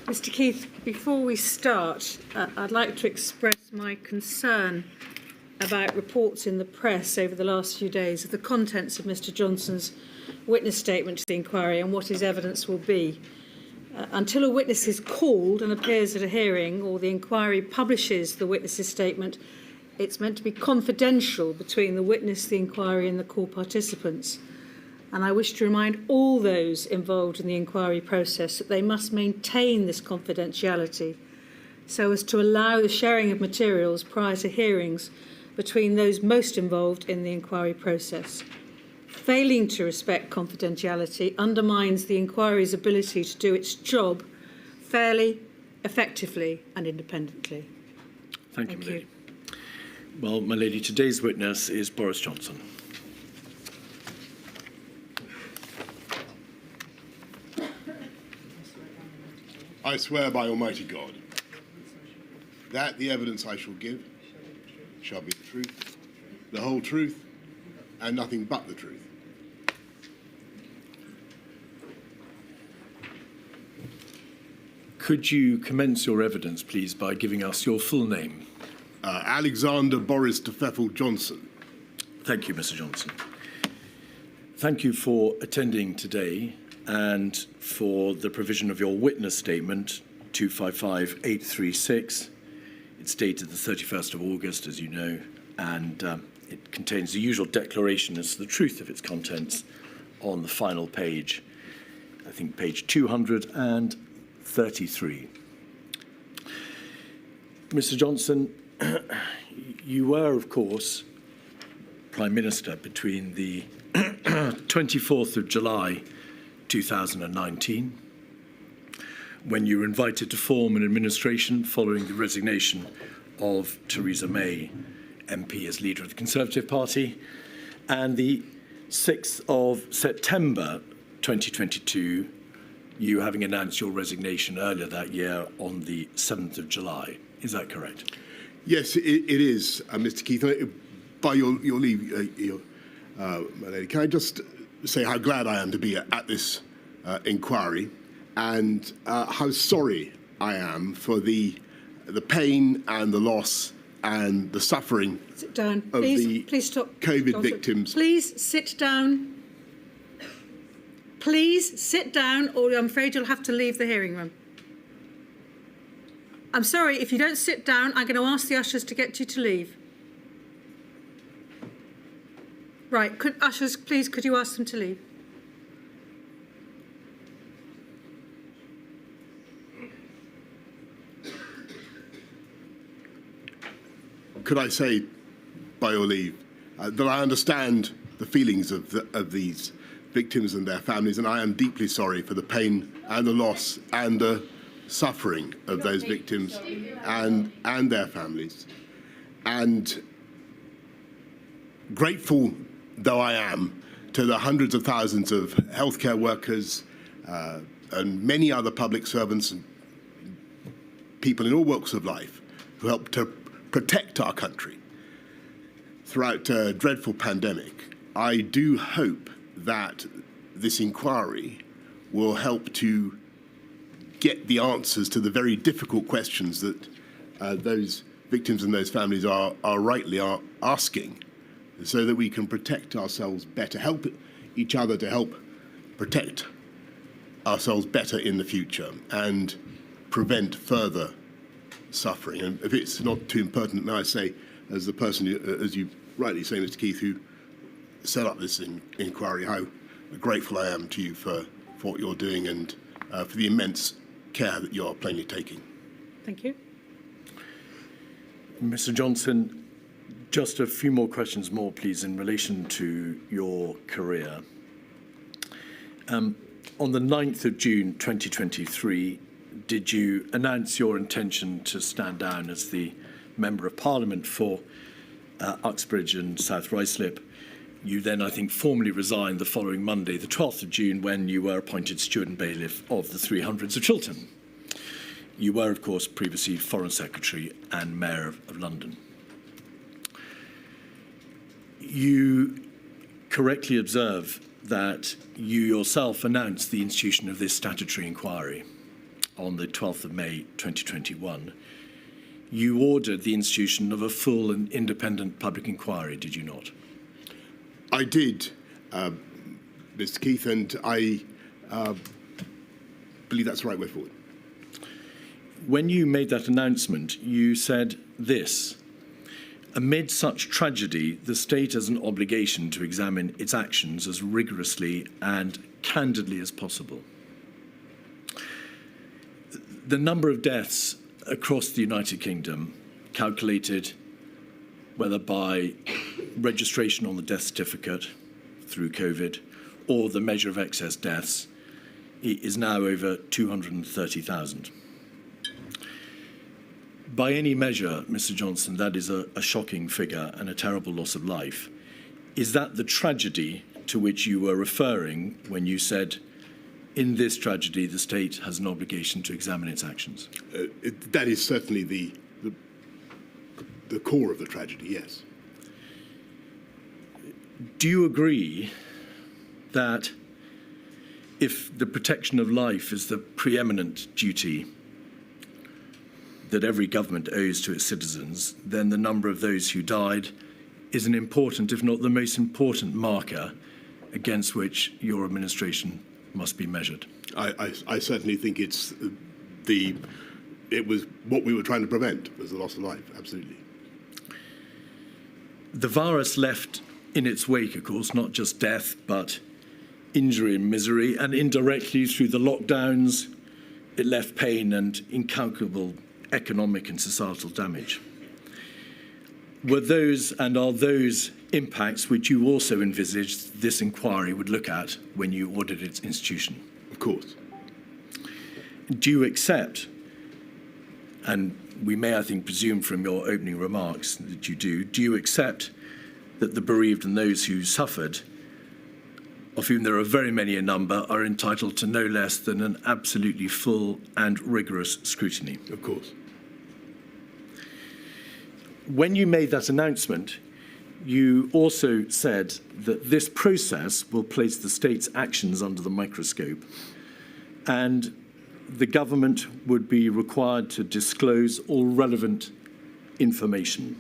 Mr. Keith, before we start, I'd like to express my concern about reports in the press over the last few days of the contents of Mr. Johnson's witness statement to the inquiry and what his evidence will be. Until a witness is called and appears at a hearing, or the inquiry publishes the witness's statement, it's meant to be confidential between the witness, the inquiry and the call participants. And I wish to remind all those involved in the inquiry process that they must maintain this confidentiality so as to allow the sharing of materials prior to hearings between those most involved in the inquiry process. Failing to respect confidentiality undermines the inquiry's ability to do its job fairly, effectively and independently. Thank you, my lady. Well, my lady, today's witness is Boris Johnson. I swear by Almighty God that the evidence I shall give shall be the truth, the whole truth, and nothing but the truth. Could you commence your evidence, please, by giving us your full name? Alexander Boris Johnson. Thank you, Mr. Johnson. Thank you for attending today and for the provision of your witness statement, 255836. It's dated the 31st of August, as you know, and it contains the usual declaration as to the truth of its contents on the final page, I think page 233. Mr. Johnson, you were, of course, Prime Minister between the 24th of July 2019, when you were invited to form an administration following the resignation of Theresa May, MP, as leader of the Conservative Party, and the 6th of September 2022, you having announced your resignation earlier that year on the 7th of July. Is that correct? Yes, it is, Mr. Keith. By your leave, my lady, can I just say how glad I am to be at this inquiry, and how sorry I am for the pain and the loss and the suffering sit down. of please stop. COVID Stop. victims. Please sit down. Please sit down, or I'm afraid you'll have to leave the hearing room. I'm sorry, if you don't sit down, I'm going to ask the ushers to get you to leave. Right, ushers, please, could you ask them to leave? Could I say, by your leave, that I understand the feelings of these victims and their families, and I am deeply sorry for the pain and the loss and the suffering of those victims and their families. And grateful though I am to the hundreds of thousands of healthcare workers and many other public servants and people in all walks of life who helped to protect our country throughout a dreadful pandemic, I do hope that this inquiry will help to get the answers to the very difficult questions that those victims and those families are rightly asking, so that we can protect ourselves better, help each other to help protect ourselves better in the future and prevent further suffering. And if it's not too impertinent, may I say, as the person, as you rightly say, Mr. Keith, who set up this inquiry, how grateful I am to you for what you're doing and for the immense care that you're plainly taking. Thank you. Mr. Johnson, just a few more questions more, please, in relation to your career. On the 9th of June 2023, did you announce your intention to stand down as the Member of Parliament for Uxbridge and South Ruislip? You then, I think, formally resigned the following Monday, the 12th of June, when you were appointed Steward and Bailiff of the 300s of Chiltern. You were, of course, previously Foreign Secretary and Mayor of London. You correctly observe that you yourself announced the institution of this statutory inquiry on the 12th of May 2021, you ordered the institution of a full and independent public inquiry, did you not? I did, Mr. Keith, and I believe that's the right way forward. When you made that announcement, you said this: amid such tragedy, the state has an obligation to examine its actions as rigorously and candidly as possible. The number of deaths across the United Kingdom, calculated whether by registration on the death certificate through COVID or the measure of excess deaths, is now over 230,000. By any measure, Mr. Johnson, that is a shocking figure and a terrible loss of life. Is that the tragedy to which you were referring when you said, in this tragedy, the state has an obligation to examine its actions? That is certainly the core of the tragedy, yes. Do you agree that if the protection of life is the preeminent duty that every government owes to its citizens, then the number of those who died is an important, if not the most important, marker against which your administration must be measured? I certainly think it was what we were trying to prevent, was the loss of life, absolutely. The virus left in its wake, of course, not just death, but injury and misery, and indirectly through the lockdowns, it left pain and incalculable economic and societal damage. Were those and are those impacts which you also envisaged this inquiry would look at when you ordered its institution? Of course. Do you accept, and we may, I think, presume from your opening remarks that you do you accept that the bereaved and those who suffered, of whom there are very many a number, are entitled to no less than an absolutely full and rigorous scrutiny? Of course. When you made that announcement, you also said that this process will place the state's actions under the microscope, and the government would be required to disclose all relevant information.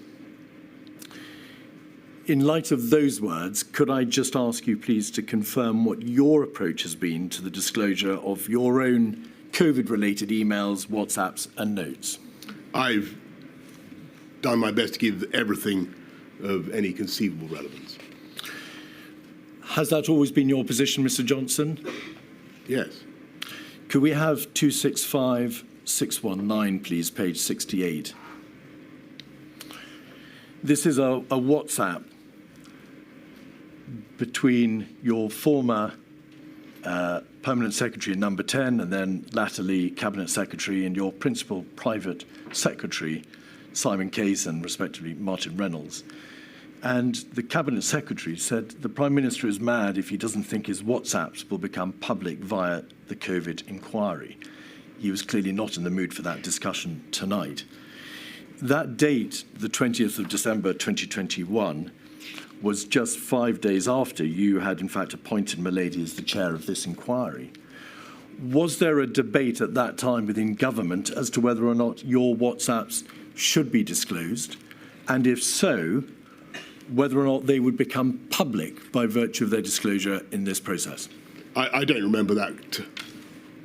In light of those words, could I just ask you, please, to confirm what your approach has been to the disclosure of your own COVID-related emails, WhatsApps, and notes? I've done my best to give everything of any conceivable relevance. Has that always been your position, Mr. Johnson? Yes. Could we have 265619, please, page 68? This is a WhatsApp between your former Permanent Secretary Number 10 and then latterly Cabinet Secretary and your principal private secretary, Simon Case, and respectively Martin Reynolds. And the Cabinet Secretary said the Prime Minister is mad if he doesn't think his WhatsApps will become public via the COVID inquiry. He was clearly not in the mood for that discussion tonight. That date, the 20th of December 2021, was just 5 days after you had in fact appointed Milady as the chair of this inquiry. Was there a debate at that time within government as to whether or not your WhatsApps should be disclosed? And if so, whether or not they would become public by virtue of their disclosure in this process? I don't remember that,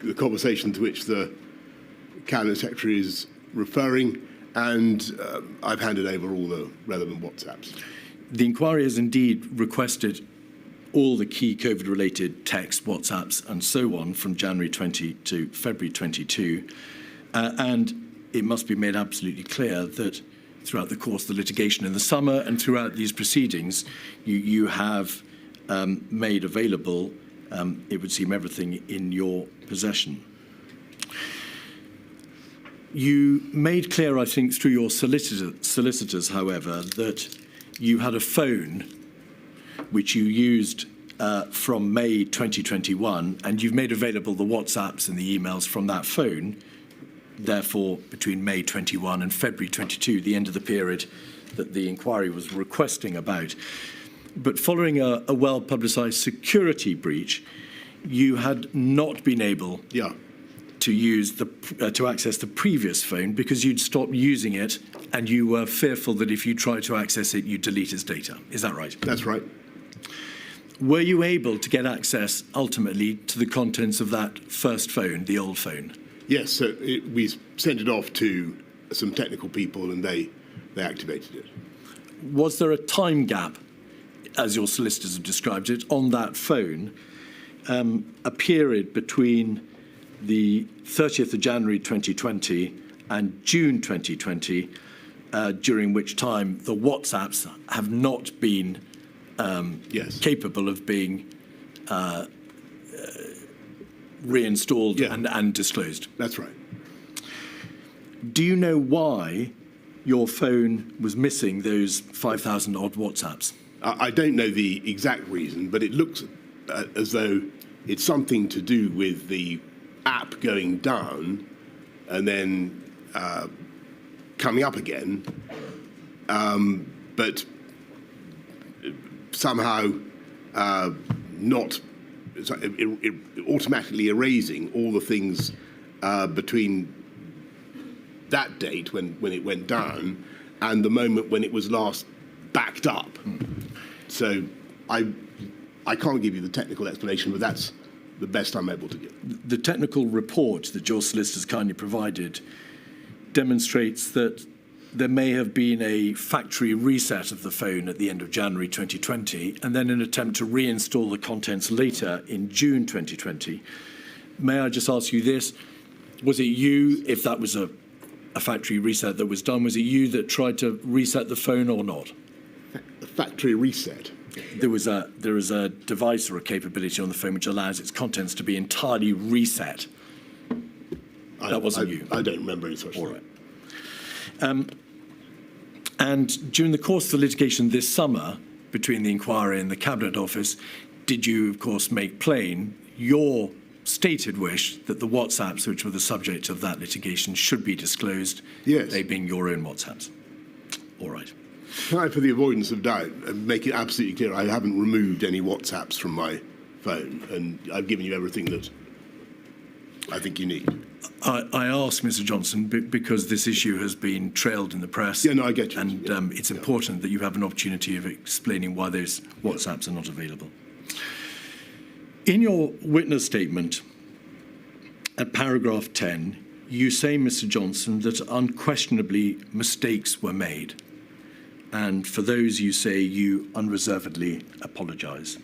the conversation to which the Cabinet Secretary is referring, and I've handed over all the relevant WhatsApps. The inquiry has indeed requested all the key COVID-related texts, WhatsApps, and so on from January 20 to February 22, and it must be made absolutely clear that throughout the course of the litigation in the summer and throughout these proceedings, you have made available, it would seem, everything in your possession. You made clear, I think, through your solicitors, however, that you had a phone which you used from May 2021, and you've made available the WhatsApps and the emails from that phone, therefore, between May 21 and February 22, the end of the period that the inquiry was requesting about. But following a well-publicised security breach, you had not been able to use to access the previous phone because you'd stopped using it and you were fearful that if you tried to access it, you'd delete his data. Is that right? That's right. Were you able to get access ultimately to the contents of that first phone, the old phone? Yes, so we sent it off to some technical people and they activated it. Was there a time gap, as your solicitors have described it, on that phone, a period between the 30th of January 2020 and June 2020, during which time the WhatsApps have not been Yes. capable of being reinstalled and disclosed? That's right. Do you know why your phone was missing those 5,000 odd WhatsApps? I don't know the exact reason, but it looks as though it's something to do with the app going down and then coming up again, but somehow not automatically erasing all the things between that date when it went down and the moment when it was last backed up. So I can't give you the technical explanation, but that's the best I'm able to give. The technical report that your solicitors kindly provided demonstrates that there may have been a factory reset of the phone at the end of January 2020 and then an attempt to reinstall the contents later in June 2020. May I just ask you this? Was it you, if that was a factory reset that was done, was it you that tried to reset the phone or not? A factory reset? There is a device or a capability on the phone which allows its contents to be entirely reset. That wasn't you. I don't remember any such thing. All right. And during the course of the litigation this summer, between the inquiry and the Cabinet Office, did you, of course, make plain your stated wish that the WhatsApps, which were the subject of that litigation, should be disclosed? Yes. They being your own WhatsApps. All right. Can I, for the avoidance of doubt, make it absolutely clear I haven't removed any WhatsApps from my phone, and I've given you everything that I think you need. I ask, Mr. Johnson, because this issue has been trailed in the press. Yeah, no, I get you. And it's important that you have an opportunity of explaining why those WhatsApps are not available. In your witness statement, at paragraph 10, you say, Mr. Johnson, that unquestionably mistakes were made. And for those, you say you unreservedly apologise.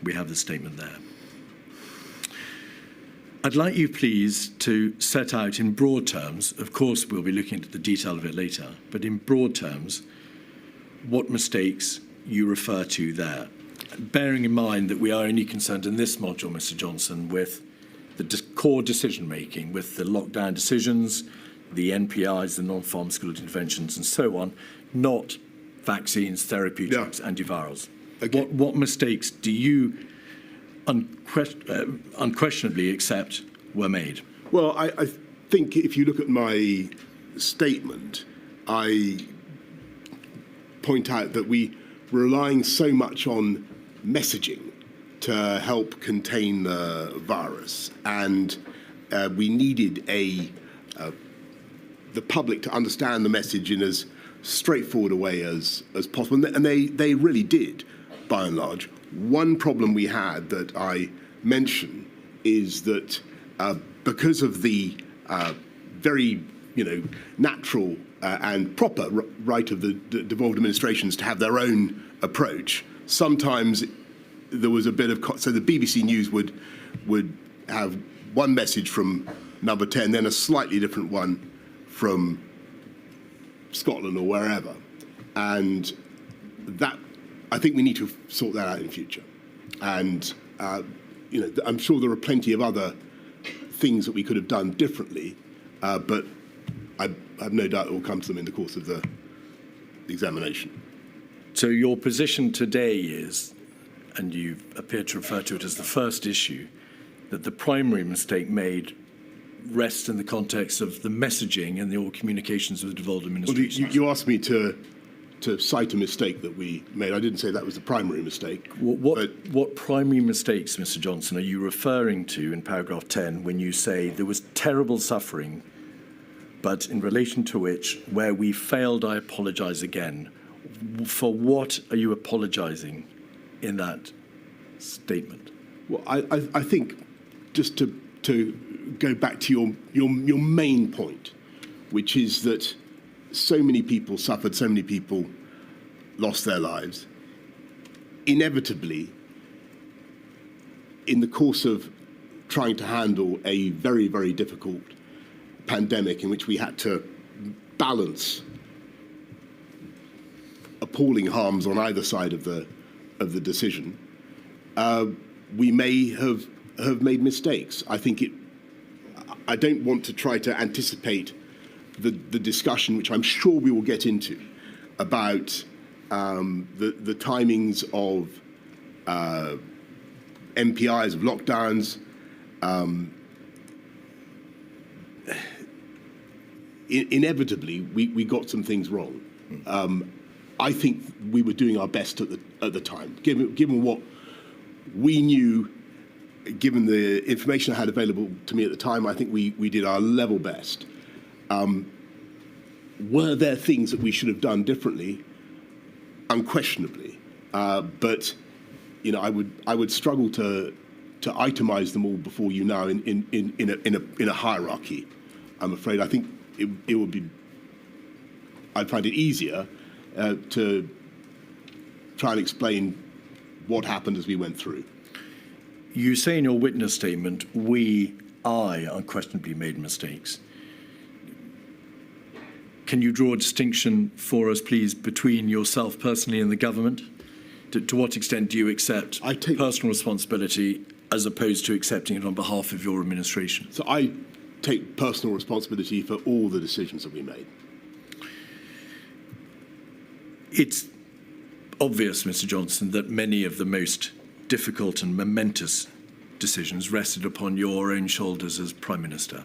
We have the statement there. I'd like you, please, to set out in broad terms, of course we'll be looking at the detail of it later, but in broad terms, what mistakes you refer to there. Bearing in mind that we are only concerned in this module, Mr. Johnson, with the core decision-making, with the lockdown decisions, the NPIs, the non-pharmaceutical interventions, and so on, not vaccines, therapeutics, antivirals. Okay. What mistakes do you unquestionably accept were made? Well, I think if you look at my statement, I point out that we were relying so much on messaging to help contain the virus, and we needed the public to understand the message in as straightforward a way as possible, and they really did, by and large. One problem we had that I mention is that because of the very natural and proper right of the devolved administrations to have their own approach, sometimes there was a bit of so the BBC News would have one message from number 10, then a slightly different one from Scotland or wherever, and that I think we need to sort that out in future. And I'm sure there are plenty of other things that we could have done differently, but I have no doubt it will come to them in the course of the examination. So your position today is, and you appear to refer to it as the first issue, that the primary mistake made rests in the context of the messaging and the communications of the devolved administration. Well, you asked me to to cite a mistake that we made. I didn't say that was the primary mistake. What primary mistakes, Mr. Johnson, are you referring to in paragraph 10 when you say there was terrible suffering, but in relation to which, where we failed, I apologise again? For what are you apologising in that statement? Well, I think just to go back to your main point, which is that so many people suffered, so many people lost their lives. Inevitably, in the course of trying to handle a very, very difficult pandemic in which we had to balance appalling harms on either side of the decision, we may have made mistakes. I don't want to try to anticipate the discussion, which I'm sure we will get into, about the timings of MPIs, of lockdowns. Inevitably, we got some things wrong. I think we were doing our best at the time, given what we knew, given the information I had available to me at the time. I think we did our level best. Were there things that we should have done differently? Unquestionably, but I would struggle to itemize them all before you now in a hierarchy. I'm afraid. I think it would be. I'd find it easier to try and explain what happened as we went through. You say in your witness statement, I unquestionably made mistakes. Can you draw a distinction for us, please, between yourself personally and the government? To what extent do you accept personal responsibility as opposed to accepting it on behalf of your administration? So I take personal responsibility for all the decisions that we made. It's obvious, Mr. Johnson, that many of the most difficult and momentous decisions rested upon your own shoulders as Prime Minister.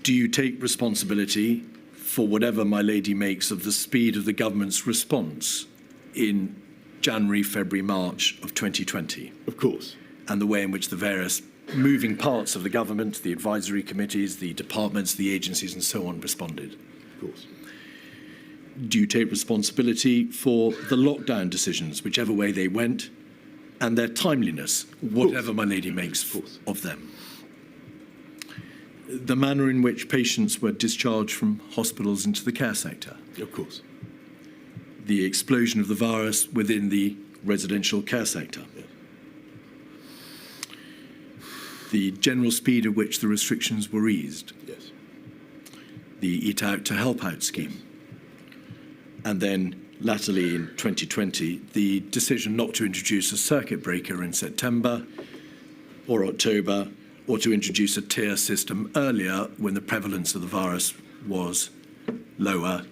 Do you take responsibility for whatever my lady makes of the speed of the government's response in January, February, March of 2020? Of course. And the way in which the various moving parts of the government, the advisory committees, the departments, the agencies and so on responded? Of course. Do you take responsibility for the lockdown decisions, whichever way they went, and their timeliness, whatever my lady makes of them? The manner in which patients were discharged from hospitals into the care sector? Of course. The explosion of the virus within the residential care sector? Yes. The general speed at which the restrictions were eased? Yes. The Eat Out to Help Out scheme? And then, latterly in 2020, the decision not to introduce a circuit breaker in September or October, or to introduce a tier system earlier when the prevalence of the virus was lower,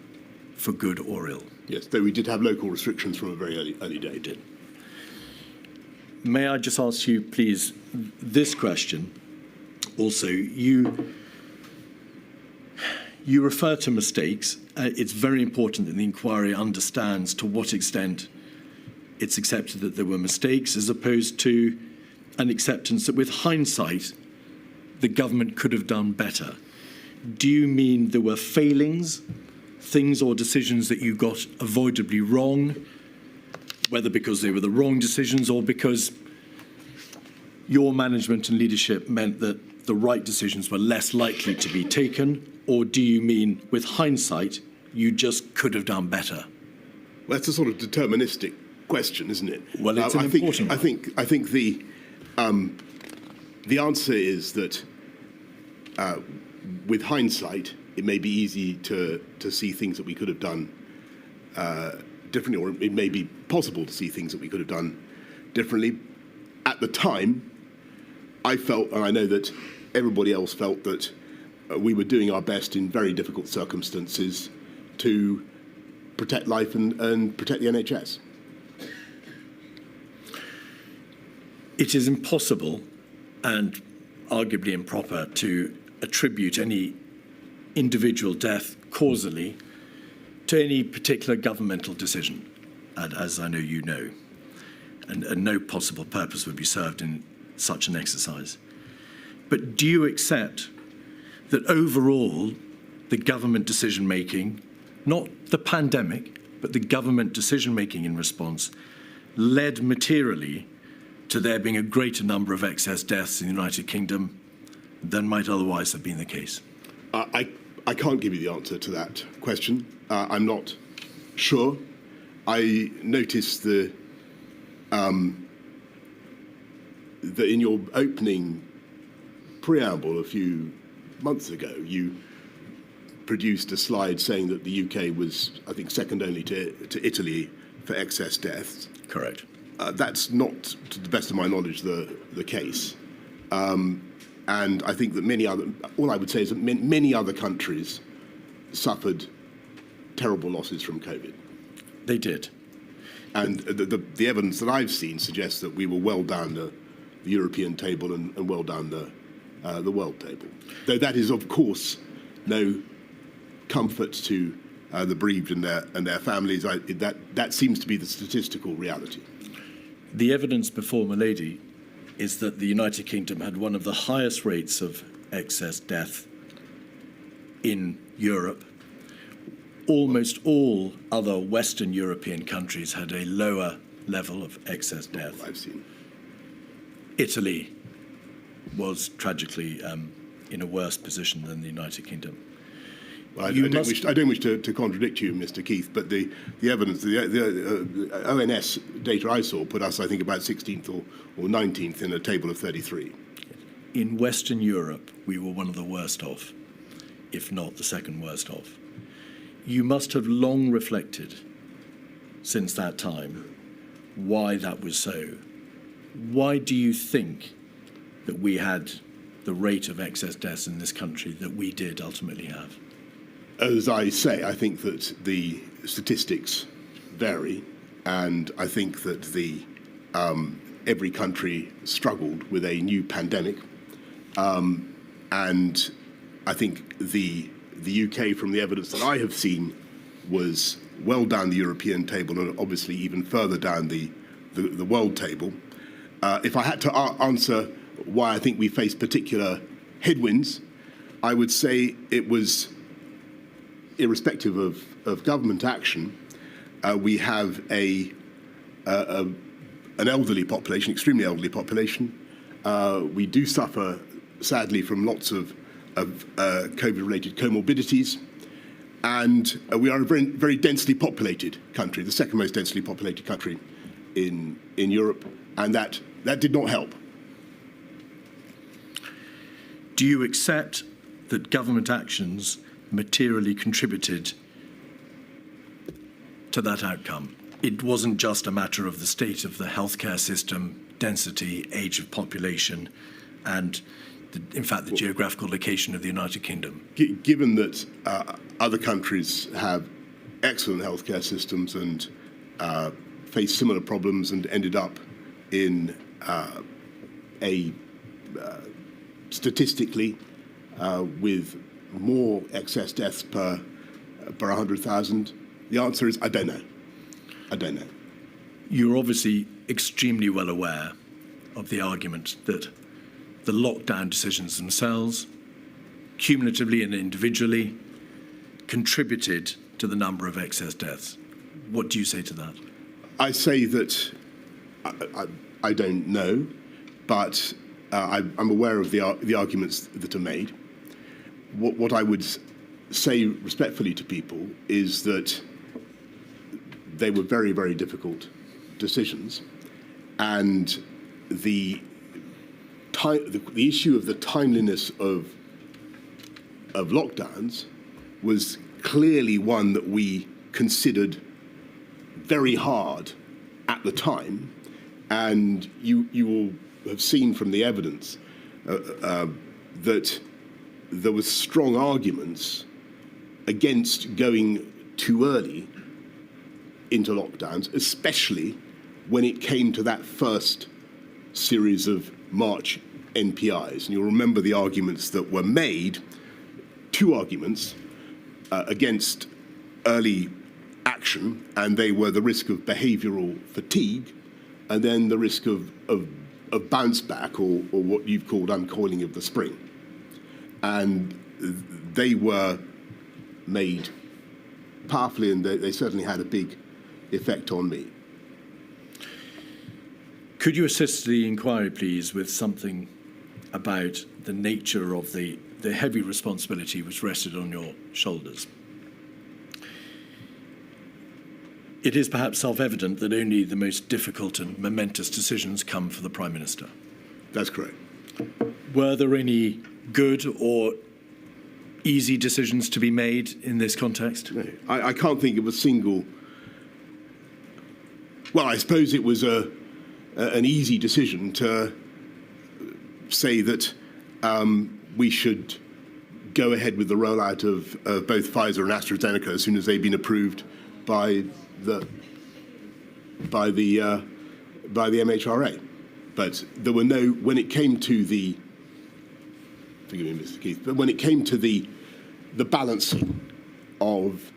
for good or ill. Yes, though we did have local restrictions from a very early day. Did. May I just ask you, please, this question? Also, you refer to mistakes. It's very important that the inquiry understands to what extent it's accepted that there were mistakes, as opposed to an acceptance that with hindsight, the government could have done better. Do you mean there were failings, things or decisions that you got avoidably wrong, whether because they were the wrong decisions or because your management and leadership meant that the right decisions were less likely to be taken? Or do you mean, with hindsight, you just could have done better? Well, that's a sort of deterministic question, isn't it? Well, it's an important one. I think the answer is that with hindsight, it may be easy to see things that we could have done differently, or it may be possible to see things that we could have done differently. At the time, I felt, and I know that everybody else felt, that we were doing our best in very difficult circumstances to protect life and protect the NHS. It is impossible and arguably improper to attribute any individual death causally to any particular governmental decision, as I know you know, and no possible purpose would be served in such an exercise. But do you accept that overall the government decision-making, not the pandemic, but the government decision-making in response, led materially to there being a greater number of excess deaths in the United Kingdom than might otherwise have been the case? I can't give you the answer to that question. I'm not sure. I noticed that in your opening preamble a few months ago, you produced a slide saying that the UK was, I think, second only to Italy for excess deaths. Correct. That's not, to the best of my knowledge, the case. And I think that all I would say is that many other countries suffered terrible losses from COVID. They did. And the evidence that I've seen suggests that we were well down the European table and well down the world table. Though that is, of course, no comfort to the bereaved and their families. That seems to be the statistical reality. The evidence before Milady is that the United Kingdom had one of the highest rates of excess death in Europe. Almost all other Western European countries had a lower level of excess death. I've seen. Italy was tragically in a worse position than the United Kingdom. Well, I don't wish to contradict you, Mr. Keith, but the evidence, the ONS data I saw put us, I think, about 16th or 19th in a table of 33. In Western Europe, we were one of the worst off, if not the second worst off. You must have long reflected since that time why that was so. Why do you think that we had the rate of excess deaths in this country that we did ultimately have? As I say, I think that the statistics vary, and I think that every country struggled with a new pandemic, and I think the UK, from the evidence that I have seen, was well down the European table and obviously even further down the world table. If I had to answer why I think we faced particular headwinds, I would say it was, irrespective of government action, we have an elderly population, extremely elderly population. We do suffer, sadly, from lots of COVID-related comorbidities, and we are a very, very densely populated country, the second most densely populated country in Europe, and that did not help. Do you accept that government actions materially contributed to that outcome? It wasn't just a matter of the state of the healthcare system, density, age of population, and in fact the geographical location of the United Kingdom. Given that other countries have excellent healthcare systems and face similar problems and ended up in statistically with more excess deaths per 100,000? The answer is I don't know. I don't know. You're obviously extremely well aware of the argument that the lockdown decisions themselves, cumulatively and individually, contributed to the number of excess deaths. What do you say to that? I say that I don't know, but I'm aware of the arguments that are made. What I would say respectfully to people is that they were very, very difficult decisions, and the issue of the timeliness of lockdowns was clearly one that we considered very hard at the time, and you will have seen from the evidence that there were strong arguments against going too early into lockdowns, especially when it came to that first series of March NPIs. And you'll remember the arguments that were made two arguments against early action, and they were the risk of behavioural fatigue and then the risk of bounce back, or what you've called uncoiling of the spring. And they were made powerfully, and they certainly had a big effect on me. Could you assist the inquiry, please, with something about the nature of the heavy responsibility which rested on your shoulders? It is perhaps self-evident that only the most difficult and momentous decisions come for the Prime Minister. That's correct. Were there any good or easy decisions to be made in this context? No, I can't think of a single. Well, I suppose it was an easy decision to say that we should go ahead with the rollout of both Pfizer and AstraZeneca as soon as they've been approved by the MHRA. But there were no, when it came to the, forgive me, Mr. Keith, but when it came to the balancing of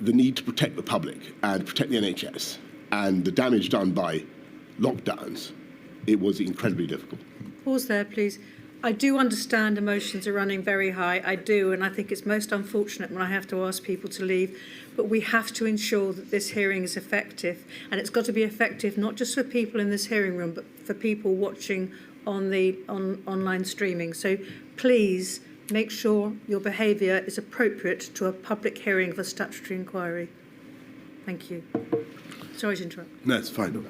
the need to protect the public and protect the NHS and the damage done by lockdowns, it was incredibly difficult. Pause there, please. I do understand emotions are running very high. I do, and I think it's most unfortunate when I have to ask people to leave. But we have to ensure that this hearing is effective, and it's got to be effective not just for people in this hearing room, but for people watching on the online streaming. So please make sure your behaviour is appropriate to a public hearing of a statutory inquiry. Thank you. Sorry to interrupt. No, it's fine.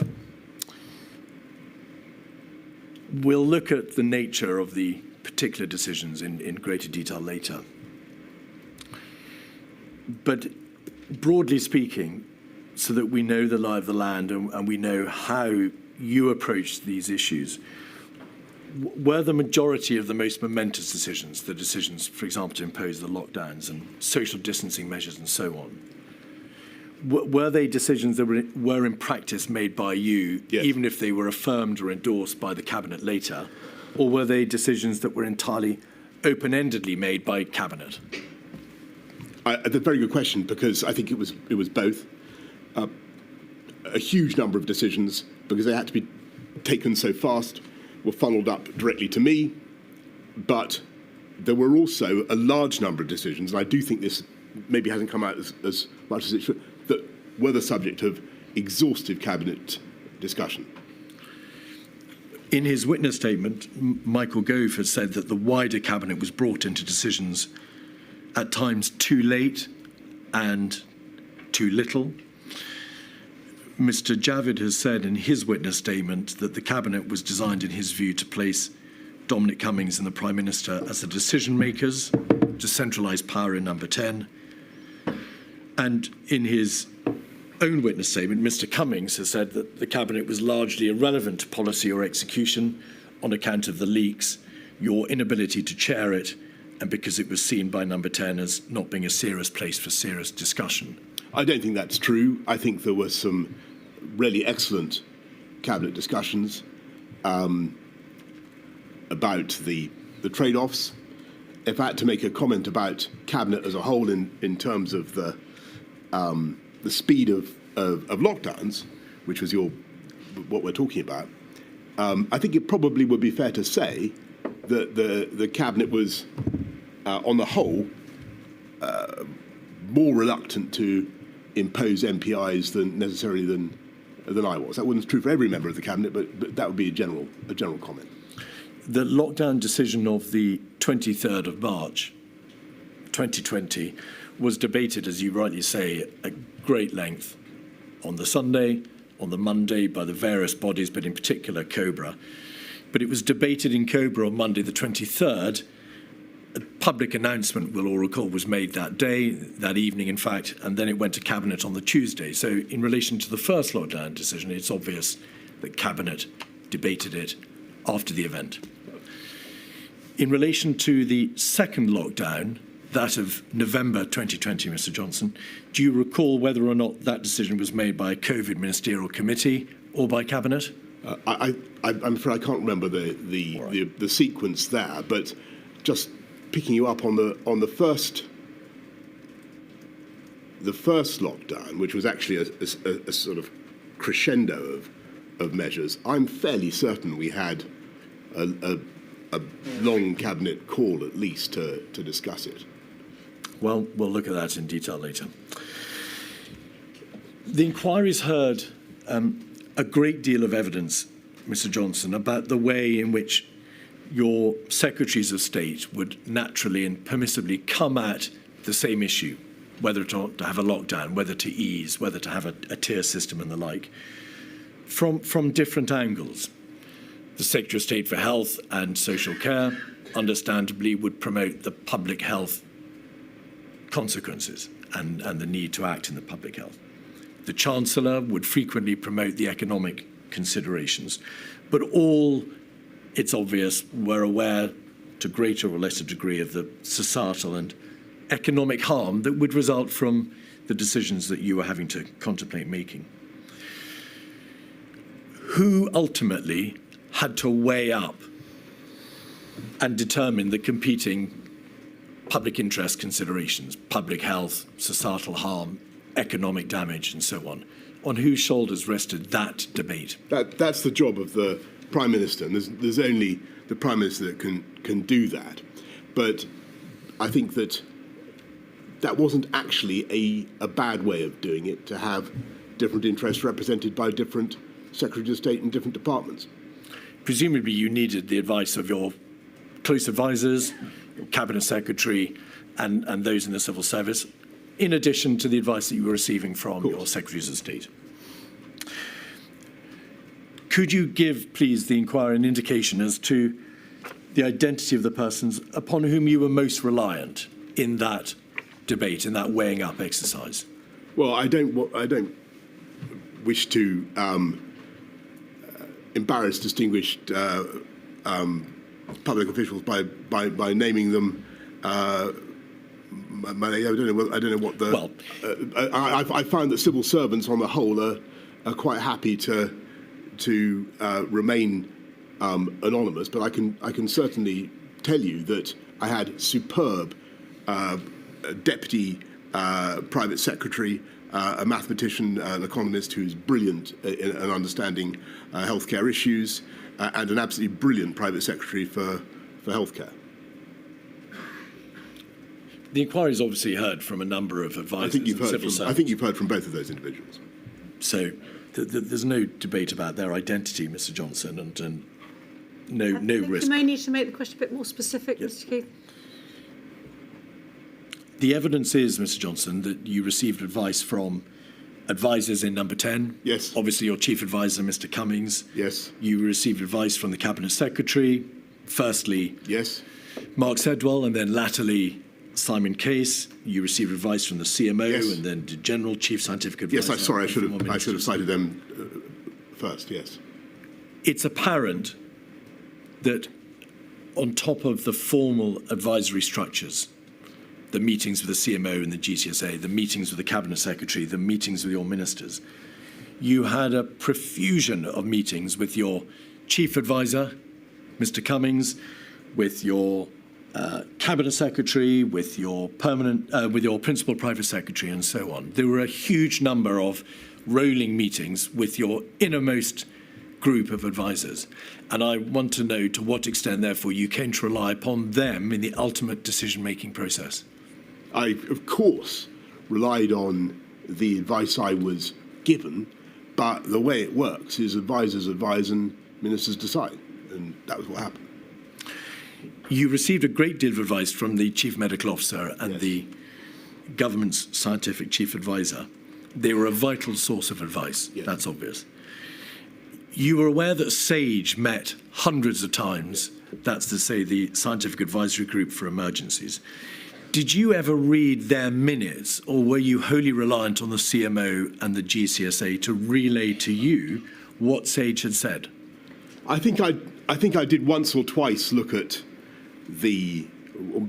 We'll look at the nature of the particular decisions in greater detail later. But broadly speaking, so that we know the lie of the land and we know how you approach these issues, were the majority of the most momentous decisions, the decisions, for example, to impose the lockdowns and social distancing measures and so on, were they decisions that were in practice made by you, yes, even if they were affirmed or endorsed by the Cabinet later? Or were they decisions that were entirely open-endedly made by Cabinet? That's a very good question, because I think it was both. A huge number of decisions, because they had to be taken so fast, were funneled up directly to me. But there were also a large number of decisions, and I do think this maybe hasn't come out as much as it should, that were the subject of exhaustive Cabinet discussion. In his witness statement, Michael Gove has said that the wider Cabinet was brought into decisions at times too late and too little. Mr. Javid has said in his witness statement that the Cabinet was designed, in his view, to place Dominic Cummings and the Prime Minister as the decision makers, to centralise power in Number 10. And in his own witness statement, Mr. Cummings has said that the Cabinet was largely irrelevant to policy or execution on account of the leaks, your inability to chair it, and because it was seen by Number 10 as not being a serious place for serious discussion. I don't think that's true. I think there were some really excellent Cabinet discussions about the trade-offs. If I had to make a comment about Cabinet as a whole in terms of the speed of lockdowns, which was what we're talking about, I think it probably would be fair to say that the Cabinet was, on the whole, more reluctant to impose MPIs than I was. That wasn't true for every member of the Cabinet, but that would be a general comment. The lockdown decision of the 23rd of March, 2020, was debated, as you rightly say, at great length on the Sunday, on the Monday, by the various bodies, but in particular COBRA. But it was debated in COBRA on Monday the 23rd. A public announcement, we'll all recall, was made that day, that evening, in fact, and then it went to Cabinet on the Tuesday. So in relation to the first lockdown decision, it's obvious that Cabinet debated it after the event. In relation to the second lockdown, that of November 2020, Mr. Johnson, do you recall whether or not that decision was made by a COVID ministerial committee or by Cabinet? I'm afraid I can't remember the sequence there, but just picking you up on the first lockdown, which was actually a sort of crescendo of measures, I'm fairly certain we had a long cabinet call at least to discuss it. Well, we'll look at that in detail later. The inquiry's heard a great deal of evidence, Mr. Johnson, about the way in which your secretaries of state would naturally and permissibly come at the same issue, whether to have a lockdown, whether to ease, whether to have a tier system and the like, from different angles. The Secretary of State for Health and Social Care, understandably, would promote the public health consequences and the need to act in the public health. The Chancellor would frequently promote the economic considerations, but all, it's obvious, were aware to greater or lesser degree of the societal and economic harm that would result from the decisions that you were having to contemplate making. Who ultimately had to weigh up and determine the competing public interest considerations, public health, societal harm, economic damage, and so on? On whose shoulders rested that debate? That's the job of the Prime Minister, and there's only the Prime Minister that can do that. But I think that wasn't actually a bad way of doing it, to have different interests represented by different Secretaries of State in different departments. Presumably you needed the advice of your close advisors, your Cabinet Secretary, and those in the civil service, in addition to the advice that you were receiving from your Secretaries of State. Could you give, please, the inquiry an indication as to the identity of the persons upon whom you were most reliant in that debate, in that weighing up exercise? Well, I don't wish to embarrass distinguished public officials by naming them. I don't know what the. Well, I found that civil servants, on the whole, are quite happy to remain anonymous. But I can certainly tell you that I had superb deputy private secretary, a mathematician, an economist who's brilliant in understanding healthcare issues, and an absolutely brilliant private secretary for healthcare. the inquiry's obviously heard from a number of advisors and civil servants. I think you've heard from both of those individuals. So there's no debate about their identity, Mr. Johnson, and no risk. You may need to make the question a bit more specific, Yes. Mr. Keith. The evidence is, Mr. Johnson, that you received advice from advisors in number 10. Yes. Obviously, your chief advisor, Mr. Cummings. Yes. You received advice from the Cabinet Secretary. Firstly, Yes. Mark Sedwell, and then latterly Simon Case. You received advice from the CMO, Yes. and then the General Chief Scientific Advisor. Yes, I'm sorry. I should and have ministers. cited them first. Yes. It's apparent that on top of the formal advisory structures, the meetings with the CMO and the GCSA, the meetings with the Cabinet Secretary, the meetings with your ministers, you had a profusion of meetings with your Chief Advisor, Mr. Cummings, with your Cabinet Secretary, with your Principal Private Secretary, and so on. There were a huge number of rolling meetings with your innermost group of advisors. And I want to know to what extent, therefore, you came to rely upon them in the ultimate decision-making process. I, of course, relied on the advice I was given, but the way it works is advisors advise and ministers decide, and that was what happened. You received a great deal of advice from the Chief Medical Officer and Yes. the government's scientific chief advisor. They were a vital source of advice, Yes. that's obvious. You were aware that SAGE met hundreds of times, that's to say the Scientific Advisory Group for Emergencies. Did you ever read their minutes, or were you wholly reliant on the CMO and the GCSA to relay to you what SAGE had said? I think I did once or twice look at or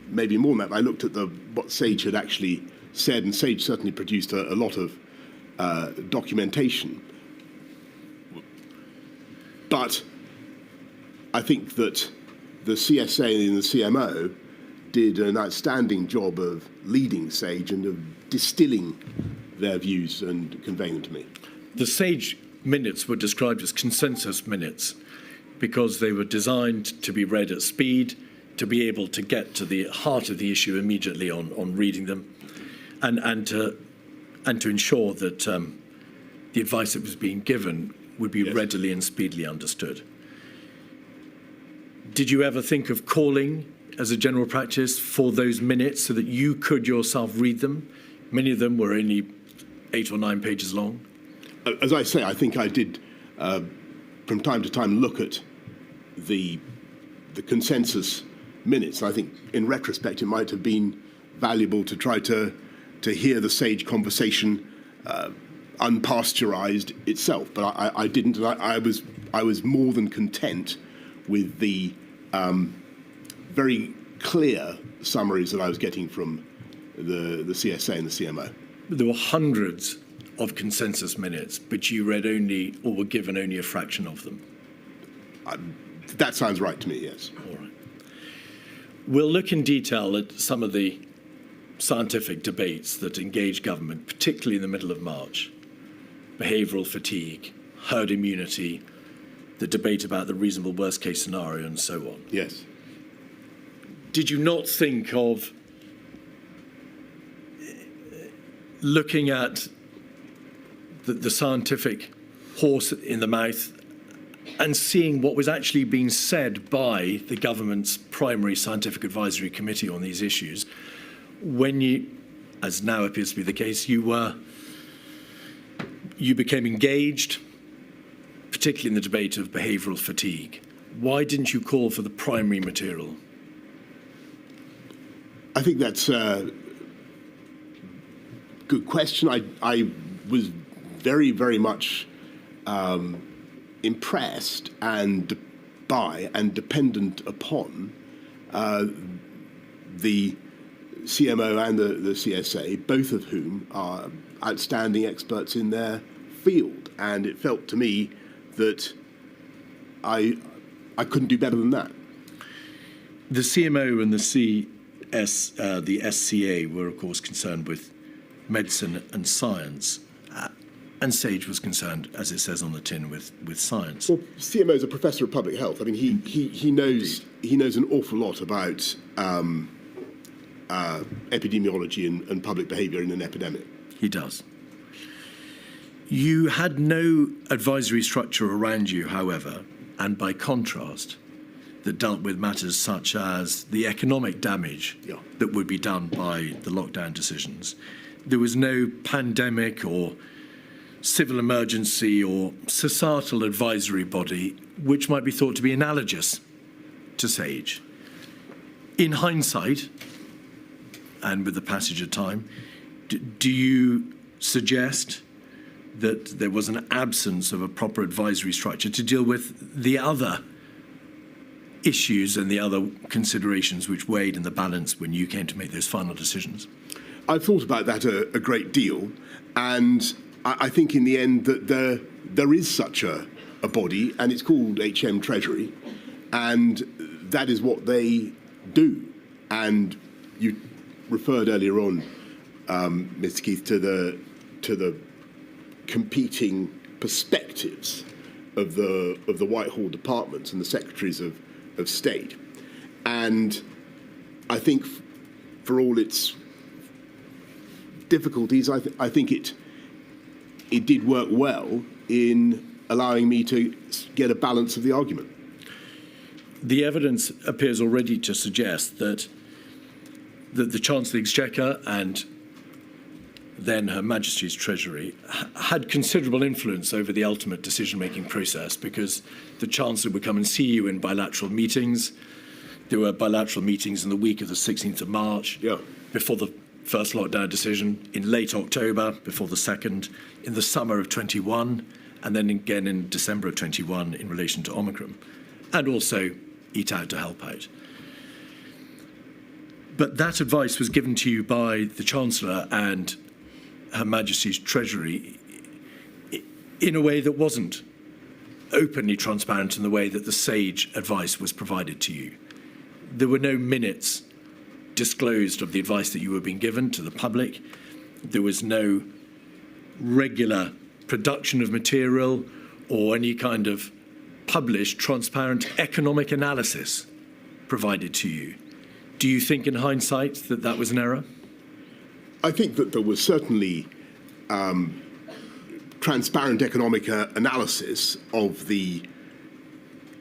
maybe more than that. I looked at what SAGE had actually said, and SAGE certainly produced a lot of documentation. But I think that the CSA and the CMO did an outstanding job of leading SAGE and of distilling their views and conveying them to me. The SAGE minutes were described as consensus minutes because they were designed to be read at speed, to be able to get to the heart of the issue immediately on reading them, and to ensure that the advice that was being given would be readily and speedily understood. Did you ever think of calling as a general practice for those minutes so that you could yourself read them? Many of them were only 8 or 9 pages long. As I say, I think I did from time to time look at the consensus minutes. I think in retrospect it might have been valuable to try to hear the SAGE conversation unpasteurized itself, but I didn't, and I was more than content with the very clear summaries that I was getting from the CSA and the CMO. There were hundreds of consensus minutes, but you read only, or were given only a fraction of them. That sounds right to me, yes. All right. We'll look in detail at some of the scientific debates that engage government, particularly in the middle of March. Behavioural fatigue, herd immunity, the debate about the reasonable worst-case scenario, and so on. Yes. Did you not think of looking at the scientific horse in the mouth and seeing what was actually being said by the government's primary scientific advisory committee on these issues when you, as now appears to be the case, you became engaged, particularly in the debate of behavioural fatigue? Why didn't you call for the primary material? I think that's a good question. I was very, very much impressed by and dependent upon the CMO and the CSA, both of whom are outstanding experts in their field. And it felt to me that I couldn't do better than that. The CMO and the SCA were, of course, concerned with medicine and science, and SAGE was concerned, as it says on the tin, with science. Well, CMO is a professor of public health. I mean, he knows an awful lot about epidemiology and public behaviour in an epidemic. He does. You had no advisory structure around you, however, and by contrast, that dealt with matters such as the economic damage that would be done by the lockdown decisions. There was no pandemic or civil emergency or societal advisory body which might be thought to be analogous to SAGE. In hindsight, and with the passage of time, do you suggest that there was an absence of a proper advisory structure to deal with the other issues and the other considerations which weighed in the balance when you came to make those final decisions? I've thought about that a great deal, and I think in the end that there is such a body, and it's called HM Treasury, and that is what they do. And you referred earlier on, Mr. Keith, to the competing perspectives of the Whitehall departments and the secretaries of state. And I think for all its difficulties, I think it did work well in allowing me to get a balance of the argument. The evidence appears already to suggest that the Chancellor of the Exchequer and then Her Majesty's Treasury had considerable influence over the ultimate decision-making process, because the Chancellor would come and see you in bilateral meetings. There were bilateral meetings in the week of the 16th of March, before the first lockdown decision, in late October, before the second, in the summer of 21, and then again in December of 21 in relation to Omicron, and also Eat Out to help out. But that advice was given to you by the Chancellor and Her Majesty's Treasury in a way that wasn't openly transparent in the way that the SAGE advice was provided to you. there were no minutes disclosed of the advice that you were being given to the public. There was no regular production of material or any kind of published, transparent economic analysis provided to you. Do you think in hindsight that that was an error? I think that there was certainly transparent economic analysis of the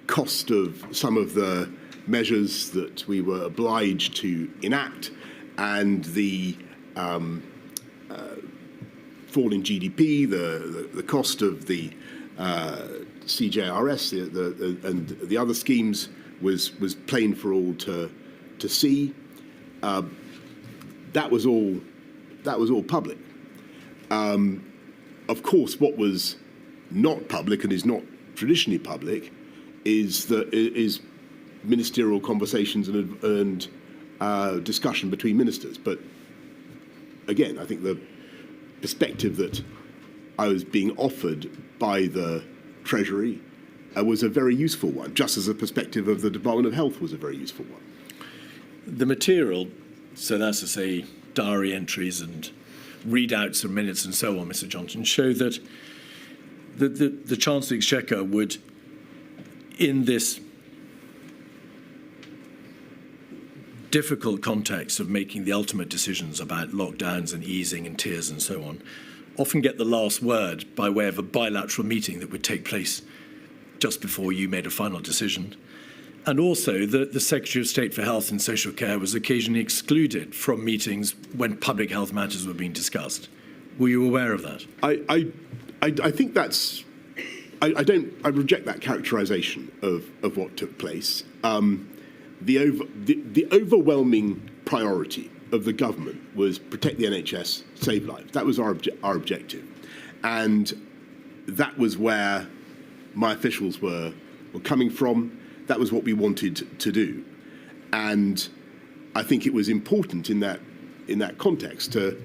cost of some of the measures that we were obliged to enact and the fall in GDP, the cost of the CJRS and the other schemes was plain for all to see. That was all public. Of course, what was not public and is not traditionally public is ministerial conversations and discussion between ministers. But again, I think the perspective that I was being offered by the Treasury was a very useful one, just as the perspective of the Department of Health was a very useful one. The material, so that's to say diary entries and readouts of minutes and so on, Mr. Johnson, show that the Chancellor of the Exchequer would, in this difficult context of making the ultimate decisions about lockdowns and easing and tiers and so on, often get the last word by way of a bilateral meeting that would take place just before you made a final decision. And also that the Secretary of State for Health and Social Care was occasionally excluded from meetings when public health matters were being discussed. Were you aware of that? I think that's... I reject that characterisation of what took place. The overwhelming priority of the government was protect the NHS, save lives. That was our objective. And that was where my officials were coming from. That was what we wanted to do. And I think it was important in that context to,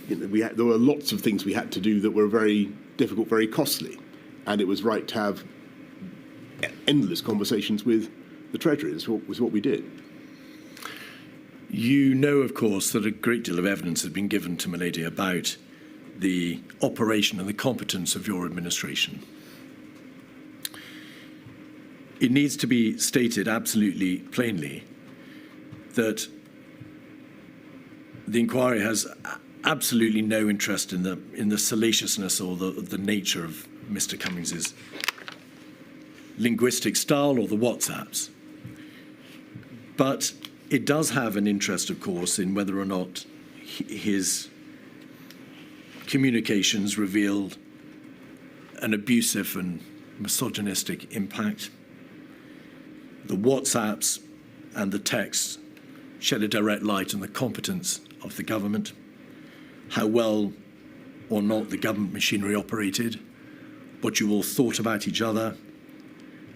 there were lots of things we had to do that were very difficult, very costly. And it was right to have endless conversations with the Treasury. This was what we did. You know, of course, that a great deal of evidence has been given to Milady about the operation and the competence of your administration. It needs to be stated absolutely plainly that the inquiry has absolutely no interest in the salaciousness or the nature of Mr. Cummings's linguistic style or the WhatsApps. But it does have an interest, of course, in whether or not his communications revealed an abusive and misogynistic impact. The WhatsApps and the texts shed a direct light on the competence of the government, how well or not the government machinery operated, what you all thought about each other,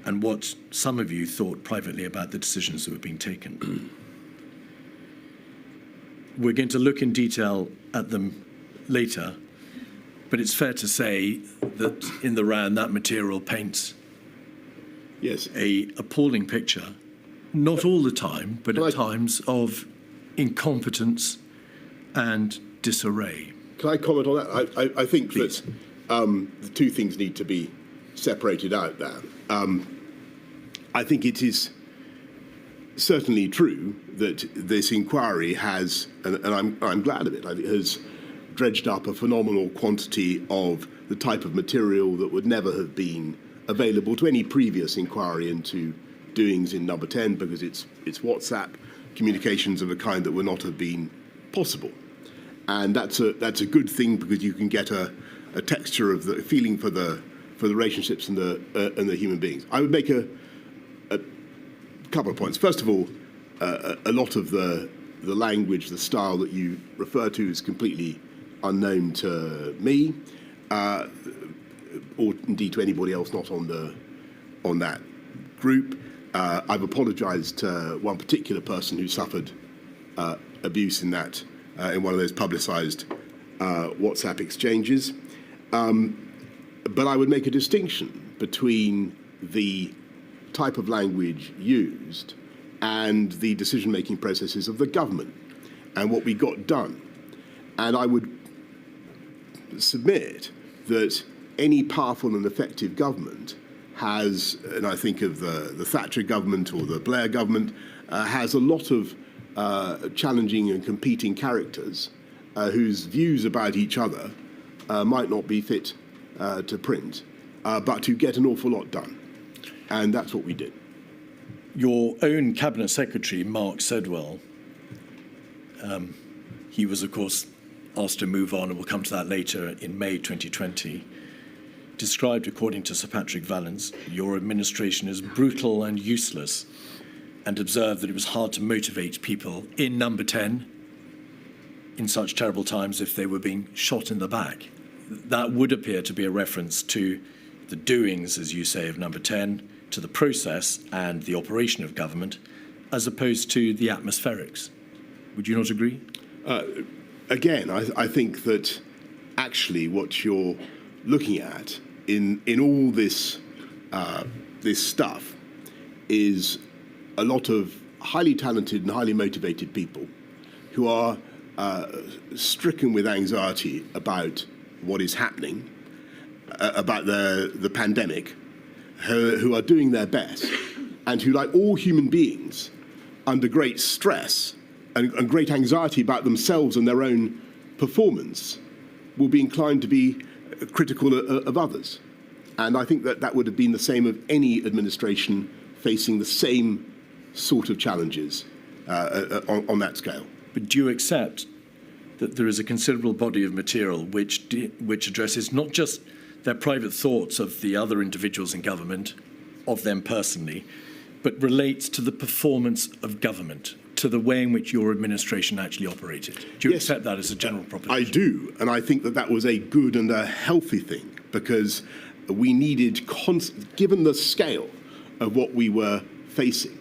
and what some of you thought privately about the decisions that were being taken. We're going to look in detail at them later, but it's fair to say that in the round that material paints an appalling picture, not all the time, but at times of incompetence and disarray. Can I comment on that? I think Please. That the two things need to be separated out there. I think it is certainly true that this inquiry has, and I'm glad of it, has dredged up a phenomenal quantity of the type of material that would never have been available to any previous inquiry into doings in Number 10, because it's WhatsApp communications of a kind that would not have been possible. And that's a good thing, because you can get a texture of the feeling for the relationships and the human beings. I would make a couple of points. First of all, a lot of the language, the style that you refer to is completely unknown to me, or indeed to anybody else not on that group. I've apologised to one particular person who suffered abuse in one of those publicised WhatsApp exchanges. But I would make a distinction between the type of language used and the decision-making processes of the government and what we got done. And I would submit that any powerful and effective government has, and I think of the Thatcher government or the Blair government, has a lot of challenging and competing characters whose views about each other might not be fit to print, but to get an awful lot done. And that's what we did. Your own Cabinet Secretary, Mark Sedwell, he was, of course, asked to move on, and we'll come to that later, in May 2020, described, according to Sir Patrick Vallance, your administration as brutal and useless, and observed that it was hard to motivate people in Number 10 in such terrible times if they were being shot in the back. That would appear to be a reference to the doings, as you say, of Number 10, to the process and the operation of government, as opposed to the atmospherics. Would you not agree? Again, I think that actually what you're looking at in all this this stuff is a lot of highly talented and highly motivated people who are stricken with anxiety about what is happening, about the pandemic, who are doing their best, and who, like all human beings, under great stress and great anxiety about themselves and their own performance, will be inclined to be critical of others. And I think that would have been the same of any administration facing the same sort of challenges on that scale. But do you accept that there is a considerable body of material which addresses not just their private thoughts of the other individuals in government, of them personally, but relates to the performance of government, to the way in which your administration actually operated? Do you accept that as a general proposition? I do, and I think that was a good and a healthy thing, because we needed, given the scale of what we were facing,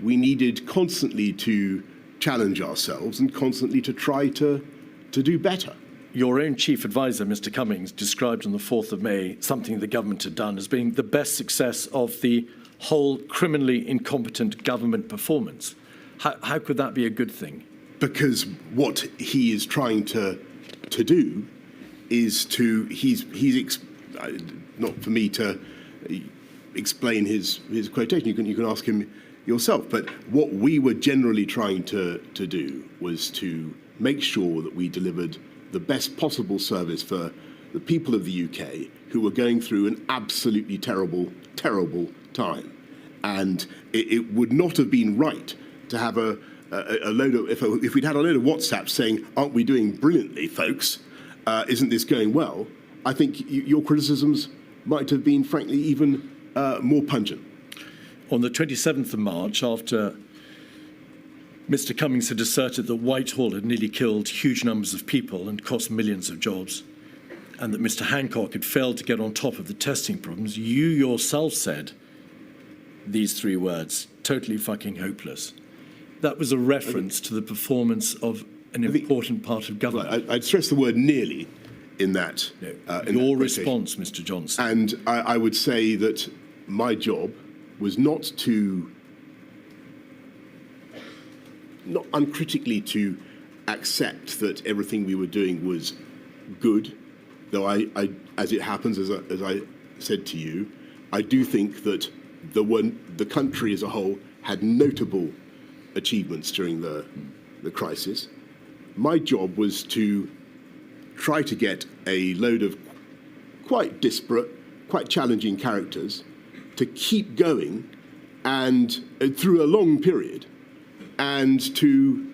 we needed constantly to challenge ourselves and constantly to try to do better. Your own chief advisor, Mr. Cummings, described on the 4th of May something the government had done as being the best success of the whole criminally incompetent government performance. How could that be a good thing? Because what he is trying to do is not for me to explain his quotation. You can ask him yourself. But what we were generally trying to do was to make sure that we delivered the best possible service for the people of the UK who were going through an absolutely terrible, terrible time. And it would not have been right to have a load of, if we'd had a load of WhatsApp saying, aren't we doing brilliantly, folks? Isn't this going well? I think your criticisms might have been, frankly, even more pungent. On the 27th of March, after Mr. Cummings had asserted that Whitehall had nearly killed huge numbers of people and cost millions of jobs, and that Mr. Hancock had failed to get on top of the testing problems, you yourself said these 3 words, totally fucking hopeless. That was a reference to the performance of an important part of government. I'd stress the word nearly in that. Your response, Mr. Johnson. And I would say that my job was not uncritically to accept that everything we were doing was good, though I as it happens, as I said to you, I do think that the country as a whole had notable achievements during the crisis. My job was to try to get a load of quite disparate, quite challenging characters to keep going and through a long period, and to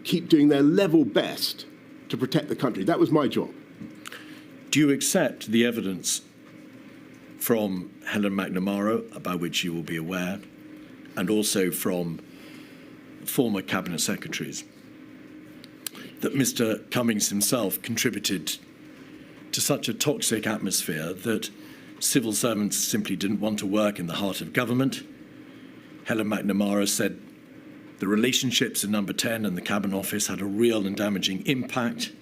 keep doing their level best to protect the country. That was my job. Do you accept the evidence from Helen McNamara, about which you will be aware, and also from former cabinet secretaries, that Mr. Cummings himself contributed to such a toxic atmosphere that civil servants simply didn't want to work in the heart of government? Helen McNamara said the relationships in Number 10 and the Cabinet Office had a real and damaging impact.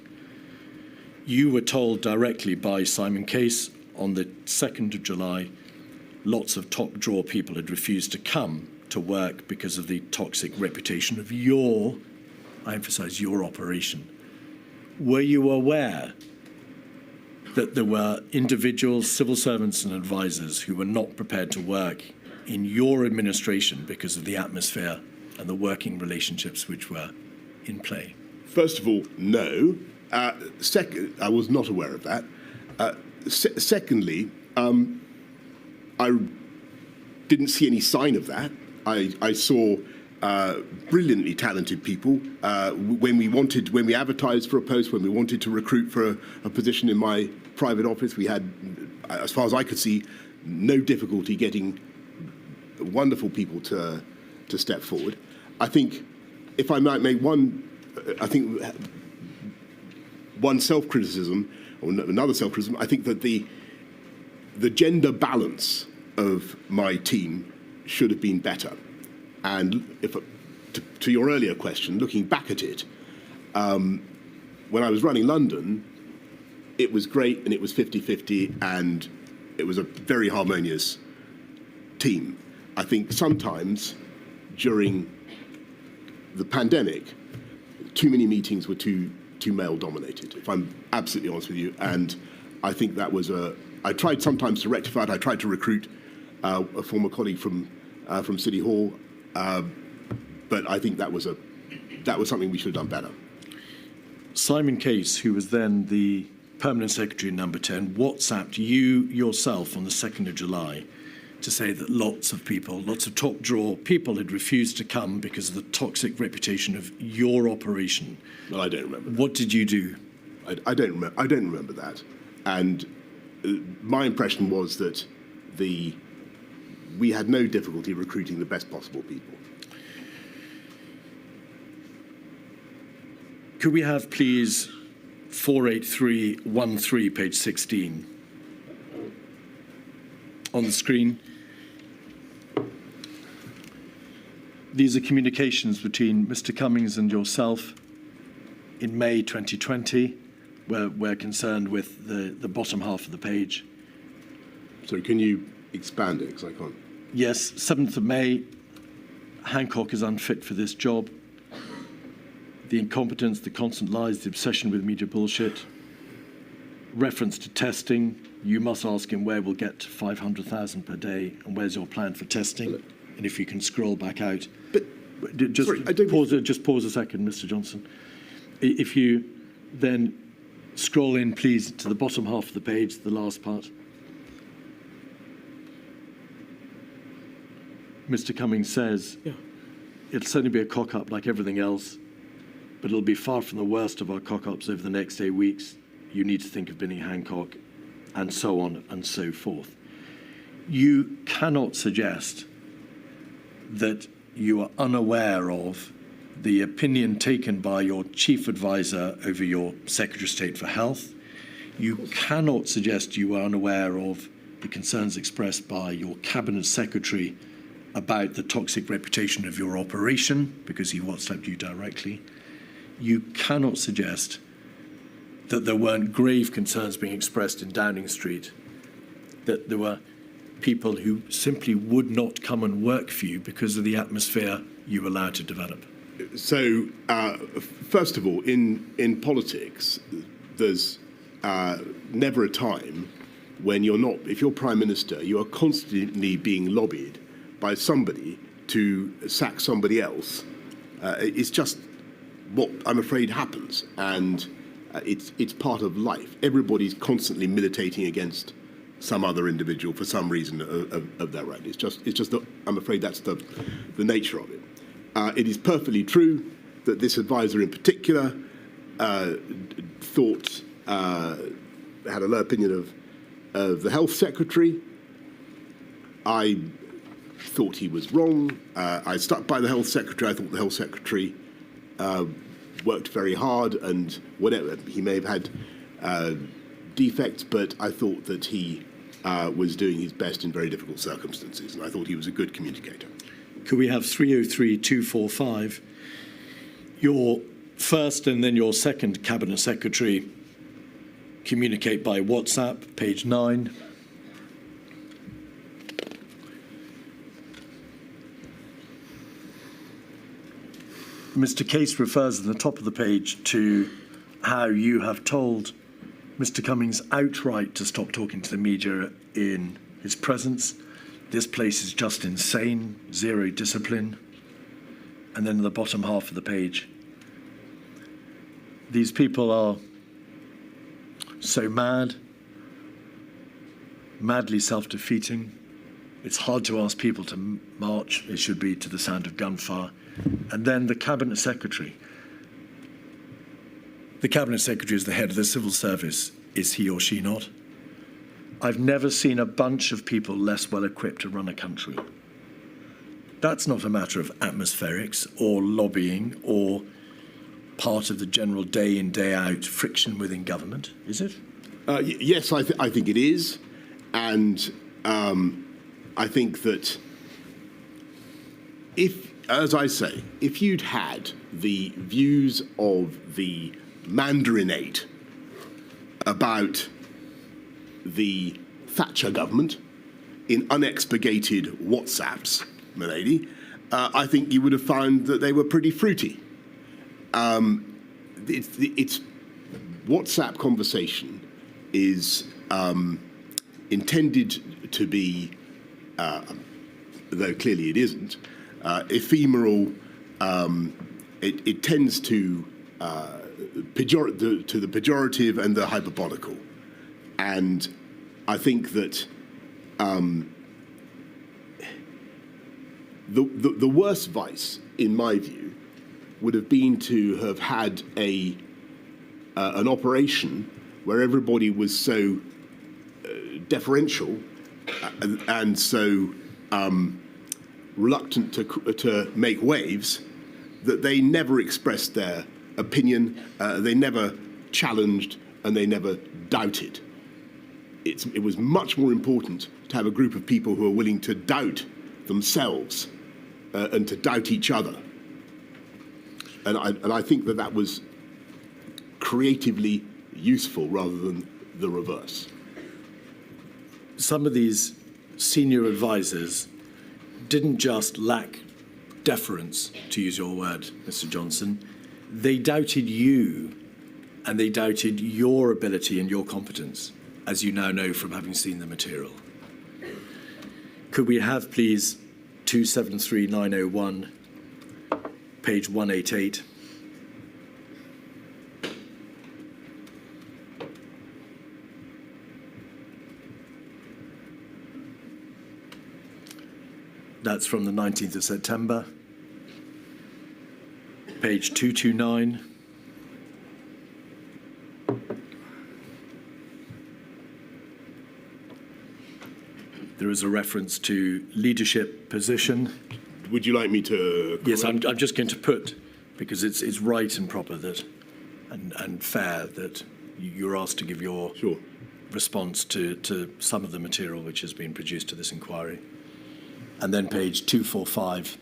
You were told directly by Simon Case on the 2nd of July, lots of top drawer people had refused to come to work because of the toxic reputation of your, I emphasize, your operation. Were you aware that there were individuals, civil servants and advisors who were not prepared to work in your administration because of the atmosphere and the working relationships which were in play? First of all, no. Second, I was not aware of that. Secondly, I didn't see any sign of that. I saw brilliantly talented people. When we advertised for a post, when we wanted to recruit for a position in my private office, we had, as far as I could see, no difficulty getting wonderful people to step forward. I think, if I might make one self-criticism, or another self-criticism, I think that the gender balance of my team should have been better. And to your earlier question, looking back at it, when I was running London, it was great and it was 50-50 and it was a very harmonious team. I think sometimes during the pandemic, too many meetings were too male-dominated, if I'm absolutely honest with you. And I think that was I tried sometimes to rectify it. I tried to recruit a former colleague from City Hall, but I think that was something we should have done better. Simon Case, who was then the Permanent Secretary Number 10, WhatsApped you yourself on the 2nd of July to say that lots of people, lots of top drawer people had refused to come because of the toxic reputation of your operation. Well, I don't remember that. What did you do? I don't remember that. And my impression was that we had no difficulty recruiting the best possible people. Could we have, please, 48313, page 16, on the screen? These are communications between Mr. Cummings and yourself in May 2020. We're concerned with the bottom half of the page. So can you expand it, because I can't? Yes, 7th of May, Hancock is unfit for this job. The incompetence, the constant lies, the obsession with media bullshit. Reference to testing, you must ask him where we'll get to 500,000 per day and where's your plan for testing? And if you can scroll back out. But just sorry, pause a second, Mr. Johnson. If you then scroll in, please, to the bottom half of the page, the last part. Mr. Cummings says, it'll certainly be a cock-up like everything else, but it'll be far from the worst of our cock-ups over the next 8 weeks. You need to think of binning Hancock, and so on and so forth. You cannot suggest that you are unaware of the opinion taken by your chief advisor over your Secretary of State for Health. You cannot suggest you are unaware of the concerns expressed by your Cabinet Secretary about the toxic reputation of your operation, because he WhatsApped you directly. You cannot suggest that there weren't grave concerns being expressed in Downing Street, that there were people who simply would not come and work for you because of the atmosphere you allowed to develop. So, first of all, in politics, there's never a time when if you're Prime Minister, you are constantly being lobbied by somebody to sack somebody else. It's just what I'm afraid happens, and it's part of life. Everybody's constantly militating against some other individual for some reason of their own. It's just that I'm afraid that's the nature of it. It is perfectly true that this advisor in particular thought had a low opinion of the health secretary. I thought he was wrong. I stuck by the health secretary. I thought the health secretary worked very hard, and whatever, he may have had defects, but I thought that he was doing his best in very difficult circumstances, and I thought he was a good communicator. Could we have 303-245? Your first and then your second Cabinet Secretary communicate by WhatsApp, page 9. Mr. Case refers at the top of the page to how you have told Mr. Cummings outright to stop talking to the media in his presence. This place is just insane, zero discipline. And then in the bottom half of the page, these people are so mad, madly self-defeating. It's hard to ask people to march. It should be to the sound of gunfire. And then the Cabinet Secretary. The Cabinet Secretary is the head of the civil service. Is he or she not? I've never seen a bunch of people less well equipped to run a country. That's not a matter of atmospherics or lobbying or part of the general day in, day out friction within government, is it? Yes, I think it is. And I think that as I say, if you'd had the views of the Mandarinate about the Thatcher government in unexpurgated WhatsApps, milady, I think you would have found that they were pretty fruity. It's WhatsApp conversation is intended to be, though clearly it isn't, ephemeral. It tends to the pejorative and the hyperbolical, and I think that the worst vice, in my view, would have been to have had an operation where everybody was so deferential and so reluctant to make waves that they never expressed their opinion, they never challenged, and they never doubted. It was much more important to have a group of people who are willing to doubt themselves and to doubt each other. And I think that was creatively useful rather than the reverse. Some of these senior advisors didn't just lack deference, to use your word, Mr. Johnson. They doubted you, and they doubted your ability and your competence, as you now know from having seen the material. Could we have, please, 273901, page 188? That's from the 19th of September. Page 229. There is a reference to leadership position. Would you like me to? Yes, I'm just going to put, because it's right and proper that, and fair that you're asked to give your response to some of the material which has been produced to this inquiry. And then page 245.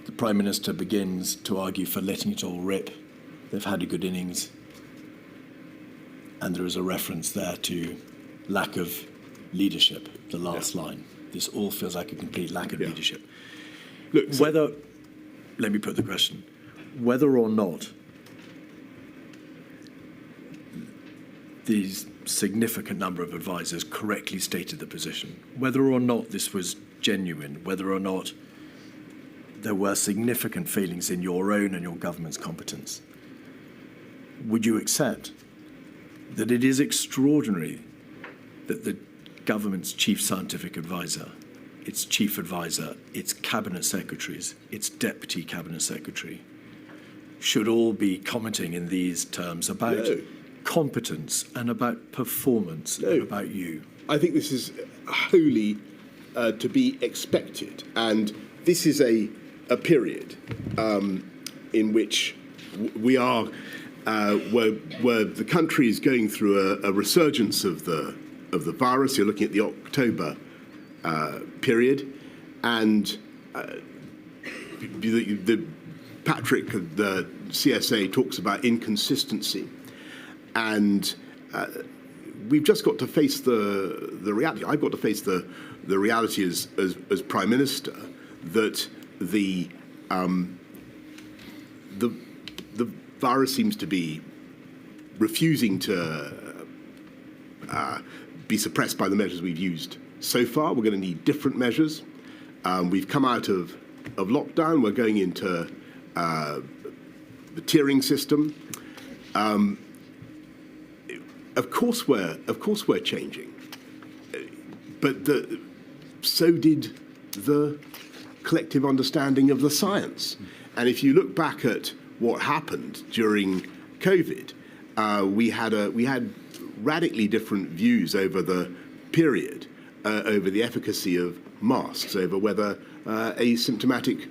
The Prime Minister begins to argue for letting it all rip. They've had a good innings. And there is a reference there to lack of leadership, the last line. This all feels like a complete lack of leadership. Look, let me put the question, whether or not these significant number of advisors correctly stated the position, whether or not this was genuine, whether or not there were significant failings in your own and your government's competence, would you accept that it is extraordinary that the government's chief scientific advisor, its chief advisor, its cabinet secretaries, its deputy cabinet secretary, should all be commenting in these terms about competence and about performance and about you? I think this is wholly to be expected, and this is a period in which we are where the country is going through a resurgence of the virus. You're looking at the October period, and Patrick, the CSA, talks about inconsistency, and we've just got to face the reality. I've got to face the reality as Prime Minister that the virus seems to be refusing to be suppressed by the measures we've used so far. We're going to need different measures. We've come out of lockdown. We're going into the tiering system. Of course we're changing, but so did the collective understanding of the science. And if you look back at what happened during COVID, we had radically different views over the period, over the efficacy of masks, over whether asymptomatic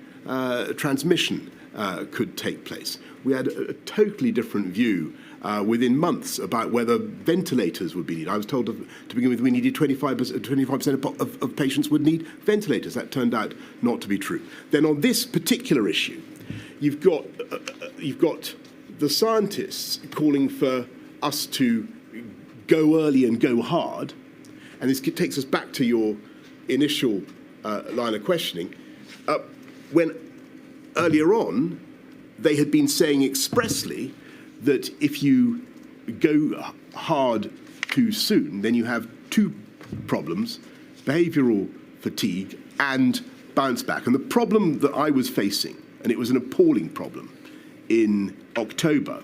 transmission could take place. We had a totally different view within months about whether ventilators would be needed. I was told to begin with we needed 25% of patients would need ventilators. That turned out not to be true. Then on this particular issue, you've got the scientists calling for us to go early and go hard, and this takes us back to your initial line of questioning. When earlier on, they had been saying expressly that if you go hard too soon, then you have two problems: behavioural fatigue and bounce back. And the problem that I was facing, and it was an appalling problem in October,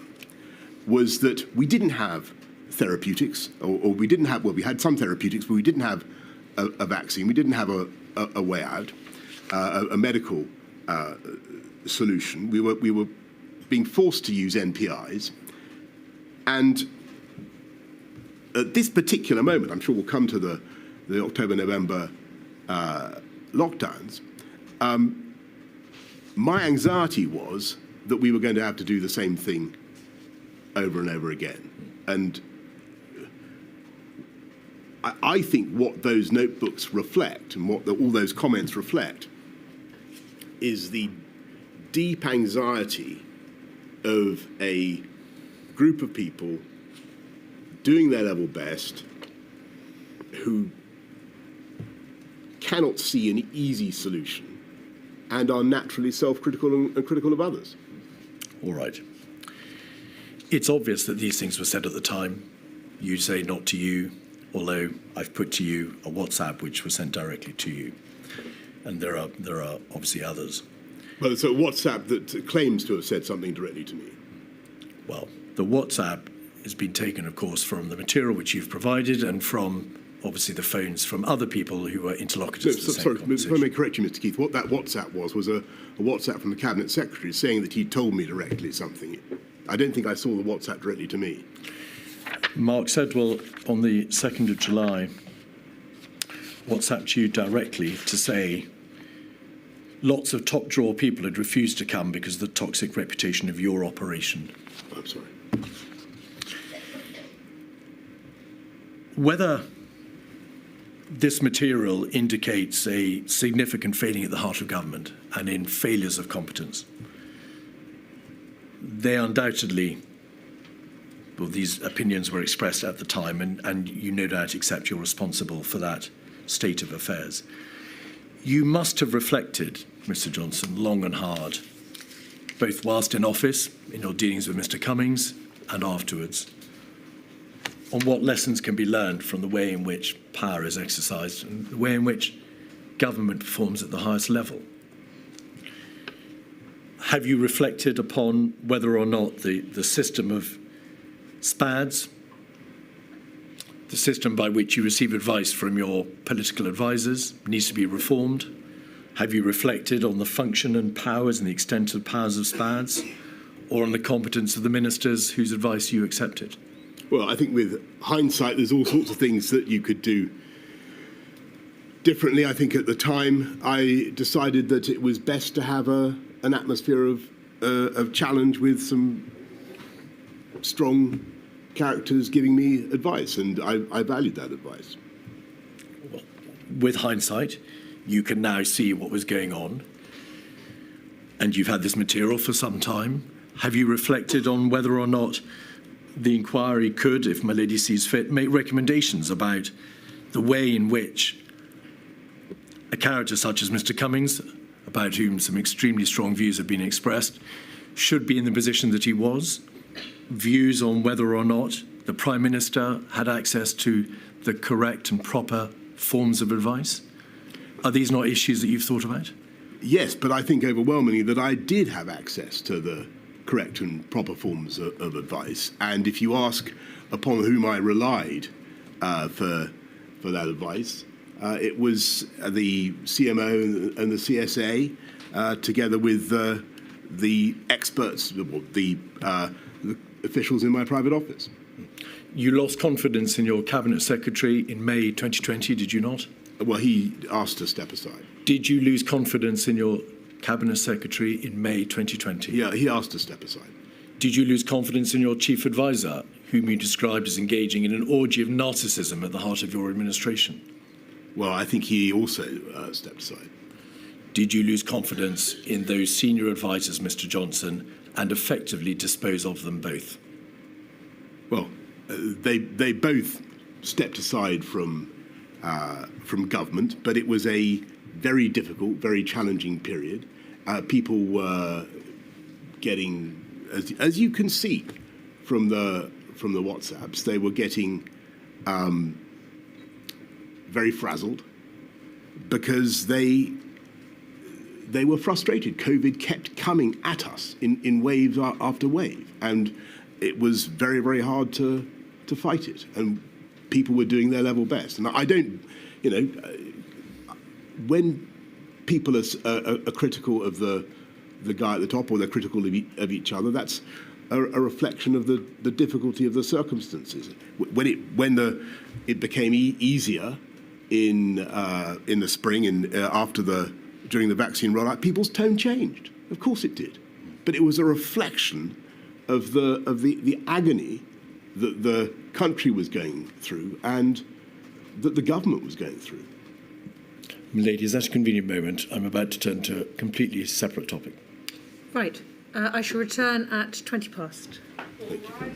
was that we didn't have therapeutics, or we didn't have, well, we had some therapeutics, but we didn't have a vaccine. We didn't have a way out, a medical solution. We were being forced to use NPIs. And at this particular moment, I'm sure we'll come to the October-November lockdowns, my anxiety was that we were going to have to do the same thing over and over again. And I think what those notebooks reflect and what all those comments reflect is the deep anxiety of a group of people doing their level best who cannot see an easy solution and are naturally self-critical and critical of others. All right. It's obvious that these things were said at the time. You say not to you, although I've put to you a WhatsApp which was sent directly to you. And there are obviously others. Well, it's a WhatsApp that claims to have said something directly to me. Well, the WhatsApp has been taken, of course, from the material which you've provided and from, obviously, the phones from other people who were interlocutors to the same conversation. If I may correct you, Mr. Keith, what that WhatsApp was a WhatsApp from the Cabinet Secretary saying that he told me directly something. I don't think I saw the WhatsApp directly to me. Mark Sedwell, on the 2nd of July, WhatsApped you directly to say lots of top-drawer people had refused to come because of the toxic reputation of your operation. I'm sorry. Whether this material indicates a significant failing at the heart of government and in failures of competence, they undoubtedly, well, these opinions were expressed at the time, and you no doubt accept you're responsible for that state of affairs. You must have reflected, Mr. Johnson, long and hard, both whilst in office, in your dealings with Mr. Cummings, and afterwards, on what lessons can be learned from the way in which power is exercised and the way in which government performs at the highest level. Have you reflected upon whether or not the system of SPADs, the system by which you receive advice from your political advisors, needs to be reformed? Have you reflected on the function and powers and the extent of powers of SPADs, or on the competence of the ministers whose advice you accepted? Well, I think with hindsight, there's all sorts of things that you could do differently. I think at the time, I decided that it was best to have an atmosphere of challenge with some strong characters giving me advice, and I valued that advice. Well, with hindsight, you can now see what was going on, and you've had this material for some time. Have you reflected on whether or not the inquiry could, if my lady sees fit, make recommendations about the way in which a character such as Mr. Cummings, about whom some extremely strong views have been expressed, should be in the position that he was, views on whether or not the Prime Minister had access to the correct and proper forms of advice? Are these not issues that you've thought about? Yes, but I think overwhelmingly that I did have access to the correct and proper forms of advice. And if you ask upon whom I relied for that advice, it was the CMO and the CSA, together with the experts, the officials in my private office. You lost confidence in your Cabinet Secretary in May 2020, did you not? Well, he asked to step aside. Did you lose confidence in your Cabinet Secretary in May 2020? Yeah, he asked to step aside. Did you lose confidence in your Chief Advisor, whom you described as engaging in an orgy of narcissism at the heart of your administration? Well, I think he also stepped aside. Did you lose confidence in those senior advisers, Mr. Johnson, and effectively dispose of them both? Well, they both stepped aside from government, but it was a very difficult, very challenging period. People were getting, as you can see from the WhatsApps, they were getting very frazzled because they were frustrated. COVID kept coming at us in waves after wave, and it was very, very hard to fight it. And people were doing their level best. And I don't, when people are critical of the guy at the top, or they're critical of each other, that's a reflection of the difficulty of the circumstances. When it became easier in the spring and during the vaccine rollout, people's tone changed. Of course it did, but it was a reflection of the agony that the country was going through and that the government was going through. Ladies, that's a convenient moment. I'm about to turn to a completely separate topic. Right. I shall return at 20 past. Thank you.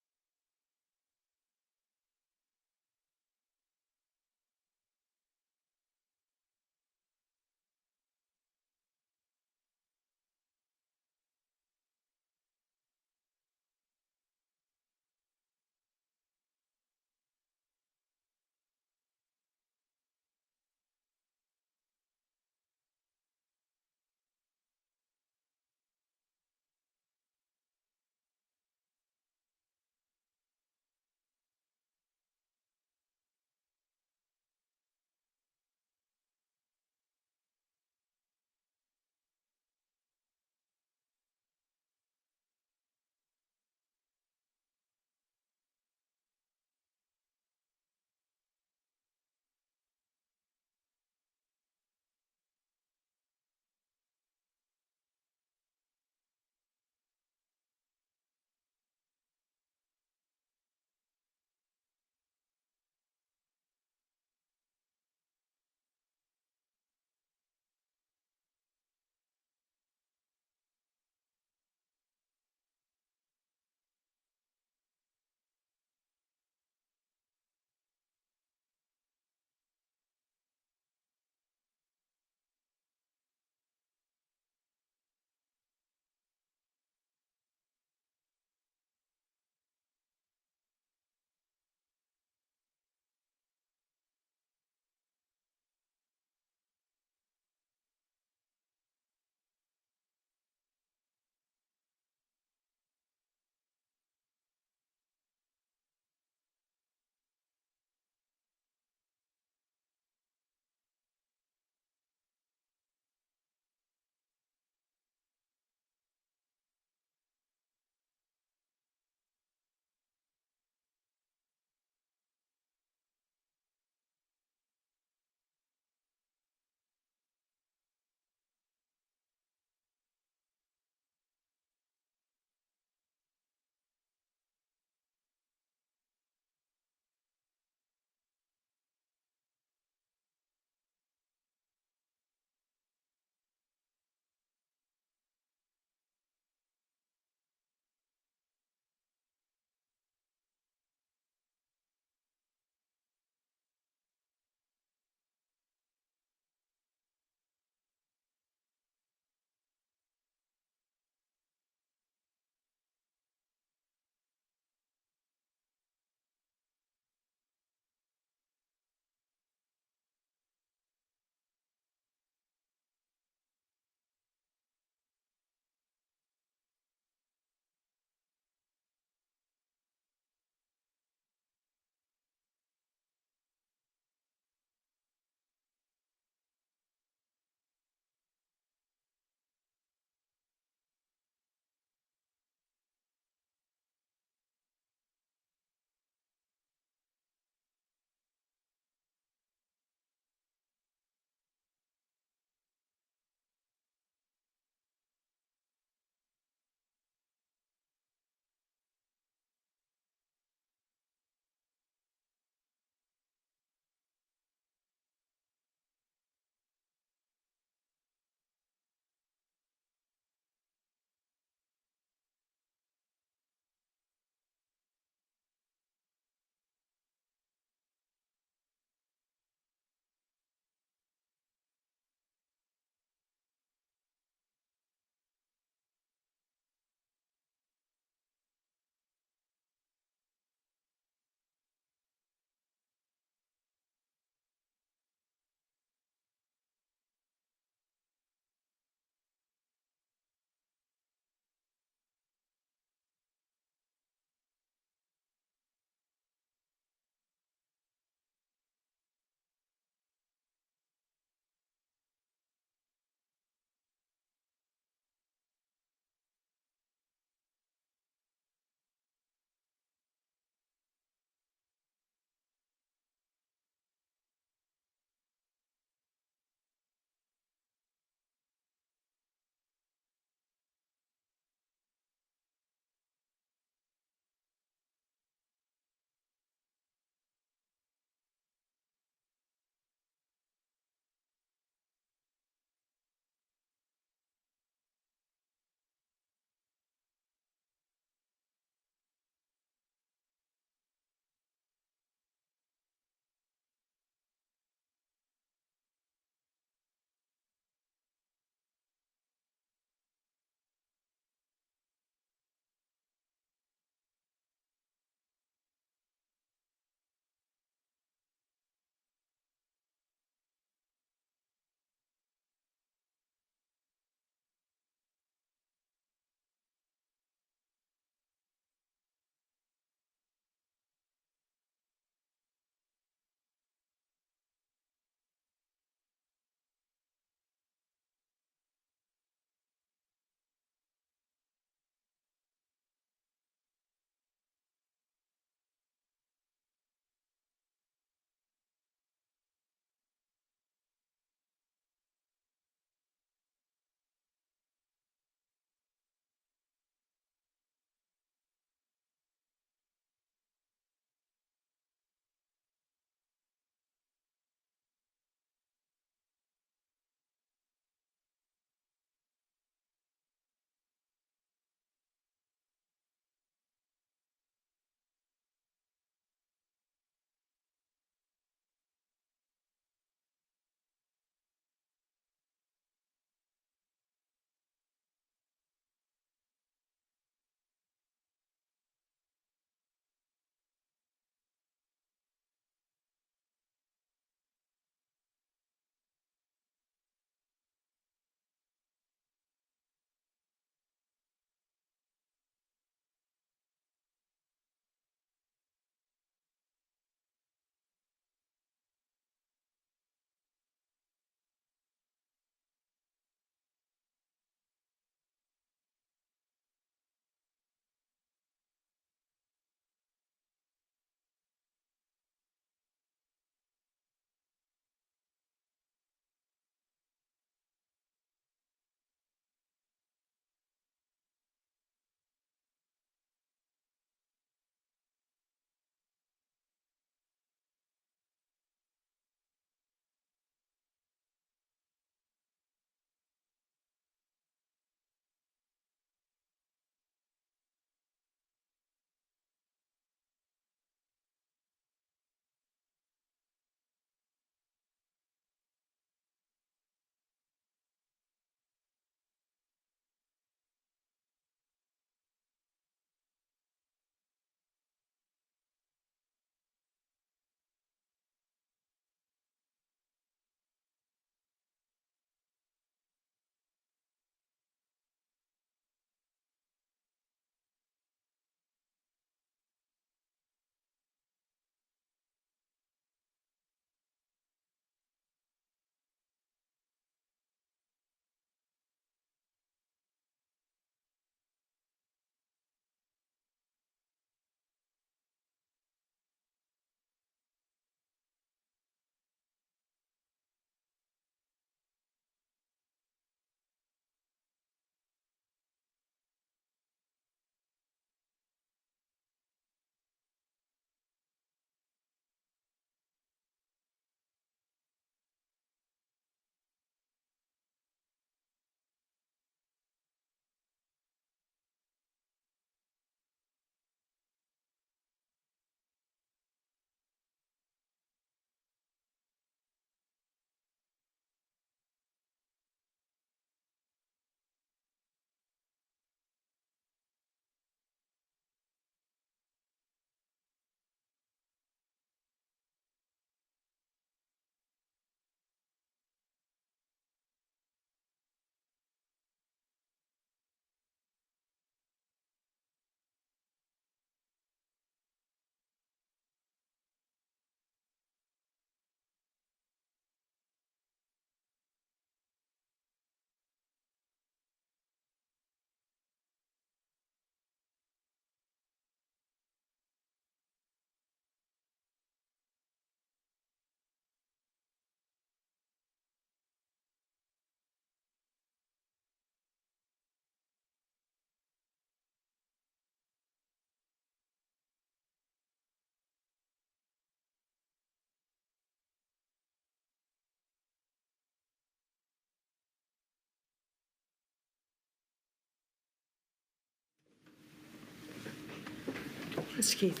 Mr. Keith.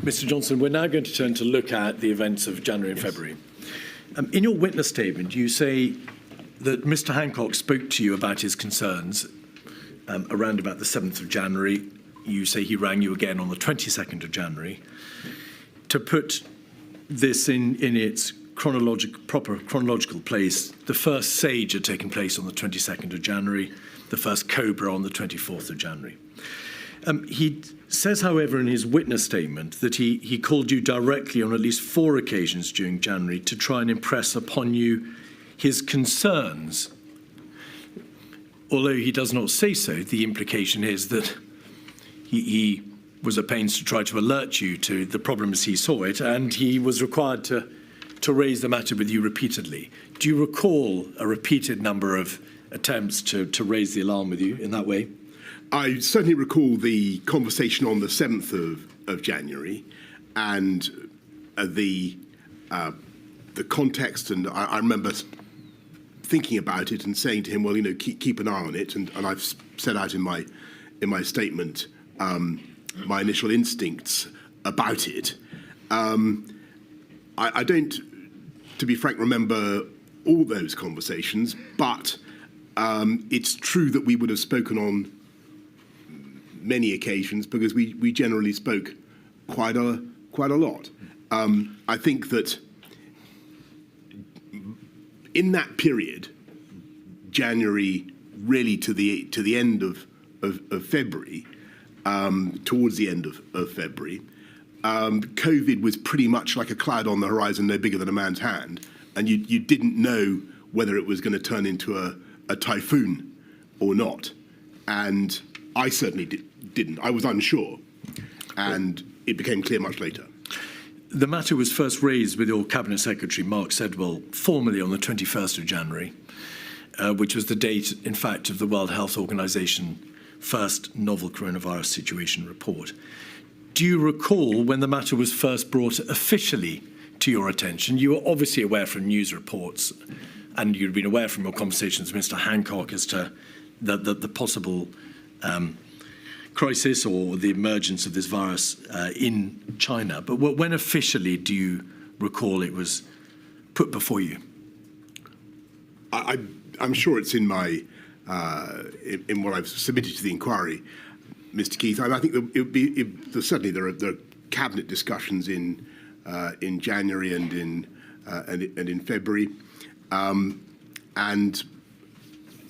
Mr. Johnson, we're now going to turn to look at the events of January and February. In your witness statement, you say that Mr. Hancock spoke to you about his concerns around about the 7th of January. You say he rang you again on the 22nd of January. To put this in its proper chronological place, the first SAGE had taken place on the 22nd of January, the first COBRA on the 24th of January. He says, however, in his witness statement that he called you directly on at least 4 occasions during January to try and impress upon you his concerns. Although he does not say so, the implication is that he was at pains to try to alert you to the problem as he saw it, and he was required to raise the matter with you repeatedly. Do you recall a repeated number of attempts to raise the alarm with you in that way? I certainly recall the conversation on the 7th of January and the context, and I remember thinking about it and saying to him, well, keep an eye on it, and I've set out in my statement my initial instincts about it. I don't, to be frank, remember all those conversations, but it's true that we would have spoken on many occasions because we generally spoke quite a lot. I think that in that period, January really to the end of February, towards the end of February, COVID was pretty much like a cloud on the horizon, no bigger than a man's hand, and you didn't know whether it was going to turn into a typhoon or not. And I certainly didn't. I was unsure, and it became clear much later. The matter was first raised with your Cabinet Secretary, Mark Sedwill, formally on the 21st of January, which was the date, in fact, of the World Health Organization first novel coronavirus situation report. Do you recall when the matter was first brought officially to your attention? You were obviously aware from news reports, and you'd been aware from your conversations with Mr. Hancock as to the possible crisis or the emergence of this virus in China. But when officially do you recall it was put before you? I'm sure it's in my in what I've submitted to the inquiry, Mr. Keith. And I think certainly there are cabinet discussions in January and in February, and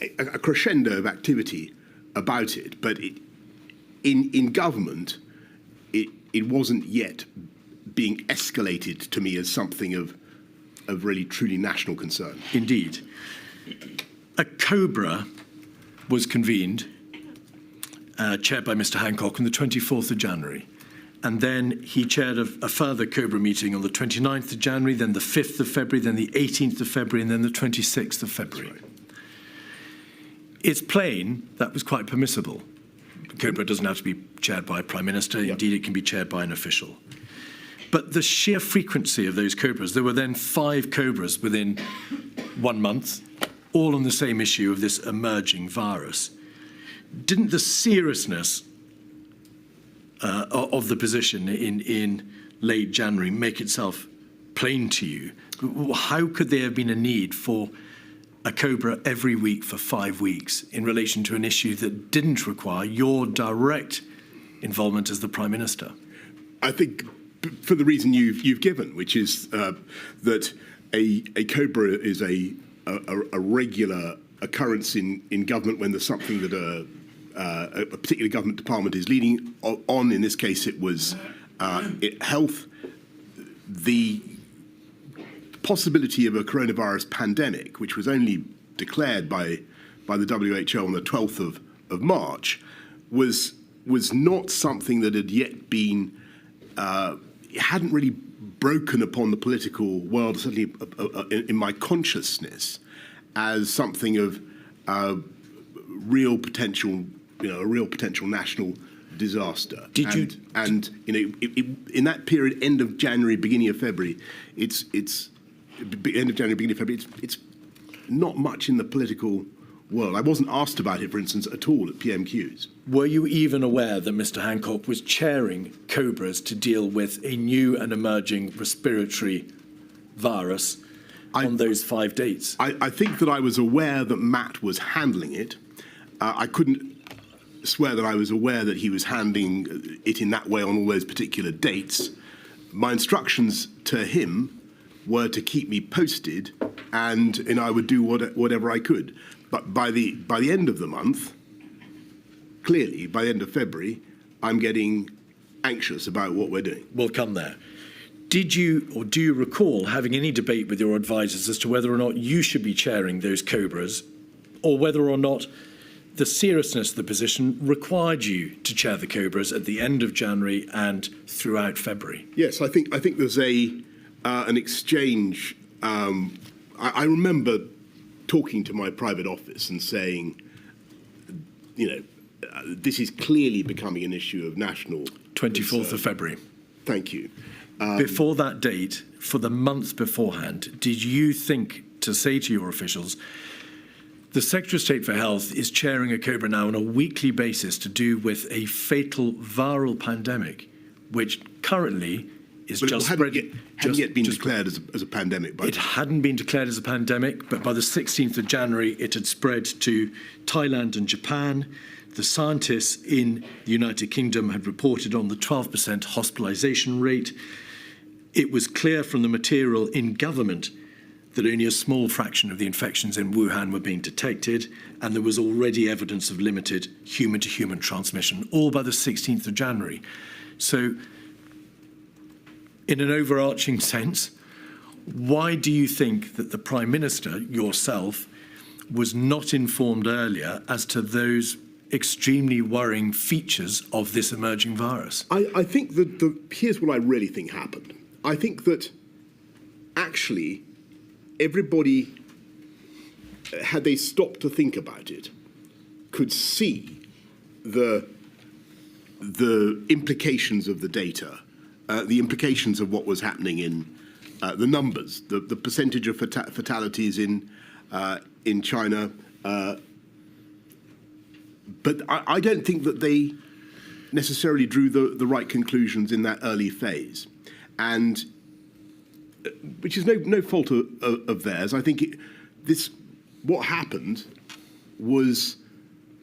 a crescendo of activity about it. But in government, it wasn't yet being escalated to me as something of really truly national concern. Indeed. A COBRA was convened, chaired by Mr. Hancock, on the 24th of January. And then he chaired a further COBRA meeting on the 29th of January, then the 5th of February, then the 18th of February, and then the 26th of February. That's right. It's plain that was quite permissible. COBRA doesn't have to be chaired by a Prime Minister. Yep. Indeed, it can be chaired by an official. But the sheer frequency of those COBRAs, there were then 5 COBRAs within 1 month, all on the same issue of this emerging virus. Didn't the seriousness of the position in late January make itself plain to you? How could there have been a need for a COBRA every week for 5 weeks in relation to an issue that didn't require your direct involvement as the Prime Minister? I think for the reason you've given, which is that a COBRA is a regular occurrence in government when there's something that a particular government department is leading on. In this case, it was health. The possibility of a coronavirus pandemic, which was only declared by the WHO on the 12th of March, was not something that had yet been, hadn't really broken upon the political world, certainly in my consciousness, as something of real potential, a real potential national disaster. And in that period, end of January, beginning of February, it's not much in the political world. I wasn't asked about it, for instance, at all at PMQs. Were you even aware that Mr. Hancock was chairing COBRAs to deal with a new and emerging respiratory virus on those 5 dates? I think that I was aware that Matt was handling it. I couldn't swear that I was aware that he was handling it in that way on all those particular dates. My instructions to him were to keep me posted, and I would do whatever I could. But by the end of the month, clearly, by the end of February, I'm getting anxious about what we're doing. We'll come there. Did you or do you recall having any debate with your advisors as to whether or not you should be chairing those COBRAs, or whether or not the seriousness of the position required you to chair the COBRAs at the end of January and throughout February? Yes, I think there's an exchange. I remember talking to my private office and saying, this is clearly becoming an issue of national 24th of February. Thank you. Before that date, for the month beforehand, did you think to say to your officials, the Secretary of State for Health is chairing a COBRA now on a weekly basis to do with a fatal viral pandemic, which currently is just spreading. It hadn't yet been declared as a pandemic. It hadn't been declared as a pandemic, but by the 16th of January, it had spread to Thailand and Japan. The scientists in the United Kingdom had reported on the 12% hospitalisation rate. It was clear from the material in government that only a small fraction of the infections in Wuhan were being detected, and there was already evidence of limited human-to-human transmission, all by the 16th of January. So, in an overarching sense, why do you think that the Prime Minister, yourself, was not informed earlier as to those extremely worrying features of this emerging virus? I think that here's what I really think happened. I think that actually everybody, had they stopped to think about it, could see the implications of the data, the implications of what was happening in the numbers, the percentage of fatalities in China. But I don't think that they necessarily drew the right conclusions in that early phase, and which is no fault of theirs. I think what happened was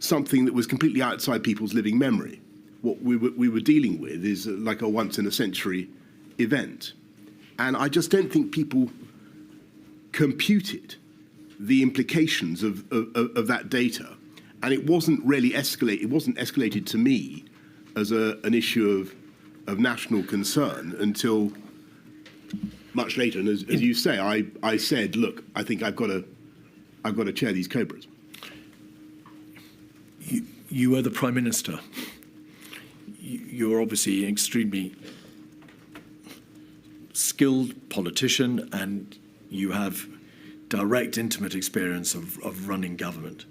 something that was completely outside people's living memory. What we were dealing with is like a once-in-a-century event. And I just don't think people computed the implications of that data. And it wasn't really escalated. It wasn't escalated to me as an issue of national concern until much later. And as you say, I said, look, I think I've got to chair these COBRAs. You were the Prime Minister. You're obviously an extremely skilled politician, and you have direct, intimate experience of running government.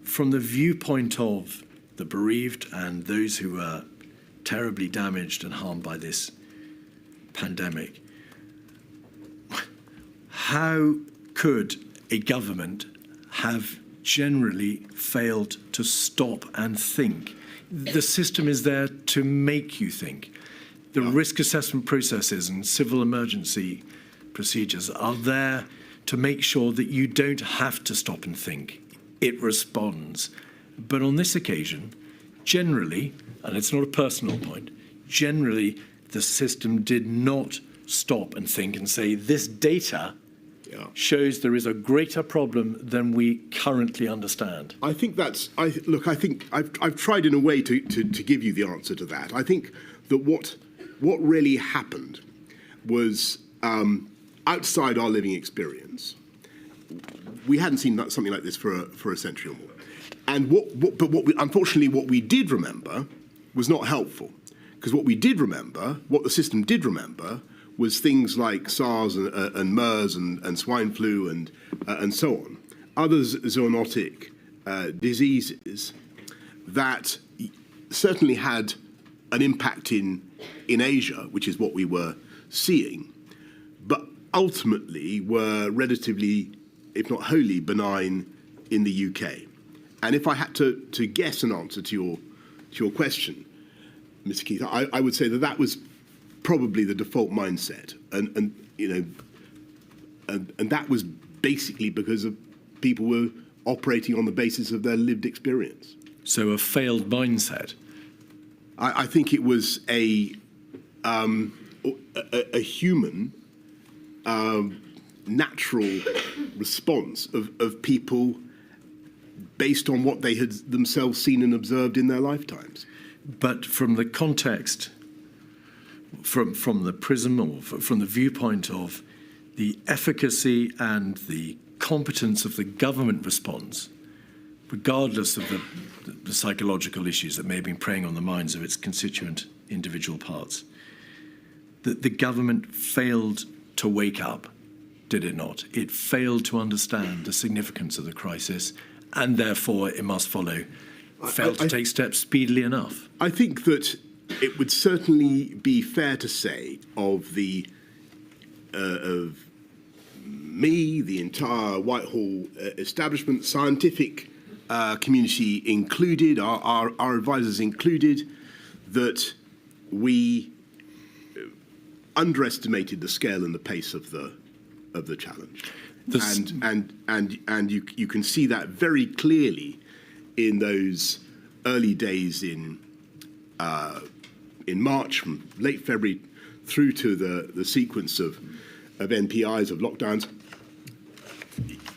From the viewpoint of the bereaved and those who are terribly damaged and harmed by this pandemic, how could a government have generally failed to stop and think? The system is there to make you think. The risk assessment processes and civil emergency procedures are there to make sure that you don't have to stop and think. It responds. But on this occasion, generally, and it's not a personal point, generally the system did not stop and think and say, this data shows there is a greater problem than we currently understand. I think I think I've tried in a way to give you the answer to that. I think that what really happened was outside our living experience. We hadn't seen something like this for a century or more. And unfortunately, what we did remember was not helpful, because what the system did remember, was things like SARS and MERS and swine flu and so on, other zoonotic diseases that certainly had an impact in Asia, which is what we were seeing, but ultimately were relatively, if not wholly, benign in the UK. And if I had to guess an answer to your question, Mr. Keith, I would say that was probably the default mindset, and that was basically because of people were operating on the basis of their lived experience. So a failed mindset. I think it was a human, natural response of people based on what they had themselves seen and observed in their lifetimes. But from the context, from the prism or from the viewpoint of the efficacy and the competence of the government response, regardless of the psychological issues that may have been preying on the minds of its constituent individual parts, that the government failed to wake up, did it not? It failed to understand the significance of the crisis, and therefore, it must follow, failed to take steps speedily enough. I think that it would certainly be fair to say of me, the entire Whitehall establishment, scientific community included, our advisors included, that we underestimated the scale and the pace of the challenge. And you can see that very clearly in those early days in March, from late February through to the sequence of NPIs, of lockdowns.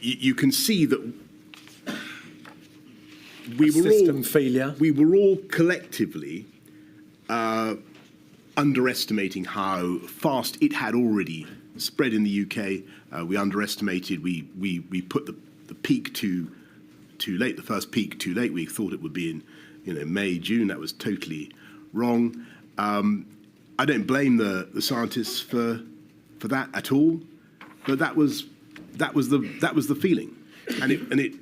You can see that we were all collectively underestimating how fast it had already spread in the UK. We underestimated. We put the peak too late. The first peak too late. We thought it would be in May, June. That was totally wrong. I don't blame the scientists for that at all. But that was the feeling, and it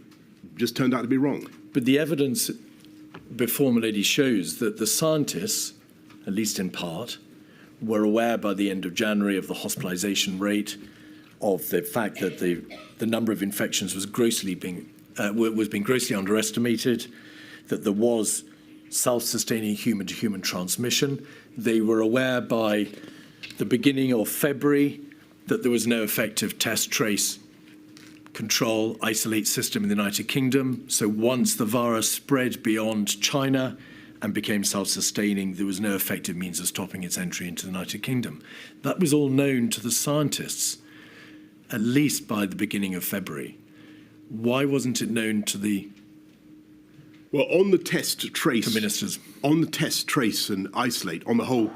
just turned out to be wrong. But the evidence before Milady shows that the scientists, at least in part, were aware by the end of January of the hospitalisation rate, of the fact that the number of infections was being grossly underestimated, that there was self-sustaining human-to-human transmission. They were aware by the beginning of February that there was no effective test, trace, control, isolate system in the United Kingdom. So once the virus spread beyond China and became self-sustaining, there was no effective means of stopping its entry into the United Kingdom. That was all known to the scientists, at least by the beginning of February. Why wasn't it known to the on the test, trace, ministers? On the test, trace, and isolate, on the whole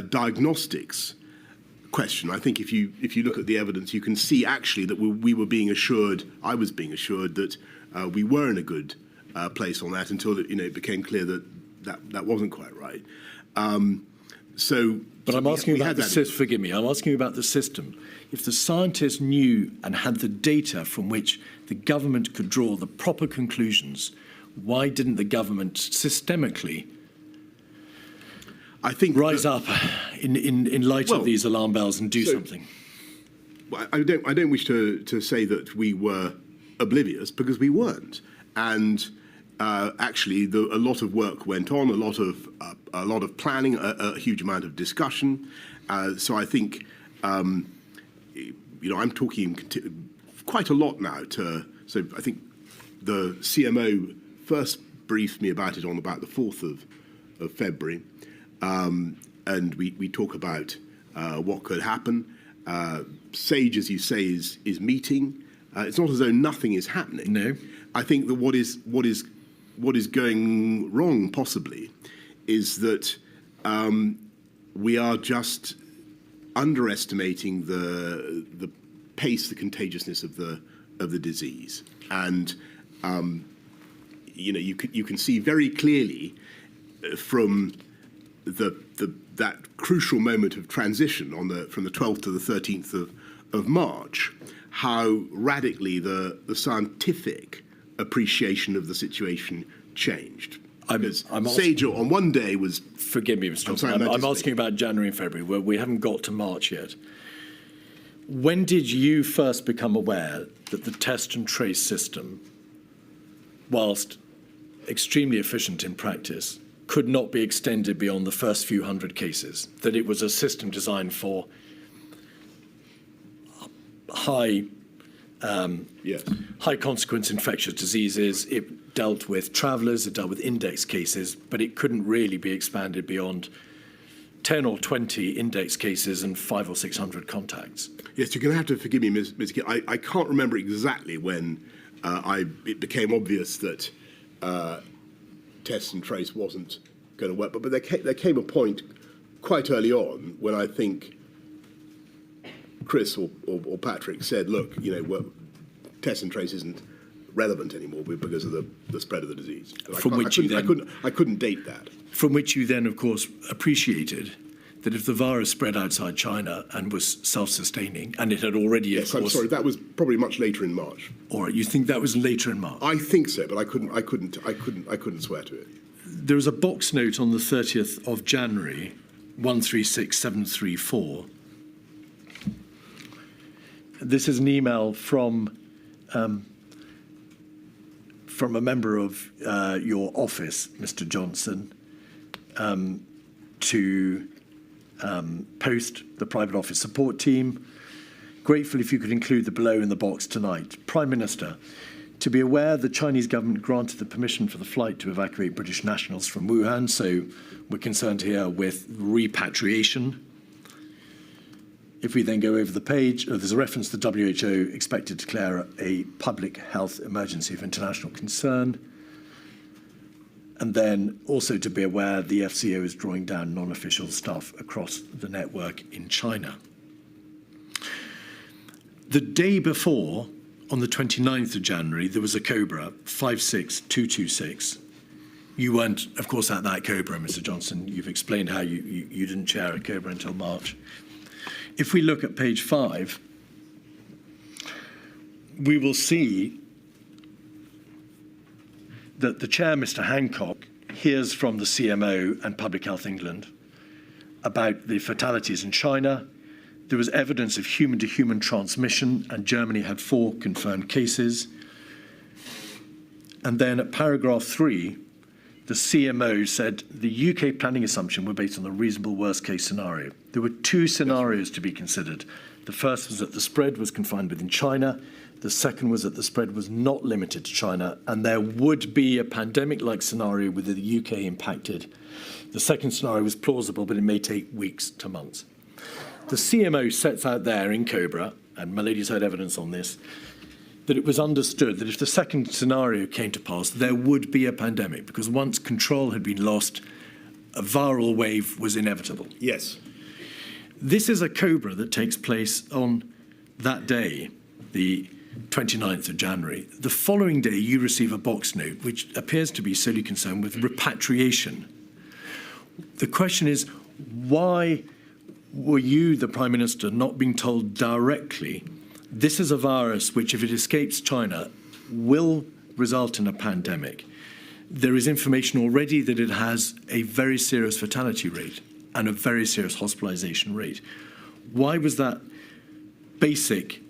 diagnostics question, I think if you look at the evidence, you can see actually that we were being assured, I was being assured that we were in a good place on that until it became clear that wasn't quite right. But I'm asking about the system. Forgive me. I'm asking about the system. If the scientists knew and had the data from which the government could draw the proper conclusions, why didn't the government systemically rise up in light of these alarm bells and do something? I don't wish to say that we were oblivious, because we weren't, and actually a lot of work went on, a lot of planning, a huge amount of discussion. So I think I'm talking quite a lot now. So I think the CMO first briefed me about it on about the 4th of February. And we talk about what could happen. SAGE, as you say, is meeting. It's not as though nothing is happening. No. I think that what is going wrong, possibly, is that we are just underestimating the pace, the contagiousness of the disease, and you can see very clearly from that crucial moment of transition from the 12th to the 13th of March, how radically the scientific appreciation of the situation changed. SAGE on one day was... Forgive me, Mr. Johnson. I'm asking about January and February, where we haven't got to March yet. When did you first become aware that the test and trace system whilst extremely efficient in practice, could not be extended beyond the first few hundred cases, that it was a system designed for high consequence infectious diseases. It dealt with travellers, it dealt with index cases, but it couldn't really be expanded beyond 10 or 20 index cases and 500 or 600 contacts. Yes, you're going to have to forgive me, Ms. Gill. I can't remember exactly when it became obvious that test and trace wasn't going to work, but there came a point quite early on when I think Chris or Patrick said, look, test and trace isn't relevant anymore because of the spread of the disease. I couldn't date that. From which you then, of course, appreciated that if the virus spread outside China and was self-sustaining, and it had already, yes, I'm sorry, that was probably much later in March. All right, you think that was later in March? I think so, but I couldn't swear to it. There was a box note on the 30th of January, 136734. This is an email from a member of your office, Mr. Johnson, to post the private office support team. Grateful if you could include the below in the box tonight. Prime Minister, to be aware, the Chinese government granted the permission for the flight to evacuate British nationals from Wuhan, so we're concerned here with repatriation. If we then go over the page, there's a reference to the WHO expected to declare a public health emergency of international concern. And then also to be aware, the FCO is drawing down non-official staff across the network in China. The day before, on the 29th of January, there was a COBRA 56226. You weren't, of course, at that COBRA, Mr. Johnson. You've explained how you didn't chair a COBRA until March. If we look at page 5, we will see that the chair, Mr. Hancock, hears from the CMO and Public Health England about the fatalities in China. There was evidence of human-to-human transmission, and Germany had 4 confirmed cases. And then at paragraph 3, the CMO said the UK planning assumption were based on a reasonable worst-case scenario. There were 2 scenarios to be considered. The first was that the spread was confined within China. The second was that the spread was not limited to China, and there would be a pandemic-like scenario with the UK impacted. The second scenario was plausible, but it may take weeks to months. The CMO sets out there in COBRA, and my lady's heard evidence on this, that it was understood that if the second scenario came to pass, there would be a pandemic, because once control had been lost, a viral wave was inevitable. Yes. This is a COBRA that takes place on that day, the 29th of January. The following day, you receive a box note, which appears to be solely concerned with repatriation. The question is, why were you, the Prime Minister, not being told directly this is a virus which, if it escapes China, will result in a pandemic? There is information already that it has a very serious fatality rate and a very serious hospitalization rate. Why was that basic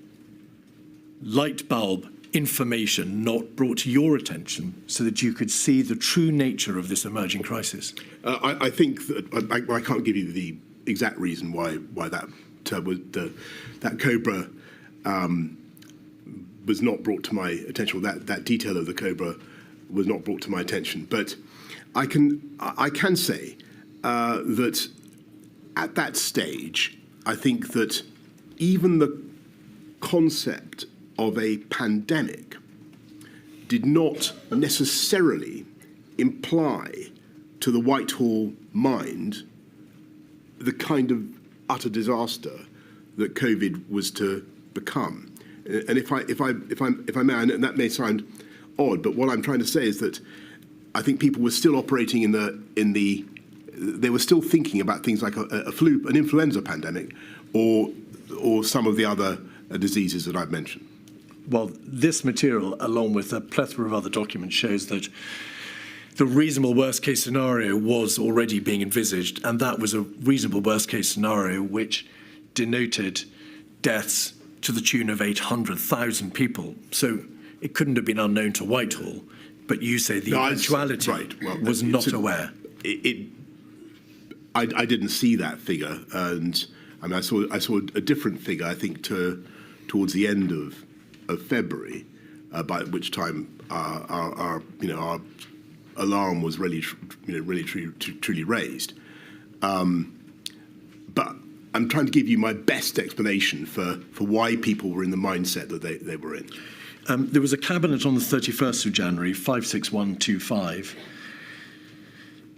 light bulb information not brought to your attention so that you could see the true nature of this emerging crisis? I think that I can't give you the exact reason why that COBRA was not brought to my attention. That detail of the COBRA was not brought to my attention. But I can say that at that stage, I think that even the concept of a pandemic did not necessarily imply to the Whitehall mind the kind of utter disaster that COVID was to become. And if I may, and that may sound odd, but what I'm trying to say is that I think people were still operating they were still thinking about things like a flu, an influenza pandemic, or some of the other diseases that I've mentioned. Well, this material, along with a plethora of other documents, shows that the reasonable worst-case scenario was already being envisaged, and that was a reasonable worst-case scenario which denoted deaths to the tune of 800,000 people. So it couldn't have been unknown to Whitehall. But you say the No, eventuality right. Well, was not aware. I didn't see that figure, and I mean, I saw a different figure. I think towards the end of February, by which time our alarm was really truly raised. But I'm trying to give you my best explanation for why people were in the mindset that they were in. There was a cabinet on the 31st of January, 56125.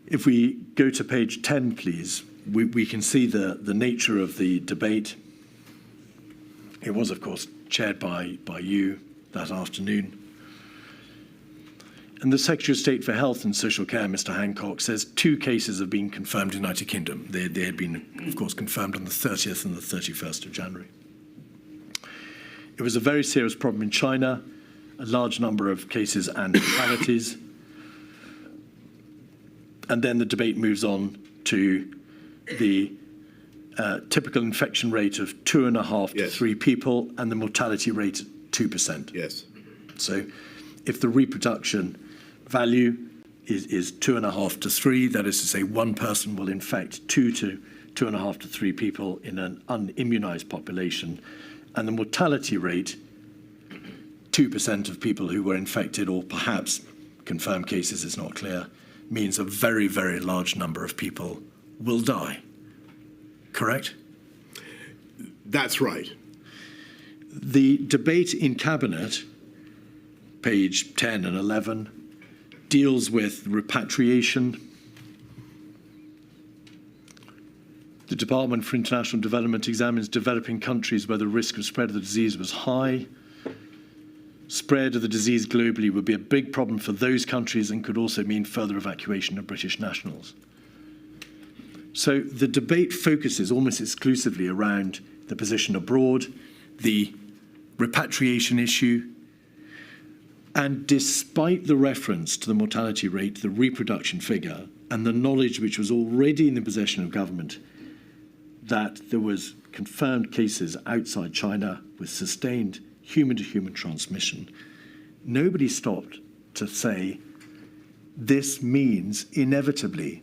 If we go to page 10, please, we can see the nature of the debate. It was, of course, chaired by you that afternoon. And the Secretary of State for Health and Social Care, Mr. Hancock, says 2 cases have been confirmed in the United Kingdom. They had been, of course, confirmed on the 30th and the 31st of January. It was a very serious problem in China, a large number of cases and fatalities. And then the debate moves on to the typical infection rate of 2.5 to 3 people and the mortality rate 2%. Yes. So if the reproduction value is 2.5 to 3, that is to say 1 person will infect 2.5 to 3 people in an unimmunized population, and the mortality rate, 2% of people who were infected or perhaps confirmed cases is not clear, means a very, very large number of people will die. Correct? That's right. The debate in Cabinet, page 10 and 11, deals with repatriation. The Department for International Development examines developing countries where the risk of spread of the disease was high. Spread of the disease globally would be a big problem for those countries and could also mean further evacuation of British nationals. So the debate focuses almost exclusively around the position abroad, the repatriation issue, and despite the reference to the mortality rate, the reproduction figure, and the knowledge which was already in the possession of government that there was confirmed cases outside China with sustained human-to-human transmission, nobody stopped to say this means inevitably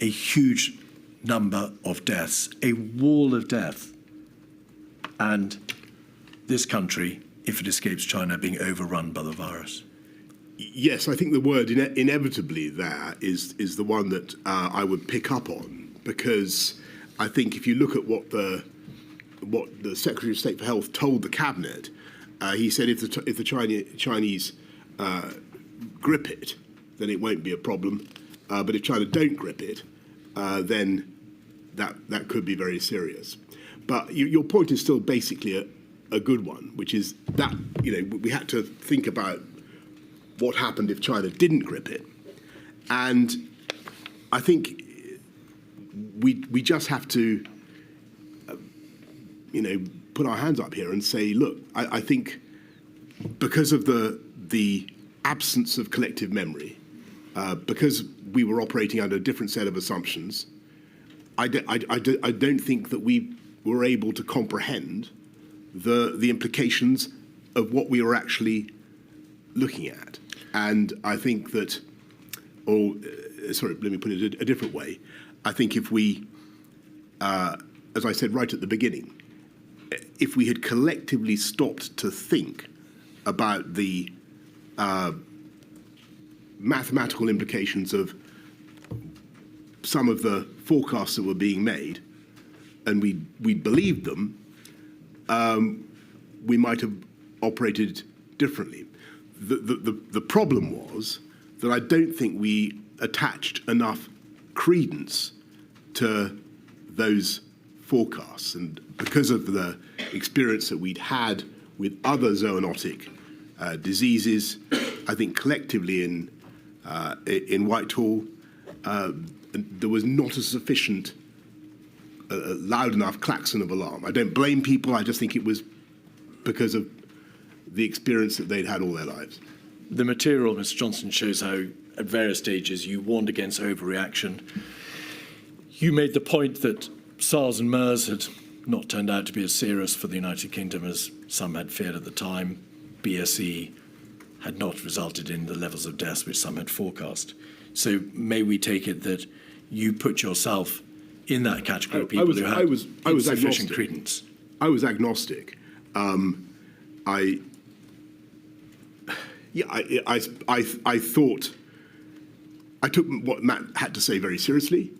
a huge number of deaths, a wall of death, and this country, if it escapes China, being overrun by the virus. Yes, I think the word inevitably there is the one that I would pick up on, because I think if you look at what the Secretary of State for Health told the Cabinet, he said if the Chinese grip it, then it won't be a problem. But if China don't grip it, then that could be very serious. But your point is still basically a good one, which is that we had to think about what happened if China didn't grip it, and I think we just have to put our hands up here and say, look, I think because of the absence of collective memory, because we were operating under a different set of assumptions, I don't think that we were able to comprehend the implications of what we were actually looking at. And I think that, let me put it a different way. I think if we, as I said right at the beginning, if we had collectively stopped to think about the mathematical implications of some of the forecasts that were being made, and we believed them, we might have operated differently. The problem was that I don't think we attached enough credence to those forecasts, and because of the experience that we'd had with other zoonotic diseases, I think collectively in Whitehall there was not a sufficient loud enough klaxon of alarm. I don't blame people. I just think it was because of the experience that they'd had all their lives. The material, Mr. Johnson, shows how at various stages you warned against overreaction. You made the point that SARS and MERS had not turned out to be as serious for the United Kingdom as some had feared at the time. BSE had not resulted in the levels of deaths which some had forecast. So may we take it that you put yourself in that category of people who had insufficient credence? I was agnostic. I thought I took what Matt had to say very seriously.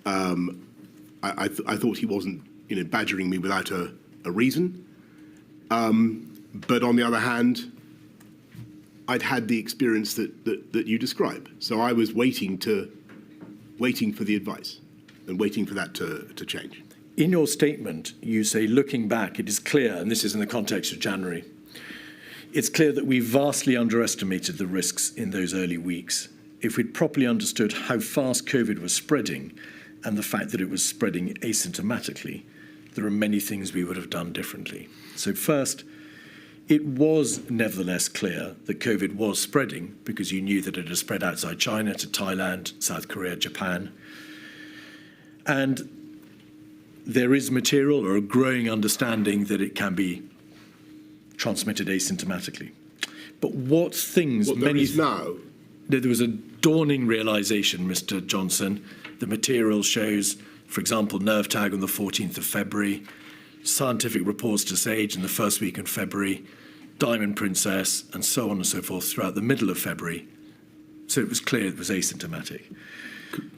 I thought he wasn't, badgering me without a reason. But on the other hand, I'd had the experience that you describe. So I was waiting for the advice and waiting for that to change. In your statement, you say, looking back, it is clear, and this is in the context of January, it's clear that we vastly underestimated the risks in those early weeks. If we'd properly understood how fast COVID was spreading and the fact that it was spreading asymptomatically, there are many things we would have done differently. So first, it was nevertheless clear that COVID was spreading because you knew that it had spread outside China to Thailand, South Korea, Japan. And there is material or a growing understanding that it can be transmitted asymptomatically. But what things... What there is now? There was a dawning realization, Mr. Johnson. The material shows, for example, nerve tag on the 14th of February, scientific reports to SAGE in the first week in February, Diamond Princess, and so on and so forth throughout the middle of February. So it was clear it was asymptomatic.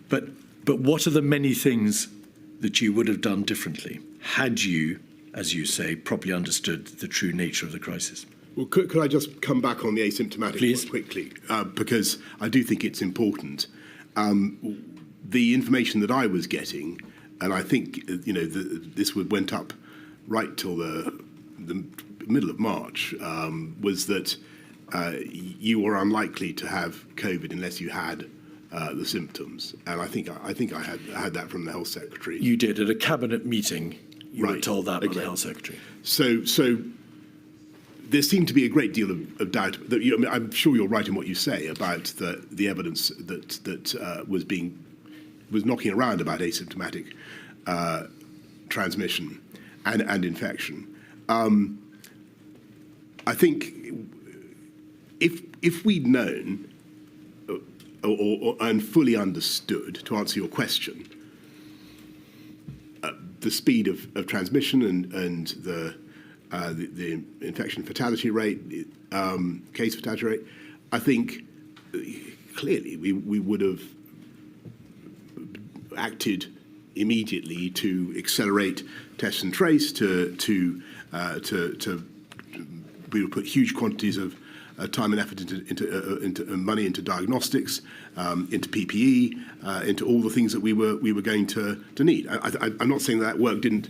But what are the many things that you would have done differently had you, as you say, properly understood the true nature of the crisis? Well, could I just come back on the asymptomatic Please. quickly? Because I do think it's important. The information that I was getting, and I think, this went up right till the middle of March, was that you were unlikely to have COVID unless you had the symptoms. And I think I had that from the Health Secretary. You did. At a cabinet meeting, you were Right. told that by Okay. the Health Secretary. So there seemed to be a great deal of doubt. I'm sure you're right in what you say about the evidence that was knocking around about asymptomatic transmission and infection. I think if we'd known and fully understood, to answer your question, the speed of transmission and the infection fatality rate, case fatality rate, I think clearly we would have acted immediately to accelerate test and trace, we would put huge quantities of time and effort into money into diagnostics, into PPE, into all the things that we were going to need. I'm not saying that work didn't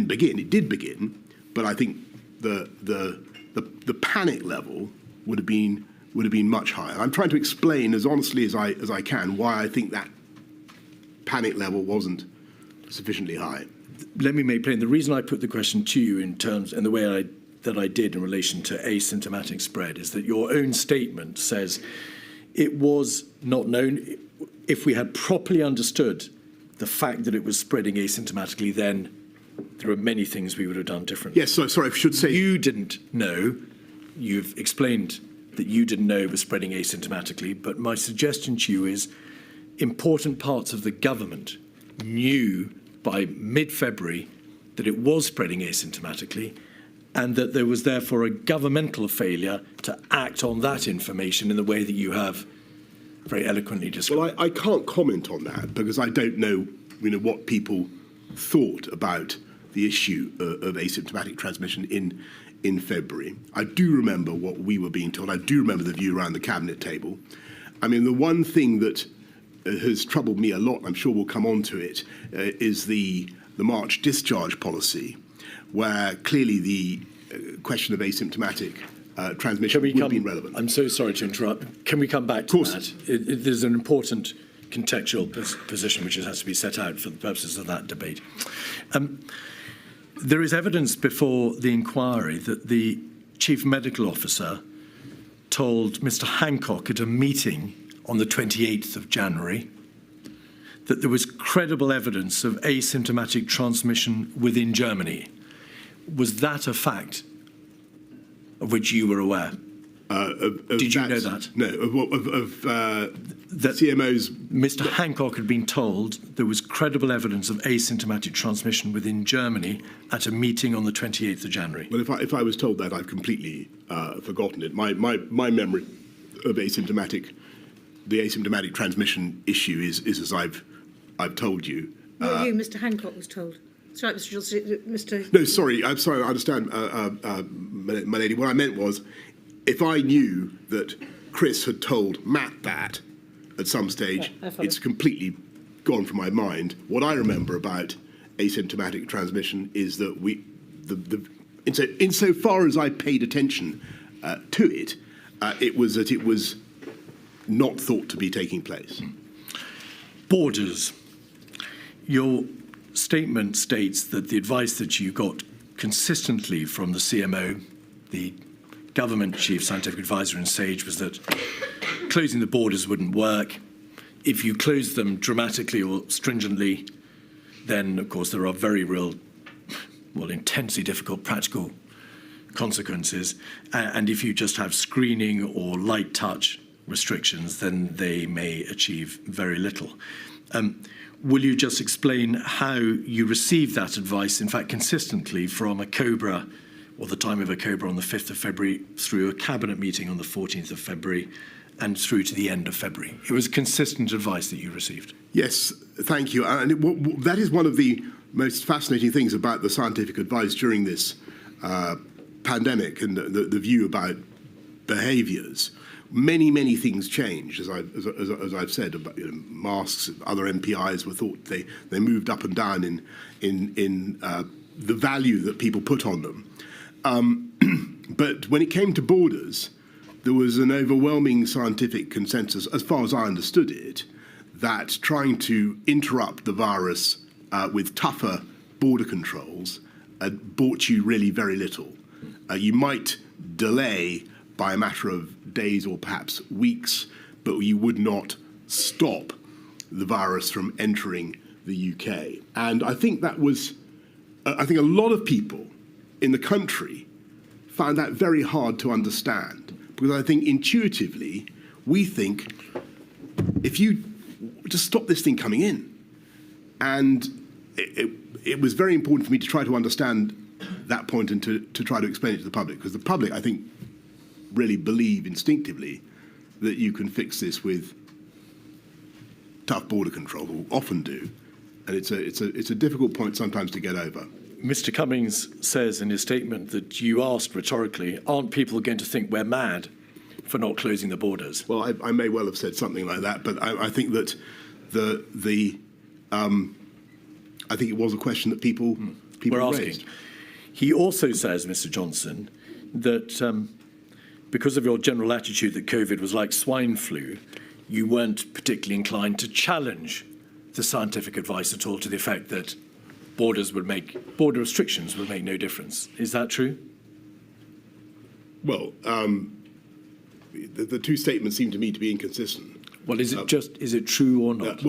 begin. It did begin, but I think the panic level would have been much higher. I'm trying to explain as honestly as I can why I think that panic level wasn't sufficiently high. Let me make plain. The reason I put the question to you in the way that I did in relation to asymptomatic spread is that your own statement says it was not known. If we had properly understood the fact that it was spreading asymptomatically, then there are many things we would have done differently. Yes, sorry, I should say... You didn't know. You've explained that you didn't know it was spreading asymptomatically, but my suggestion to you is important parts of the government knew by mid-February that it was spreading asymptomatically, and that there was therefore a governmental failure to act on that information in the way that you have very eloquently described. Well, I can't comment on that because I don't know, what people thought about the issue of asymptomatic transmission in February. I do remember what we were being told. I do remember the view around the cabinet table. I mean, the one thing that has troubled me a lot, I'm sure we'll come on to it, is the March discharge policy, where clearly the question of asymptomatic transmission would have been relevant. I'm so sorry to interrupt. Can we come back to that? There's an important contextual position which has to be set out for the purposes of that debate. There is evidence before the inquiry that the chief medical officer told Mr. Hancock at a meeting on the 28th of January that there was credible evidence of asymptomatic transmission within Germany. Was that a fact of which you were aware? Did you know that? No, That CMO's. Mr. Hancock had been told there was credible evidence of asymptomatic transmission within Germany at a meeting on the 28th of January. Well, if I was told that, I've completely forgotten it. My memory of the asymptomatic transmission issue is as I've told you. Not you, Mr. Hancock was told. That's right, Mr. Johnson. Mr. No, sorry, I'm sorry. I understand, my lady. What I meant was, if I knew that Chris had told Matt that at some stage, Yeah, I follow. it's completely gone from my mind. What I remember about asymptomatic transmission is that insofar as I paid attention to it, it was not thought to be taking place. Borders. Your statement states that the advice that you got consistently from the CMO, the government chief scientific advisor in SAGE, was that closing the borders wouldn't work. If you close them dramatically or stringently, then, of course, there are very real, intensely difficult practical consequences. And if you just have screening or light touch restrictions, then they may achieve very little. Will you just explain how you received that advice, in fact, consistently from a COBRA, or the time of a COBRA on the 5th of February, through a cabinet meeting on the 14th of February, and through to the end of February? It was consistent advice that you received. Yes, thank you. And that is one of the most fascinating things about the scientific advice during this pandemic and the view about behaviours. Many things changed, as I've said, about masks. Other MPIs were thought they moved up and down in the value that people put on them. But when it came to borders, there was an overwhelming scientific consensus, as far as I understood it, that trying to interrupt the virus with tougher border controls brought you really very little. You might delay by a matter of days or perhaps weeks, but you would not stop the virus from entering the UK. And I think that was, I think a lot of people in the country found that very hard to understand, because I think intuitively we think, if you just stop this thing coming in. And it was very important for me to try to understand that point and to try to explain it to the public, because the public, I think, really believe instinctively that you can fix this with tough border control, or often do, and it's a difficult point sometimes to get over. Mr. Cummings says in his statement that you asked rhetorically, aren't people going to think we're mad for not closing the borders? Well, I may well have said something like that, but I think that I think it was a question that people were asking. raised. He also says, Mr. Johnson, that because of your general attitude that COVID was like swine flu, you weren't particularly inclined to challenge the scientific advice at all, to the effect that border restrictions would make no difference. Is that true? Well, the two statements seem to me to be inconsistent. Well, is it true or not?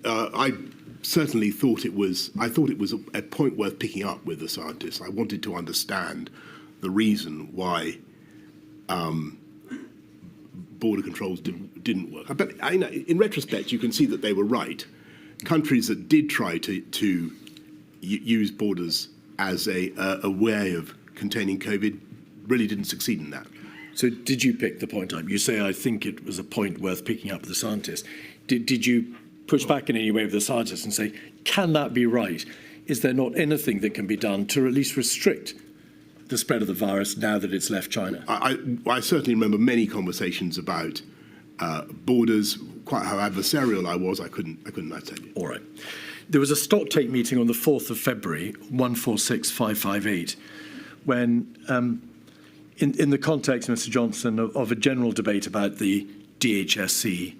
I certainly thought it was. I thought it was a point worth picking up with the scientists. I wanted to understand the reason why border controls didn't work. But in retrospect, you can see that they were right. Countries that did try to use borders as a way of containing COVID really didn't succeed in that. So did you pick the point up? You say, I think it was a point worth picking up with the scientists. Did you push back in any way with the scientists and say, can that be right? Is there not anything that can be done to at least restrict the spread of the virus now that it's left China? I certainly remember many conversations about borders. Quite how adversarial I was, I couldn't tell you. All right. There was a stock take meeting on the 4th of February, 146558, when, in the context, Mr. Johnson, of a general debate about the DHSC,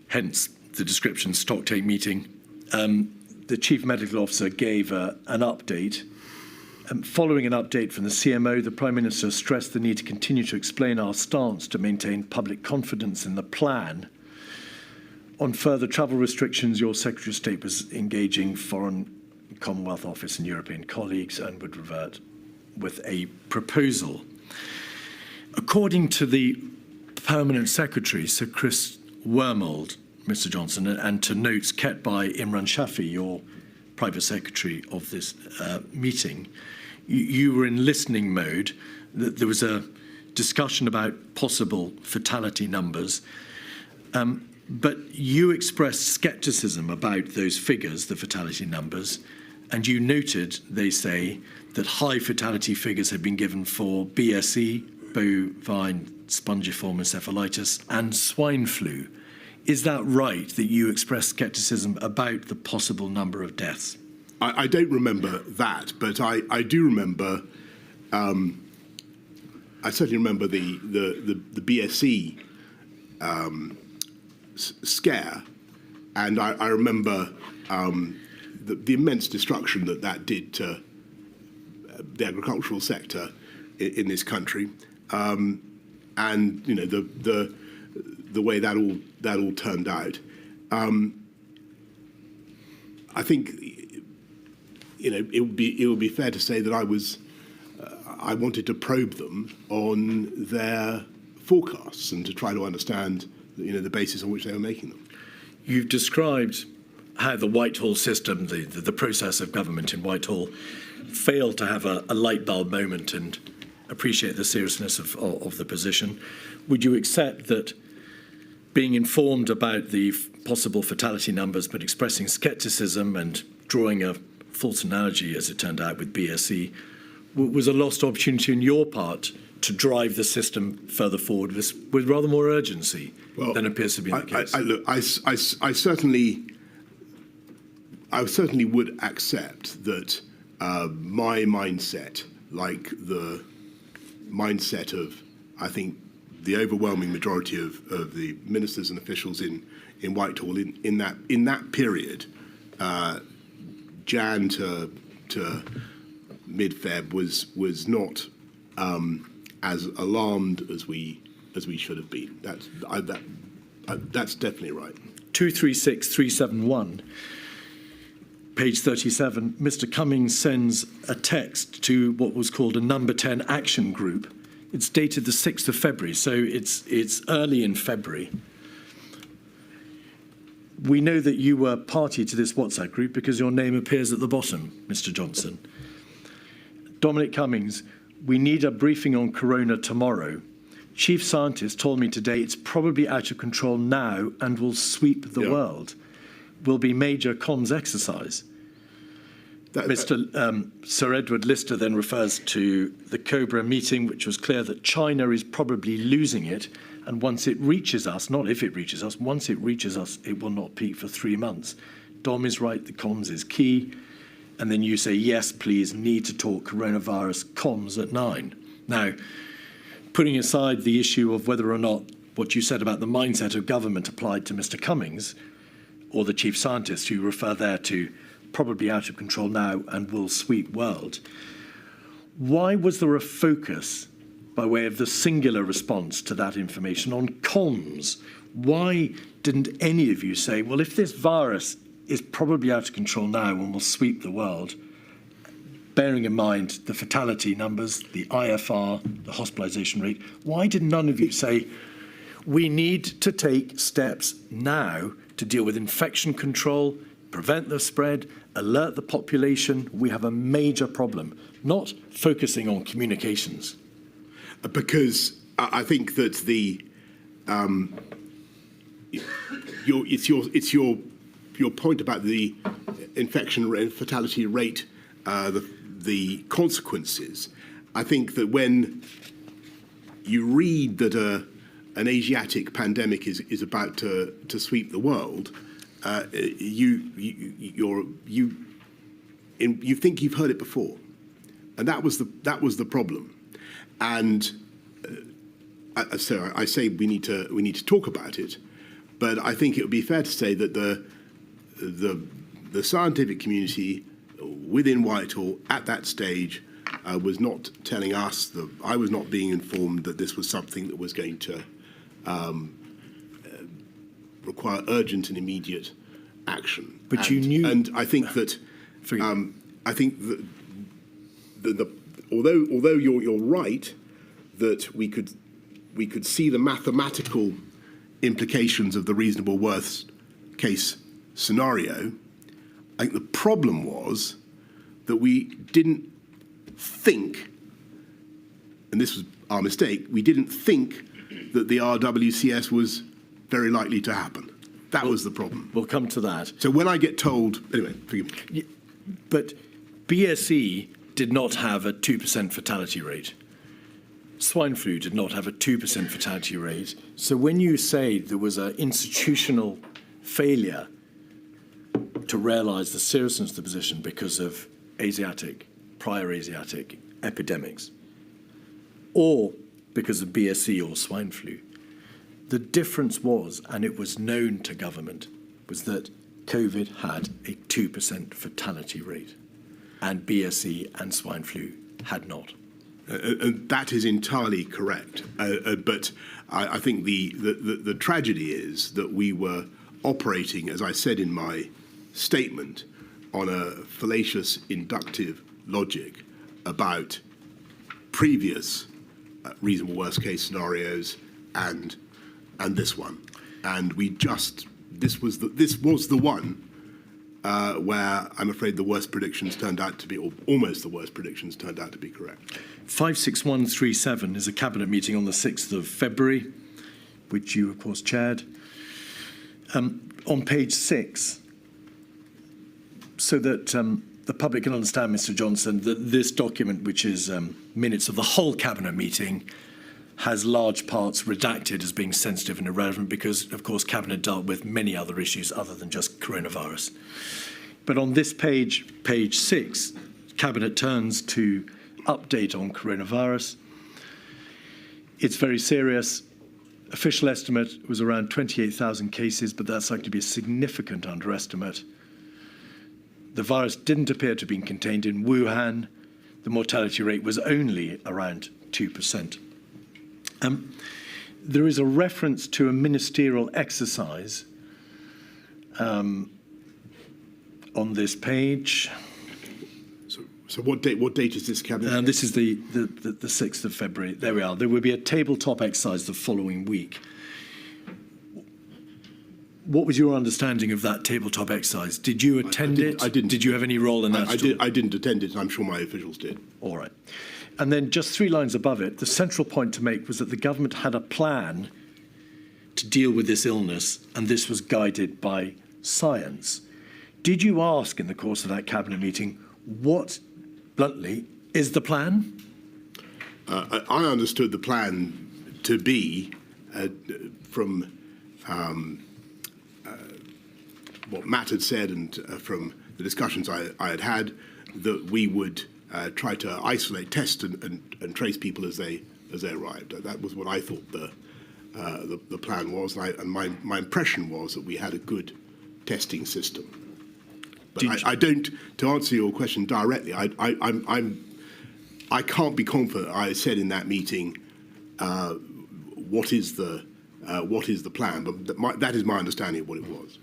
hence the description stock take meeting, the Chief Medical Officer gave an update. Following an update from the CMO, the Prime Minister stressed the need to continue to explain our stance to maintain public confidence in the plan. On further travel restrictions, your Secretary of State was engaging Foreign Commonwealth Office and European colleagues and would revert with a proposal. According to the Permanent Secretary, Sir Chris Wormold, Mr. Johnson, and to notes kept by Imran Shafi, your private secretary of this meeting, you were in listening mode. That there was a discussion about possible fatality numbers, but you expressed scepticism about those figures, the fatality numbers, and you noted, they say, that high fatality figures had been given for BSE, bovine spongiform encephalitis, and swine flu. Is that right, that you expressed scepticism about the possible number of deaths? I don't remember that, but I do remember. I certainly remember the BSE scare, and I remember the immense destruction that did to the agricultural sector in this country, and you know the way that all turned out. I think it would be fair to say that I wanted to probe them on their forecasts and to try to understand the basis on which they were making them. You've described how the Whitehall system, the process of government in Whitehall, failed to have a light bulb moment and appreciate the seriousness of the position. Would you accept that being informed about the possible fatality numbers but expressing scepticism and drawing a false analogy, as it turned out, with BSE, was a lost opportunity on your part to drive the system further forward with rather more urgency than appears to be the case? I certainly would accept that my mindset, like the mindset of, I think, the overwhelming majority of the ministers and officials in Whitehall in that period, Jan to mid-Feb, was not as alarmed as we should have been. That's definitely right. 236371, page 37. Mr. Cummings sends a text to what was called a Number 10 Action Group. It's dated the 6th of February, so it's early in February. We know that you were party to this WhatsApp group because your name appears at the bottom, Mr. Johnson. Dominic Cummings, we need a briefing on corona tomorrow. Chief scientist told me today it's probably out of control now and will sweep the world. Will be major comms exercise. Sir Edward Lister then refers to the Cobra meeting, which was clear that China is probably losing it, and once it reaches us, not if it reaches us, once it reaches us, it will not peak for 3 months. Dom is right, the comms is key. And then you say, yes, please, need to talk coronavirus comms at 9. Now, putting aside the issue of whether or not what you said about the mindset of government applied to Mr. Cummings, or the chief scientist who refer there to probably out of control now and will sweep world, why was there a focus, by way of the singular response to that information, on comms? Why didn't any of you say, well, if this virus is probably out of control now and will sweep the world, bearing in mind the fatality numbers, the IFR, the hospitalisation rate, why did none of you say, we need to take steps now to deal with infection control, prevent the spread, alert the population, we have a major problem, not focusing on communications? Because I think that it's your point about the infection and fatality rate, the consequences. I think that when you read that an Asiatic pandemic is about to sweep the world, you think you've heard it before, and that was the problem. And so I say we need to talk about it, but I think it would be fair to say that the scientific community within Whitehall at that stage was not telling us, that I was not being informed that this was something that was going to require urgent and immediate action. But you knew, and I think that although you're right that we could we could see the mathematical implications of the reasonable worst case scenario. I think the problem was that we didn't think, and this was our mistake, we didn't think that the RWCS was very likely to happen. That was the problem. We'll come to that. So when I get told, anyway, forgive me. But BSE did not have a 2% fatality rate. Swine flu did not have a 2% fatality rate. So when you say there was an institutional failure to realise the seriousness of the position because of prior Asiatic epidemics, or because of BSE or swine flu, the difference was, and it was known to government, was that COVID had a 2% fatality rate, and BSE and swine flu had not. And that is entirely correct. But I think the tragedy is that we were operating, as I said in my statement, on a fallacious inductive logic about previous reasonable worst case scenarios and this one. And this was the one where I'm afraid the worst predictions turned out to be, or almost the worst predictions turned out to be correct. 56137 is a cabinet meeting on the 6th of February, which you, of course, chaired. On page 6, so that the public can understand, Mr. Johnson, that this document, which is minutes of the whole cabinet meeting, has large parts redacted as being sensitive and irrelevant because, of course, Cabinet dealt with many other issues other than just coronavirus. But on this page, page 6, Cabinet turns to update on coronavirus. It's very serious. Official estimate was around 28,000 cases, but that's likely to be a significant underestimate. The virus didn't appear to have been contained in Wuhan. The mortality rate was only around 2%. There is a reference to a ministerial exercise on this page. So what date is this cabinet? This is the 6th of February. There we are. There will be a tabletop exercise the following week. What was your understanding of that tabletop exercise? Did you attend it? I didn't. Did you have any role in that? I didn't attend it, and I'm sure my officials did. All right. And then just 3 lines above it, the central point to make was that the government had a plan to deal with this illness, and this was guided by science. Did you ask in the course of that cabinet meeting, what, bluntly, is the plan? I understood the plan to be, from what Matt had said and from the discussions I had had, that we would try to isolate, test, and trace people as they arrived. That was what I thought the plan was, and my impression was that we had a good testing system. But I don't. To answer your question directly, I can't be confident. I said in that meeting, what is the plan? But that is my understanding of what it was.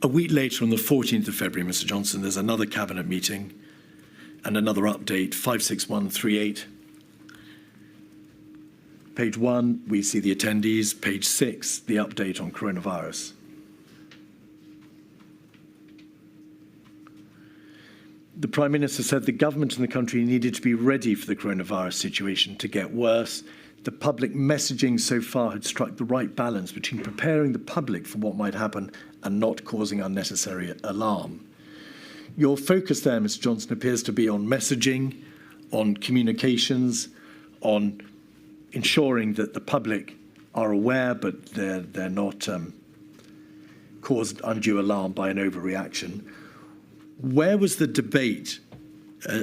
A week later, on the 14th of February, Mr. Johnson, there's another cabinet meeting and another update, 56138. Page 1, we see the attendees. Page 6, the update on coronavirus. The Prime Minister said the government and the country needed to be ready for the coronavirus situation to get worse. The public messaging so far had struck the right balance between preparing the public for what might happen and not causing unnecessary alarm. Your focus there, Mr. Johnson, appears to be on messaging, on communications, on ensuring that the public are aware, but they're not caused undue alarm by an overreaction. Where was the debate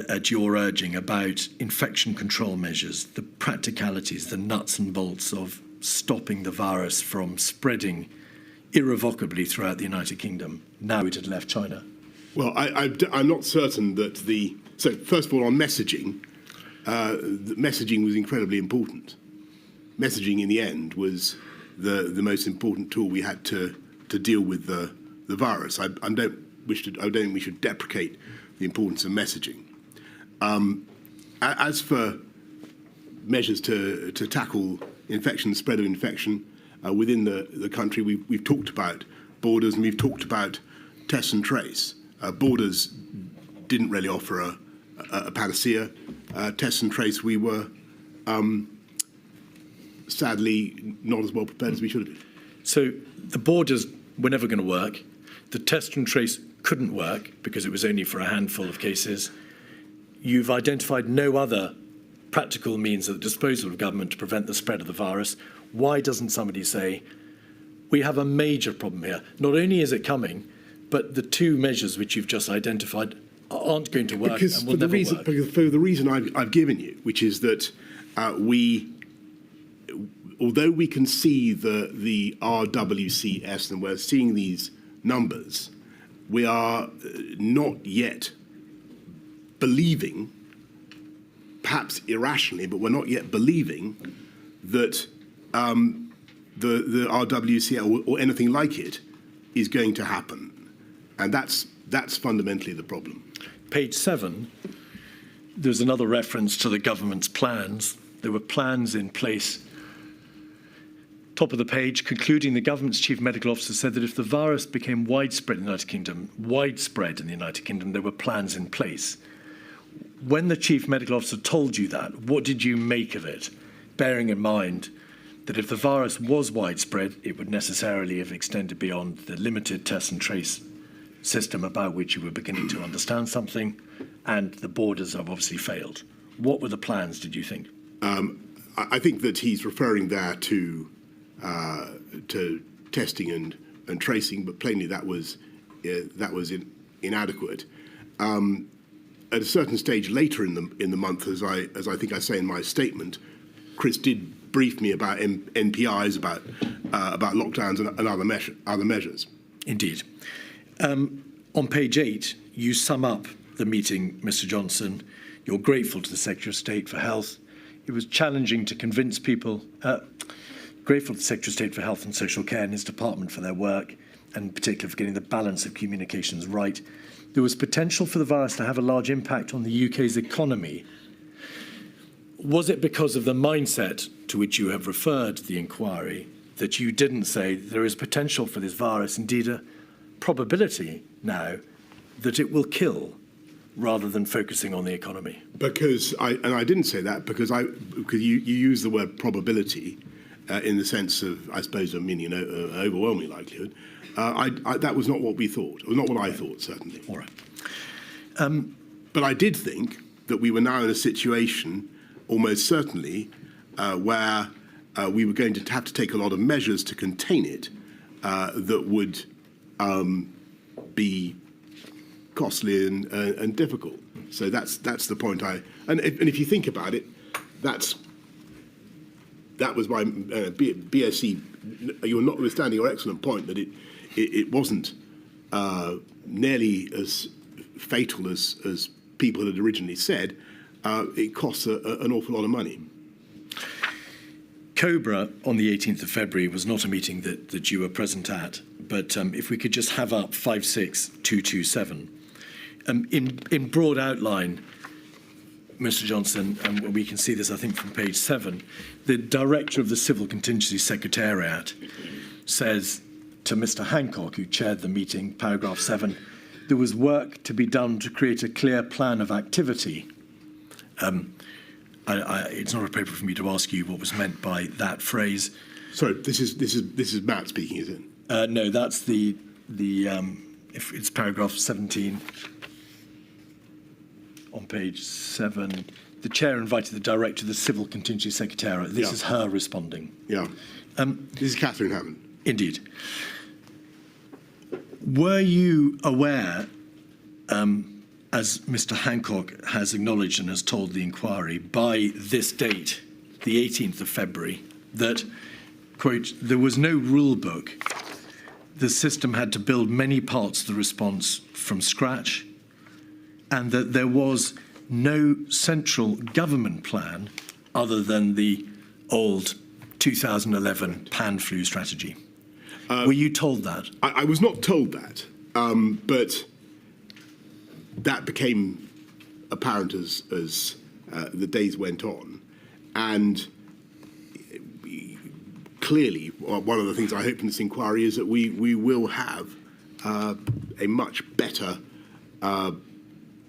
at your urging about infection control measures, the practicalities, the nuts and bolts of stopping the virus from spreading irrevocably throughout the United Kingdom, now it had left China? Well, I'm not certain that so first of all, on messaging, the messaging was incredibly important. Messaging, in the end, was the most important tool we had to deal with the virus. I don't think we should deprecate the importance of messaging. As for measures to tackle infection, the spread of infection within the country. We've talked about borders and we've talked about test and trace. Borders didn't really offer a panacea. Test and trace, we were sadly not as well prepared as we should have been. So the borders were never going to work. The test and trace couldn't work because it was only for a handful of cases. You've identified no other practical means at the disposal of government to prevent the spread of the virus. Why doesn't somebody say, we have a major problem here? Not only is it coming, but the two measures which you've just identified aren't going to work and will never work. Because for the reason I've given you, which is that although we can see the RWCS and we're seeing these numbers, we are not yet believing, perhaps irrationally, but we're not yet believing that the RWCS or anything like it is going to happen. And that's fundamentally the problem. Page 7, there's another reference to the government's plans. There were plans in place. Top of the page, concluding, the government's chief medical officer said that if the virus became widespread in the United Kingdom, there were plans in place. When the chief medical officer told you that, what did you make of it, bearing in mind that if the virus was widespread, it would necessarily have extended beyond the limited test and trace system about which you were beginning to understand something, and the borders have obviously failed. What were the plans, did you think? I think that he's referring there to testing and tracing, but plainly that was inadequate. At a certain stage later in the month, as I think I say in my statement, Chris did brief me about NPIs, about lockdowns and other measures. Indeed. On page 8, you sum up the meeting, Mr. Johnson. You're grateful to the Secretary of State for Health. It was challenging to convince people, grateful to the Secretary of State for Health and Social Care and his department for their work, and in particular for getting the balance of communications right. There was potential for the virus to have a large impact on the UK's economy. Was it because of the mindset to which you have referred the inquiry that you didn't say there is potential for this virus, indeed a probability now that it will kill, rather than focusing on the economy? Because I didn't say that because you use the word probability in the sense of, I suppose, meaning an overwhelming likelihood. That was not what we thought, or not what I thought, certainly. All right. But I did think that we were now in a situation, almost certainly, where we were going to have to take a lot of measures to contain it that would be costly and difficult. So that's the point. And if you think about it, that was my BSc. You're notwithstanding your excellent point that it wasn't nearly as fatal as people had originally said. It costs an awful lot of money. COBRA on the 18th of February was not a meeting that you were present at, but if we could just have up 56227. In broad outline, Mr. Johnson, and we can see this, I think, from page 7, the director of the Civil Contingency Secretariat says to Mr. Hancock, who chaired the meeting, paragraph 7, there was work to be done to create a clear plan of activity. It's not appropriate for me to ask you what was meant by that phrase. Sorry, this is Matt speaking, is it? No, that's the if it's paragraph 17 on page 7. The chair invited the director of the Civil Contingency Secretariat. This is her responding. Yeah. This is Catherine Hammond. Indeed. Were you aware, as Mr. Hancock has acknowledged and has told the inquiry, by this date, the 18th of February, that, quote, there was no rule book. The system had to build many parts of the response from scratch, and that there was no central government plan other than the old 2011 pan-flu strategy. Were you told that? I was not told that, but that became apparent as the days went on. And clearly, one of the things I hope in this inquiry is that we will have a much better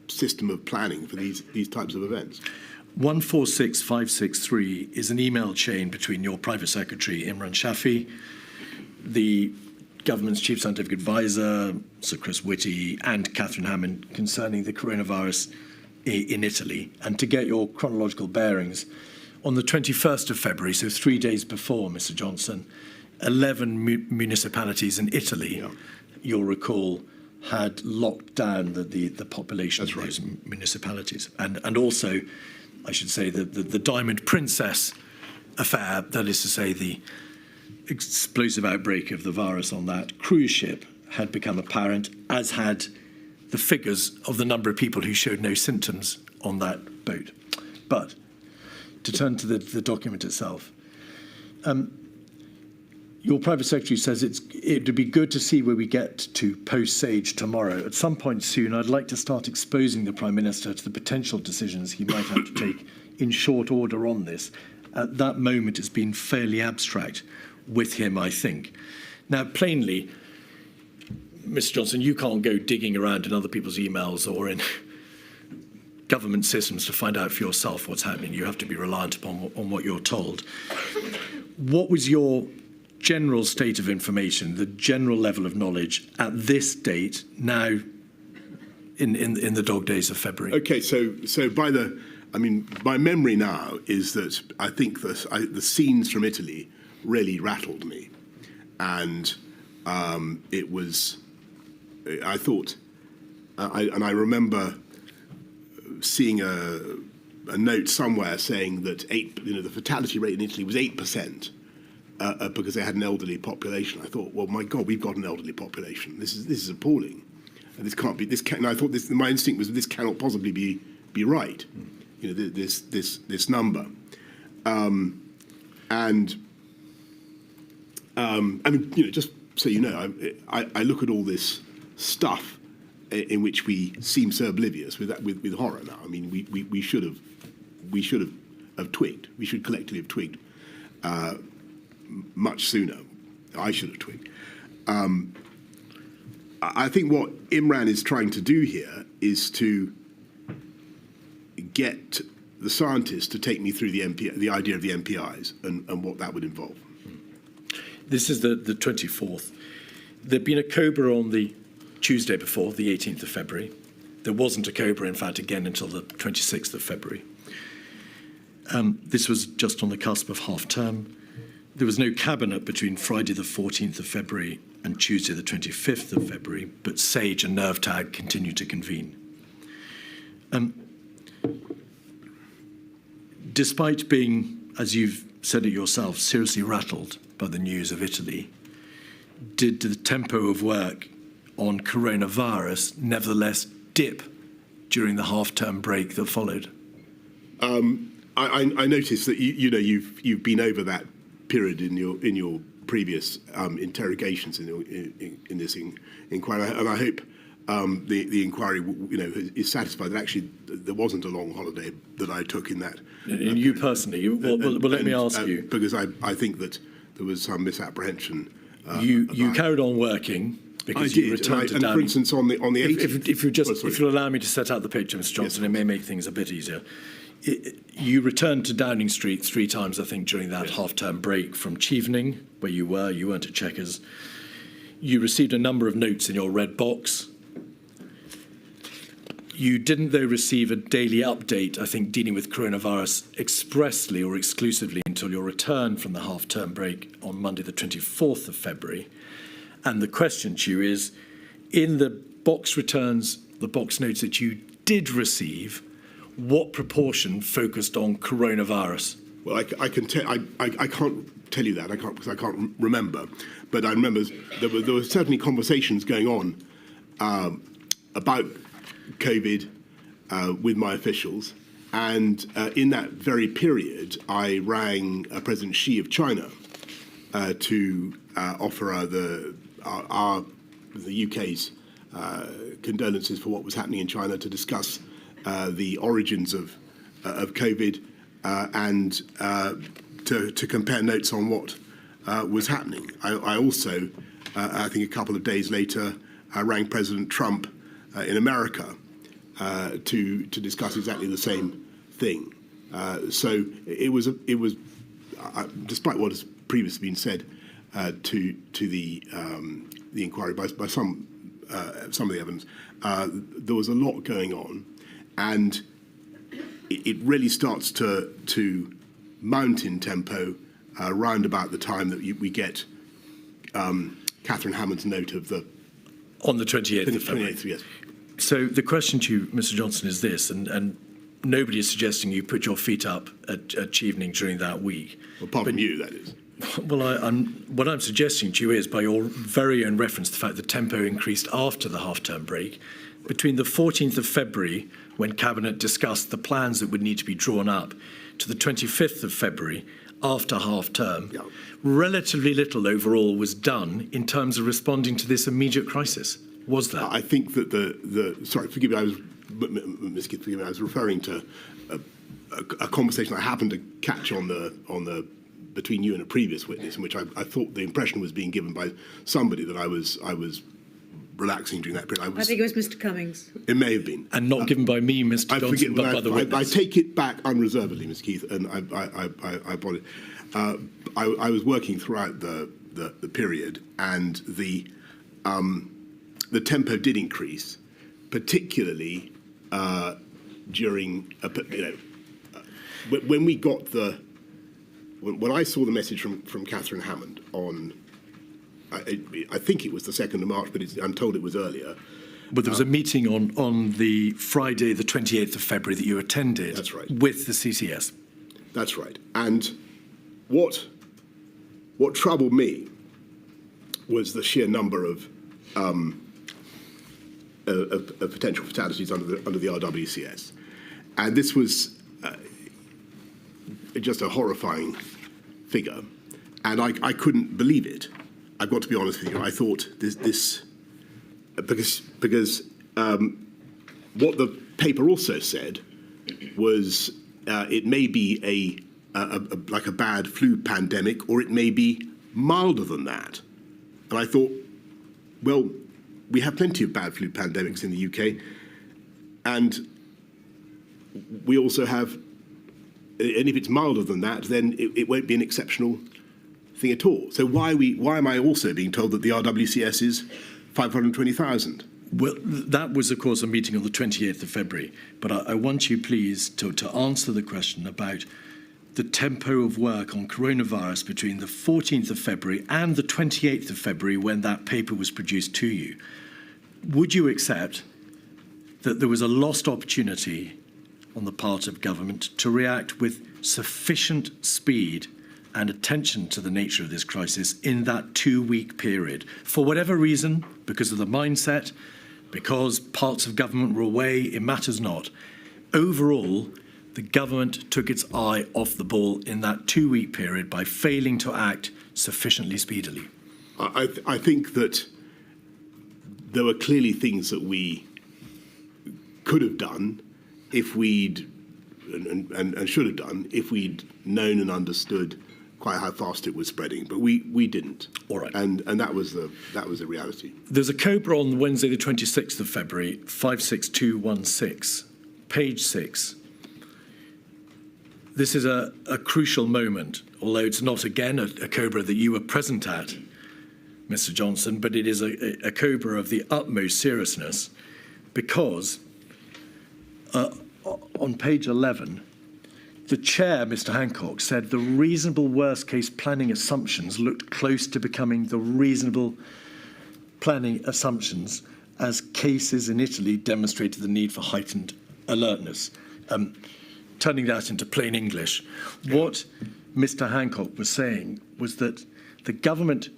system of planning for these types of events. 146563 is an email chain between your private secretary, Imran Shafi, the government's chief scientific advisor, Sir Chris Whitty, and Catherine Hammond concerning the coronavirus in Italy. And to get your chronological bearings, on the 21st of February, so 3 days before, Mr. Johnson, 11 municipalities in Italy, you'll recall, had locked down the population of those municipalities. And also, I should say, the Diamond Princess affair, that is to say, the explosive outbreak of the virus on that cruise ship, had become apparent, as had the figures of the number of people who showed no symptoms on that boat. But to turn to the document itself, your private secretary says it would be good to see where we get to post-Sage tomorrow. At some point soon, I'd like to start exposing the Prime Minister to the potential decisions he might have to take in short order on this. At that moment, it's been fairly abstract with him, I think. Now, plainly, Mr. Johnson, you can't go digging around in other people's emails or in government systems to find out for yourself what's happening. You have to be reliant on what you're told. What was your general state of information, the general level of knowledge at this date, now in the dog days of February? Okay, so my memory now is that I think the scenes from Italy really rattled me, and it was. I thought, I remember seeing a note somewhere saying that the fatality rate in Italy was 8%. Because they had an elderly population. I thought, well, my God, we've got an elderly population. This is appalling. And this can't be. And I thought my instinct was this cannot possibly be right. This number. Just so you know, I look at all this stuff in which we seem so oblivious with horror now. I mean, we should have twigged. We should collectively have twigged. Much sooner. I should have twigged. I think what Imran is trying to do here is to get the scientists to take me through the idea of the MPIs and what that would involve. This is the 24th. There'd been a COBRA on the Tuesday before, the 18th of February. There wasn't a COBRA, in fact, again until the 26th of February. This was just on the cusp of half-term. There was no cabinet between Friday the 14th of February and Tuesday the 25th of February, but SAGE and NERVTAG continued to convene. Despite being, as you've said it yourself, seriously rattled by the news of Italy, did the tempo of work on coronavirus nevertheless dip during the half-term break that followed? I noticed that you've been over that period in your previous interrogations in this inquiry, and I hope the inquiry is satisfied that actually there wasn't a long holiday that I took in that. And you personally, well, let me ask you, because I think that there was some misapprehension. You carried on working because you returned to Downing. For instance, on the 18th. If you'll allow me to set out the picture, Mr. Johnson, it may make things a bit easier. You returned to Downing Street 3 times, I think, during that half-term break from Chevening, where you weren't at Chequers. You received a number of notes in your red box. You didn't, though, receive a daily update, I think, dealing with coronavirus expressly or exclusively until your return from the half-term break on Monday, the 24th of February. And the question to you is, in the box returns, the box notes that you did receive, what proportion focused on coronavirus? Well, I can't tell you that. Because I can't remember. But I remember there were certainly conversations going on about COVID with my officials, and in that very period, I rang President Xi of China to offer her the UK's condolences for what was happening in China, to discuss the origins of COVID and to compare notes on what was happening. I also, I think a couple of days later, rang President Trump in America to discuss exactly the same thing. So it was despite what has previously been said to the inquiry by some of the evidence, there was a lot going on, and it really starts to mount in tempo round about the time that we get Catherine Hammond's note of the on the 28th of February. 28th, yes. So the question to you, Mr. Johnson, is this, and nobody is suggesting you put your feet up at Chevening during that week. Well, apart from you, that is. Well, what I'm suggesting to you is, by your very own reference, the fact that tempo increased after the half-term break, between the 14th of February, when Cabinet discussed the plans that would need to be drawn up, to the 25th of February, after half-term, Yeah. relatively little overall was done in terms of responding to this immediate crisis. Was that? I think that sorry, forgive me, Ms. Keith, forgive me, I was referring to a conversation I happened to catch on the between you and a previous witness, in which I thought the impression was being given by somebody that I was relaxing during that period. I think it was Mr. Cummings. It may have been. And not given by me, Mr. Johnson, but by the witness. I take it back unreservedly, Ms. Keith, and I apologize. I was working throughout the period, and the tempo did increase, particularly during when we got when I saw the message from Catherine Hammond on. I think it was the 2nd of March, but I'm told it was earlier. But there was a meeting on the Friday, the 28th of February, that you attended. That's right. With the CCS. That's right. And what troubled me was the sheer number of potential fatalities under the RWCS, and this was just a horrifying figure, and I couldn't believe it. I've got to be honest with you. I thought this because what the paper also said was it may be like a bad flu pandemic, or it may be milder than that. And I thought, well, we have plenty of bad flu pandemics in the UK, and we also have, and if it's milder than that, then it won't be an exceptional thing at all. So why am I also being told that the RWCS is 520,000? Well, that was, of course, a meeting on the 28th of February. But I want you, please, to answer the question about the tempo of work on coronavirus between the 14th of February and the 28th of February, when that paper was produced to you. Would you accept that there was a lost opportunity on the part of government to react with sufficient speed and attention to the nature of this crisis in that 2-week period? For whatever reason, because of the mindset, because parts of government were away, it matters not. Overall, the government took its eye off the ball in that 2-week period by failing to act sufficiently speedily. I think that there were clearly things that we could have done if we'd, and should have done, if we'd known and understood quite how fast it was spreading, but we didn't. All right. And that was the reality. There's a COBRA on Wednesday, the 26th of February, 56216, page 6. This is a crucial moment, although it's not, again, a COBRA that you were present at, Mr. Johnson, but it is a COBRA of the utmost seriousness, because on page 11, the chair, Mr. Hancock, said the reasonable worst-case planning assumptions looked close to becoming the reasonable planning assumptions as cases in Italy demonstrated the need for heightened alertness. Turning that into plain English, what Mr. Hancock was saying was that the government,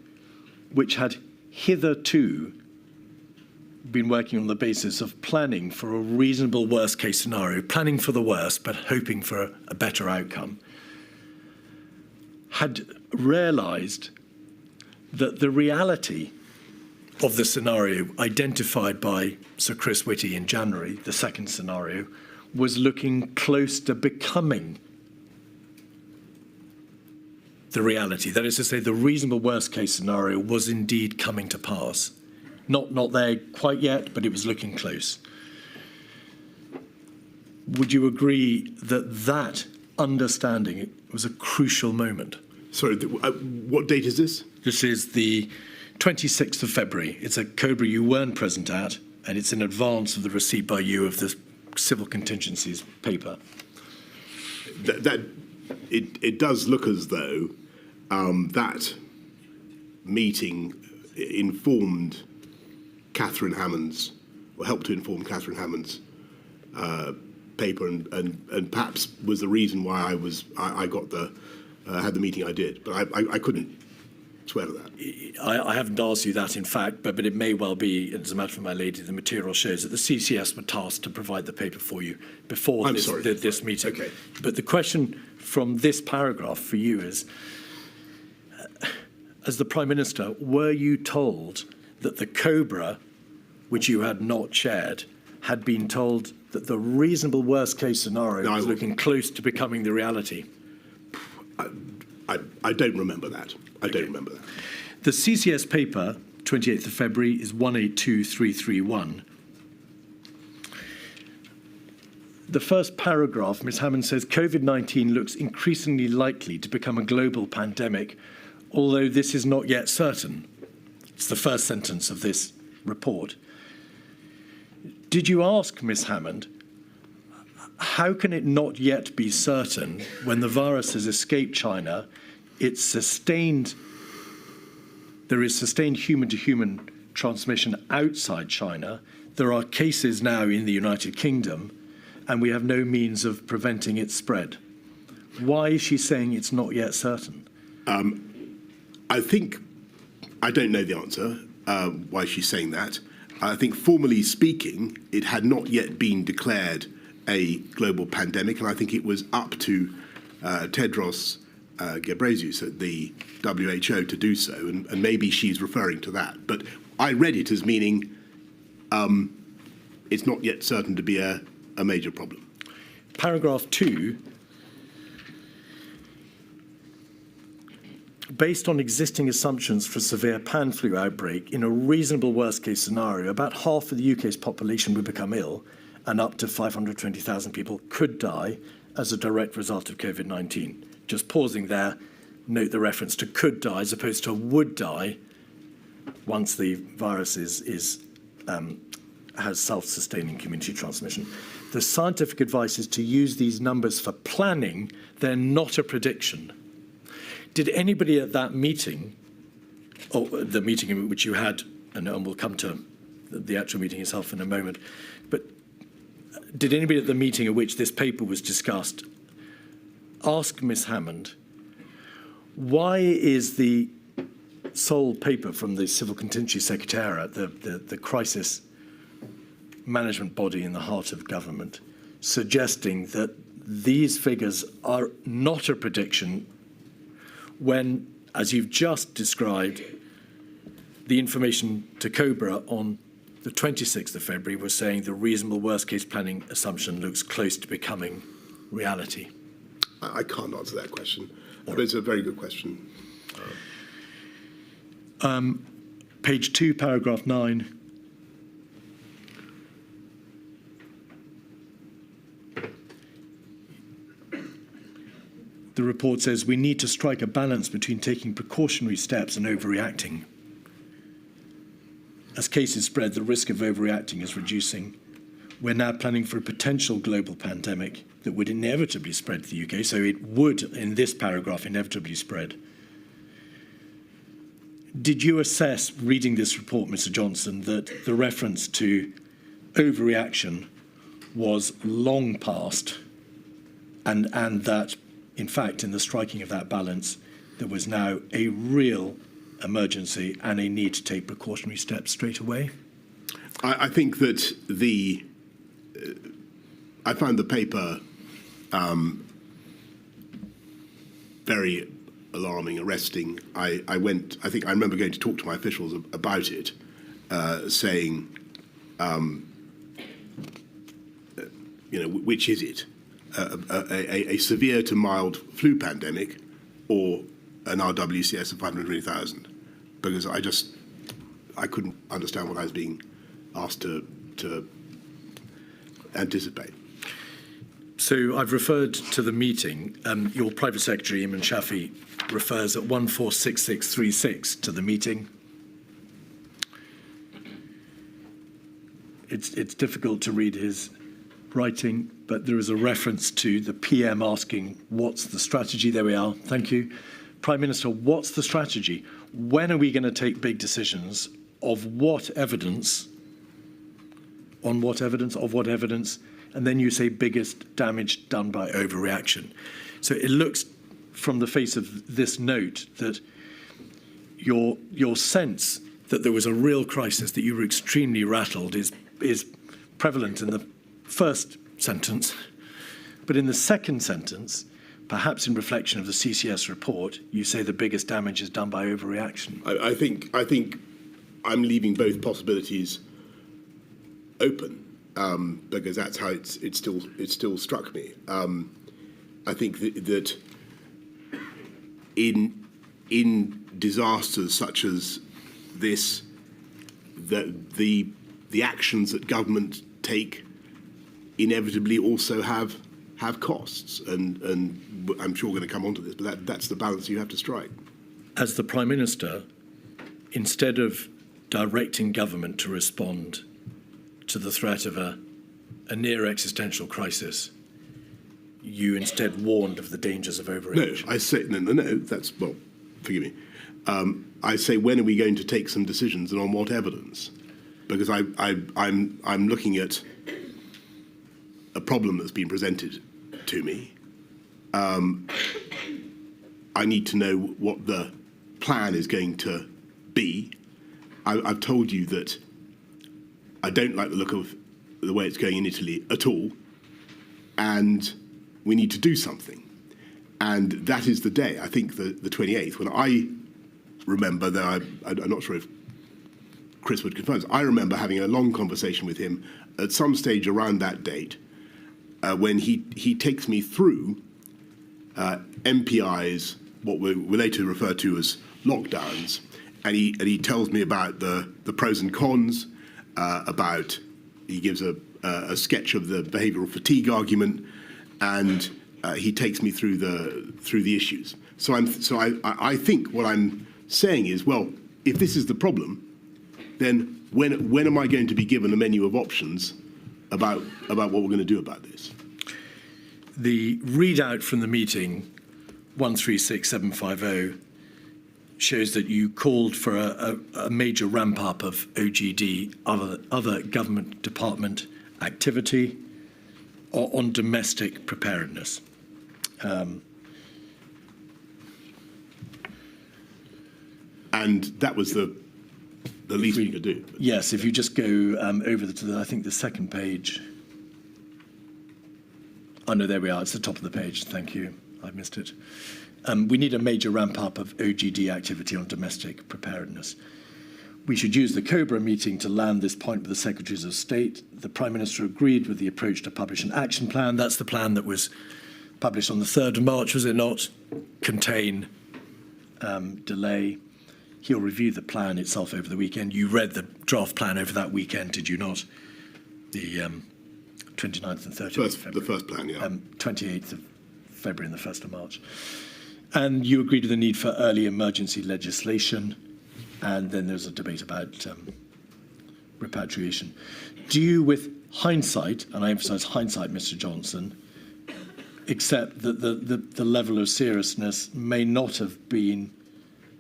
which had hitherto been working on the basis of planning for a reasonable worst-case scenario, planning for the worst but hoping for a better outcome, had realised that the reality of the scenario identified by Sir Chris Whitty in January, the second scenario, was looking close to becoming the reality. That is to say, the reasonable worst-case scenario was indeed coming to pass. Not there quite yet, but it was looking close. Would you agree that that understanding was a crucial moment? Sorry, what date is this? This is the 26th of February. It's a COBRA you weren't present at, and it's in advance of the receipt by you of the civil contingencies paper. It does look as though that meeting informed Catherine Hammond's, or helped to inform Catherine Hammond's paper, and perhaps was the reason why I got had the meeting I did. But I couldn't swear to that. I haven't asked you that, in fact, but it may well be, as a matter of my lady, the material shows that the CCS were tasked to provide the paper for you before this meeting. Okay. But the question from this paragraph for you is, as the Prime Minister, were you told that the COBRA, which you had not chaired, had been told that the reasonable worst-case scenario was looking close to becoming the reality? I don't remember that. I don't remember that. The CCS paper, 28th of February, is 182331. The first paragraph, Ms. Hammond says, COVID-19 looks increasingly likely to become a global pandemic, although this is not yet certain. It's the first sentence of this report. Did you ask Ms. Hammond, how can it not yet be certain when the virus has escaped China, there is sustained human-to-human transmission outside China, there are cases now in the United Kingdom, and we have no means of preventing its spread? Why is she saying it's not yet certain? I think, I don't know the answer why she's saying that. I think, formally speaking, it had not yet been declared a global pandemic, and I think it was up to Tedros Ghebreyesus at the WHO to do so, and maybe she's referring to that. But I read it as meaning it's not yet certain to be a major problem. Paragraph 2, based on existing assumptions for severe pan flu outbreak, in a reasonable worst-case scenario, about half of the UK's population would become ill, and up to 520,000 people could die as a direct result of COVID-19. Just pausing there, note the reference to could die as opposed to would die once the virus has self-sustaining community transmission. The scientific advice is to use these numbers for planning. They're not a prediction. Did anybody at that meeting, or the meeting in which you had, and we'll come to the actual meeting itself in a moment, but did anybody at the meeting at which this paper was discussed ask Ms. Hammond, why is the sole paper from the Civil Contingency Secretariat, the crisis management body in the heart of government, suggesting that these figures are not a prediction when, as you've just described, the information to COBRA on the 26th of February was saying the reasonable worst-case planning assumption looks close to becoming reality? I can't answer that question, but it's a very good question. Page 2, paragraph 9. The report says we need to strike a balance between taking precautionary steps and overreacting. As cases spread, the risk of overreacting is reducing. We're now planning for a potential global pandemic that would inevitably spread to the UK, so it would, in this paragraph, inevitably spread. Did you assess, reading this report, Mr. Johnson, that the reference to overreaction was long past, and that, in fact, in the striking of that balance, there was now a real emergency and a need to take precautionary steps straight away? I think that I found the paper very alarming, arresting. I remember going to talk to my officials about it, saying, which is it? A severe to mild flu pandemic, or an RWCS of 520,000, because I couldn't understand what I was being asked to anticipate. So I've referred to the meeting. Your private secretary, Imran Shafi, refers at 146636 to the meeting. It's difficult to read his writing, but there is a reference to the PM asking, what's the strategy? There we are. Thank you. Prime Minister, what's the strategy? When are we going to take big decisions? Of what evidence? On what evidence? Of what evidence? And then you say biggest damage done by overreaction. So it looks from the face of this note that your sense that there was a real crisis, that you were extremely rattled, is prevalent in the first sentence. But in the second sentence, perhaps in reflection of the CCS report, you say the biggest damage is done by overreaction. I think I'm leaving both possibilities open. Because that's how it still struck me. I think that in disasters such as this, the actions that government take inevitably also have costs, and I'm sure we're going to come on to this, but that's the balance you have to strike. As the Prime Minister, instead of directing government to respond to the threat of a near existential crisis, you instead warned of the dangers of overreaction. No, I say no. That's, well, forgive me. I say, when are we going to take some decisions, and on what evidence? Because I'm looking at a problem that's been presented to me. I need to know what the plan is going to be. I've told you that I don't like the look of the way it's going in Italy at all, and we need to do something. And that is the day, I think, the 28th, when I remember, though I'm not sure if Chris would confirm this, I remember having a long conversation with him at some stage around that date, when he takes me through MPI's, what we later refer to as lockdowns, and he tells me about the pros and cons, he gives a sketch of the behavioural fatigue argument, and he takes me through the issues. So I think what I'm saying is, well, if this is the problem, then when am I going to be given a menu of options about what we're going to do about this? The readout from the meeting, 136750, shows that you called for a major ramp-up of OGD, other government department activity on domestic preparedness. And that was the least we could do. Yes, if you just go over to I think the second page. Oh, no, there we are. It's the top of the page. Thank you. I missed it. We need a major ramp-up of OGD activity on domestic preparedness. We should use the COBRA meeting to land this point with the Secretaries of State. The Prime Minister agreed with the approach to publish an action plan. That's the plan that was published on the 3rd of March, was it not? Contain, delay. He'll review the plan itself over the weekend. You read the draft plan over that weekend, did you not? The 29th and 30th of February. The first plan, yeah. 28th of February and the 1st of March. And you agreed to the need for early emergency legislation, and then there's a debate about repatriation. Do you, with hindsight, and I emphasise hindsight, Mr. Johnson, accept that the level of seriousness may not have been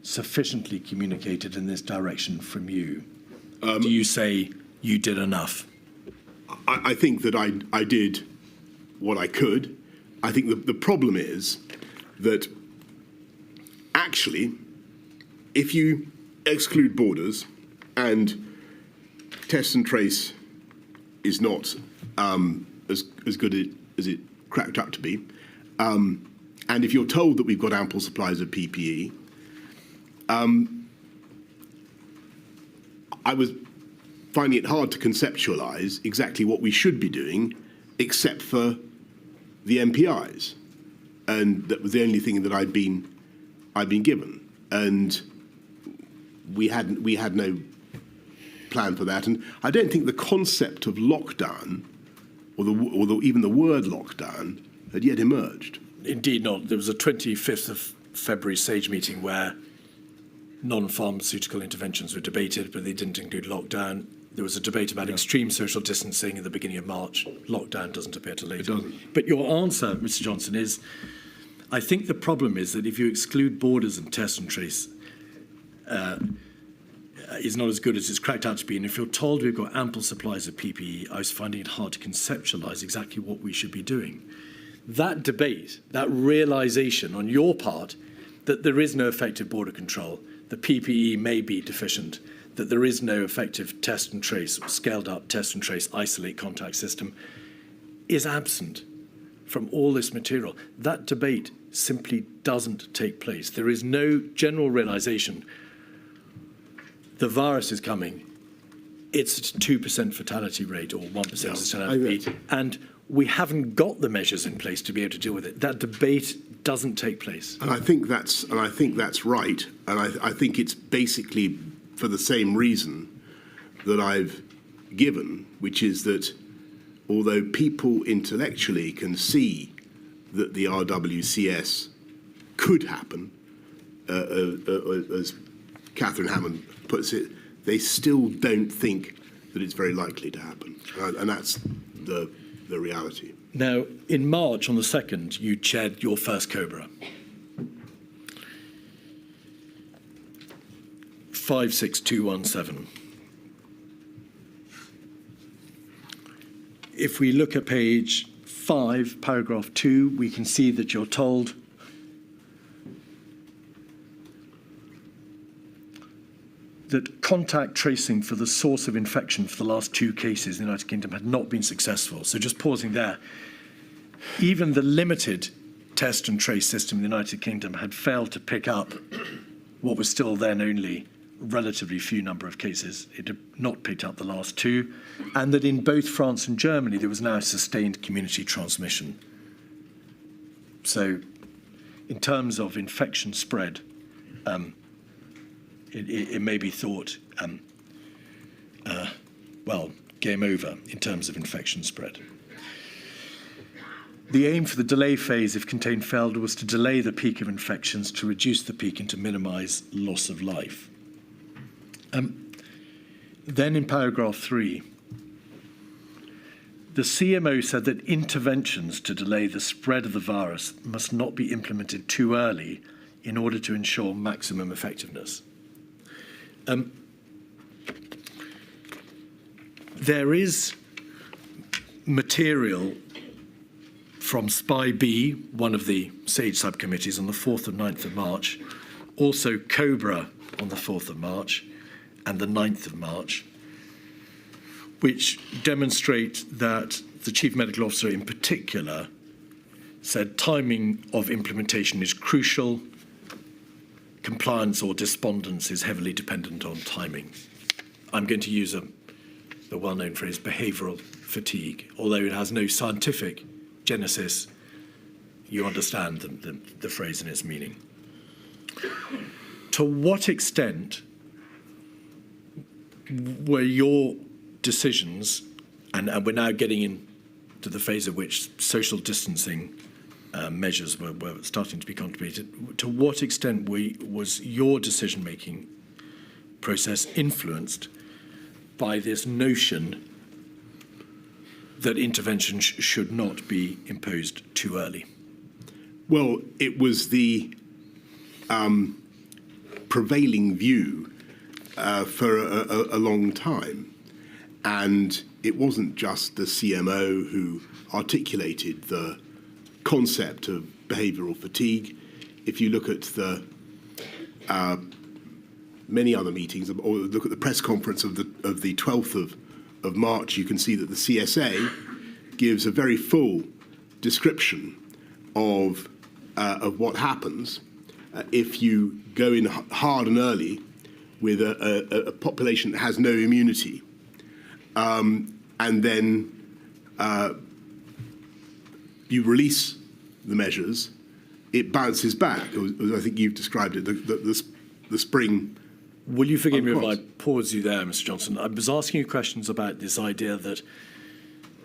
sufficiently communicated in this direction from you? Do you say you did enough? I think that I did what I could. I think the problem is that actually, if you exclude borders and test and trace is not as good as it cracked up to be, and if you're told that we've got ample supplies of PPE, I was finding it hard to conceptualise exactly what we should be doing, except for the MPIs. And that was the only thing that I'd been I've been given, and we had no plan for that. And I don't think the concept of lockdown, or even the word lockdown, had yet emerged. Indeed not. There was a 25th of February SAGE meeting where non-pharmaceutical interventions were debated, but they didn't include lockdown. There was a debate about extreme social distancing at the beginning of March. Lockdown doesn't appear till later. It doesn't. But your answer, Mr. Johnson, is I think the problem is that if you exclude borders and test and trace, is not as good as it's cracked out to be. And if you're told we've got ample supplies of PPE, I was finding it hard to conceptualise exactly what we should be doing. That debate, that realisation on your part that there is no effective border control, the PPE may be deficient, that there is no effective test and trace, scaled up test and trace, isolate contact system, is absent from all this material. That debate simply doesn't take place. There is no general realisation the virus is coming. It's a 2% fatality rate or 1% fatality rate, and we haven't got the measures in place to be able to deal with it. That debate doesn't take place. And I think that's right. And I think it's basically for the same reason that I've given, which is that although people intellectually can see that the RWCS could happen, as Catherine Hammond puts it, they still don't think that it's very likely to happen. And that's the reality. Now, in March, on the 2nd, you chaired your first COBRA. 56217. If we look at page 5, paragraph 2, we can see that you're told that contact tracing for the source of infection for the last 2 cases in the United Kingdom had not been successful. So just pausing there, even the limited test and trace system in the United Kingdom had failed to pick up what was still then only a relatively few number of cases. It had not picked up the last 2, and that in both France and Germany there was now sustained community transmission. So in terms of infection spread, it may be thought, well, game over in terms of infection spread. The aim for the delay phase, if contained failed, was to delay the peak of infections, to reduce the peak and to minimise loss of life. Then in paragraph 3, the CMO said that interventions to delay the spread of the virus must not be implemented too early in order to ensure maximum effectiveness. There is material from SPY-B, one of the SAGE subcommittees, on the 4th and 9th of March, also COBRA on the 4th of March and the 9th of March, which demonstrate that the Chief Medical Officer in particular said timing of implementation is crucial. Compliance or despondence is heavily dependent on timing. I'm going to use the well-known phrase behavioural fatigue. Although it has no scientific genesis, you understand the phrase and its meaning. To what extent were your decisions, and we're now getting into the phase at which social distancing measures were starting to be contemplated, to what extent was your decision-making process influenced by this notion that intervention should not be imposed too early? Well, it was the prevailing view for a long time. And it wasn't just the CMO who articulated the concept of behavioural fatigue. If you look at the many other meetings, or look at the press conference of the 12th of March, you can see that the CSA gives a very full description of what happens if you go in hard and early with a population that has no immunity, and then you release the measures it bounces back, as I think you've described it, the spring. Will you forgive me if I pause you there, Mr. Johnson? I was asking you questions about this idea that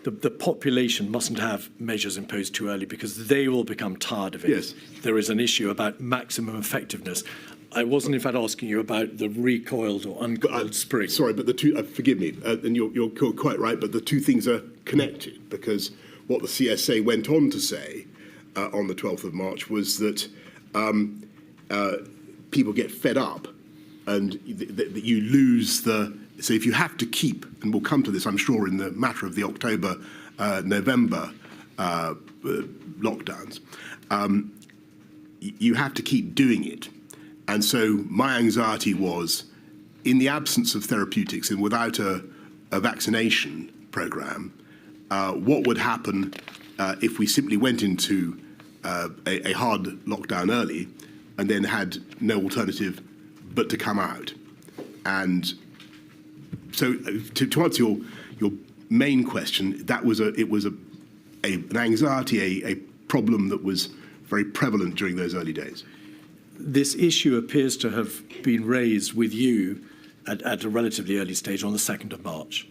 the population mustn't have measures imposed too early because they will become tired of it. Yes. There is an issue about maximum effectiveness. I wasn't, in fact, asking you about the recoiled or uncoiled spring. Sorry, but the two, forgive me, and you're quite right, but the two things are connected, because what the CSA went on to say on the 12th of March was that people get fed up and that you lose the... So if you have to keep, and we'll come to this, I'm sure, in the matter of the October, November lockdowns, you have to keep doing it. And so my anxiety was, in the absence of therapeutics and without a vaccination program, what would happen if we simply went into a hard lockdown early and then had no alternative but to come out. And so to answer your main question, that was an anxiety, a problem that was very prevalent during those early days. This issue appears to have been raised with you at a relatively early stage on the 2nd of March.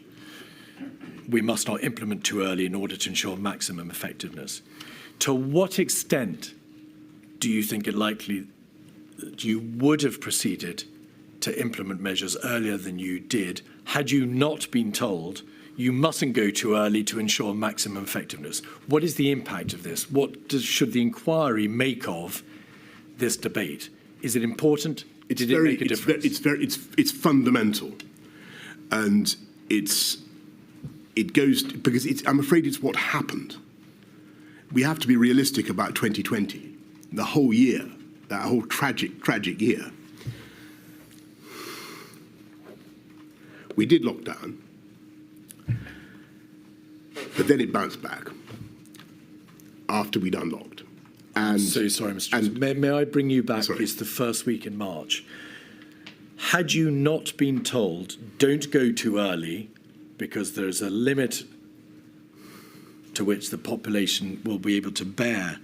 We must not implement too early in order to ensure maximum effectiveness. To what extent do you think it likely that you would have proceeded to implement measures earlier than you did had you not been told you mustn't go too early to ensure maximum effectiveness? What is the impact of this? What should the inquiry make of this debate? Is it important? Did it make a difference? It's fundamental, and it goes because I'm afraid it's what happened. We have to be realistic about 2020, the whole year, that whole tragic year. We did lock down, but then it bounced back after we'd unlocked. And so sorry, Mr. Johnson. May I bring you back, please, the first week in March? Had you not been told, don't go too early, because there's a limit to which the population will be able to bear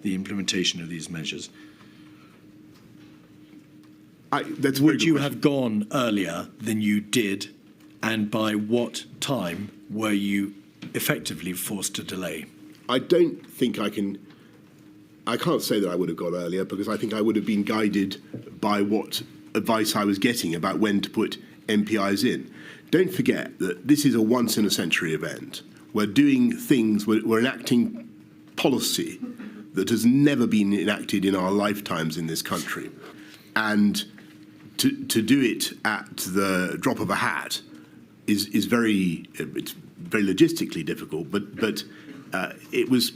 the implementation of these measures, would you have gone earlier than you did, and by what time were you effectively forced to delay? I don't think I can't say that I would have gone earlier, because I think I would have been guided by what advice I was getting about when to put MPIs in. Don't forget that this is a once-in-a-century event. We're doing things, we're enacting policy that has never been enacted in our lifetimes in this country. And to do it at the drop of a hat is very logistically difficult, but it was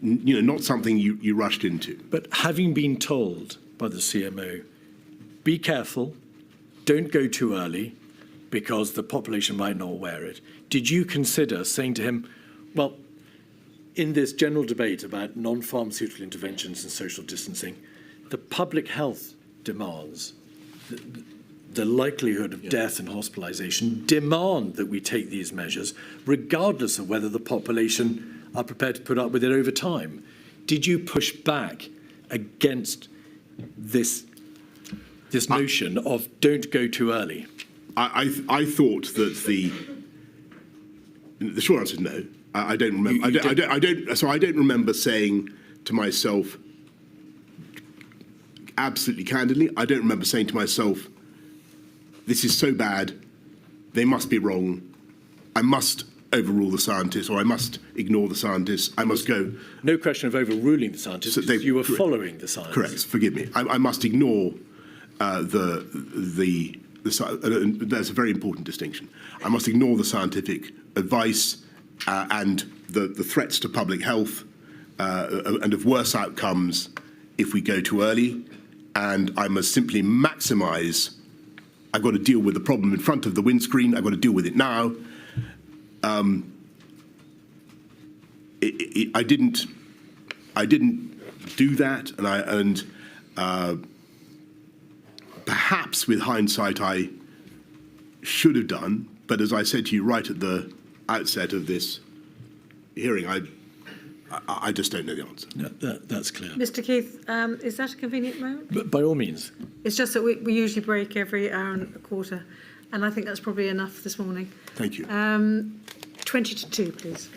not something you rushed into. But having been told by the CMO, be careful, don't go too early, because the population might not wear it, did you consider saying to him, well, in this general debate about non-pharmaceutical interventions and social distancing, the public health demands, the likelihood of death and hospitalisation demand that we take these measures, regardless of whether the population are prepared to put up with it over time? Did you push back against this notion of don't go too early? I thought that the short answer is no. I don't remember. I don't remember saying to myself, absolutely candidly, I don't remember saying to myself, this is so bad, they must be wrong, I must overrule the scientists, or I must ignore the scientists, I must go. No question of overruling the scientists, so you were following the science. Correct, forgive me. I must ignore that's a very important distinction. I must ignore the scientific advice and the threats to public health and of worse outcomes if we go too early, and I must simply maximise. I've got to deal with the problem in front of the windscreen. I've got to deal with it now. I didn't do that, and perhaps with hindsight I should have done. But as I said to you right at the outset of this hearing, I just don't know the answer. No, that's clear. Mr. Keith, is that a convenient moment? But by all means. It's just that we usually break every hour and a quarter, and I think that's probably enough this morning. Thank you. 20 to 2, please.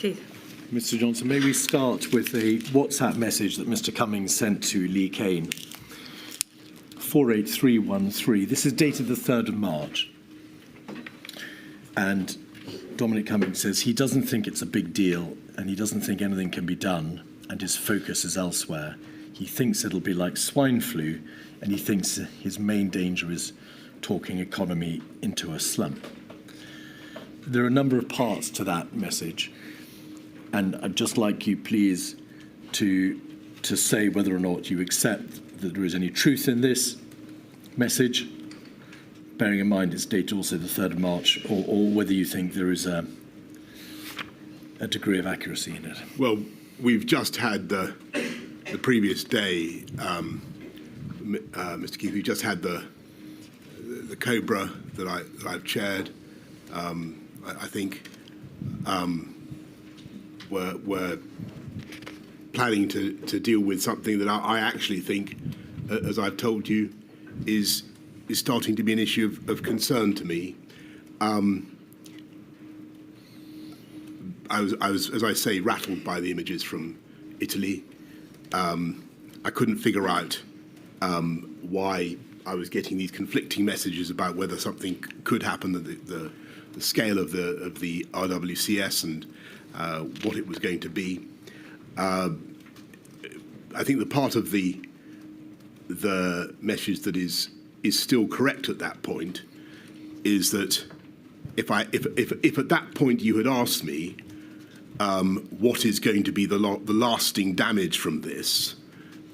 Keith. Mr. Johnson, may we start with a WhatsApp message that Mr. Cummings sent to Lee Kane? 48313. This is dated the 3rd of March. And Dominic Cummings says he doesn't think it's a big deal and he doesn't think anything can be done and his focus is elsewhere. He thinks it'll be like swine flu and he thinks his main danger is talking economy into a slump. There are a number of parts to that message, and I'd just like you, please, to say whether or not you accept that there is any truth in this message, bearing in mind it's dated also the 3rd of March, or whether you think there is a degree of accuracy in it. Well, we've just had the previous day, Mr. Keith, we just had the COBRA that I've chaired. I think we're planning to deal with something that I actually think, as I've told you, is starting to be an issue of concern to me. I was, as I say, rattled by the images from Italy. I couldn't figure out why I was getting these conflicting messages about whether something could happen, the scale of the RWCS and what it was going to be. I think the part of the message that is still correct at that point is that if at that point you had asked me what is going to be the lasting damage from this,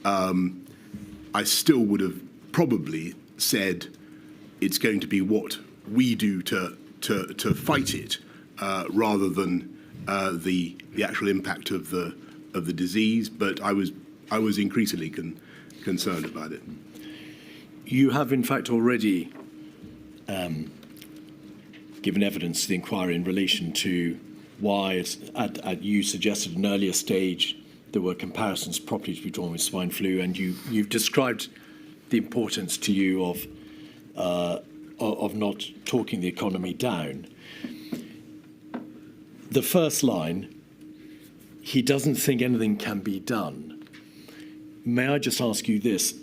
I still would have probably said it's going to be what we do to fight it, rather than the actual impact of the disease. But I was increasingly concerned about it. You have, in fact, already given evidence to the inquiry in relation to why, you suggested at an earlier stage, there were comparisons properly to be drawn with swine flu, and you've described the importance to you of not talking the economy down. The first line, he doesn't think anything can be done. May I just ask you this?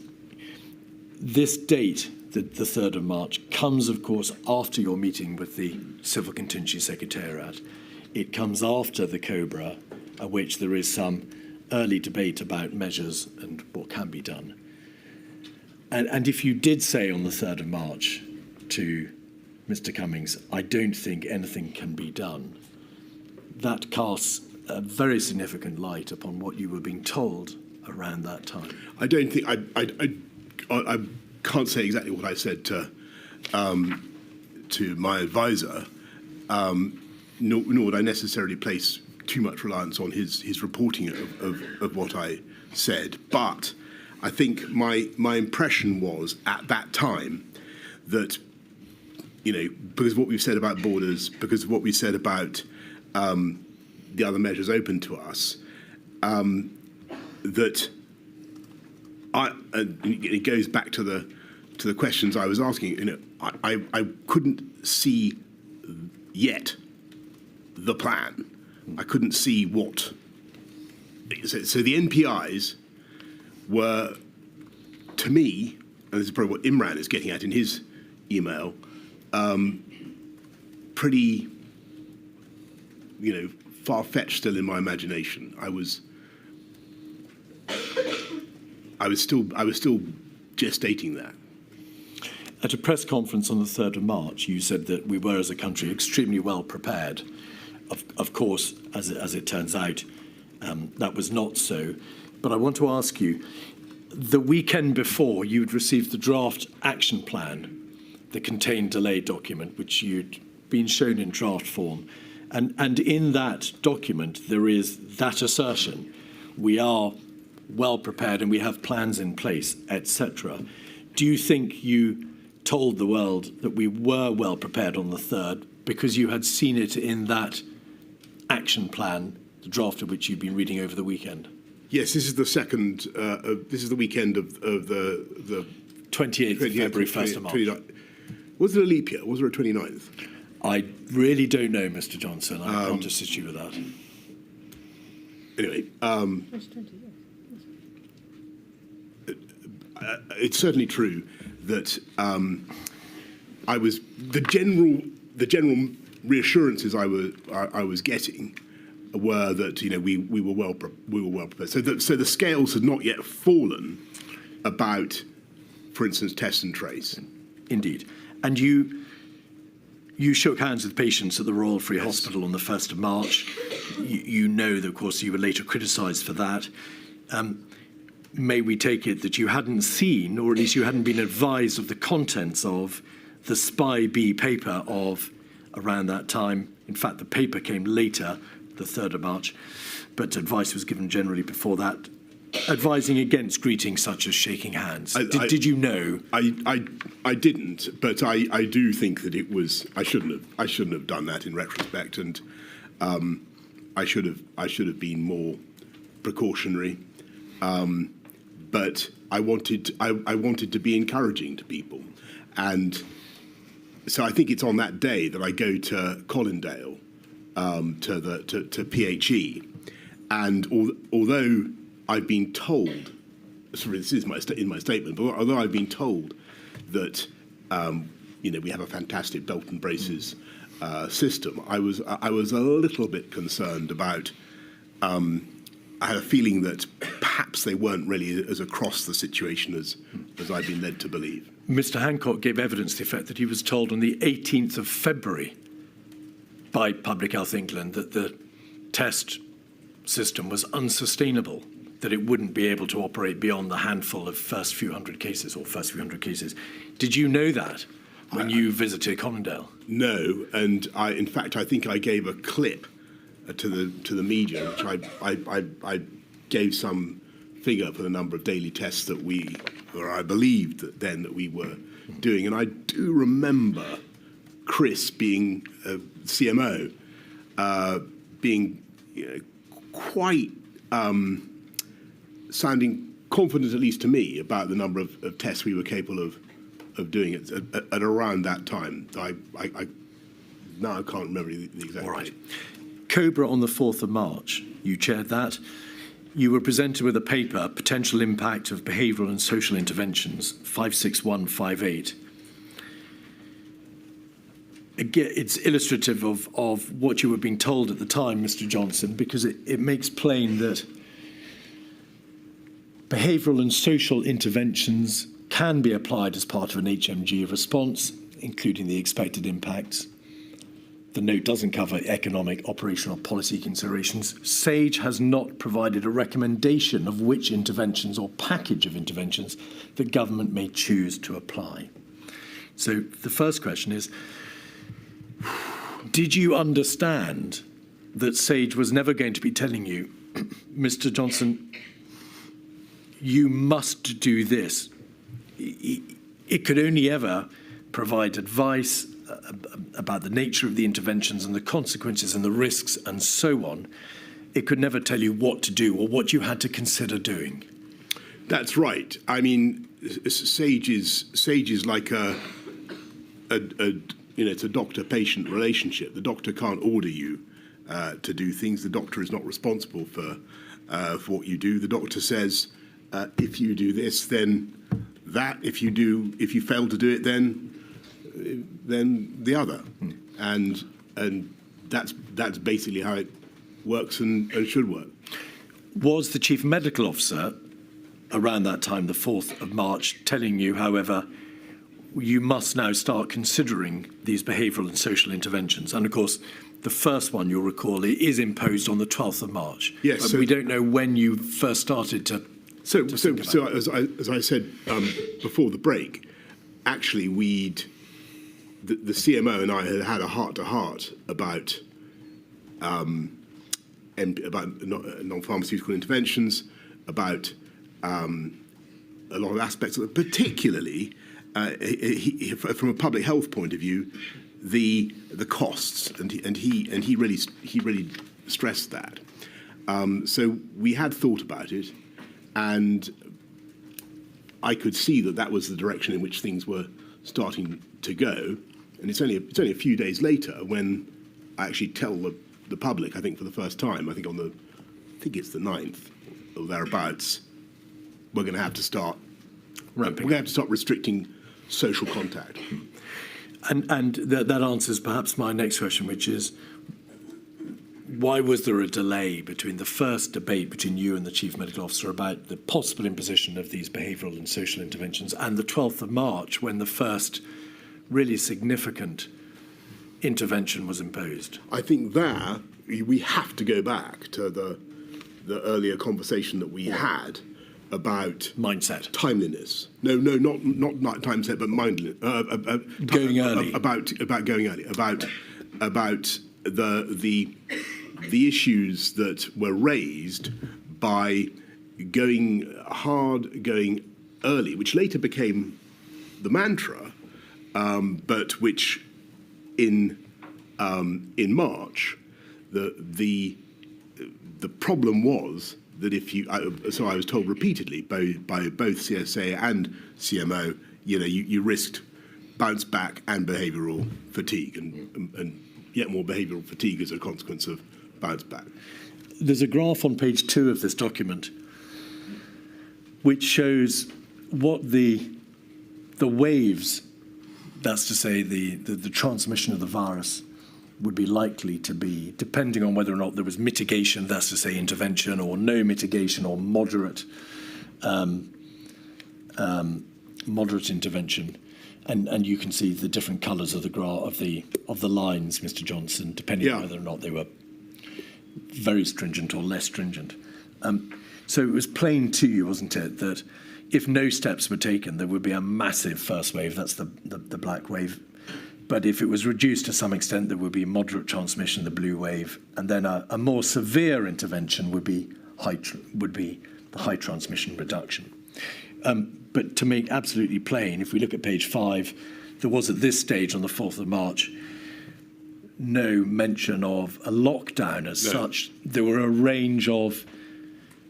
This date, the 3rd of March, comes, of course, after your meeting with the Civil Contingency Secretariat. It comes after the COBRA, at which there is some early debate about measures and what can be done. And if you did say on the 3rd of March to Mr. Cummings, I don't think anything can be done, that casts a very significant light upon what you were being told around that time. I don't think I can't say exactly what I said to my advisor, nor would I necessarily place too much reliance on his reporting of what I said. But I think my impression was at that time that, because of what we've said about borders, because of what we said about the other measures open to us, that it goes back to the questions I was asking. I couldn't see yet the plan. I couldn't see what. So the NPIs were, to me, and this is probably what Imran is getting at in his email, pretty, far-fetched still in my imagination. I was still gestating that. At a press conference on the 3rd of March, you said that we were, as a country, extremely well prepared. Of course, as it turns out, that was not so. But I want to ask you, the weekend before, you'd received the draft action plan, the contained delay document, which you'd been shown in draft form. And in that document, there is that assertion. We are well prepared and we have plans in place, etc. Do you think you told the world that we were well prepared on the 3rd because you had seen it in that action plan, the draft of which you'd been reading over the weekend? Yes, this is the second. This is the weekend of the 28th of February, 1st of March. Was there a leap year? Was there a 29th? I really don't know, Mr. Johnson. I can't assist you with that. Anyway, 2020, yes. it's certainly true that I was the general reassurances I was getting were that we were well prepared. So the scales had not yet fallen about, for instance, test and trace. Indeed. And you shook hands with patients at the Royal Free Hospital on the 1st of March. You know that, of course, you were later criticised for that. May we take it that you hadn't seen, or at least you hadn't been advised of the contents of the Spy B paper of around that time? In fact, the paper came later, the 3rd of March, but advice was given generally before that, advising against greetings such as shaking hands. Did you know? I didn't, but I do think that it was. I shouldn't have done that in retrospect, and I should have been more precautionary. But I wanted to be encouraging to people, and so I think it's on that day that I go to Colindale, to PHE, and although I've been told, sorry, this is in my statement, but although I've been told that we have a fantastic belt and braces system, I was a little bit concerned about. I had a feeling that perhaps they weren't really as across the situation as I've been led to believe. Mr. Hancock gave evidence to the effect that he was told on the 18th of February by Public Health England that the test system was unsustainable, that it wouldn't be able to operate beyond the handful of first few hundred cases. Did you know that when you visited Colindale? No, and in fact, I think I gave a clip to the media, which I gave some figure for the number of daily tests that I believed that we were doing, and I do remember Chris being CMO, being quite sounding confident, at least to me, about the number of tests we were capable of doing at around that time. Now I can't remember the exact. All right. Cobra on the 4th of March, you chaired that. You were presented with a paper, Potential Impact of Behavioural and Social Interventions, 56158. Again, it's illustrative of what you were being told at the time, Mr. Johnson, because it makes plain that behavioural and social interventions can be applied as part of an HMG response, including the expected impacts. The note doesn't cover economic, operational, policy considerations. SAGE has not provided a recommendation of which interventions or package of interventions the government may choose to apply. So the first question is, did you understand that SAGE was never going to be telling you, Mr. Johnson, you must do this? It could only ever provide advice about the nature of the interventions and the consequences and the risks and so on. It could never tell you what to do or what you had to consider doing. That's right. I mean, SAGE is like it's a doctor-patient relationship. The doctor can't order you to do things. The doctor is not responsible for what you do. The doctor says, if you do this, then that. If you fail to do it, then the other, and that's basically how it works and should work. Was the Chief Medical Officer around that time, the 4th of March, telling you, however, you must now start considering these behavioural and social interventions? And of course, the first one, you'll recall, is imposed on the 12th of March. Yes. But we don't know when you first started to. So as I said before the break, actually the CMO and I had a heart-to-heart about non-pharmaceutical interventions, about a lot of aspects of it, particularly from a public health point of view, the costs, and he really stressed that. So we had thought about it, and I could see that was the direction in which things were starting to go. And it's only a few days later when I actually tell the public, I think for the first time, I think on the think it's the 9th or thereabouts, we're going to have to start Ramping. We're going to have to start restricting social contact. And that answers perhaps my next question, which is, why was there a delay between the first debate between you and the Chief Medical Officer about the possible imposition of these behavioural and social interventions and the 12th of March, when the first really significant intervention was imposed? I think there we have to go back to the earlier conversation that we had about Mindset. timeliness. No, not mindset, but mindliness. Going early. About going early. About the issues that were raised by going hard, going early, which later became the mantra, but which in March the problem was that if you, so I was told repeatedly by both CSA and CMO, you risked bounce back and behavioural fatigue, and yet more behavioural fatigue as a consequence of bounce back. There's a graph on page 2 of this document which shows what the waves, that's to say the transmission of the virus, would be likely to be, depending on whether or not there was mitigation, that's to say intervention, or no mitigation, or moderate intervention. And you can see the different colours of the graph of the lines, Mr. Johnson, depending on whether or not they were very stringent or less stringent. So it was plain to you, wasn't it, that if no steps were taken, there would be a massive first wave. That's the black wave. But if it was reduced to some extent, there would be moderate transmission, the blue wave, and then a more severe intervention would be the high transmission reduction. But to make absolutely plain, if we look at page 5, there was at this stage on the 4th of March no mention of a lockdown as such. There were a range of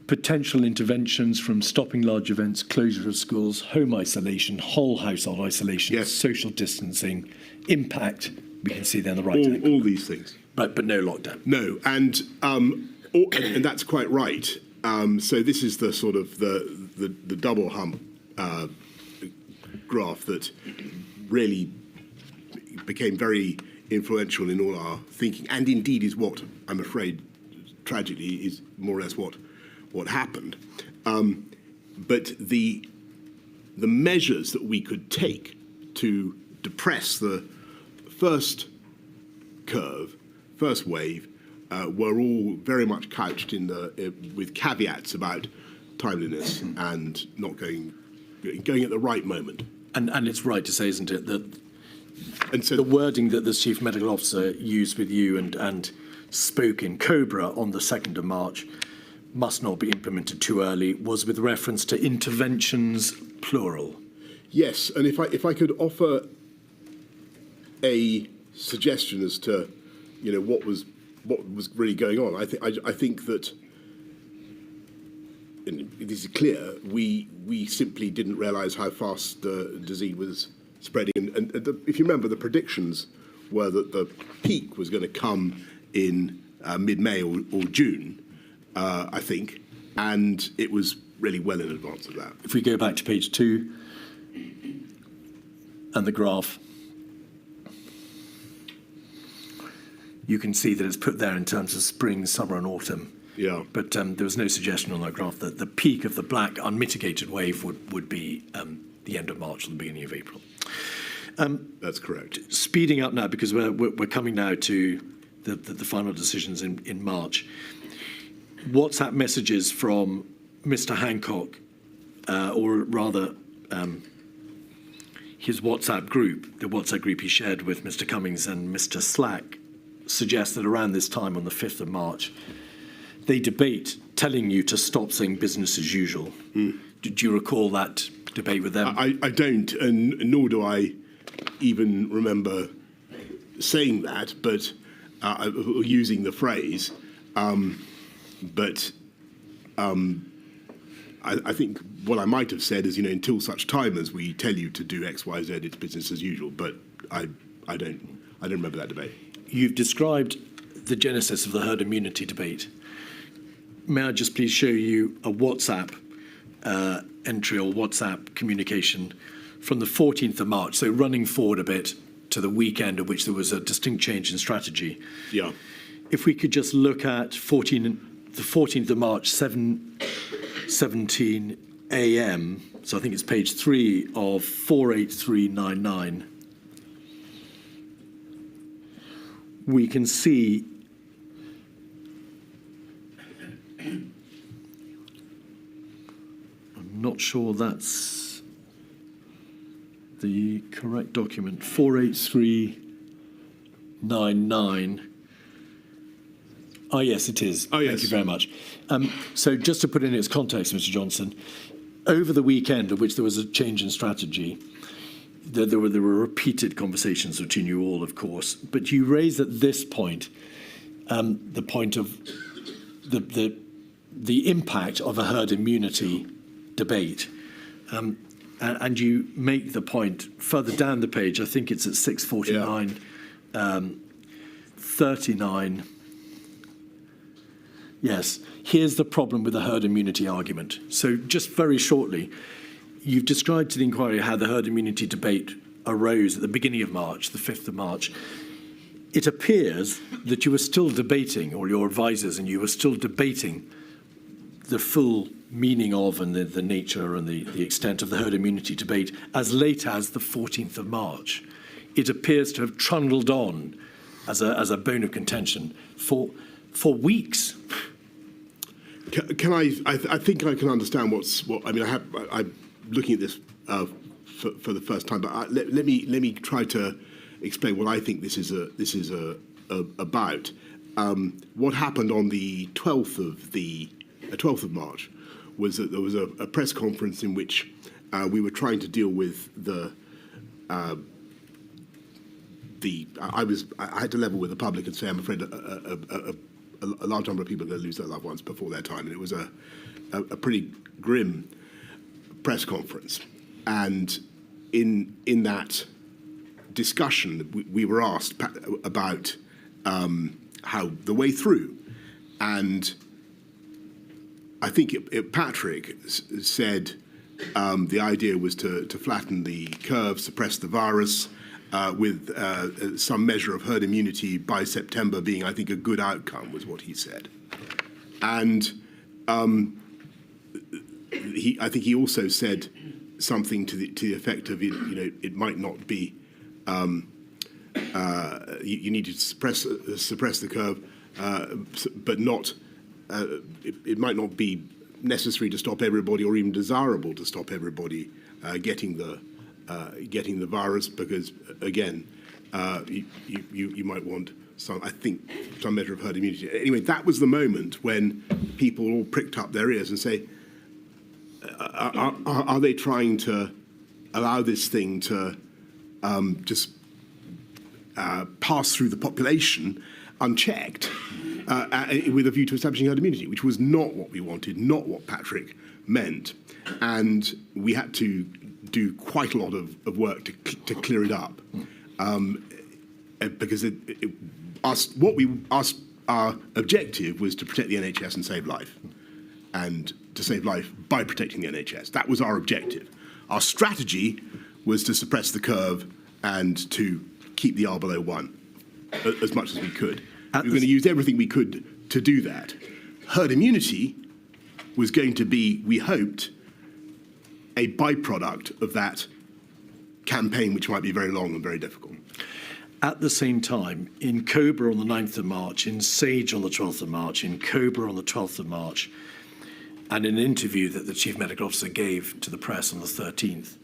potential interventions, from stopping large events, closure of schools, home isolation, whole household isolation, social distancing, impact. We can see there on the right hand. All these things. But no lockdown. No, and that's quite right. So this is the sort of the double hump graph that really became very influential in all our thinking, and indeed is what, I'm afraid, tragically, is more or less what happened. But the measures that we could take to depress the first curve, first wave, were all very much couched with caveats about timeliness and not going at the right moment. And it's right to say, isn't it, that the wording that the Chief Medical Officer used with you and spoke in Cobra on the 2nd of March must not be implemented too early was with reference to interventions, plural. Yes, and if I could offer a suggestion as to what was really going on, I think that, and this is clear, we simply didn't realise how fast the disease was spreading, and if you remember, the predictions were that the peak was going to come in mid-May or June, I think, and it was really well in advance of that. If we go back to page 2 and the graph, you can see that it's put there in terms of spring, summer and autumn. Yeah. But there was no suggestion on that graph that the peak of the black unmitigated wave would be the end of March or the beginning of April. That's correct. Speeding up now, because we're coming now to the final decisions in March. WhatsApp messages from Mr. Hancock, or rather his WhatsApp group, the WhatsApp group he shared with Mr. Cummings and Mr. Slack, suggests that around this time on the 5th of March, they debate telling you to stop saying business as usual. Did you recall that debate with them? I don't, and nor do I even remember saying that, but using the phrase. But I think what I might have said is, until such time as we tell you to do X, Y, Z, it's business as usual. But I don't remember that debate. You've described the genesis of the herd immunity debate. may I just please show you a WhatsApp entry or WhatsApp communication from the 14th of March, so running forward a bit to the weekend at which there was a distinct change in strategy. Yeah. If we could just look at the 14th of March, 7:17 a.m., so I think it's page 3 of 48399. We can see I'm not sure that's the correct document. 48399. Oh, yes, it is. Oh, yes. Thank you very much. So just to put it in its context, Mr. Johnson, over the weekend at which there was a change in strategy, there were repeated conversations between you all, of course, but you raised at this point the point of the impact of a herd immunity debate. And you make the point further down the page, I think it's at 649, 39. Yes, here's the problem with the herd immunity argument. So just very shortly, you've described to the inquiry how the herd immunity debate arose at the beginning of March, the 5th of March. It appears that you were still debating, or your advisors and you were still debating, the full meaning of and the nature and the extent of the herd immunity debate as late as the 14th of March. It appears to have trundled on as a bone of contention for weeks. Can I think I can understand I'm looking at this for the first time, but let me try to explain what I think this is about. What happened on the 12th of March was that there was a press conference in which we were trying to deal with I had to level with the public and say, I'm afraid a large number of people are going to lose their loved ones before their time. And it was a pretty grim press conference. And in that discussion, we were asked about how the way through. And I think Patrick said the idea was to flatten the curve, suppress the virus, with some measure of herd immunity by September being, I think, a good outcome, was what he said. And I think he also said something to the effect of, it might not be, you need to suppress the curve, but not, it might not be necessary to stop everybody or even desirable to stop everybody getting the virus, because again, you might want some measure of herd immunity. Anyway, that was the moment when people all pricked up their ears and say, are they trying to allow this thing to just pass through the population unchecked with a view to establishing herd immunity, which was not what we wanted, not what Patrick meant. And we had to do quite a lot of work to clear it up, because our objective was to protect the NHS and save life, and to save life by protecting the NHS. That was our objective. Our strategy was to suppress the curve and to keep the R below 1 as much as we could. We were going to use everything we could to do that. Herd immunity was going to be, we hoped, a byproduct of that campaign, which might be very long and very difficult. At the same time, in Cobra on the 9th of March, in Sage on the 12th of March, in Cobra on the 12th of March, and in an interview that the Chief Medical Officer gave to the press on the 13th,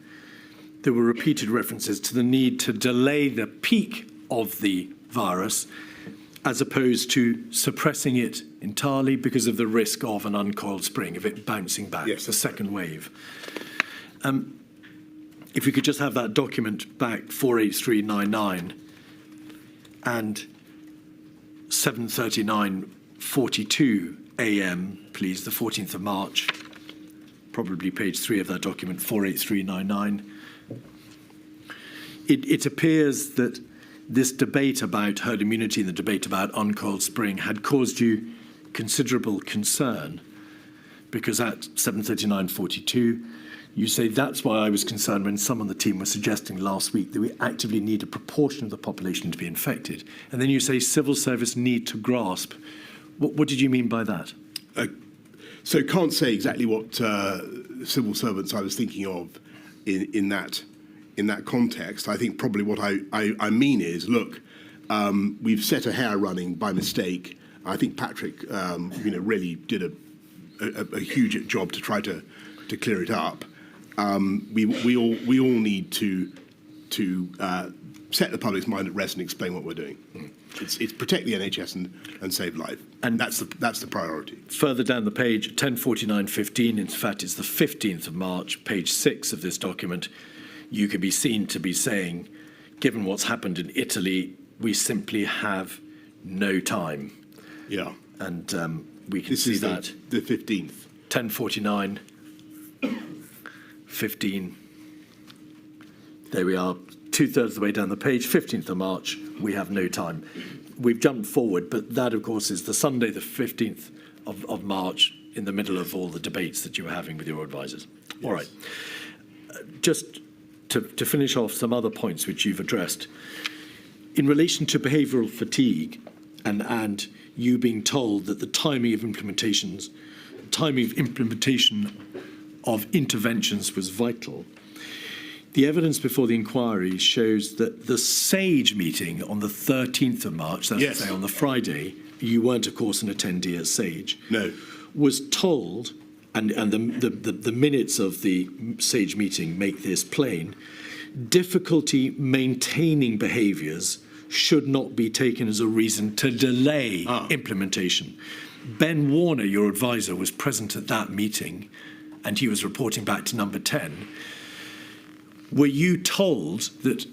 there were repeated references to the need to delay the peak of the virus as opposed to suppressing it entirely because of the risk of an uncoiled spring, of it bouncing back, yes, the second wave. If we could just have that document back, 48399, and 7:39:42 a.m., please, the 14th of March, probably page 3 of that document, 48399. It appears that this debate about herd immunity and the debate about uncoiled spring had caused you considerable concern, because at 7:39:42, you say that's why I was concerned when some on the team were suggesting last week that we actively need a proportion of the population to be infected. And then you say civil service need to grasp. What did you mean by that? So can't say exactly what civil servants I was thinking of in that context. I think probably what I mean is, look, we've set a hare running by mistake. I think Patrick, really did a huge job to try to clear it up. We all need to set the public's mind at rest and explain what we're doing. It's protect the NHS and save life, and that's the priority. Further down the page, 10:49:15. In fact, it's the 15th of March, page 6 of this document. You can be seen to be saying, given what's happened in Italy, we simply have no time. Yeah, and we can this see is that the 15th. 10:49:15. There we are. 2/3 of the way down the page, 15th of March, we have no time. We've jumped forward, but that, of course, is the Sunday, the 15th of March, in the middle of all the debates that you were having with your advisors. Yes. All right. Just to finish off some other points which you've addressed, in relation to behavioural fatigue and you being told that the timing of implementation of interventions was vital, the evidence before the inquiry shows that the SAGE meeting on the 13th of March, that's to say on the Friday, you weren't, of course, an attendee at SAGE, no, was told, and the minutes of the SAGE meeting make this plain, difficulty maintaining behaviours should not be taken as a reason to delay implementation. Ben Warner, your advisor, was present at that meeting, and he was reporting back to number 10. Were you told that,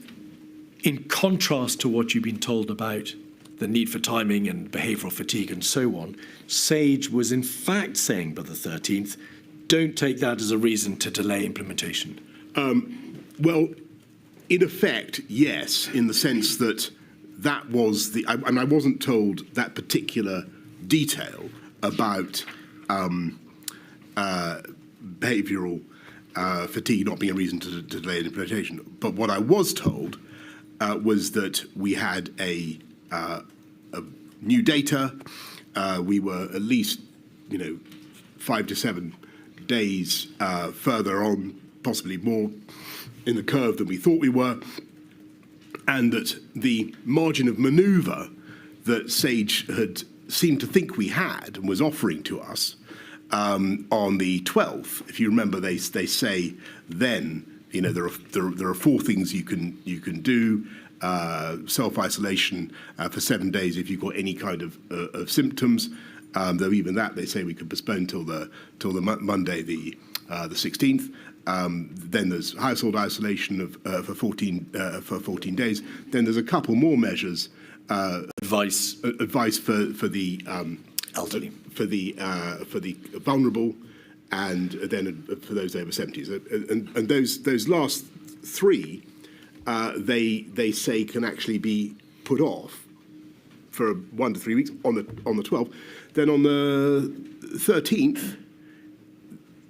in contrast to what you've been told about the need for timing and behavioural fatigue and so on, SAGE was in fact saying by the 13th, don't take that as a reason to delay implementation? Well, in effect, yes, in the sense that that was I wasn't told that particular detail about behavioural fatigue not being a reason to delay implementation. But what I was told was that we had a new data. We were at least, 5 to 7 days further on, possibly more, in the curve than we thought we were, and that the margin of manoeuvre that SAGE had seemed to think we had and was offering to us on the 12th, if you remember, they say then, there are 4 things you can do: self-isolation for 7 days if you've got any kind of symptoms. Though even that they say we could postpone till the Monday, the 16th. Then there's household isolation for 14 days. Then there's a couple more measures. Advice for the elderly, for the vulnerable, and then for those over 70s. And those last 3, they say can actually be put off for 1 to 3 weeks on the 12th. Then on the 13th,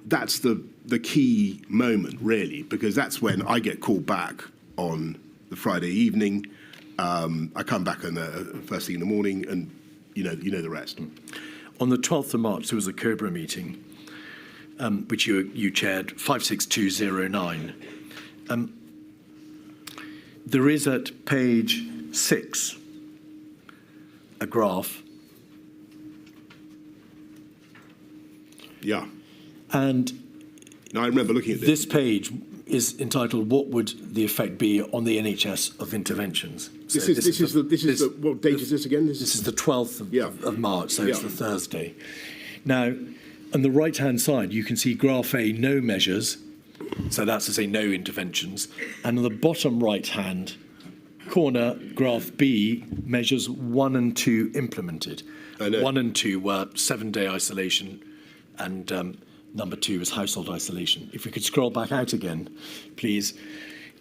that's the key moment, really, because that's when I get called back on the Friday evening. I come back on the first thing in the morning, and you know the rest. On the 12th of March, there was a COBRA meeting, which you chaired, 56209. There is at page 6 a graph. Yeah. And now I remember looking at this page is entitled "What would the effect be on the NHS of interventions?" So this is what date is this again? This is the 12th of March, so it's the Thursday. Now, on the right-hand side, you can see graph A, no measures, so that's to say no interventions, and on the bottom right-hand corner, graph B, measures 1 and 2 implemented. 1 and 2 were 7-day isolation, and number 2 is household isolation. If we could scroll back out again, please.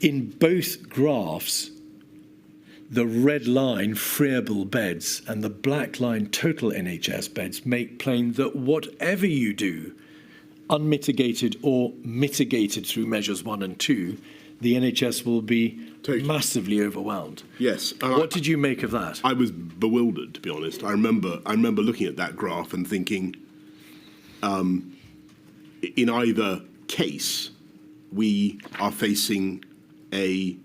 In both graphs, the red line freeable beds and the black line total NHS beds make plain that whatever you do, unmitigated or mitigated through measures 1 and 2, the NHS will be massively overwhelmed. Yes. What did you make of that? I was bewildered, to be honest. I remember looking at that graph and thinking, in either case, we are facing an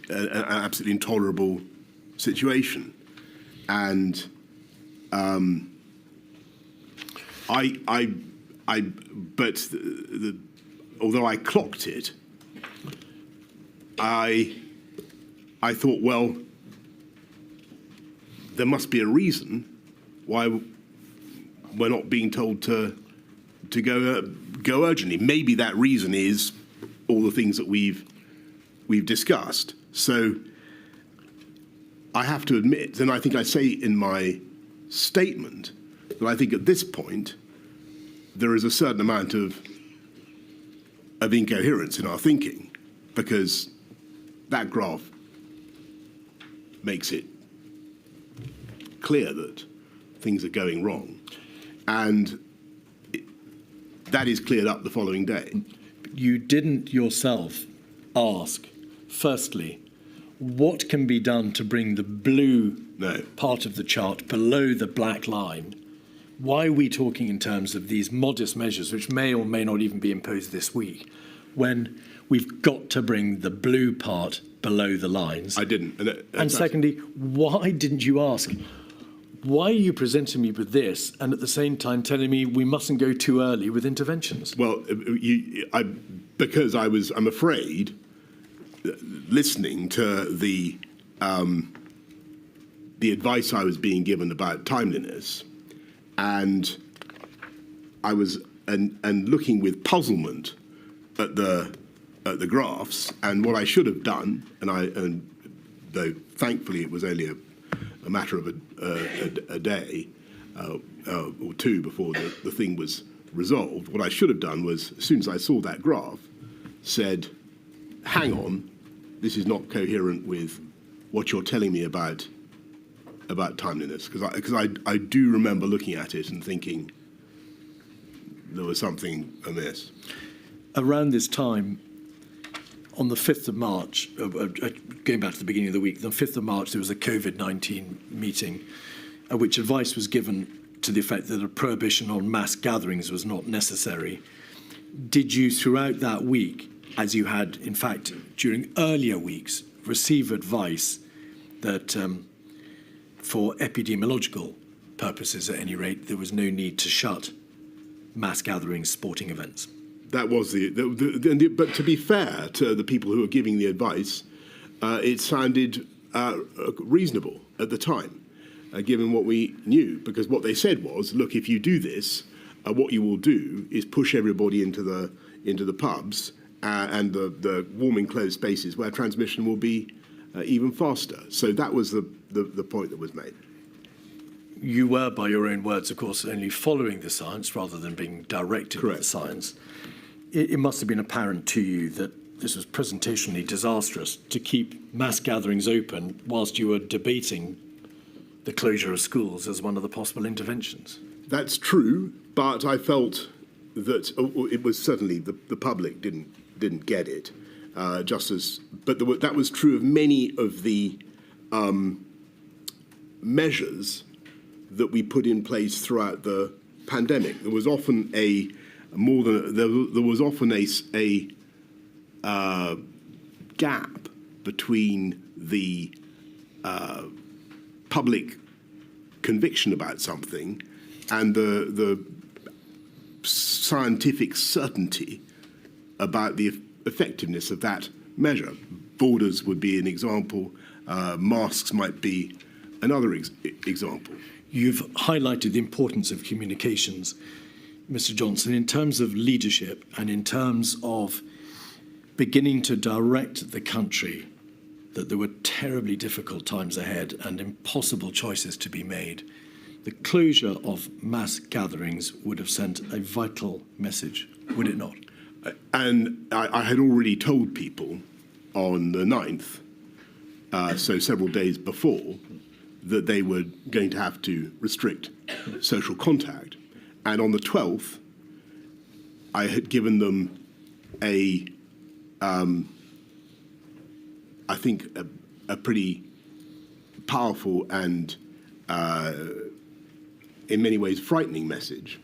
absolutely intolerable situation, and although I clocked it, I thought, well, there must be a reason why we're not being told to go urgently. Maybe that reason is all the things that we've discussed. So I have to admit, and I think I say in my statement, that I think at this point there is a certain amount of incoherence in our thinking, because that graph makes it clear that things are going wrong, and that is cleared up the following day. You didn't yourself ask, firstly, what can be done to bring the blue part of the chart below the black line? Why are we talking in terms of these modest measures, which may or may not even be imposed this week, when we've got to bring the blue part below the lines? I didn't. And secondly, why didn't you ask, why are you presenting me with this and at the same time telling me we mustn't go too early with interventions? Well, because I'm afraid, listening to the advice I was being given about timeliness, and I was and looking with puzzlement at the graphs, and what I should have done, and though thankfully it was only a matter of a day or two before the thing was resolved, what I should have done was, as soon as I saw that graph, said, hang on, this is not coherent with what you're telling me about timeliness, because I do remember looking at it and thinking there was something amiss. Around this time, on the 5th of March, going back to the beginning of the week, the 5th of March, there was a COVID-19 meeting at which advice was given to the effect that a prohibition on mass gatherings was not necessary. Did you, throughout that week, as you had, in fact, during earlier weeks, receive advice that for epidemiological purposes, at any rate, there was no need to shut mass gatherings, sporting events? That was but to be fair to the people who were giving the advice, it sounded reasonable at the time, given what we knew, because what they said was, look, if you do this, what you will do is push everybody into the pubs and the warm enclosed spaces where transmission will be even faster. So that was the point that was made. You were, by your own words, of course, only following the science rather than being directed by the science. It must have been apparent to you that this was presentationally disastrous to keep mass gatherings open whilst you were debating the closure of schools as one of the possible interventions. That's true, but I felt that it was certainly the public didn't get it, but that was true of many of the measures that we put in place throughout the pandemic. There was often a gap between the public conviction about something and the scientific certainty about the effectiveness of that measure. Borders would be an example. Masks might be another example. You've highlighted the importance of communications, Mr. Johnson, in terms of leadership and in terms of beginning to direct the country that there were terribly difficult times ahead and impossible choices to be made. The closure of mass gatherings would have sent a vital message, would it not? And I had already told people on the 9th, so several days before, that they were going to have to restrict social contact. And on the 12th, I had given them I think, a pretty powerful and, in many ways, frightening message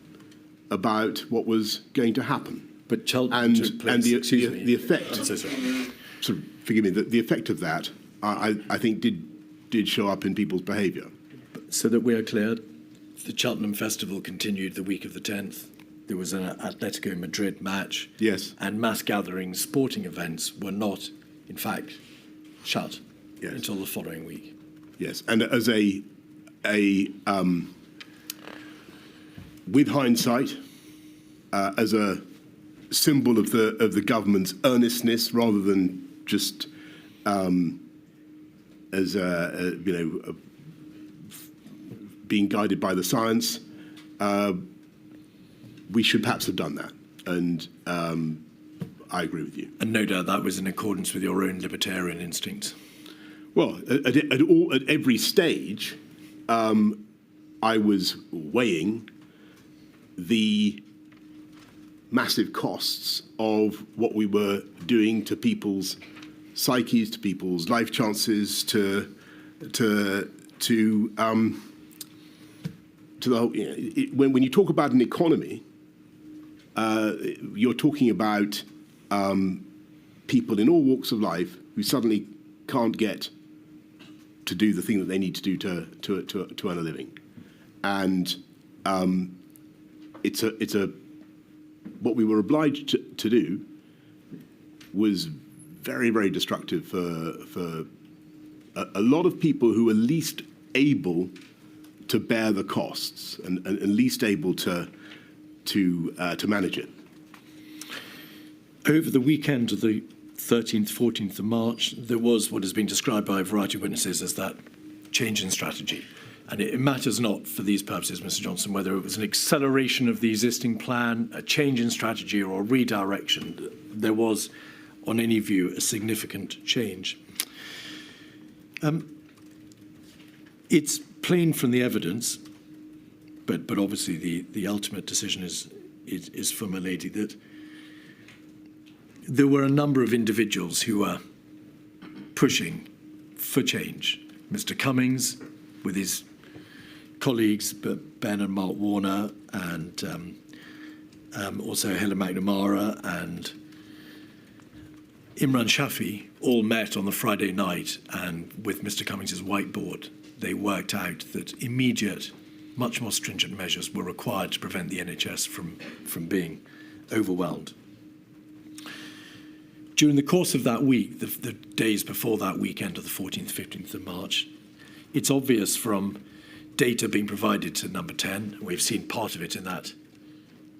about what was going to happen. But Cheltenham And took place, the effect, I'm so sorry. sort of, forgive me, the effect of that, I think, did show up in people's behaviour. So that we are clear, the Cheltenham Festival continued the week of the 10th. There was an Atletico Madrid match. Yes. And mass gatherings, sporting events were not, in fact, shut Yes. until the following week. Yes, and as with hindsight, as a symbol of the government's earnestness, rather than just as being guided by the science, we should perhaps have done that. And I agree with you. And no doubt that was in accordance with your own libertarian instincts. Well, at every stage, I was weighing the massive costs of what we were doing to people's psyches, to people's life chances, to the whole. When you talk about an economy, you're talking about people in all walks of life who suddenly can't get to do the thing that they need to do to earn a living, and it's a what we were obliged to do was very, very destructive for a lot of people who are least able to bear the costs and least able to manage it. Over the weekend of the 13th, 14th of March, there was what has been described by a variety of witnesses as that change in strategy. And it matters not for these purposes, Mr. Johnson, whether it was an acceleration of the existing plan, a change in strategy, or a redirection. There was, on any view, a significant change. It's plain from the evidence, but obviously the ultimate decision is for my lady, that there were a number of individuals who were pushing for change. Mr. Cummings, with his colleagues, Ben and Mark Warner, and also Helen McNamara and Imran Shafi, all met on the Friday night, and with Mr. Cummings' whiteboard, they worked out that immediate, much more stringent measures were required to prevent the NHS from being overwhelmed. During the course of that week, the days before that weekend of the 14th, 15th of March, it's obvious from data being provided to Number 10, we've seen part of it in that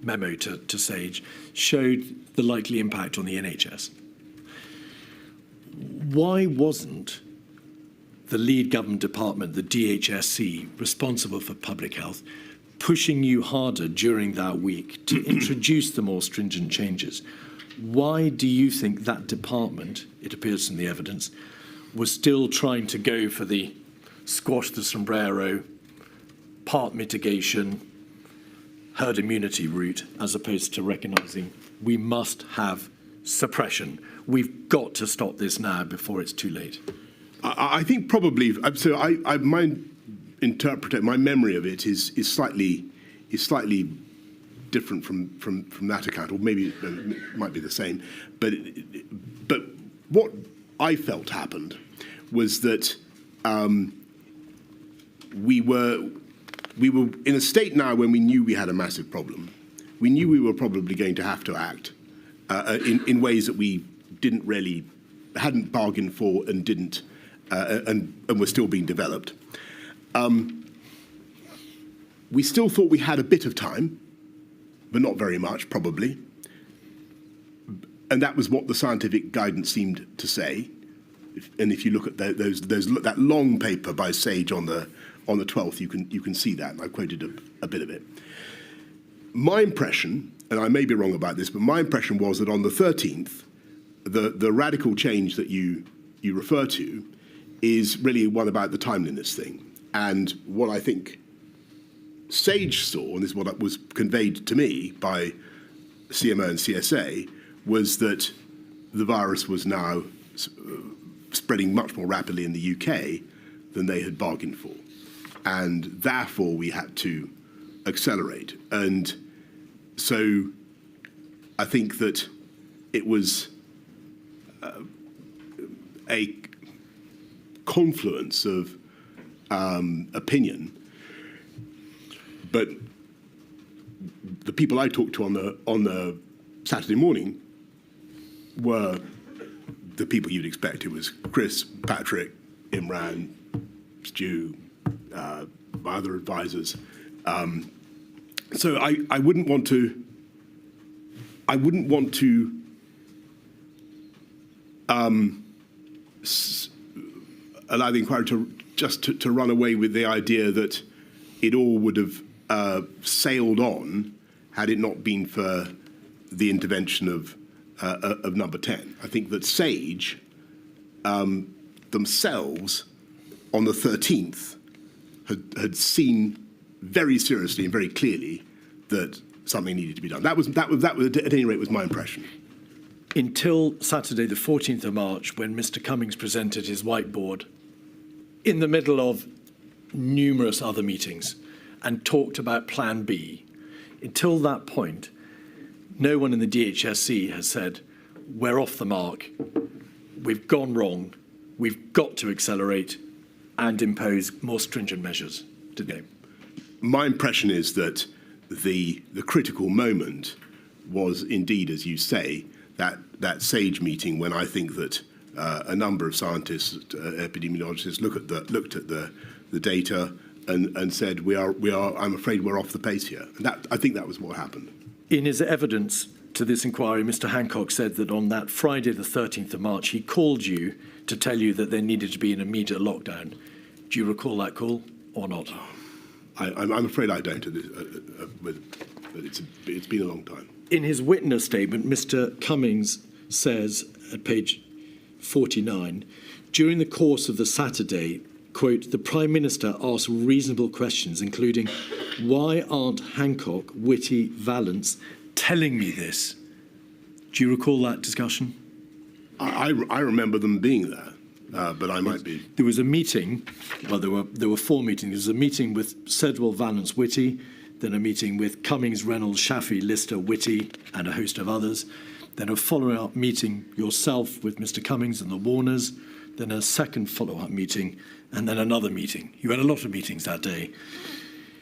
memo to Sage, showed the likely impact on the NHS. Why wasn't the lead government department, the DHSC, responsible for public health, pushing you harder during that week to introduce the more stringent changes? Why do you think that department, it appears from the evidence, was still trying to go for the squash the sombrero, part mitigation, herd immunity route, as opposed to recognising we must have suppression? We've got to stop this now before it's too late. I think probably. So my memory of it is slightly different from that account, or maybe it might be the same. But what I felt happened was that we were in a state now when we knew we had a massive problem. We knew we were probably going to have to act in ways that we hadn't bargained for and didn't and were still being developed. We still thought we had a bit of time, but not very much, probably. And that was what the scientific guidance seemed to say. And if you look at that long paper by Sage on the 12th, you can see that. And I quoted a bit of it. My impression, and I may be wrong about this, but my impression was that on the 13th, the radical change that you refer to is really one about the timeliness thing. And what I think Sage saw, and this is what was conveyed to me by CMO and CSA, was that the virus was now spreading much more rapidly in the UK than they had bargained for. And therefore, we had to accelerate. And so I think that it was a confluence of opinion, but the people I talked to on the Saturday morning were the people you'd expect. It was Chris, Patrick, Imran, Stu, my other advisors. So I wouldn't want to. I wouldn't want to allow the inquiry to run away with the idea that it all would have sailed on had it not been for the intervention of Number 10. I think that Sage themselves on the 13th had seen very seriously and very clearly that something needed to be done. That was at any rate was my impression. Until Saturday, the 14th of March, when Mr. Cummings presented his whiteboard in the middle of numerous other meetings and talked about Plan B. Until that point, no one in the DHSC has said, we're off the mark, we've gone wrong, we've got to accelerate and impose more stringent measures, did they? My impression is that the critical moment was indeed, as you say, that SAGE meeting when I think that a number of scientists, epidemiologists, looked at the data and said, we are. I'm afraid we're off the pace here. And I think that was what happened. In his evidence to this inquiry, Mr. Hancock said that on that Friday, the 13th of March, he called you to tell you that there needed to be an immediate lockdown. Do you recall that call or not? I'm afraid I don't, but it's been a long time. In his witness statement, Mr. Cummings says at page 49, during the course of the Saturday, quote, the Prime Minister asked reasonable questions, including, why aren't Hancock, Whitty, Vallance telling me this? Do you recall that discussion? I remember them being there, but I might be. There was a meeting, well, there were four meetings. There was a meeting with Sedwell, Vallance, Whitty, then a meeting with Cummings, Reynolds, Shafi, Lister, Whitty, and a host of others. Then a follow-up meeting yourself with Mr. Cummings and the Warners. Then a second follow-up meeting, and then another meeting. You had a lot of meetings that day.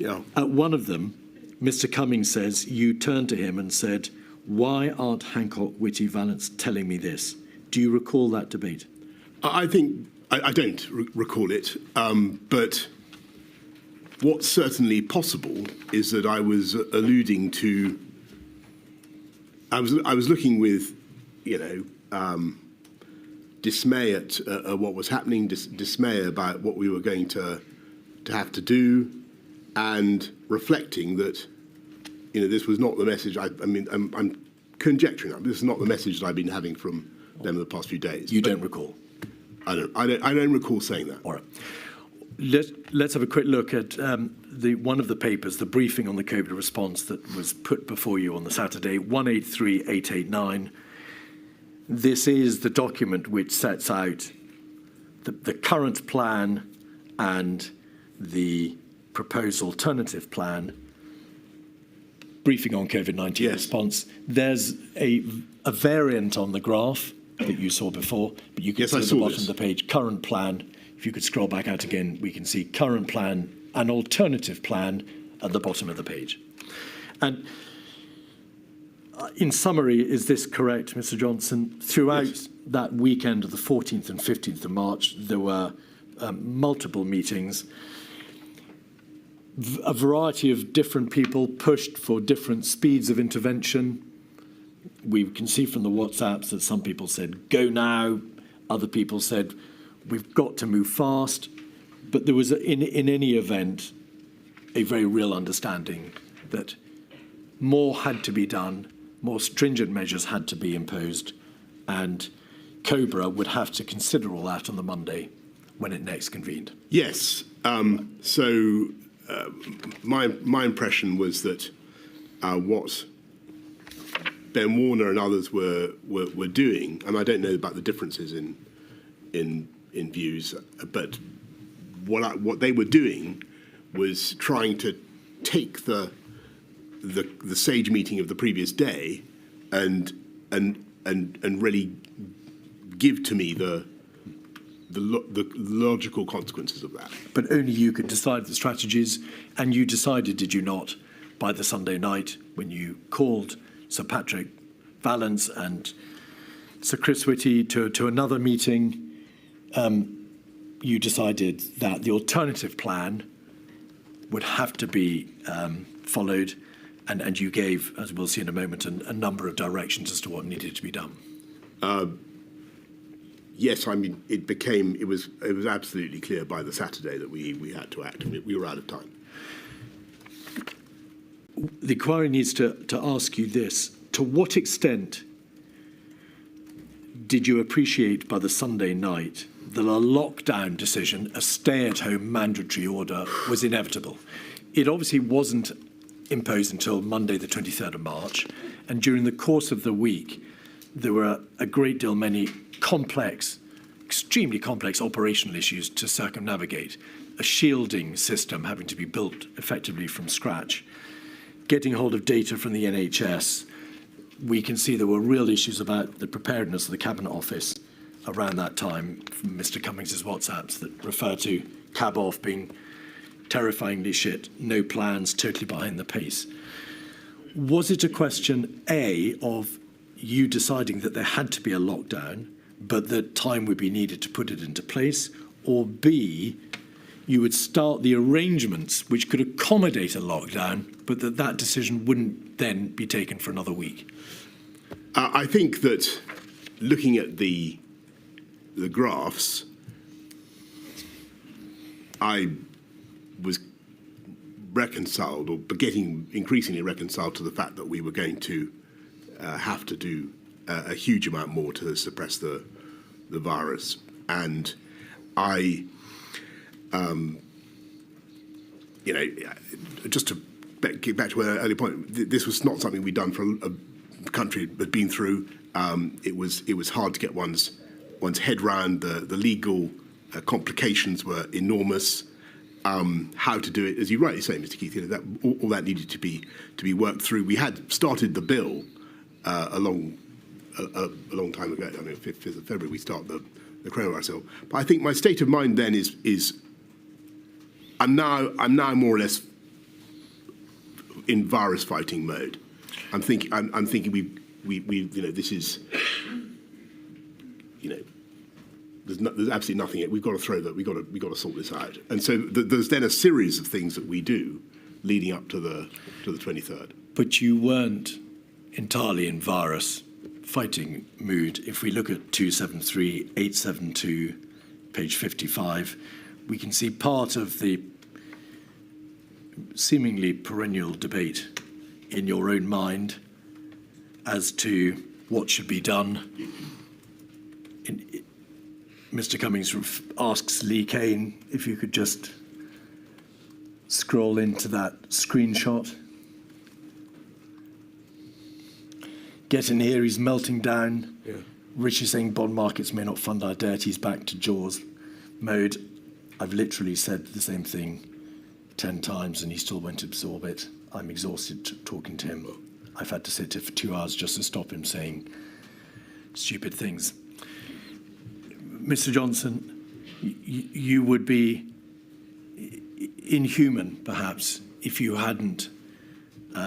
Yeah. At one of them, Mr. Cummings says you turned to him and said, why aren't Hancock, Whitty, Vallance telling me this? Do you recall that debate? I think I don't recall it, but what's certainly possible is that I was alluding to. I was looking with, dismay at what was happening, dismay about what we were going to have to do, and reflecting that, this was not the message. I'm conjecturing. This is not the message that I've been having from them in the past few days. You don't recall? I don't recall saying that. All right. Let's have a quick look at one of the papers, the briefing on the COVID response that was put before you on the Saturday, 183889. This is the document which sets out the current plan and the proposed alternative plan. Briefing on COVID-19 response. There's a variant on the graph that you saw before, but you can see at the bottom of the page, current plan. If you could scroll back out again, we can see current plan and alternative plan at the bottom of the page. And in summary, is this correct, Mr. Johnson? Throughout that weekend of the 14th and 15th of March, there were multiple meetings. A variety of different people pushed for different speeds of intervention. We can see from the WhatsApps that some people said, go now. Other people said, we've got to move fast. But there was, in any event, a very real understanding that more had to be done, more stringent measures had to be imposed, and Cobra would have to consider all that on the Monday when it next convened. Yes. My impression was that what Ben Warner and others were doing, and I don't know about the differences in views, but what they were doing was trying to take the SAGE meeting of the previous day and really give to me the logical consequences of that. But only you could decide the strategies, and you decided, did you not, by the Sunday night when you called Sir Patrick Vallance and Sir Chris Whitty to another meeting, you decided that the alternative plan would have to be followed, and you gave, as we'll see in a moment, a number of directions as to what needed to be done. Yes, I mean, it was absolutely clear by the Saturday that we had to act, and we were out of time. The inquiry needs to ask you this. To what extent did you appreciate by the Sunday night that a lockdown decision, a stay-at-home mandatory order, was inevitable? It obviously wasn't imposed until Monday, the 23rd of March, and during the course of the week, there were a great deal many extremely complex operational issues to circumnavigate, a shielding system having to be built effectively from scratch, getting hold of data from the NHS. We can see there were real issues about the preparedness of the Cabinet Office around that time, from Mr. Cummings' WhatsApps that refer to cab off being terrifyingly shit, no plans, totally behind the pace. Was it a question, A, of you deciding that there had to be a lockdown, but that time would be needed to put it into place, or B, you would start the arrangements which could accommodate a lockdown, but that decision wouldn't then be taken for another week? I think that looking at the graphs, I was reconciled, or getting increasingly reconciled, to the fact that we were going to have to do a huge amount more to suppress the virus. And I, just to get back to an earlier point, this was not something we'd done for a country that had been through. It was hard to get one's head round. The legal complications were enormous. How to do it, as you rightly say, Mr. Keith, that all that needed to be worked through. We had started the bill a long time ago. I mean, 5th of February we start the coronavirus bill. But I think my state of mind then is I'm now more or less in virus fighting mode. I'm thinking we this is there's absolutely nothing. We've got to throw that. We've got to sort this out. And so there's then a series of things that we do leading up to the 23rd. But you weren't entirely in virus fighting mood. If we look at 273, 872, page 55, we can see part of the seemingly perennial debate in your own mind as to what should be done. Mr. Cummings asks Lee Kane if you could just scroll into that screenshot. Get in here, he's melting down. Yeah. Richie saying bond markets may not fund our debt. He's back to Jaws mode. I've literally said the same thing 10 times and he still won't absorb it. I'm exhausted talking to him. I've had to sit here for 2 hours just to stop him saying stupid things. Mr. Johnson, you would be inhuman, perhaps, if you hadn't,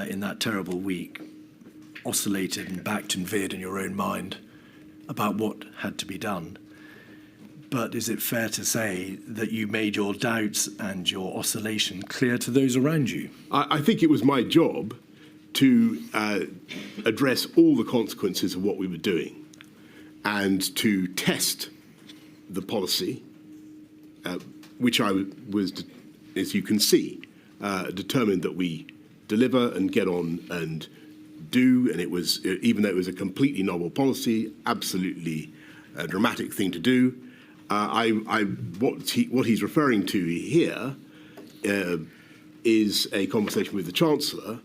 in that terrible week, oscillated and backed and veered in your own mind about what had to be done. But is it fair to say that you made your doubts and your oscillation clear to those around you? I think it was my job to address all the consequences of what we were doing and to test the policy, which I was, as you can see, determined that we deliver and get on and do, and it was, even though it was a completely novel policy, absolutely a dramatic thing to do. What he's referring to here is a conversation with the Chancellor,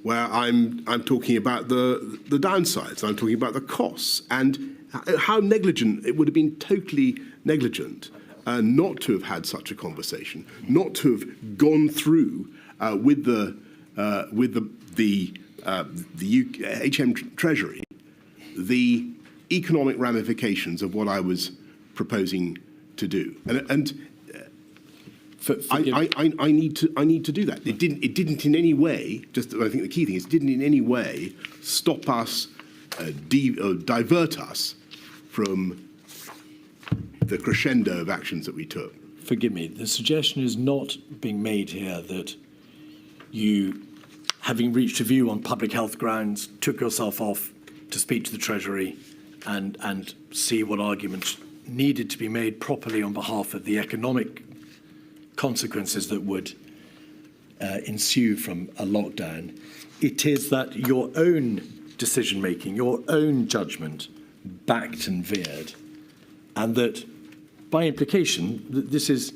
where I'm talking about the downsides, I'm talking about the costs, and how negligent it would have been, totally negligent, not to have had such a conversation, not to have gone through with the HM Treasury the economic ramifications of what I was proposing to do, and I need to do that. It didn't in any way. I think the key thing is, it didn't in any way stop us, divert us from the crescendo of actions that we took. Forgive me. The suggestion is not being made here that you, having reached a view on public health grounds, took yourself off to speak to the Treasury and see what arguments needed to be made properly on behalf of the economic consequences that would ensue from a lockdown. It is that your own decision-making, your own judgment backed and veered, and that by implication, this is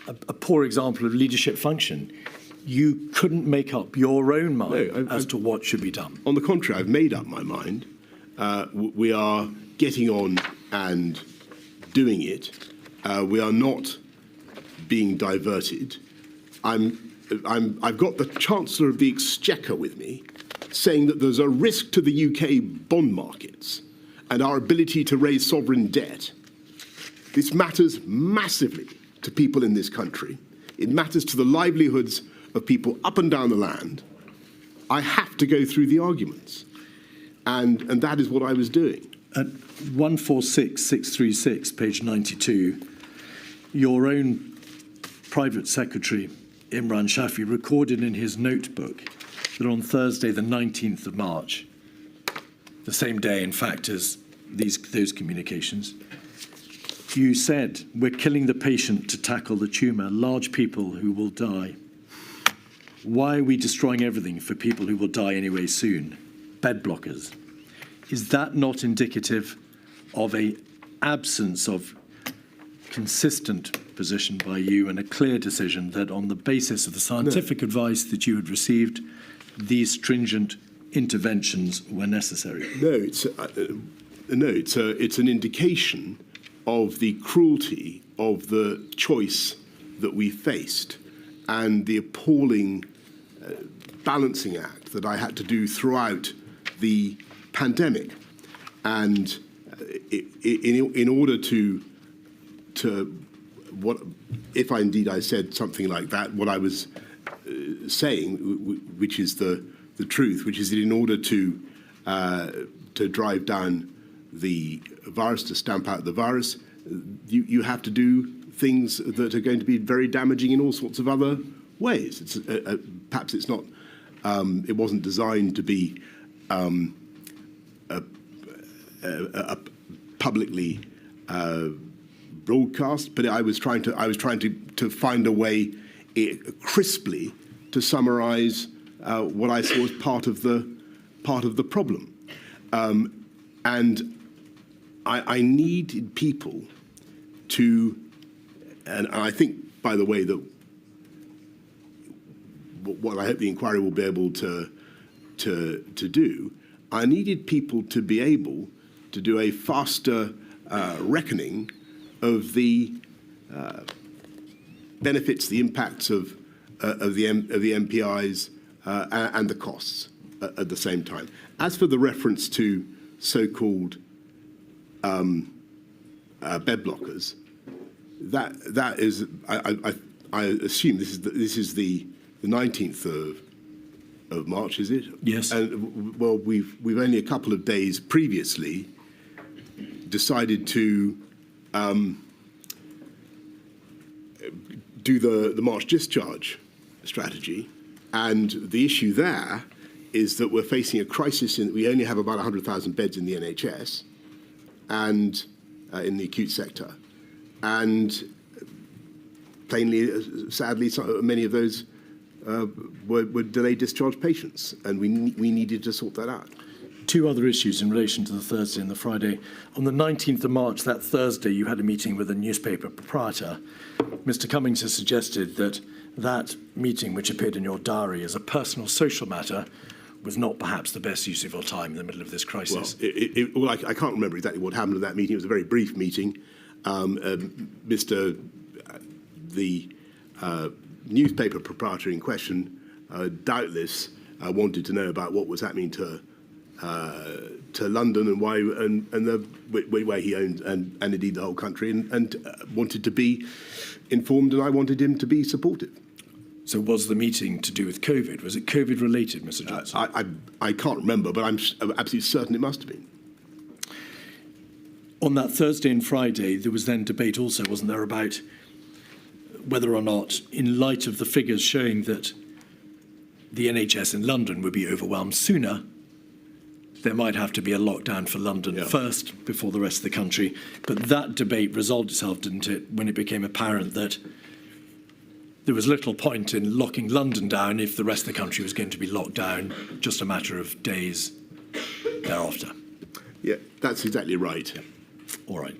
a poor example of leadership function. You couldn't make up your own mind as to what should be done. On the contrary, I've made up my mind. We are getting on and doing it. We are not being diverted. I've got the Chancellor of the Exchequer with me, saying that there's a risk to the UK bond markets and our ability to raise sovereign debt. This matters massively to people in this country. It matters to the livelihoods of people up and down the land. I have to go through the arguments. And that is what I was doing. At 146636, page 92, your own private secretary, Imran Shafi, recorded in his notebook that on Thursday, the 19th of March, the same day, in fact, as those communications, you said, "We're killing the patient to tackle the tumour, large people who will die. Why are we destroying everything for people who will die anyway soon? Bed blockers." Is that not indicative of an absence of consistent position by you and a clear decision that on the basis of the scientific advice that you had received, these stringent interventions were necessary? No, it's an indication of the cruelty of the choice that we faced and the appalling balancing act that I had to do throughout the pandemic. And in order to what, if I said something like that, what I was saying, which is the truth, which is that in order to drive down the virus, to stamp out the virus, you have to do things that are going to be very damaging in all sorts of other ways. Perhaps it's not. It wasn't designed to be publicly broadcast, but I was trying to find a way crisply to summarise what I saw as part of the problem, and I needed people to, and I think, by the way, that what I hope the inquiry will be able to do, I needed people to be able to do a faster reckoning of the benefits, the impacts of the MPIs and the costs at the same time. As for the reference to so-called bed blockers, that is, I assume this is the 19th of March, is it? Yes. And well, we've only a couple of days previously decided to do the March discharge strategy, and the issue there is that we're facing a crisis in that we only have about 100,000 beds in the NHS and in the acute sector, and plainly, sadly, many of those were delayed discharge patients, and we needed to sort that out. Two other issues in relation to the Thursday and the Friday. On the 19th of March, that Thursday, you had a meeting with a newspaper proprietor. Mr. Cummings has suggested that that meeting, which appeared in your diary as a personal social matter, was not perhaps the best use of your time in the middle of this crisis. Well, I can't remember exactly what happened at that meeting. It was a very brief meeting. The newspaper proprietor in question doubtless wanted to know about what was happening to London and why, and the way he owned and indeed the whole country, and wanted to be informed, and I wanted him to be supportive. So was the meeting to do with COVID? Was it COVID related, Mr. Johnson? I can't remember, but I'm absolutely certain it must have been. On that Thursday and Friday, there was then debate also, wasn't there, about whether or not, in light of the figures showing that the NHS in London would be overwhelmed sooner, there might have to be a lockdown for London first before the rest of the country. But that debate resolved itself, didn't it, when it became apparent that there was little point in locking London down if the rest of the country was going to be locked down, just a matter of days thereafter. Yeah, that's exactly right. Yeah. All right.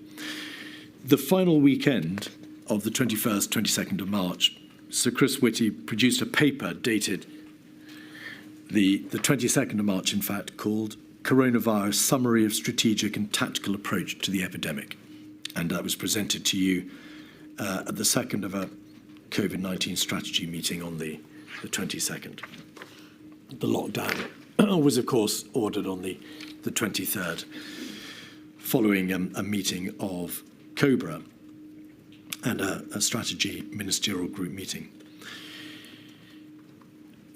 The final weekend of the 21st, 22nd of March, Sir Chris Whitty produced a paper dated the 22nd of March, in fact, called Coronavirus Summary of Strategic and Tactical Approach to the Epidemic. And that was presented to you at the second of a COVID-19 strategy meeting on the 22nd. The lockdown was, of course, ordered on the 23rd, following a meeting of COBRA and a strategy ministerial group meeting.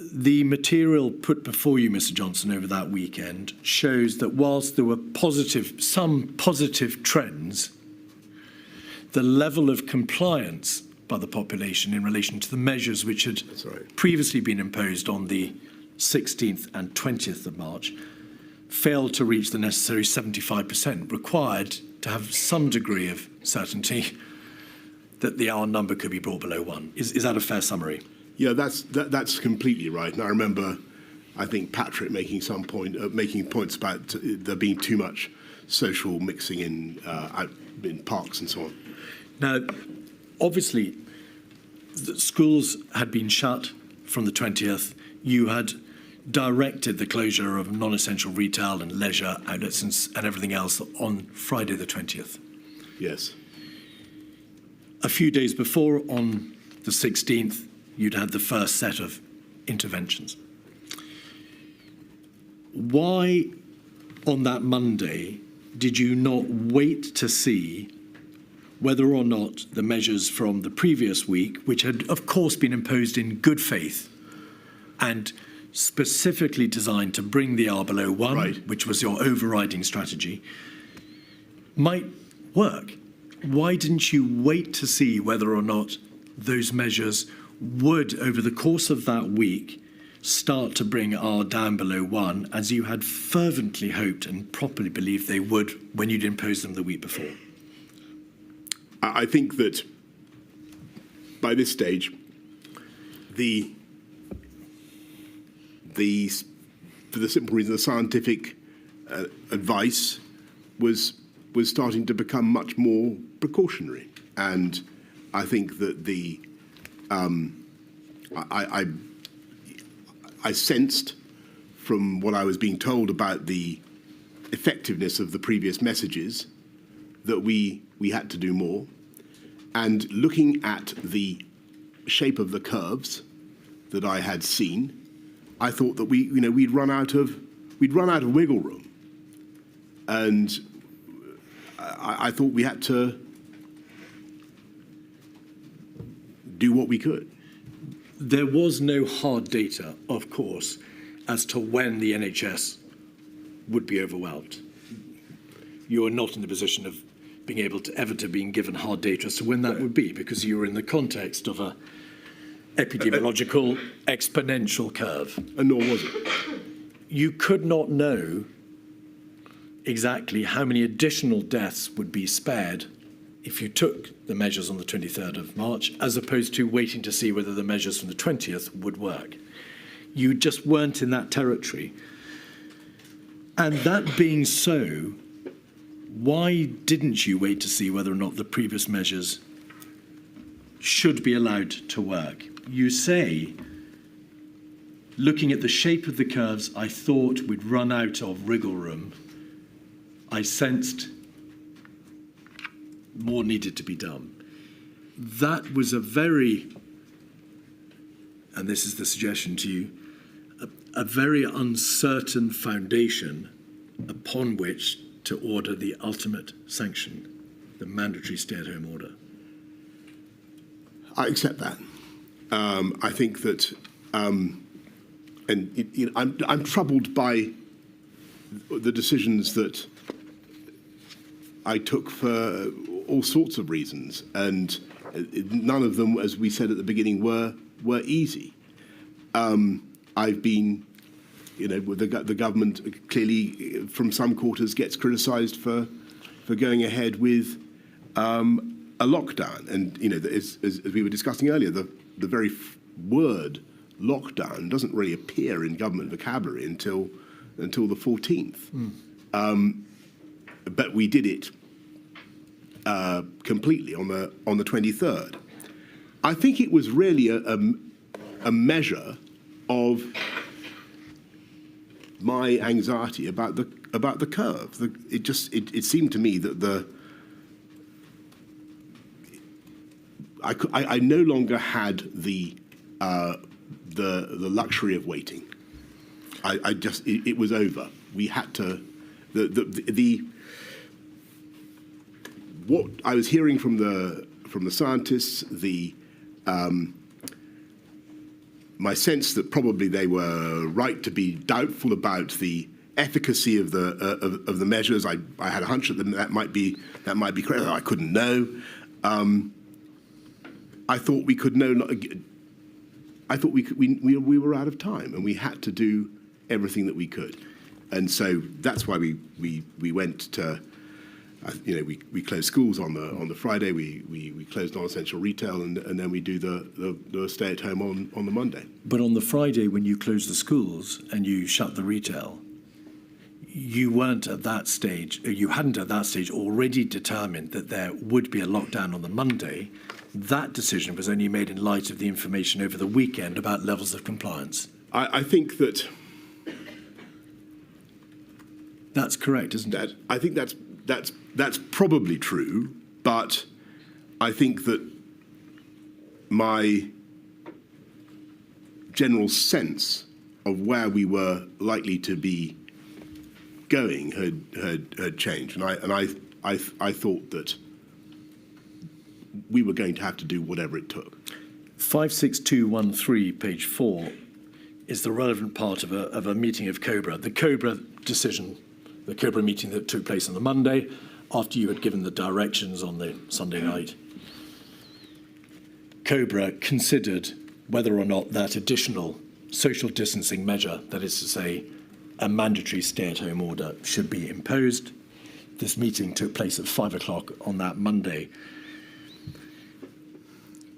The material put before you, Mr. Johnson, over that weekend shows that whilst there were some positive trends, the level of compliance by the population in relation to the measures which had previously been imposed on the 16th and 20th of March failed to reach the necessary 75% required to have some degree of certainty that the R number could be brought below 1. Is that a fair summary? Yeah, that's completely right. And I remember, I think, Patrick making points about there being too much social mixing in parks and so on. Now, obviously, the schools had been shut from the 20th. You had directed the closure of non-essential retail and leisure outlets and everything else on Friday the 20th. Yes. A few days before, on the 16th, you'd had the first set of interventions. Why, on that Monday, did you not wait to see whether or not the measures from the previous week, which had, of course, been imposed in good faith and specifically designed to bring the R below 1, which was your overriding strategy, might work? Why didn't you wait to see whether or not those measures would, over the course of that week, start to bring R down below 1, as you had fervently hoped and properly believed they would when you'd imposed them the week before? I think that by this stage, for the simple reason the scientific advice was starting to become much more precautionary, and I think that I sensed from what I was being told about the effectiveness of the previous messages that we had to do more. And looking at the shape of the curves that I had seen, I thought that we'd run out of wiggle room, and I thought we had to do what we could. There was no hard data, of course, as to when the NHS would be overwhelmed. You are not in the position of being able to ever to being given hard data as to when that would be, because you were in the context of a epidemiological exponential curve. And nor was it. You could not know exactly how many additional deaths would be spared if you took the measures on the 23rd of March, as opposed to waiting to see whether the measures from the 20th would work. You just weren't in that territory. And that being so, why didn't you wait to see whether or not the previous measures should be allowed to work? You say, looking at the shape of the curves, I thought we'd run out of wriggle room. I sensed more needed to be done. That was a very, and this is the suggestion to you, a very uncertain foundation upon which to order the ultimate sanction, the mandatory stay-at-home order. I accept that. I think that, I'm troubled by the decisions that I took for all sorts of reasons, and none of them, as we said at the beginning, were easy. I've been, the government clearly, from some quarters, gets criticised for going ahead with a lockdown, and as we were discussing earlier, the very word lockdown doesn't really appear in government vocabulary until the 14th. But we did it completely on the 23rd. I think it was really a measure of my anxiety about the curve. It seemed to me that I no longer had the luxury of waiting. It was over. We had to what I was hearing from the scientists, my sense that probably they were right to be doubtful about the efficacy of the measures. I had a hunch that might be correct. I couldn't know. I thought we could know. I thought we were out of time, and we had to do everything that we could, and so that's why we went to. We closed schools on the Friday. We closed non-essential retail, and then we do the stay at home on the Monday. But on the Friday, when you closed the schools and you shut the retail, you weren't at that stage. You hadn't at that stage already determined that there would be a lockdown on the Monday. That decision was only made in light of the information over the weekend about levels of compliance. I think that that's correct, isn't it? I think that's probably true, but I think that my general sense of where we were likely to be going had changed, and I thought that we were going to have to do whatever it took. 56213, page 4, is the relevant part of a meeting of COBRA. The COBRA decision, the COBRA meeting that took place on the Monday, after you had given the directions on the Sunday night. COBRA considered whether or not that additional social distancing measure, that is to say, a mandatory stay-at-home order, should be imposed. This meeting took place at 5 o'clock on that Monday.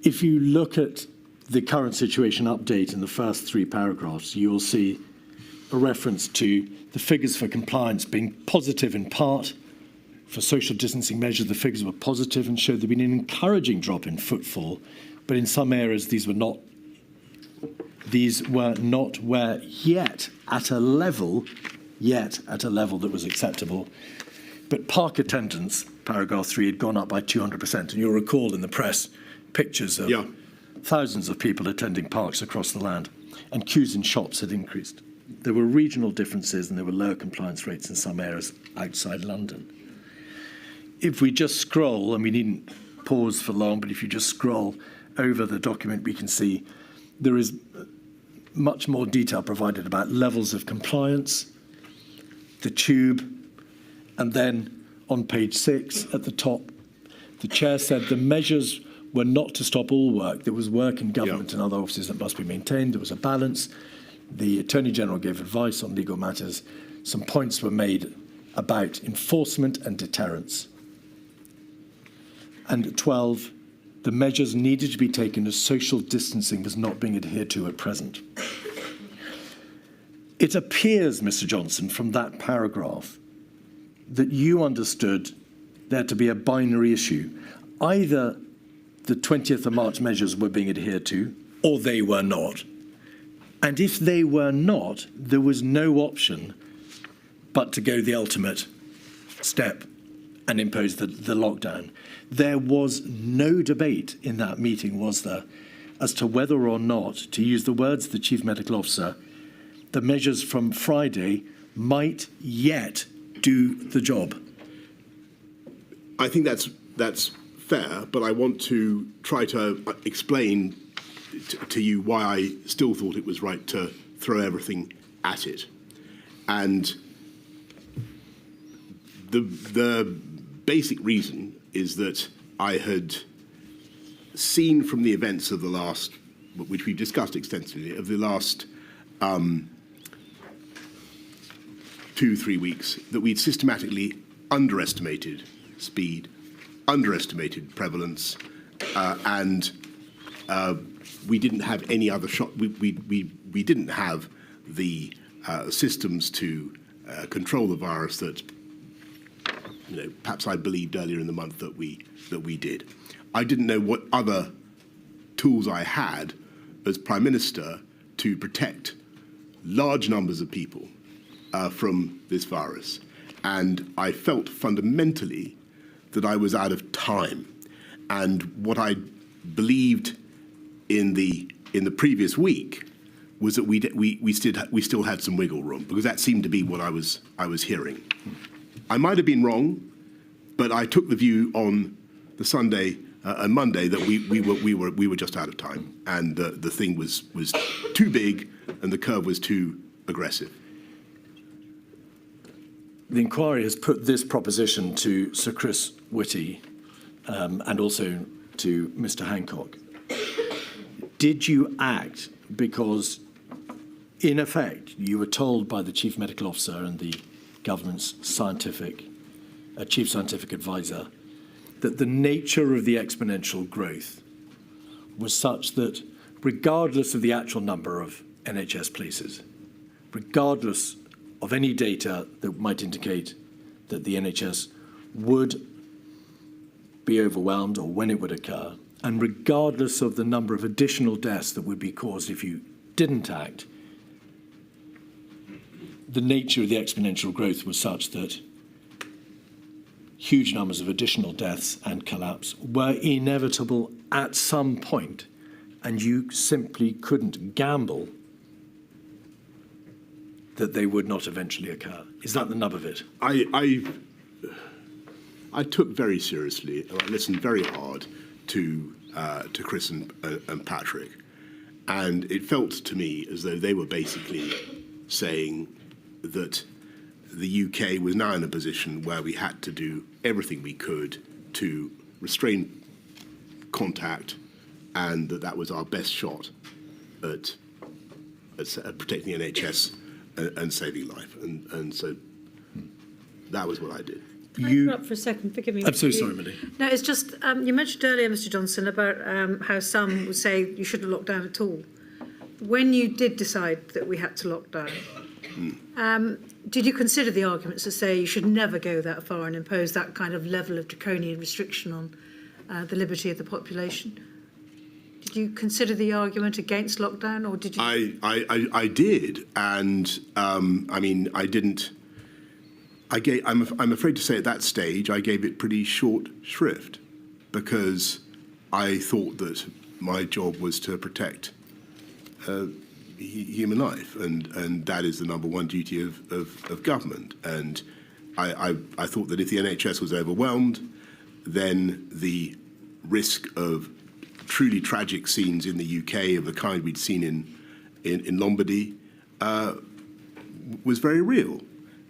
If you look at the current situation update in the first 3 paragraphs, you will see a reference to the figures for compliance being positive in part. For social distancing measures, the figures were positive and showed there'd been an encouraging drop in footfall, but in some areas these were not where yet at a level that was acceptable. But park attendance, paragraph 3, had gone up by 200%. And you'll recall in the press pictures of thousands of people attending parks across the land, and queues in shops had increased. There were regional differences and there were lower compliance rates in some areas outside London. If we just scroll, and we needn't pause for long, but if you just scroll over the document, we can see there is much more detail provided about levels of compliance, the tube, and then on page 6 at the top, the chair said the measures were not to stop all work. There was work in government and other offices that must be maintained. There was a balance. The Attorney General gave advice on legal matters. Some points were made about enforcement and deterrence. And 12, the measures needed to be taken as social distancing was not being adhered to at present. It appears, Mr. Johnson, from that paragraph that you understood there to be a binary issue. Either the 20th of March measures were being adhered to, or they were not. And if they were not, there was no option but to go the ultimate step and impose the lockdown. There was no debate in that meeting, was there, as to whether or not, to use the words of the Chief Medical Officer, the measures from Friday might yet do the job. I think that's fair, but I want to try to explain to you why I still thought it was right to throw everything at it. And the basic reason is that I had seen from the events of the last, which we've discussed extensively, of the last 2-3 weeks, that we'd systematically underestimated speed, underestimated prevalence, and we didn't have any other shot. We didn't have the systems to control the virus that, perhaps I believed earlier in the month that we did. I didn't know what other tools I had as Prime Minister to protect large numbers of people from this virus. And I felt fundamentally that I was out of time. And what I believed in the previous week was that we still had some wiggle room, because that seemed to be what I was hearing. I might have been wrong, but I took the view on the Sunday and Monday that we were just out of time, and the thing was too big and the curve was too aggressive. The inquiry has put this proposition to Sir Chris Whitty and also to Mr. Hancock. Did you act because, in effect, you were told by the Chief Medical Officer and the government's chief scientific advisor that the nature of the exponential growth was such that, regardless of the actual number of NHS places, regardless of any data that might indicate that the NHS would be overwhelmed or when it would occur, and regardless of the number of additional deaths that would be caused if you didn't act, the nature of the exponential growth was such that huge numbers of additional deaths and collapse were inevitable at some point, and you simply couldn't gamble that they would not eventually occur. Is that the nub of it? I took very seriously, and I listened very hard to Chris and Patrick, and it felt to me as though they were basically saying that the UK was now in a position where we had to do everything we could to restrain contact, and that was our best shot at protecting the NHS and saving life. And so that was what I did. Can I interrupt for a second? Forgive me. I'm so sorry, Millie. No, it's just, you mentioned earlier, Mr. Johnson, about how some would say you shouldn't lock down at all. When you did decide that we had to lock down, did you consider the arguments that say you should never go that far and impose that kind of level of draconian restriction on the liberty of the population? Did you consider the argument against lockdown, or did you? I did, and I mean, I didn't. I'm afraid to say at that stage I gave it pretty short shrift, because I thought that my job was to protect human life, and that is the number one duty of government. And I thought that if the NHS was overwhelmed, then the risk of truly tragic scenes in the UK of the kind we'd seen in Lombardy was very real.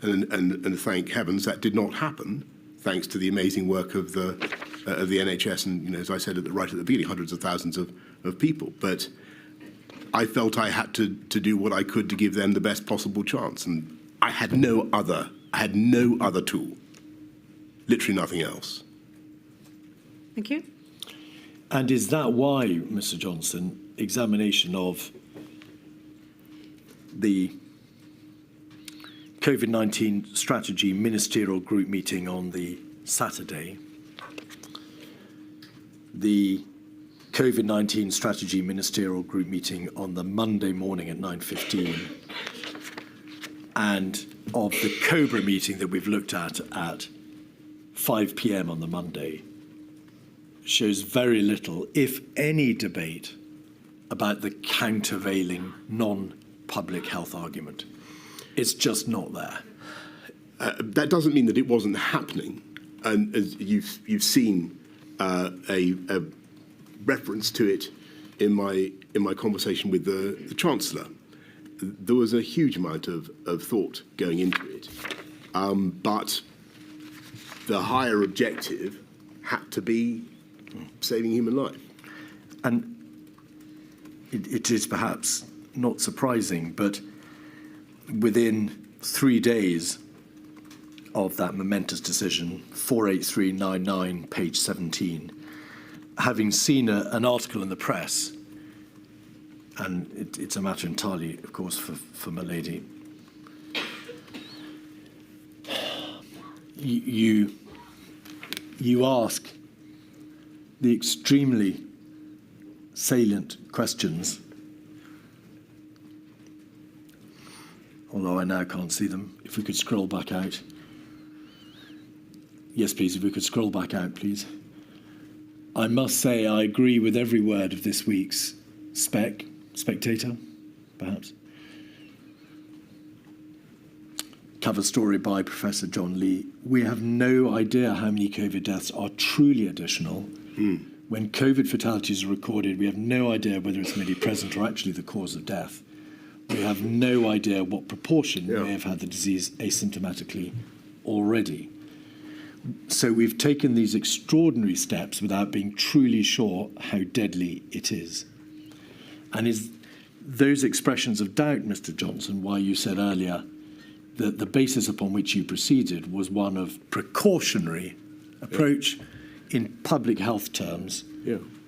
And thank heavens that did not happen, thanks to the amazing work of the NHS and, as I said right at the beginning, hundreds of thousands of people. But I felt I had to do what I could to give them the best possible chance, and I had no other tool, literally nothing else. Thank you. And is that why, Mr. Johnson, examination of the COVID-19 strategy ministerial group meeting on the Saturday, the COVID-19 strategy ministerial group meeting on the Monday morning at 9:15, and of the COBRA meeting that we've looked at 5 p.m. on the Monday, shows very little, if any, debate about the countervailing non-public health argument. It's just not there. That doesn't mean that it wasn't happening. And as you've seen a reference to it in my conversation with the Chancellor. There was a huge amount of thought going into it. But the higher objective had to be saving human life. And it is perhaps not surprising, but within 3 days of that momentous decision, 48399, page 17, having seen an article in the press, and it's a matter entirely, of course, for my lady, you ask the extremely salient questions, although I now can't see them. If we could scroll back out. Yes, please, if we could scroll back out, please. I must say I agree with every word of this week's Spectator, perhaps. Cover story by Professor John Lee. We have no idea how many COVID deaths are truly additional. When COVID fatalities are recorded, we have no idea whether it's merely present or actually the cause of death. We have no idea what proportion may have had the disease asymptomatically already. So we've taken these extraordinary steps without being truly sure how deadly it is. And is those expressions of doubt, Mr. Johnson, why you said earlier that the basis upon which you proceeded was one of precautionary approach in public health terms,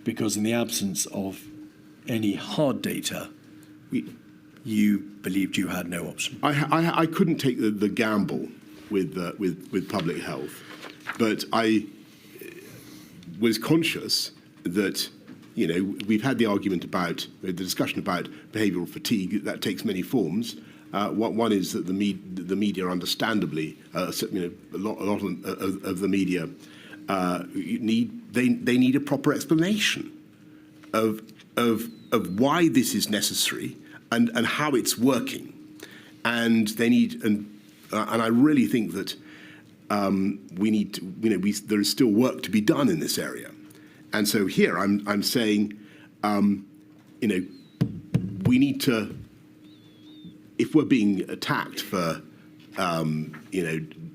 because in the absence of any hard data, you believed you had no option? I couldn't take the gamble with public health, but I was conscious that, you know, we've had the argument about, the discussion about behavioural fatigue. That takes many forms. One is that the media, understandably, a lot of the media need a proper explanation of why this is necessary and how it's working, and they need and I really think that we need to, there is still work to be done in this area. And so here I'm saying, we need to, if we're being attacked for,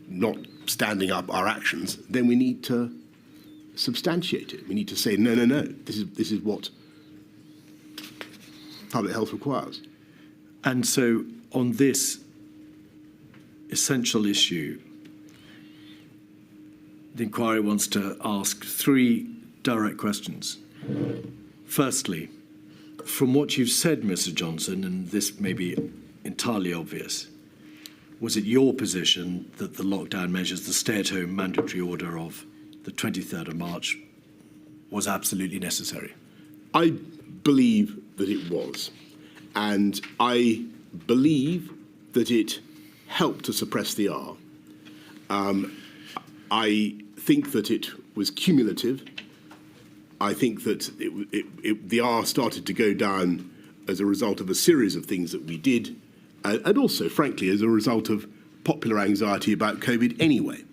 not standing up our actions, then we need to substantiate it. We need to say, no, this is what public health requires. And so on this essential issue, the inquiry wants to ask 3 direct questions. Firstly, from what you've said, Mr. Johnson, and this may be entirely obvious, was it your position that the lockdown measures, the stay-at-home mandatory order of the 23rd of March, was absolutely necessary? I believe that it was. And I believe that it helped to suppress the R. I think that it was cumulative. I think that the R started to go down as a result of a series of things that we did, and also, frankly, as a result of popular anxiety about COVID anyway.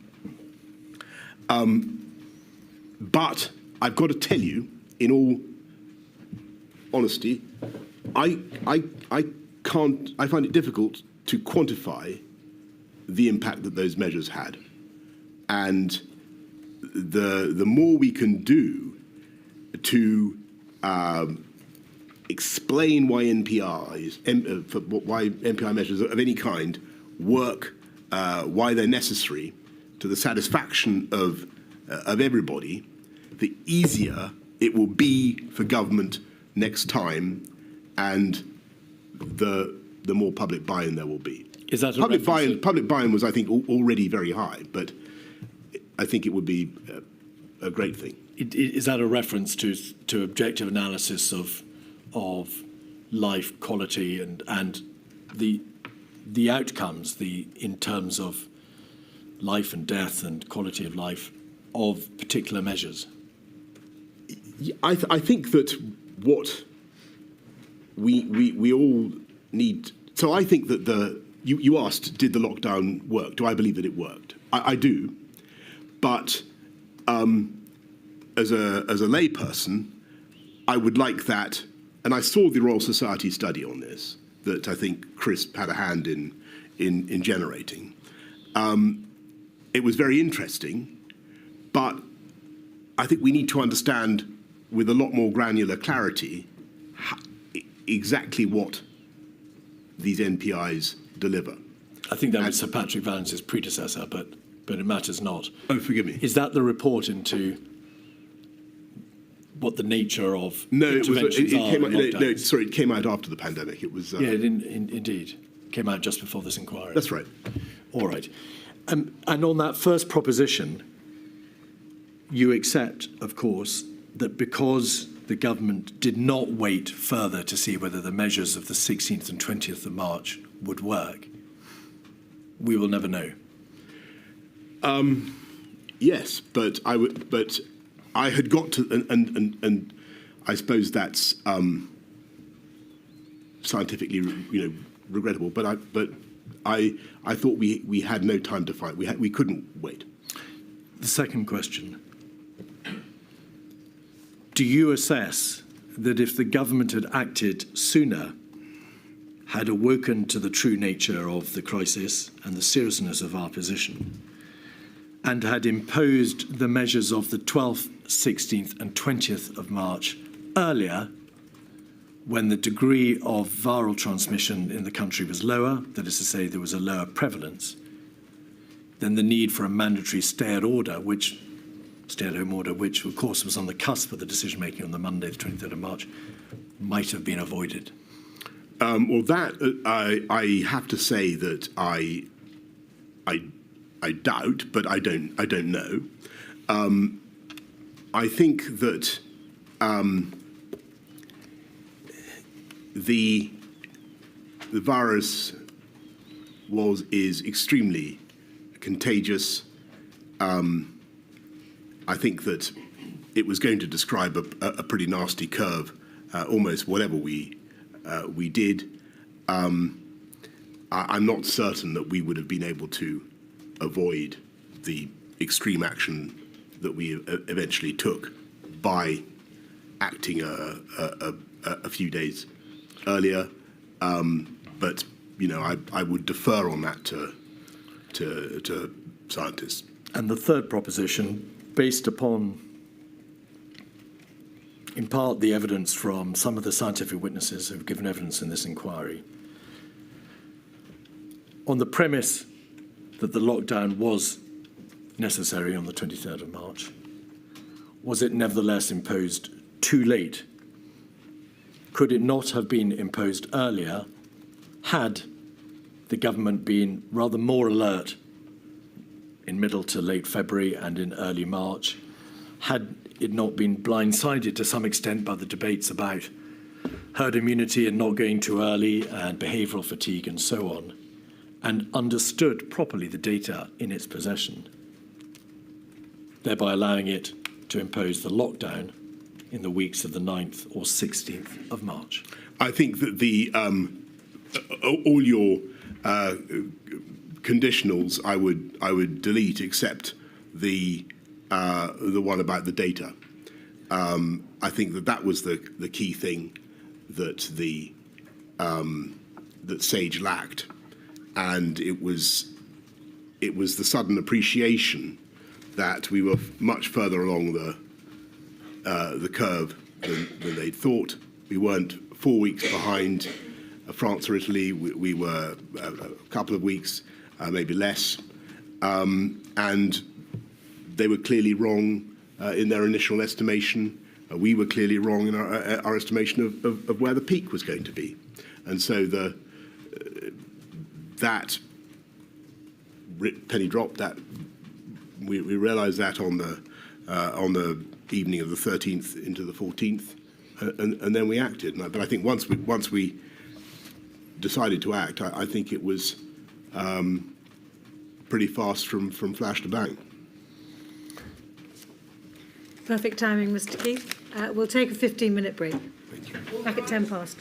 But I've got to tell you, in all honesty, I find it difficult to quantify the impact that those measures had. And the more we can do to explain why why NPI measures of any kind work, why they're necessary to the satisfaction of everybody, the easier it will be for government next time, and the more public buy-in there will be. Is that a public buy-in? reference? Public buy-in was, I think, already very high, but I think it would be a great thing. Is that a reference to objective analysis of life quality and the outcomes in terms of life and death and quality of life of particular measures? I think that what we all need. So I think that you asked, did the lockdown work? Do I believe that it worked? I do, but as a layperson, I would like that. And I saw the Royal Society study on this that I think Chris had a hand in generating. It was very interesting, but I think we need to understand with a lot more granular clarity exactly what these NPIs deliver. I think that was Sir Patrick Vallance's predecessor, but it matters not. Oh, forgive me. Is that the report into what the nature of No, interventions it are? came out, in lockdowns? no, sorry, it came out after the pandemic. It was. Yeah, indeed. Came out just before this inquiry. That's right. All right. And on that first proposition, you accept, of course, that because the government did not wait further to see whether the measures of the 16th and 20th of March would work, we will never know. Yes, but I had got to, and I suppose that's scientifically, regrettable. But I thought we had no time to fight. We couldn't wait. The second question. Do you assess that if the government had acted sooner, had awoken to the true nature of the crisis and the seriousness of our position, and had imposed the measures of the 12th, 16th and 20th of March earlier, when the degree of viral transmission in the country was lower, that is to say there was a lower prevalence, then the need for a mandatory stay-at-home order, which of course was on the cusp of the decision-making on the Monday, the 23rd of March, might have been avoided? Well, that I have to say that I doubt, but I don't know. I think that the virus is extremely contagious. I think that it was going to describe a pretty nasty curve, almost whatever we did. I'm not certain that we would have been able to avoid the extreme action that we eventually took by acting a few days earlier. But I would defer on that to scientists. And the third proposition, based upon, in part, the evidence from some of the scientific witnesses who have given evidence in this inquiry, on the premise that the lockdown was necessary on the 23rd of March, was it nevertheless imposed too late? Could it not have been imposed earlier had the government been rather more alert in middle to late February and in early March, had it not been blindsided to some extent by the debates about herd immunity and not going too early and behavioural fatigue and so on, and understood properly the data in its possession, thereby allowing it to impose the lockdown in the weeks of the 9th or 16th of March? I think that all your conditionals I would delete, except the one about the data. I think that was the key thing that that SAGE lacked, and it was the sudden appreciation that we were much further along the curve than they'd thought. We weren't 4 weeks behind France or Italy. We were a couple of weeks, maybe less, and they were clearly wrong in their initial estimation. We were clearly wrong in our estimation of where the peak was going to be. And so that penny dropped. That we realised that on the evening of the 13th into the 14th, and then we acted. But I think once we decided to act, I think it was pretty fast from flash to bang. Perfect timing, Mr. Keith. We'll take a 15-minute break. Thank you. Back at 10 past.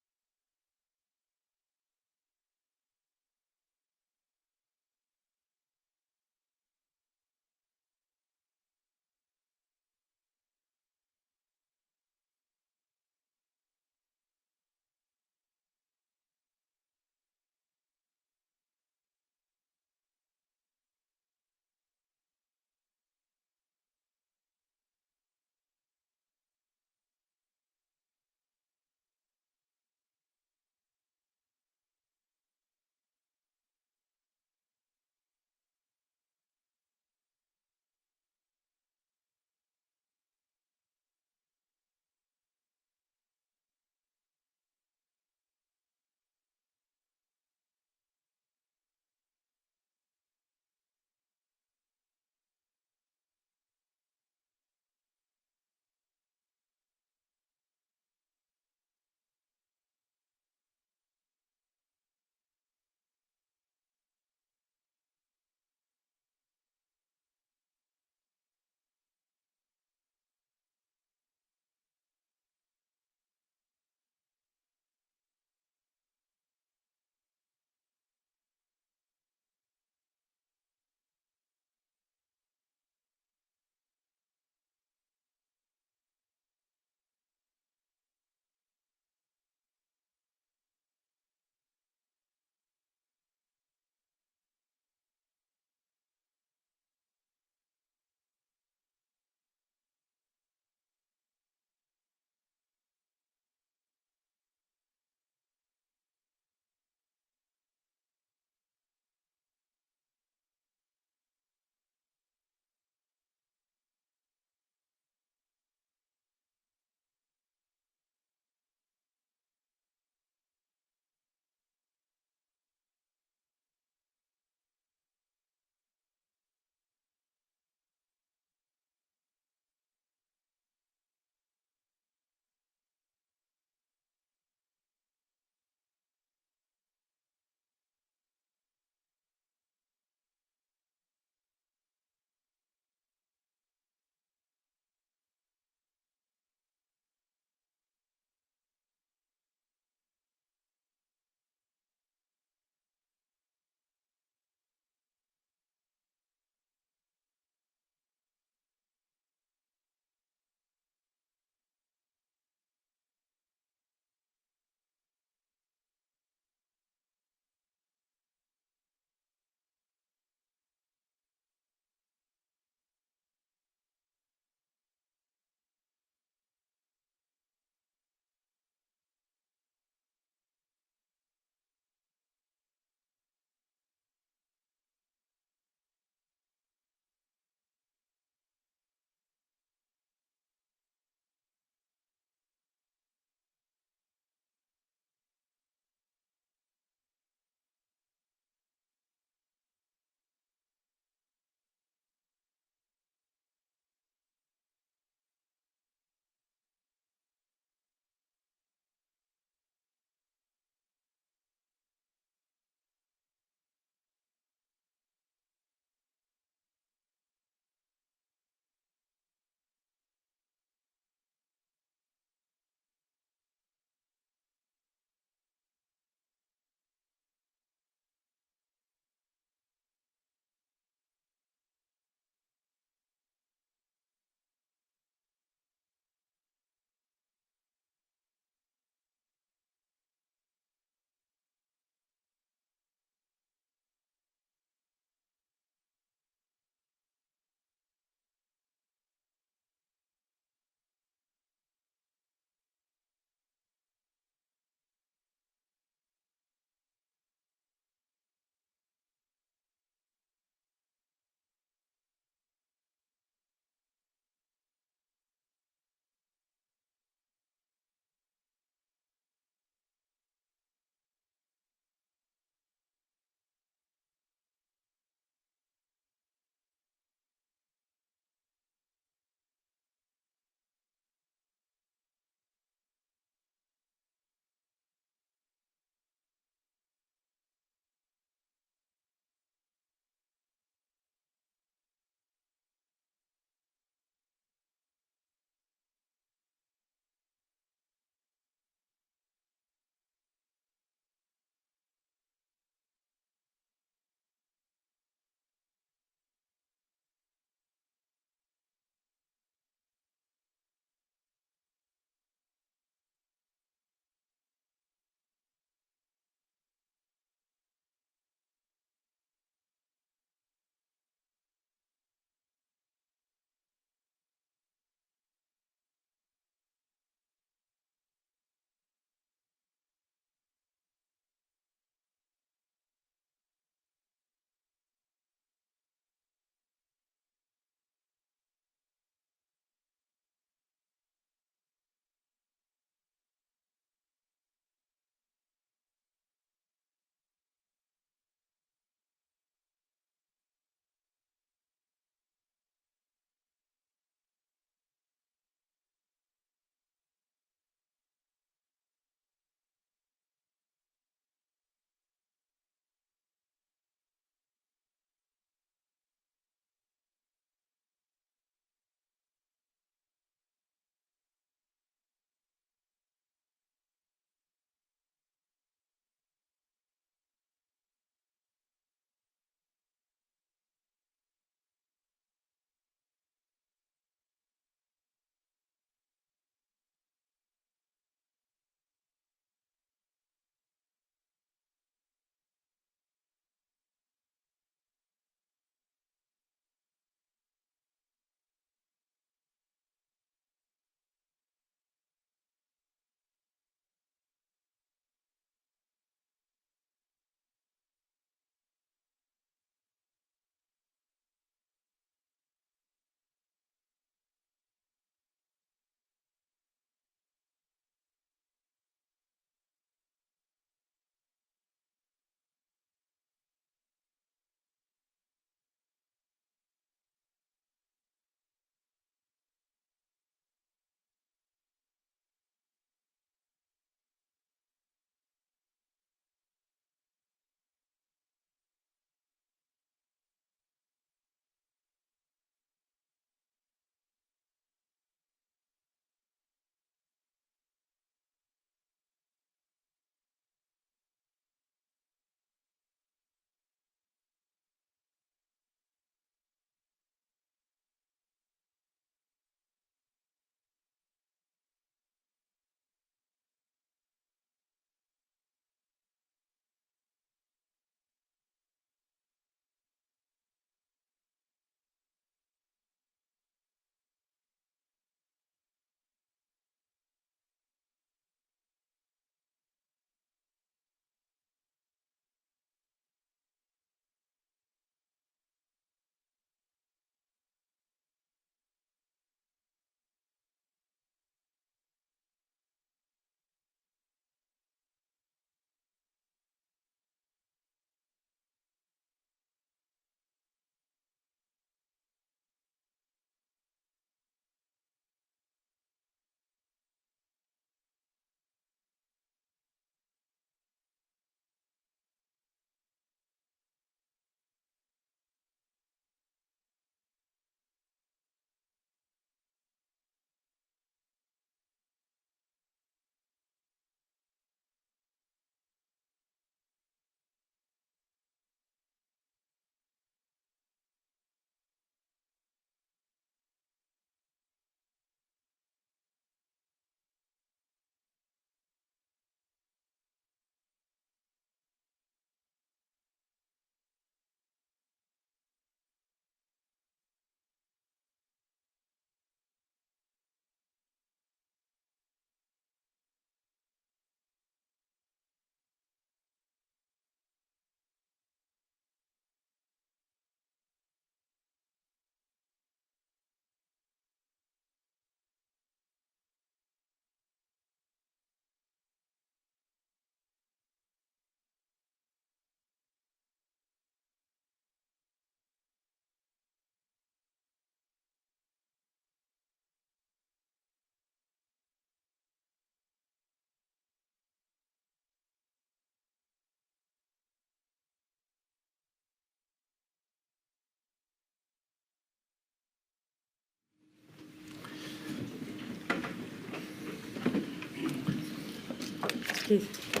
Keith.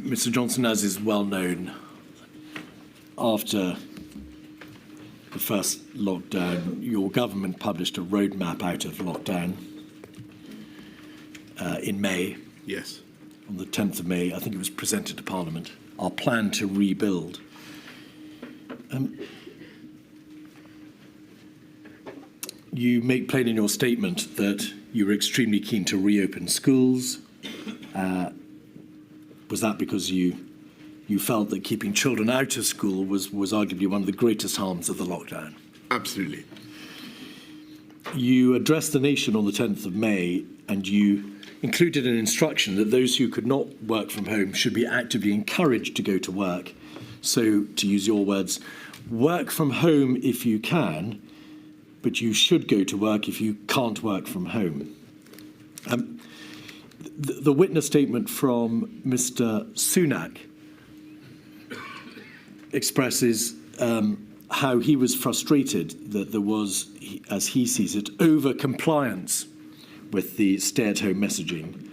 Mr. Johnson, as is well known, after the first lockdown, your government published a roadmap out of lockdown in May. Yes. On the 10th of May, I think it was presented to Parliament, our plan to rebuild. You make plain in your statement that you were extremely keen to reopen schools. Was that because you felt that keeping children out of school was arguably one of the greatest harms of the lockdown? Absolutely. You addressed the nation on the 10th of May, and you included an instruction that those who could not work from home should be actively encouraged to go to work. So, to use your words, work from home if you can, but you should go to work if you can't work from home. The witness statement from Mr. Sunak expresses how he was frustrated that there was, as he sees it, over-compliance with the stay-at-home messaging.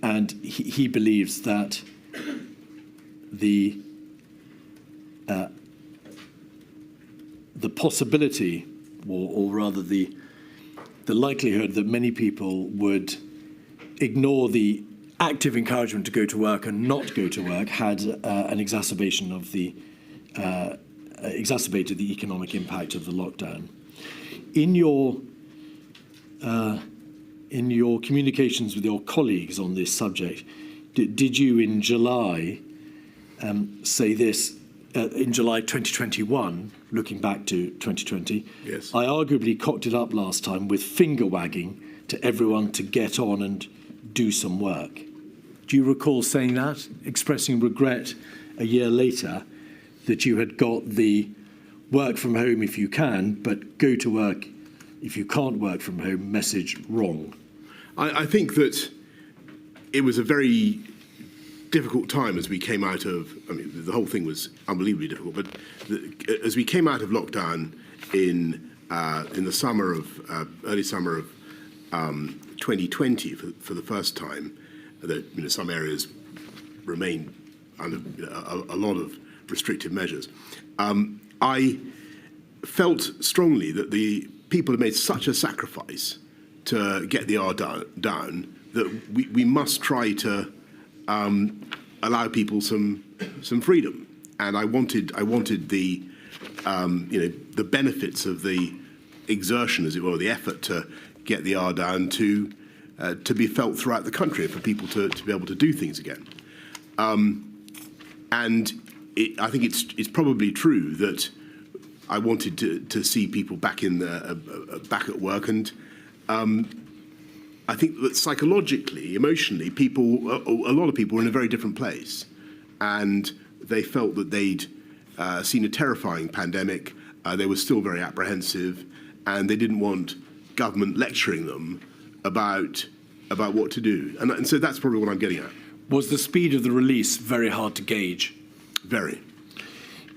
And he believes that the possibility, or rather the likelihood that many people would ignore the active encouragement to go to work and not go to work had an exacerbation of the exacerbated the economic impact of the lockdown. In your communications with your colleagues on this subject, did you in July say this? In July 2021, looking back to 2020, yes. I arguably cocked it up last time with finger wagging to everyone to get on and do some work. Do you recall saying that, expressing regret a year later that you had got the work from home if you can, but go to work if you can't work from home message wrong? I think that it was a very difficult time as we came out of, I mean, the whole thing was unbelievably difficult, but as we came out of lockdown in the summer of, early summer of 2020 for the first time, that some areas remain under a lot of restrictive measures, I felt strongly that the people had made such a sacrifice to get the R down that we must try to allow people some freedom, and I wanted the the benefits of the exertion, as it were, the effort to get the R down to be felt throughout the country, for people to be able to do things again. And I think it's probably true that I wanted to see people back back at work, and I think that psychologically, emotionally, a lot of people were in a very different place, and they felt that they'd seen a terrifying pandemic. They were still very apprehensive, and they didn't want government lecturing them about what to do. And so that's probably what I'm getting at. Was the speed of the release very hard to gauge? Very.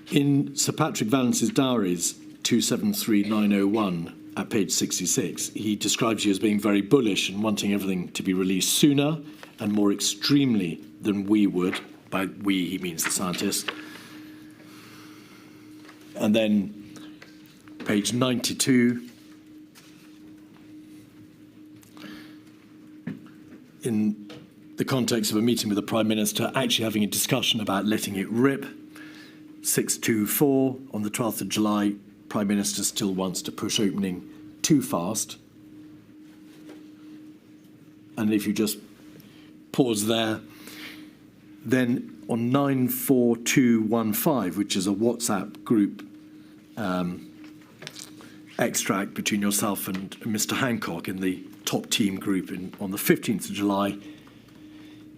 In Sir Patrick Vallance's diaries, 273901, at page 66, he describes you as being very bullish and wanting everything to be released sooner and more extremely than we would. By we, he means the scientists. And then page 92, in the context of a meeting with the Prime Minister, actually having a discussion about letting it rip. 624, on the 12th of July, Prime Minister still wants to push opening too fast. And if you just pause there, then on 94215, which is a WhatsApp group extract between yourself and Mr. Hancock in the top team group on the 15th of July,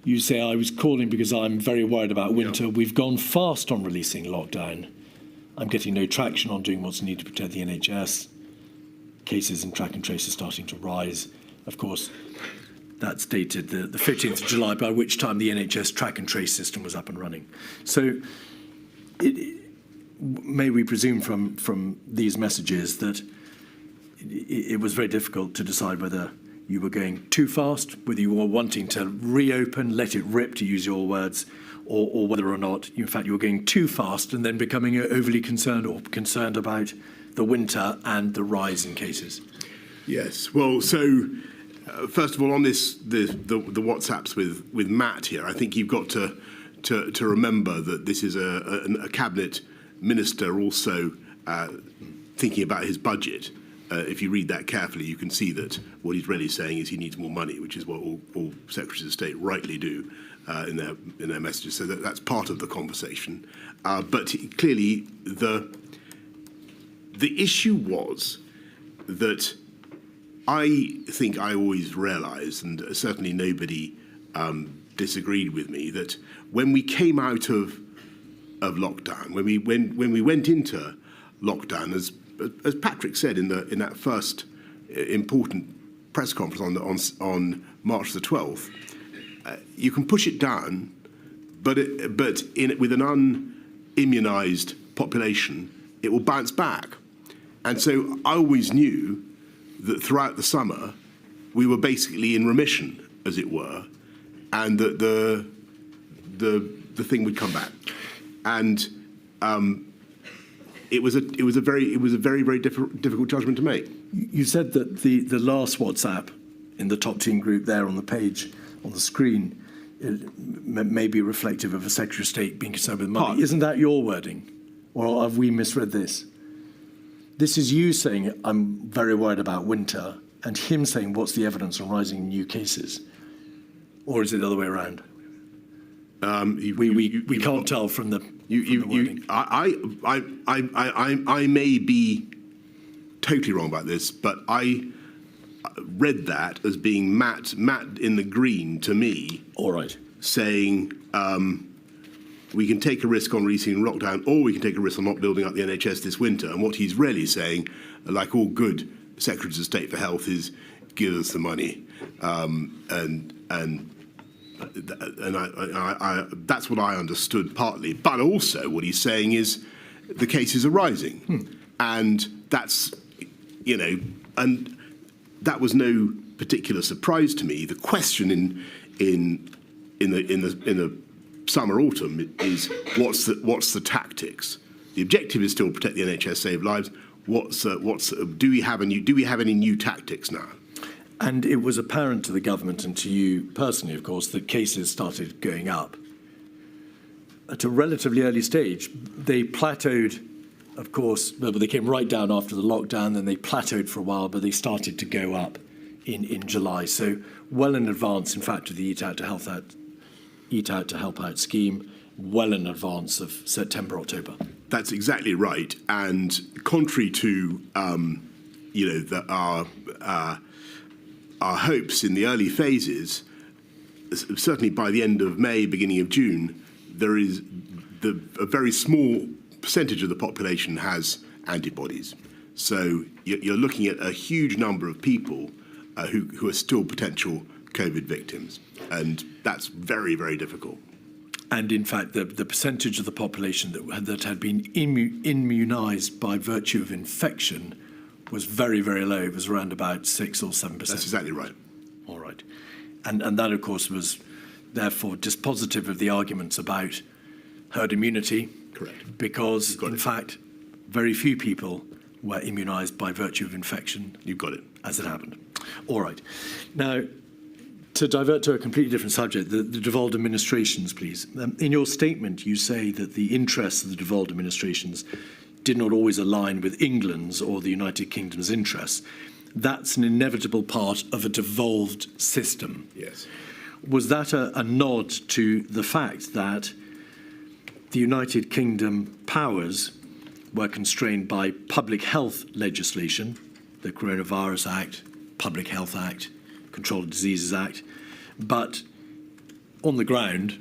you say, I was calling because I'm very worried about winter. Yeah. We've gone fast on releasing lockdown. I'm getting no traction on doing what's needed to protect the NHS. Cases and track and trace are starting to rise. Of course, that's dated the 15th of July, by which time the NHS track and trace system was up and running. So may we presume from these messages that it was very difficult to decide whether you were going too fast, whether you were wanting to reopen, let it rip, to use your words, or whether or not, in fact, you were going too fast and then becoming overly concerned or concerned about the winter and the rise in cases. Yes. Well, so first of all, on this, the WhatsApps with Matt here, I think you've got to remember that this is a cabinet minister also thinking about his budget. If you read that carefully, you can see that what he's really saying is he needs more money, which is what all secretaries of state rightly do in their messages. So that's part of the conversation. But clearly, the issue was that I think I always realised, and certainly nobody disagreed with me, that when we came out of lockdown, when we went into lockdown, as Patrick said in that first important press conference on March the 12th, you can push it down, but with an unimmunised population, it will bounce back. And so I always knew that throughout the summer we were basically in remission, as it were, and that the thing would come back. And it was a very difficult judgment to make. You said that the last WhatsApp in the top team group there on the page on the screen may be reflective of a Secretary of State being concerned with money. Isn't that your wording, or have we misread this? This is you saying I'm very worried about winter, and him saying what's the evidence on rising new cases, or is it the other way around? We can't tell from the wording. I may be totally wrong about this, but I read that as being Matt in the green to me. All right. Saying we can take a risk on releasing lockdown, or we can take a risk on not building up the NHS this winter. And what he's really saying, like all good secretaries of state for health, is give us the money, and that's what I understood partly. But also what he's saying is the cases are rising, and that's, and that was no particular surprise to me. The question in the summer autumn is what's the tactics? The objective is still protect the NHS, save lives. Do we have any new tactics now? And it was apparent to the government and to you personally, of course, that cases started going up. At a relatively early stage, they plateaued, of course, but they came right down after the lockdown, then they plateaued for a while, but they started to go up in July. So well in advance, in fact, of the Eat Out to Help Out scheme, well in advance of September, October. That's exactly right. And contrary to, our hopes in the early phases, certainly by the end of May, beginning of June, there is a very small percentage of the population has antibodies. So you're looking at a huge number of people who are still potential COVID victims, and that's very, very difficult. And in fact, the percentage of the population that had been immunised by virtue of infection was very, very low. It was around about 6 or 7%. That's exactly right. All right. And that, of course, was therefore dispositive of the arguments about herd immunity. Correct. Because, in fact, very few people were immunised by virtue of infection. You've got it. As it happened. All right. Now, to divert to a completely different subject, the devolved administrations, please. In your statement, you say that the interests of the devolved administrations did not always align with England's or the United Kingdom's interests. That's an inevitable part of a devolved system. Yes. Was that a nod to the fact that the United Kingdom powers were constrained by public health legislation, the Coronavirus Act, Public Health Act, Control of Diseases Act, but on the ground,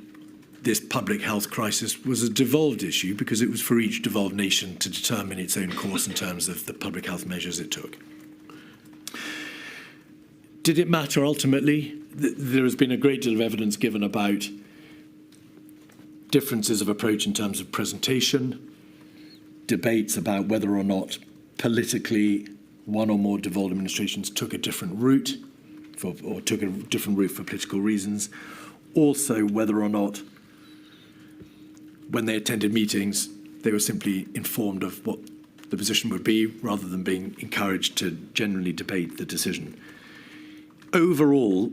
this public health crisis was a devolved issue because it was for each devolved nation to determine its own course in terms of the public health measures it took. Did it matter ultimately? There has been a great deal of evidence given about differences of approach in terms of presentation, debates about whether or not politically one or more devolved administrations took a different route. or took a different route for political reasons. Also, whether or not, when they attended meetings, they were simply informed of what the position would be rather than being encouraged to generally debate the decision. Overall,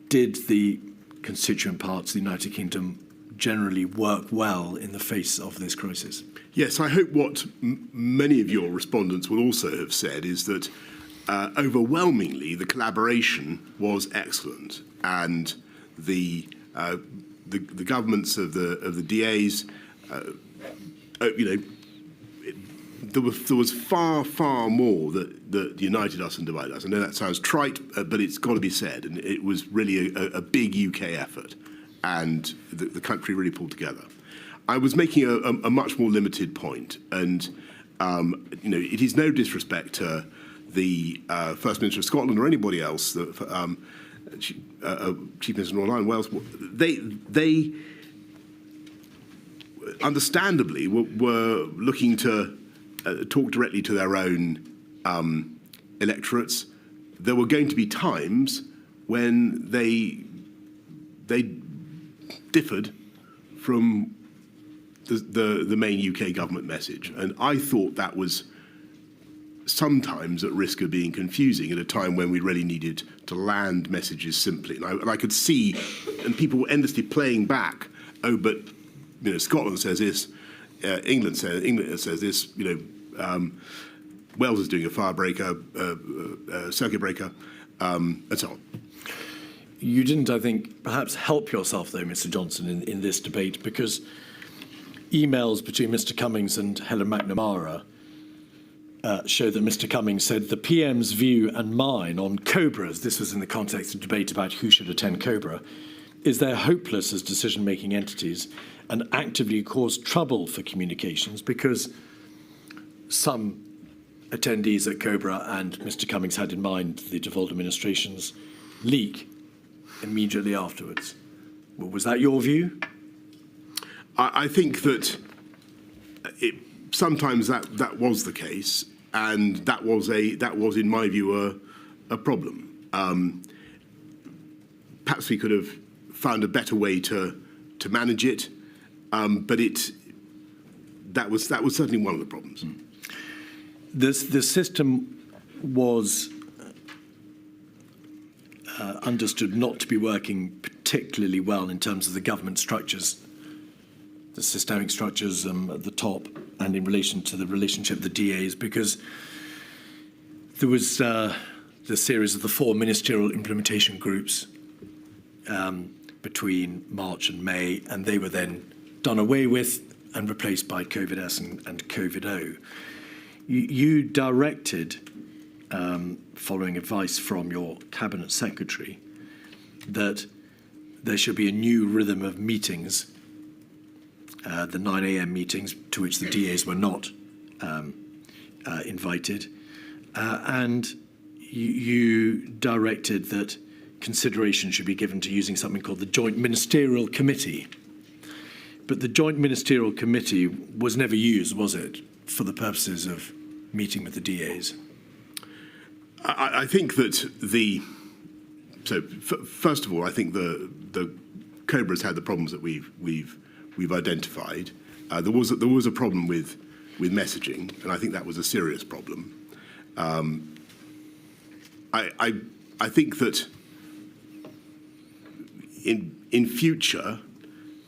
did the constituent parts of the United Kingdom generally work well in the face of this crisis? Yes, I hope what many of your respondents will also have said is that overwhelmingly the collaboration was excellent, and the governments of the DAs, there was far more that united us and divided us. I know that sounds trite, but it's got to be said, and it was really a big UK effort, and the country really pulled together. I was making a much more limited point, and it is no disrespect to the First Minister of Scotland or anybody else, the Chief Minister of Northern Ireland, Wales. They understandably were looking to talk directly to their own electorates. There were going to be times when they differed from the main UK government message, and I thought that was sometimes at risk of being confusing at a time when we really needed to land messages simply. And I could see, and people were endlessly playing back, oh, but Scotland says this, England says this, Wales is doing a firebreaker, circuit breaker, and so on. You didn't, I think, perhaps help yourself, though, Mr. Johnson, in this debate, because emails between Mr. Cummings and Helen McNamara show that Mr. Cummings said the PM's view and mine on Cobras, this was in the context of debate about who should attend Cobra, is they're hopeless as decision-making entities and actively cause trouble for communications because some attendees at Cobra, and Mr. Cummings had in mind the devolved administration's leak immediately afterwards. Well, was that your view? I think that sometimes that was the case, and that was, in my view, a problem. Perhaps we could have found a better way to manage it, but that was certainly one of the problems. The system was understood not to be working particularly well in terms of the government structures, the systemic structures at the top, and in relation to the relationship of the DAs, because there was the series of the 4 ministerial implementation groups between March and May, and they were then done away with and replaced by COVID-S and COVID-O. You directed, following advice from your cabinet secretary, that there should be a new rhythm of meetings, the 9 a.m. meetings to which the DAs were not invited, and you directed that consideration should be given to using something called the Joint Ministerial Committee. But the Joint Ministerial Committee was never used, was it, for the purposes of meeting with the DAs? I think that first of all, I think the Cobra's had the problems that we've identified. There was a problem with messaging, and I think that was a serious problem. I think that in future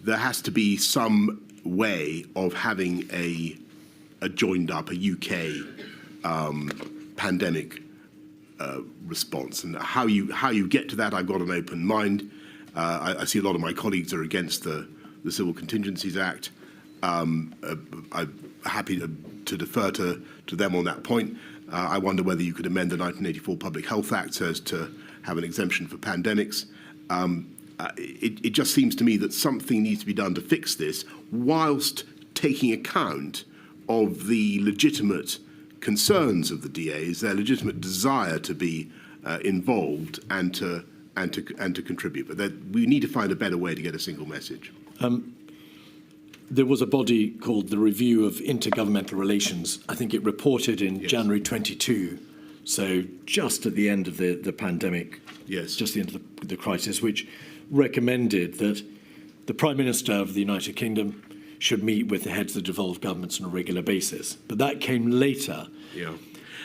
there has to be some way of having a joined up, a UK pandemic response, and how you get to that, I've got an open mind. I see a lot of my colleagues are against the Civil Contingencies Act. I'm happy to defer to them on that point. I wonder whether you could amend the 1984 Public Health Act so as to have an exemption for pandemics. It just seems to me that something needs to be done to fix this, whilst taking account of the legitimate concerns of the DAs, their legitimate desire to be involved and to contribute. But we need to find a better way to get a single message. There was a body called the Review of Intergovernmental Relations. I think it reported in January 22 so just at the end of the pandemic, Yes. just the end of the crisis, which recommended that the Prime Minister of the United Kingdom should meet with the heads of the devolved governments on a regular basis. But that came later. Yeah.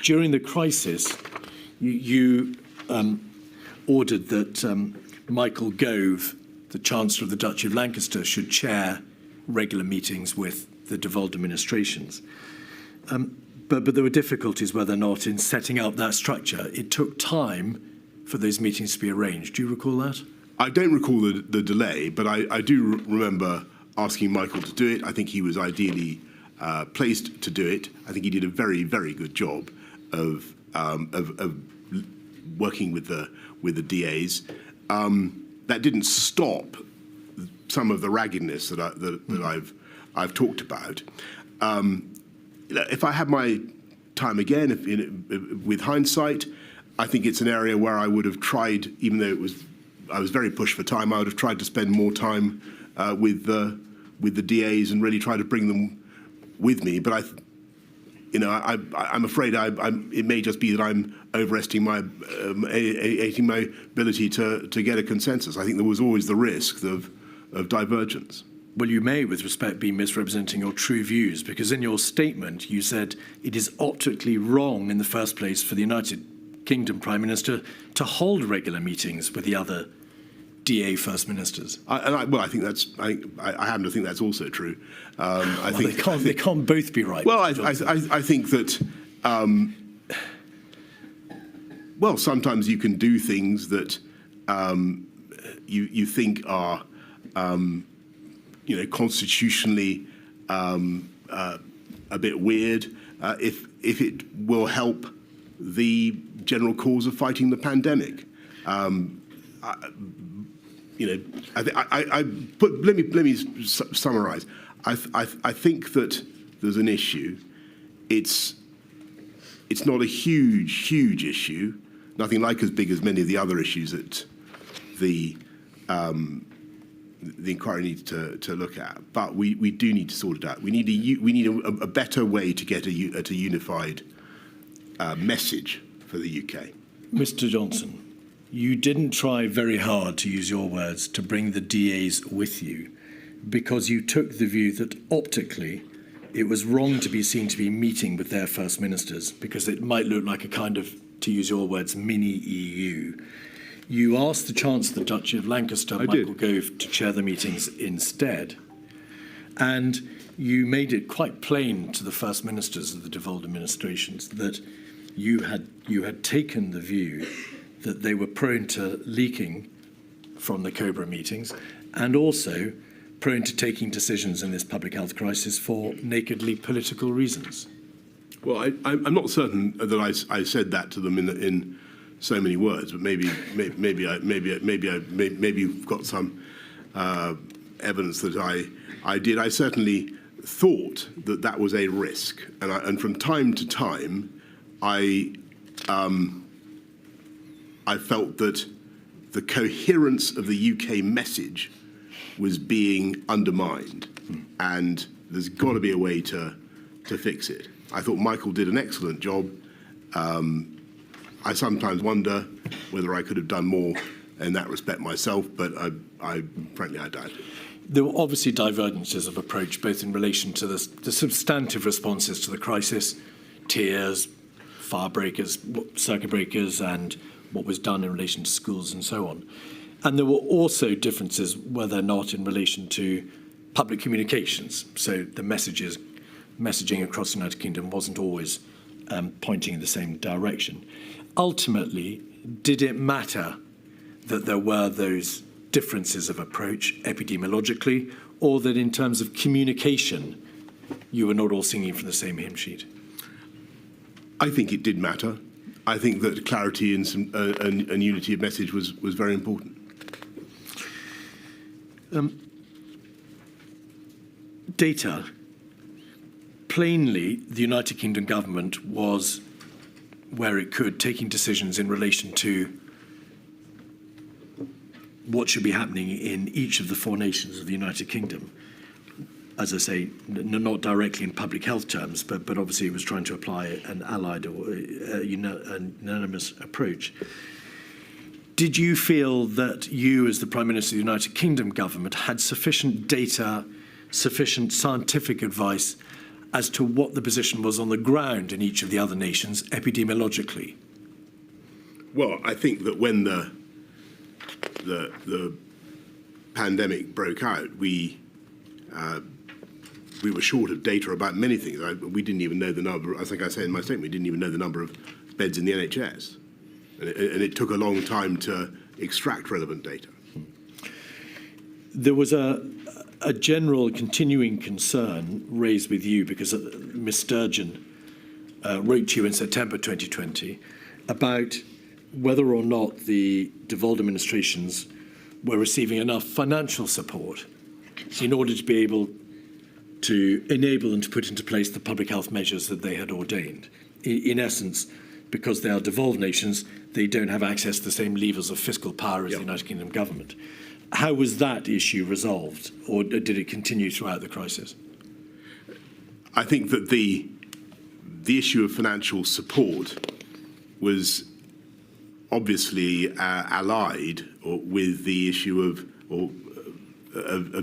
During the crisis, you ordered that Michael Gove, the Chancellor of the Duchy of Lancaster, should chair regular meetings with the devolved administrations. But there were difficulties, whether or not, in setting up that structure. It took time for those meetings to be arranged. Do you recall that? I don't recall the delay, but I do remember asking Michael to do it. I think he was ideally placed to do it. I think he did a very, very good job of working with the DAs. That didn't stop some of the raggedness that I've talked about. If I had my time again, with hindsight, I think it's an area where I would have tried, even though I was very pushed for time, I would have tried to spend more time with the DAs and really try to bring them with me. But I'm afraid it may just be that I'm overestimating my ability to get a consensus. I think there was always the risk of divergence. Well, you may, with respect, be misrepresenting your true views, because in your statement you said it is optically wrong in the first place for the United Kingdom Prime Minister to hold regular meetings with the other DA First Ministers. I think that's. I happen to think that's also true. I think they can't both be right. Well, I think that. Well, sometimes you can do things that you think are, constitutionally a bit weird. If it will help the general cause of fighting the pandemic. Let me summarise. I think that there's an issue. It's not a huge issue. Nothing like as big as many of the other issues that the inquiry needs to look at. But we do need to sort it out. We need a better way to get at a unified message for the UK. Mr. Johnson, you didn't try very hard, to use your words, to bring the DAs with you, because you took the view that optically it was wrong to be seen to be meeting with their First Ministers, because it might look like a kind of, to use your words, mini EU. You asked the Chancellor of the Duchy of Lancaster, Michael Gove, to chair the meetings instead. And you made it quite plain to the First Ministers of the devolved administrations that you had taken the view that they were prone to leaking from the COBRA meetings and also prone to taking decisions in this public health crisis for nakedly political reasons. Well, I'm not certain that I said that to them in so many words, but maybe you've got some evidence that I did. I certainly thought that was a risk, and from time to time, I felt that the coherence of the UK message was being undermined, and there's got to be a way to fix it. I thought Michael did an excellent job. I sometimes wonder whether I could have done more in that respect myself, but frankly, I doubt it. There were obviously divergences of approach, both in relation to the substantive responses to the crisis, tiers, fire breakers, circuit breakers, and what was done in relation to schools and so on. And there were also differences, whether or not in relation to public communications. So the messaging across the United Kingdom wasn't always pointing in the same direction. Ultimately, did it matter that there were those differences of approach epidemiologically, or that in terms of communication, you were not all singing from the same hymn sheet? I think it did matter. I think that clarity and unity of message was very important. Data. Plainly, the United Kingdom government was, where it could, taking decisions in relation to what should be happening in each of the four nations of the United Kingdom. as I say, not directly in public health terms, but obviously it was trying to apply an allied or a unanimous approach. Did you feel that you, as the Prime Minister of the United Kingdom government, had sufficient data, sufficient scientific advice as to what the position was on the ground in each of the other nations epidemiologically? Well, I think that when the pandemic broke out, we were short of data about many things. We didn't even know the number. I think I said in my statement, we didn't even know the number of beds in the NHS, and it took a long time to extract relevant data. There was a general continuing concern raised with you because Ms Sturgeon wrote to you in September 2020 about whether or not the devolved administrations were receiving enough financial support in order to be able to enable them to put into place the public health measures that they had ordained. In essence, because they are devolved nations, they don't have access to the same levers of fiscal power as the United Kingdom government. How was that issue resolved, or did it continue throughout the crisis? I think that the issue of financial support was obviously allied with the issue of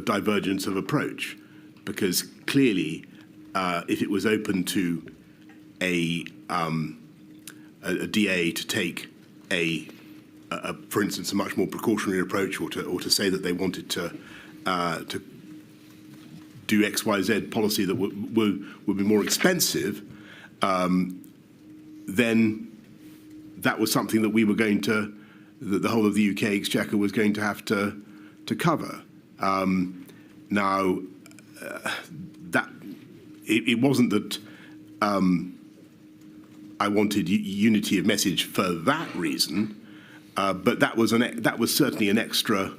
divergence of approach, because clearly, if it was open to a DA to take for instance, a much more precautionary approach, or to say that they wanted to do X, Y, Z policy that would be more expensive, then that was something that we were going to, that the whole of the UK Exchequer was going to have to cover. Now, that it wasn't that I wanted unity of message for that reason, but that was certainly an extra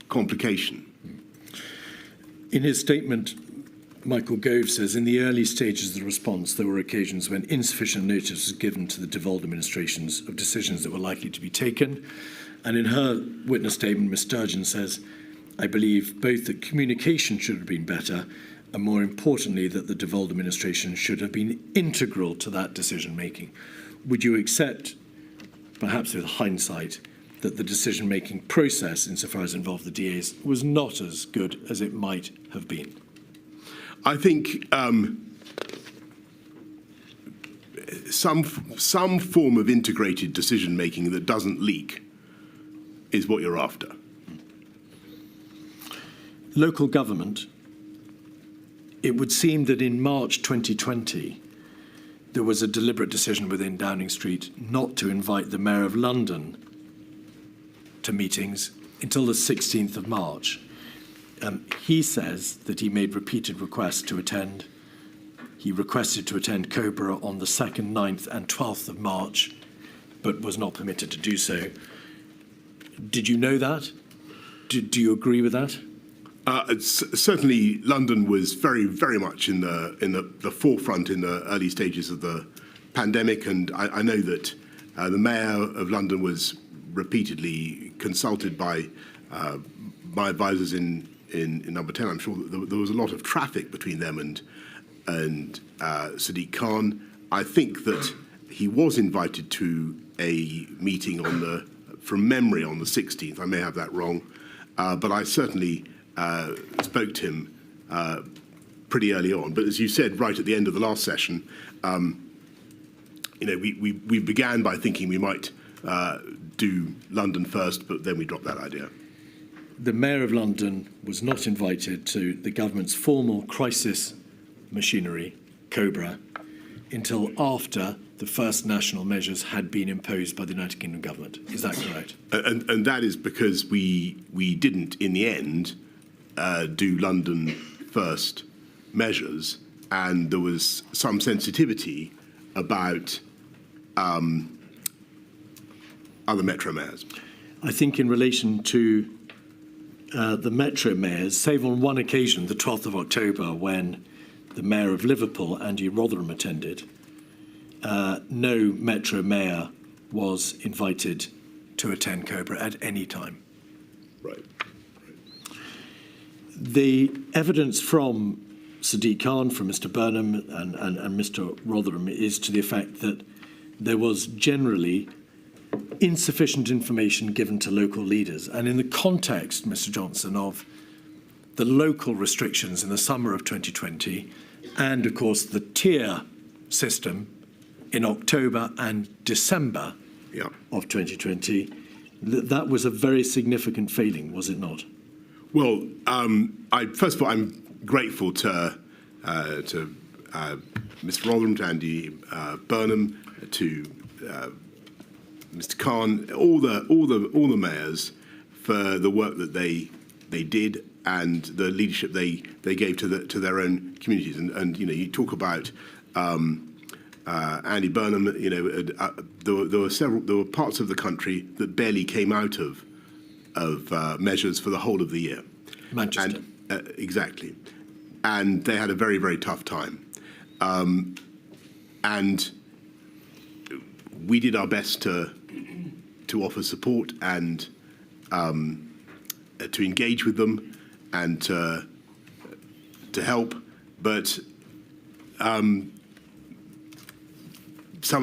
complication. In his statement, Michael Gove says, in the early stages of the response, there were occasions when insufficient notice was given to the devolved administrations of decisions that were likely to be taken. And in her witness statement, Ms Sturgeon says, I believe both that communication should have been better, and more importantly, that the devolved administration should have been integral to that decision-making. Would you accept, perhaps with hindsight, that the decision-making process, insofar as it involved the DAs, was not as good as it might have been? I think some form of integrated decision-making that doesn't leak is what you're after. Local government, it would seem that in March 2020, there was a deliberate decision within Downing Street not to invite the Mayor of London to meetings until the 16th of March. He says that he made repeated requests to attend. He requested to attend COBRA on the 2nd, 9th and 12th of March, but was not permitted to do so. Did you know that? Do you agree with that? Certainly, London was very, very much in the forefront in the early stages of the pandemic, and I know that the Mayor of London was repeatedly consulted by my advisors in Number 10. I'm sure that there was a lot of traffic between them and Sadiq Khan. I think that he was invited to a meeting from memory, on the 16th. I may have that wrong, but I certainly spoke to him pretty early on. But as you said, right at the end of the last session, we began by thinking we might do London first, but then we dropped that idea. The Mayor of London was not invited to the government's formal crisis machinery, COBRA, until after the first national measures had been imposed by the United Kingdom government. Is that correct? And that is because we didn't, in the end, do London first measures, and there was some sensitivity about other metro mayors. I think in relation to the metro mayors, save on one occasion, the 12th of October, when the Mayor of Liverpool, Andy Rotherham, attended, no metro mayor was invited to attend COBRA at any time. Right. The evidence from Sadiq Khan, from Mr. Burnham and Mr. Rotherham is to the effect that there was generally insufficient information given to local leaders. And in the context, Mr. Johnson, of the local restrictions in the summer of 2020 and, of course, the tier system in October and December of 2020, that was a very significant failing, was it not? Well, first of all, I'm grateful to Mr. Rotherham, to Andy Burnham, to Mr. Khan, all the mayors for the work that they did and the leadership they gave to their own communities. And you talk about Andy Burnham. There were parts of the country that barely came out of measures for the whole of the year. Manchester. Exactly. And they had a very, very tough time. And we did our best to offer support and to engage with them and to help. But some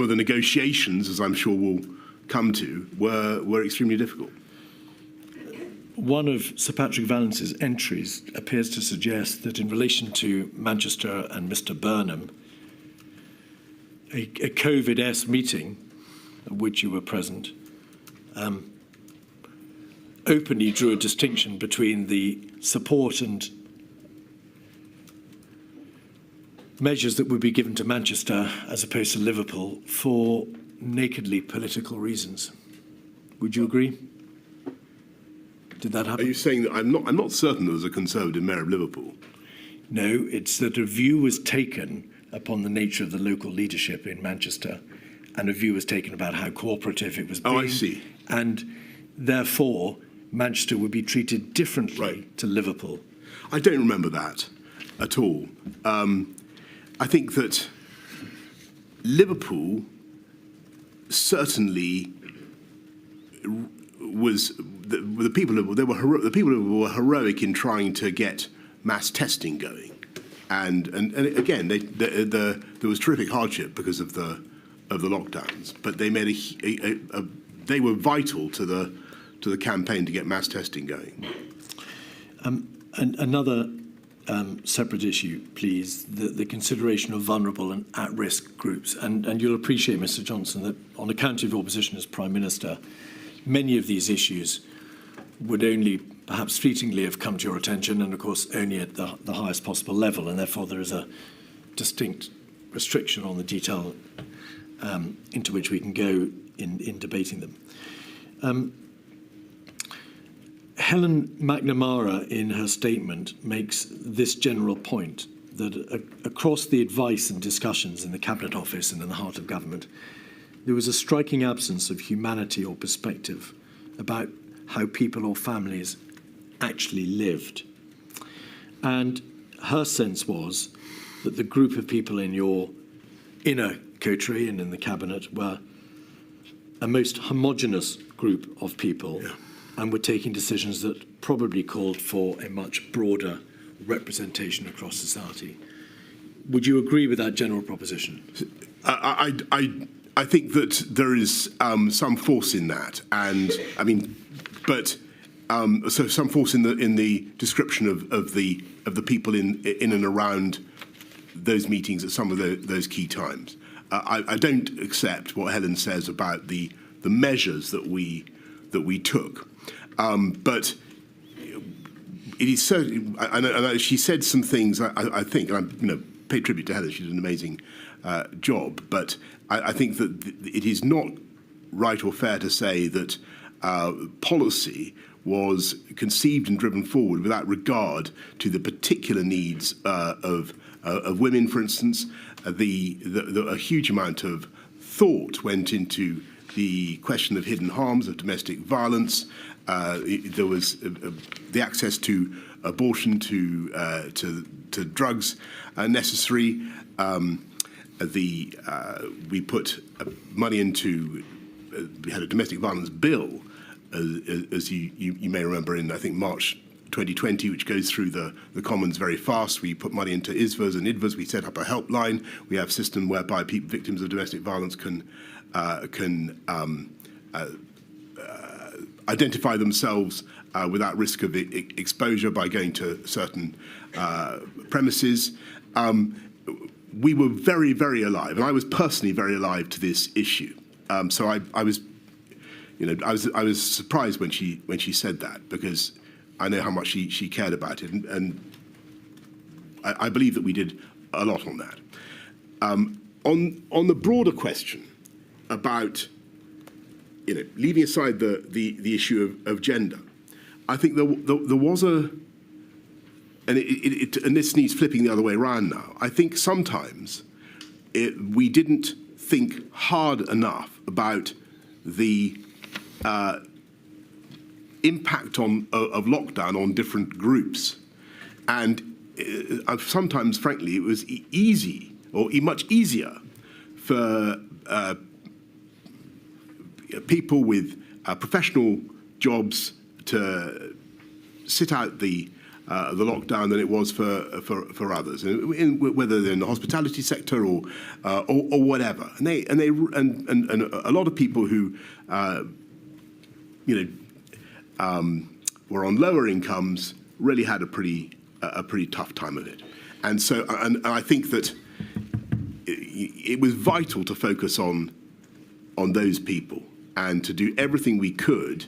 of the negotiations, as I'm sure we'll come to, were extremely difficult. One of Sir Patrick Vallance's entries appears to suggest that in relation to Manchester and Mr. Burnham, a COVID-esque meeting at which you were present openly drew a distinction between the support and measures that would be given to Manchester as opposed to Liverpool for nakedly political reasons. Would you agree? Did that happen? Are you saying that I'm not certain there was a Conservative mayor of Liverpool? No, it's that a view was taken upon the nature of the local leadership in Manchester, and a view was taken about how cooperative it was being. Oh, I see. And therefore, Manchester would be treated differently to Liverpool. I don't remember that at all. I think that Liverpool certainly was the people who were heroic in trying to get mass testing going, and again there was terrific hardship because of the lockdowns, but they made they were vital to the campaign to get mass testing going. And another separate issue, please, the consideration of vulnerable and at-risk groups. And you'll appreciate, Mr. Johnson, that on account of your position as Prime Minister, many of these issues would only perhaps fleetingly have come to your attention, and of course only at the highest possible level, and therefore there is a distinct restriction on the detail into which we can go in debating them. Helen McNamara, in her statement, makes this general point, that across the advice and discussions in the Cabinet Office and in the heart of government, there was a striking absence of humanity or perspective about how people or families actually lived. And her sense was that the group of people in your inner coterie and in the Cabinet were a most homogenous group of people, and were taking decisions that probably called for a much broader representation across society. Would you agree with that general proposition? I think that there is some force in that, and I mean, but so some force in the description of the people in and around those meetings at some of those key times. I don't accept what Helen says about the measures that we took, but it is certainly. And she said some things. I think, and I pay tribute to Helen. She did an amazing job, but I think that it is not right or fair to say that policy was conceived and driven forward without regard to the particular needs of women, for instance. A huge amount of thought went into the question of hidden harms, of domestic violence. There was the access to abortion, to drugs necessary. We put money into. We had a domestic violence bill, as you may remember, in I think March 2020, which goes through the Commons very fast. We put money into ISVAs and IDVAs. We set up a helpline. We have a system whereby victims of domestic violence can identify themselves without risk of exposure by going to certain premises. We were very, very alive, and I was personally very alive to this issue. So I was surprised when she said that, because I know how much she cared about it, and I believe that we did a lot on that. On the broader question about leaving aside the issue of gender, I think there was and this needs flipping the other way around now. I think sometimes we didn't think hard enough about the impact of lockdown on different groups. And sometimes, frankly, it was easy, or much easier, for people with professional jobs to sit out the lockdown than it was for others, whether they're in the hospitality sector or whatever. And a lot of people who were on lower incomes really had a pretty tough time of it. And so, and I think that it was vital to focus on those people and to do everything we could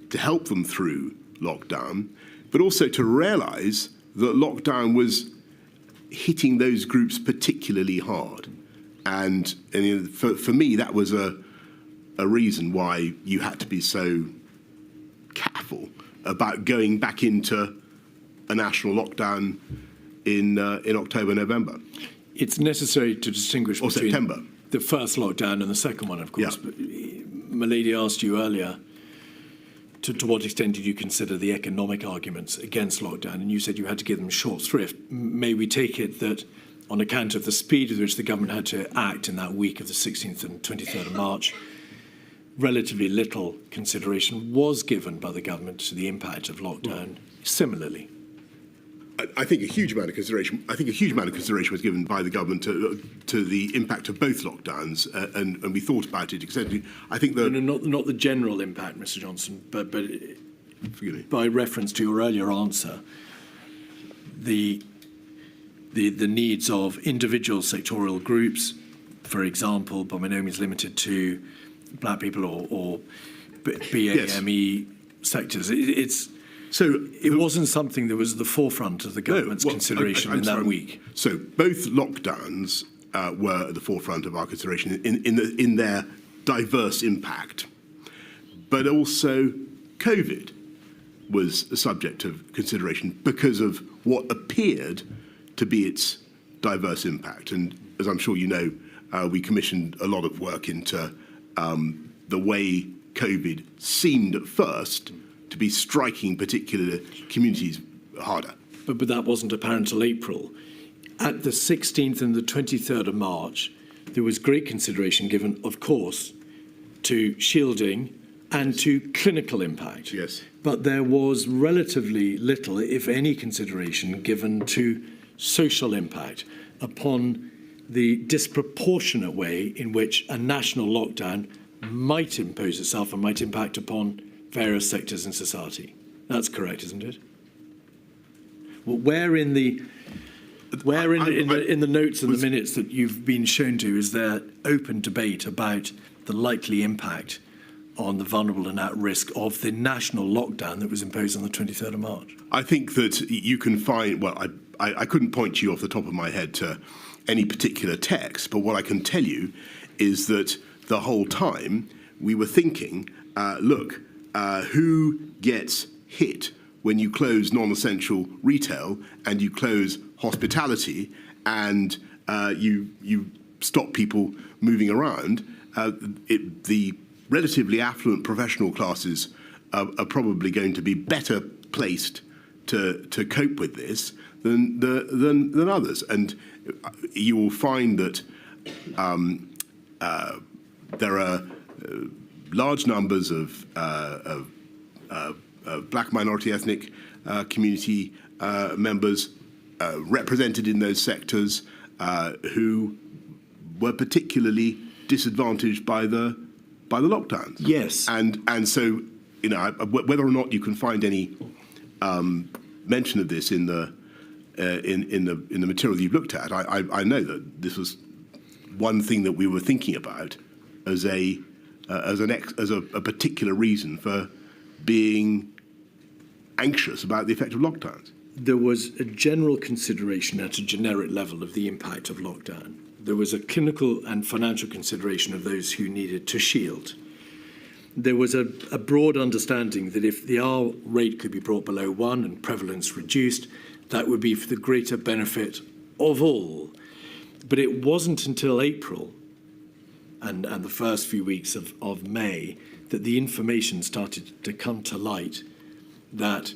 to help them through lockdown, but also to realise that lockdown was hitting those groups particularly hard. And for me, that was a reason why you had to be so careful about going back into a national lockdown in October, November. It's necessary to distinguish between September. The first lockdown and the second one, of course. Yeah. But Milady asked you earlier, to what extent did you consider the economic arguments against lockdown? And you said you had to give them short shrift. May we take it that on account of the speed with which the government had to act in that week of the 16th and 23rd of March, relatively little consideration was given by the government to the impact of lockdown similarly? I think a huge amount of consideration. I think a huge amount of consideration was given by the government to the impact of both lockdowns, and we thought about it extensively. I think not the general impact, Mr. Johnson, but by reference to your earlier answer, the needs of individual sectoral groups, for example, by no means limited to black people or BAME sectors. It wasn't something that was at the forefront of the government's consideration in that week. So both lockdowns were at the forefront of our consideration in their diverse impact, but also COVID was a subject of consideration because of what appeared to be its diverse impact. And as I'm sure you know, we commissioned a lot of work into the way COVID seemed at first to be striking particular communities harder. But that wasn't apparent till April. At the 16th and the 23rd of March, there was great consideration given, of course, to shielding and to clinical impact. Yes. But there was relatively little, if any, consideration given to social impact upon the disproportionate way in which a national lockdown might impose itself and might impact upon various sectors in society. That's correct, isn't it? Well, where in the notes and the minutes that you've been shown to is there open debate about the likely impact on the vulnerable and at risk of the national lockdown that was imposed on the 23rd of March? I think that you can find, well, I couldn't point you off the top of my head to any particular text, but what I can tell you is that the whole time we were thinking, who gets hit when you close non-essential retail and you close hospitality and you stop people moving around? The relatively affluent professional classes are probably going to be better placed to cope with this than others, and you will find that there are large numbers of black minority ethnic community members represented in those sectors who were particularly disadvantaged by the lockdowns. Yes. And so, you know, whether or not you can find any mention of this in the material you've looked at, I know that this was one thing that we were thinking about as a particular reason for being anxious about the effect of lockdowns. There was a general consideration at a generic level of the impact of lockdown. There was a clinical and financial consideration of those who needed to shield. There was a broad understanding that if the R rate could be brought below 1 and prevalence reduced, that would be for the greater benefit of all. But it wasn't until April and the first few weeks of May that the information started to come to light that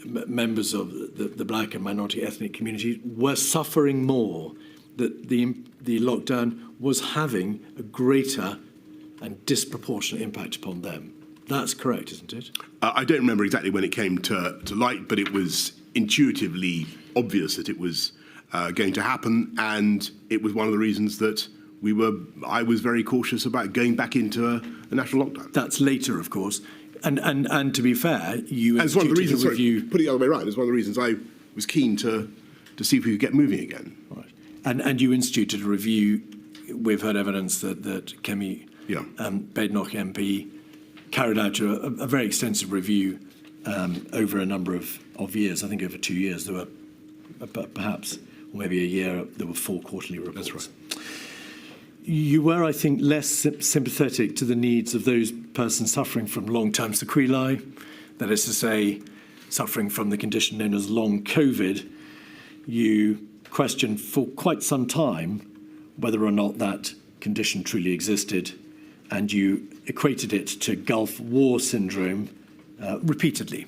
members of the black and minority ethnic community were suffering more, that the lockdown was having a greater and disproportionate impact upon them. That's correct, isn't it? I don't remember exactly when it came to light, but it was intuitively obvious that it was going to happen, and it was one of the reasons that I was very cautious about going back into a national lockdown. That's later, of course. And to be fair, you and it's one of the reasons, review. Sorry, put it the other way around. It's one of the reasons I was keen to see if we could get moving again. Right. And you instituted a review. We've heard evidence that Kemi Badenoch MP carried out a very extensive review over a number of years. I think over 2 years. There were perhaps, or maybe a year, there were 4 quarterly reports. That's right. You were, I think, less sympathetic to the needs of those persons suffering from long-term sequelae, that is to say, suffering from the condition known as long COVID. You questioned for quite some time whether or not that condition truly existed, and you equated it to Gulf War syndrome repeatedly.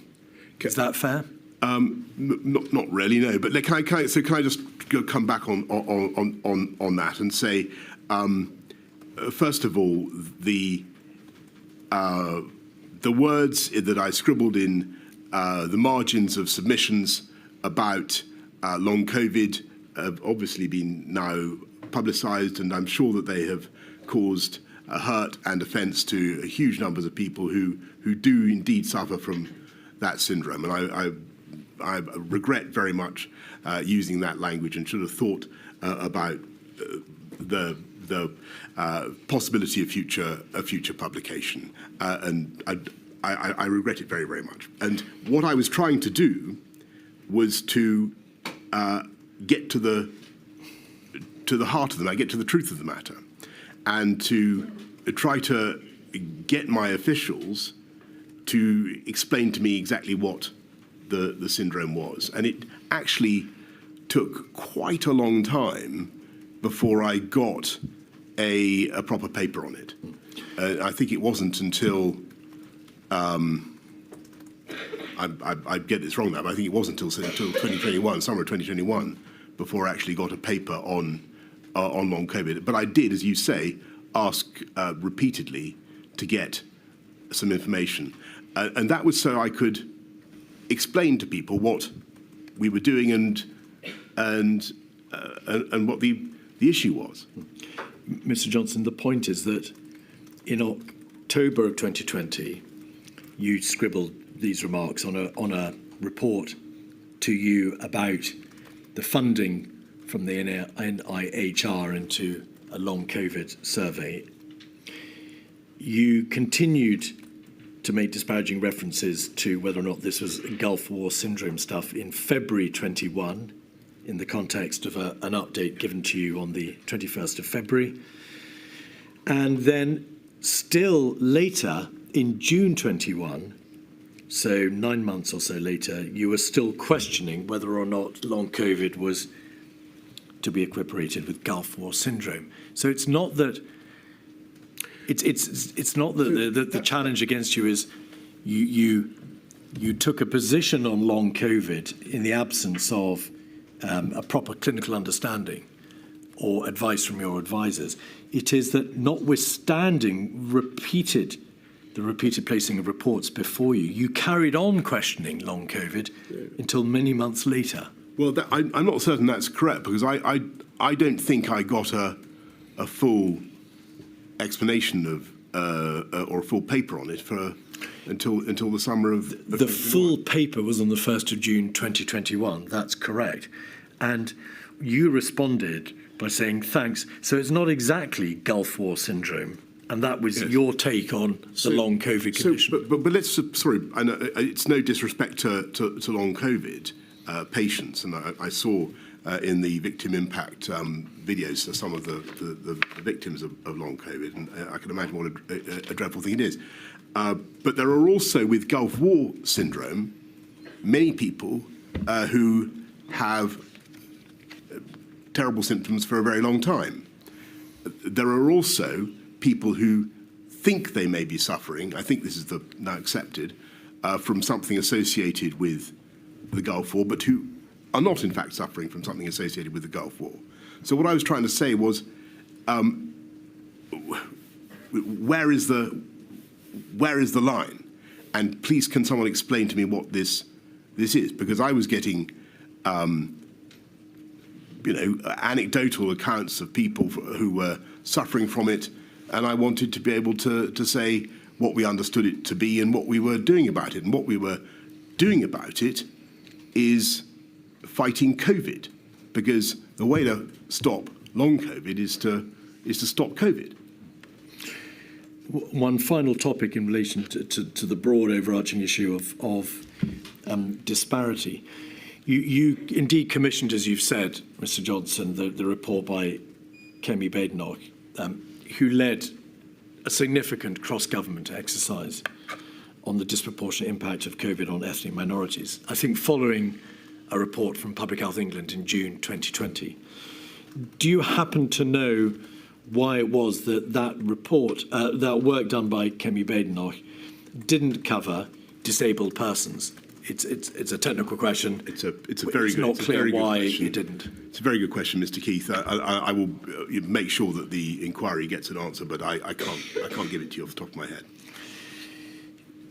Okay. Is that fair? Not really, no. But can I just come back on that and say, first of all, the words that I scribbled in the margins of submissions about long COVID have obviously been now publicised, and I'm sure that they have caused hurt and offence to huge numbers of people who do indeed suffer from that syndrome. And I regret very much using that language, and should have thought about the possibility of future publication, and I regret it very, very much. And what I was trying to do was to get to the heart of the matter, get to the truth of the matter, and to try to get my officials to explain to me exactly what the syndrome was. And it actually took quite a long time before I got a proper paper on it. I think it wasn't until, I get this wrong now, but I think it wasn't until 2021, summer of 2021, before I actually got a paper on long COVID. But I did, as you say, ask repeatedly to get some information. And that was so I could explain to people what we were doing and what the issue was. Mr. Johnson, the point is that in October of 2020, you scribbled these remarks on a report to you about the funding from the NIHR into a long COVID survey. You continued to make disparaging references to whether or not this was Gulf War syndrome stuff in February 21 in the context of an update given to you on the 21st of February. And then still later, in June 21, so 9 months or so later, you were still questioning whether or not long COVID was to be equiparated with Gulf War syndrome. So it's not that it's not that the challenge against you is you took a position on long COVID in the absence of a proper clinical understanding or advice from your advisors. It is that notwithstanding repeated the repeated placing of reports before you, you carried on questioning long COVID until many months later. Well, I'm not certain that's correct, because I don't think I got a full explanation of or a full paper on it until the summer of the full paper was on the 1st of June 2021. That's correct, and you responded by saying thanks. So it's not exactly Gulf War syndrome, and that was your take on the long COVID condition. But let's sorry, I know it's no disrespect to long COVID patients, and I saw in the victim impact videos some of the victims of long COVID, and I can imagine what a dreadful thing it is. But there are also, with Gulf War syndrome, many people who have terrible symptoms for a very long time. There are also people who think they may be suffering, I think this is now accepted, from something associated with the Gulf War, but who are not in fact suffering from something associated with the Gulf War. So what I was trying to say was, where is the line? And please, can someone explain to me what this is? Because I was getting anecdotal accounts of people who were suffering from it, and I wanted to be able to say what we understood it to be and what we were doing about it. And what we were doing about it is fighting COVID, because the way to stop long COVID is to stop COVID. One final topic in relation to the broad overarching issue of disparity. You indeed commissioned, as you've said, Mr. Johnson, the report by Kemi Badenoch, who led a significant cross-government exercise on the disproportionate impact of COVID on ethnic minorities, I think following a report from Public Health England in June 2020. Do you happen to know why it was that report, that work done by Kemi Badenoch, didn't cover disabled persons? It's a technical question. It's not clear why it didn't. It's a very good question, Mr. Keith. I will make sure that the inquiry gets an answer, but I can't give it to you off the top of my head.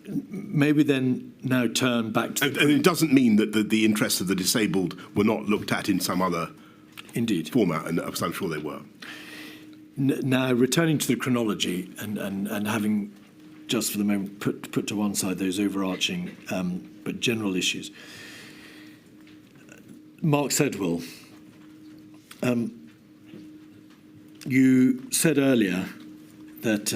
Maybe then now turn back to... And it doesn't mean that the interests of the disabled were not looked at in some other format, and I'm sure they were. Now, returning to the chronology and having, just for the moment, put to one side those overarching but general issues. Mark Sedwill, you said earlier that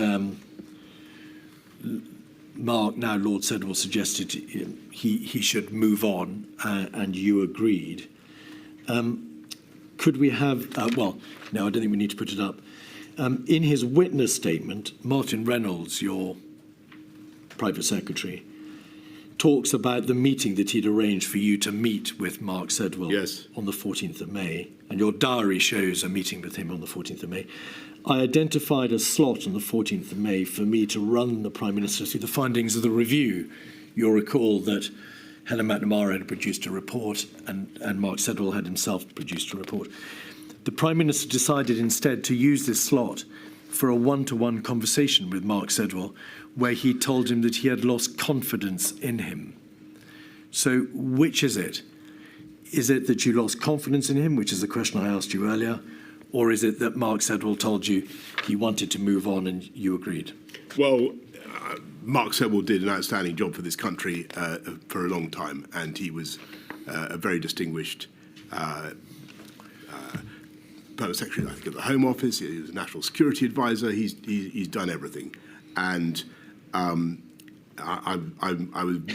Mark, now Lord Sedwill, suggested he should move on, and you agreed. Could we have, well, no, I don't think we need to put it up. In his witness statement, Martin Reynolds, your private secretary, talks about the meeting that he'd arranged for you to meet with Mark Sedwill on the 14th of May, and your diary shows a meeting with him on the 14th of May. I identified a slot on the 14th of May for me to run the Prime Minister through the findings of the review. You'll recall that Helen McNamara had produced a report and Mark Sedwill had himself produced a report. The Prime Minister decided instead to use this slot for a one-to-one conversation with Mark Sedwill, where he told him that he had lost confidence in him. So which is it? Is it that you lost confidence in him, which is the question I asked you earlier, or is it that Mark Sedwill told you he wanted to move on and you agreed? Well, Mark Sedwill did an outstanding job for this country for a long time, and he was a very distinguished Permanent Secretary, I think, of the Home Office. He was a National Security Advisor. He's done everything, and I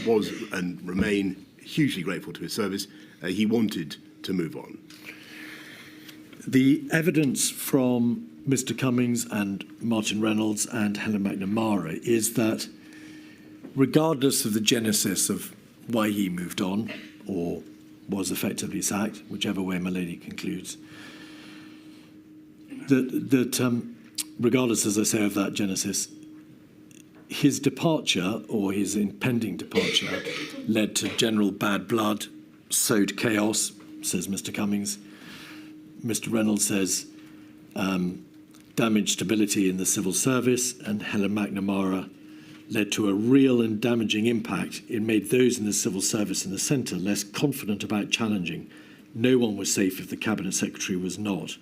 was and remain hugely grateful to his service. He wanted to move on. The evidence from Mr. Cummings and Martin Reynolds and Helen McNamara is that, regardless of the genesis of why he moved on or was effectively sacked, whichever way my lady concludes, that regardless, as I say, of that genesis, his departure or his impending departure led to general bad blood, sowed chaos, says Mr. Cummings. Mr. Reynolds says damaged stability in the civil service, and Helen McNamara led to a real and damaging impact. It made those in the civil service and the centre less confident about challenging. No one was safe if the Cabinet Secretary was not.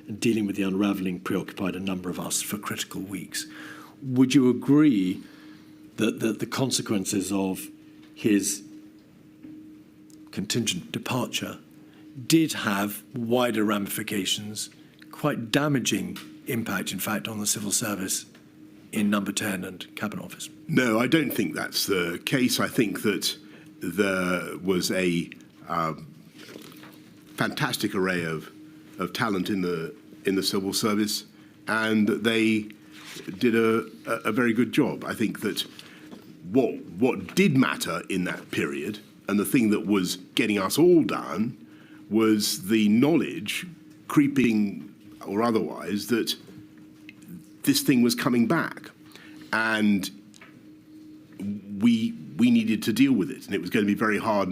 And dealing with the unravelling preoccupied a number of us for critical weeks. Would you agree that the consequences of his contingent departure did have wider ramifications, quite damaging impact, in fact, on the civil service in Number 10 and Cabinet Office? No, I don't think that's the case. I think that there was a fantastic array of talent in the civil service, and they did a very good job. I think that what did matter in that period, and the thing that was getting us all down, was the knowledge, creeping or otherwise, that this thing was coming back, and we needed to deal with it, and it was going to be very hard,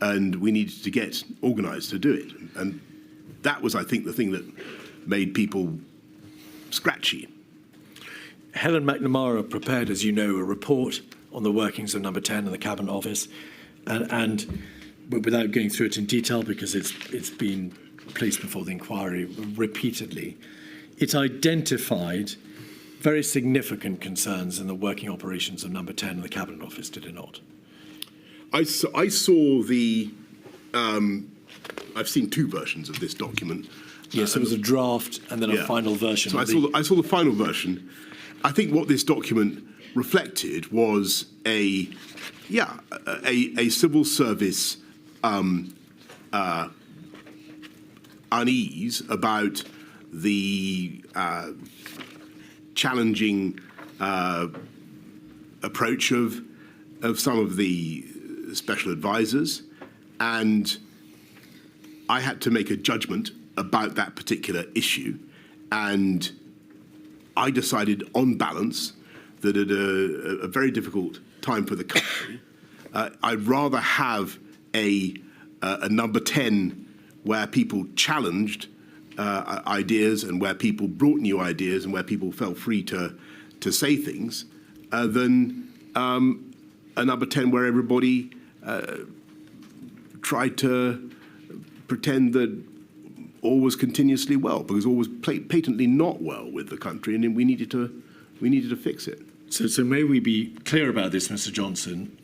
and we needed to get organised to do it, and that was, I think, the thing that made people scratchy. Helen McNamara prepared, as you know, a report on the workings of Number 10 and the Cabinet Office, and without going through it in detail, because it's been placed before the inquiry repeatedly, it identified very significant concerns in the working operations of Number 10 and the Cabinet Office, did it not? I saw the. I've seen two versions of this document. Yes, there was a draft and then a final version. So I saw the final version. I think what this document reflected was a civil service unease about the challenging approach of some of the special advisors, and I had to make a judgment about that particular issue, and I decided on balance that at a very difficult time for the country, I'd rather have a Number 10 where people challenged ideas and where people brought new ideas and where people felt free to say things than a Number 10 where everybody tried to pretend that all was continuously well, because all was patently not well with the country, and we needed to fix it. So may we be clear about this, Mr. Johnson?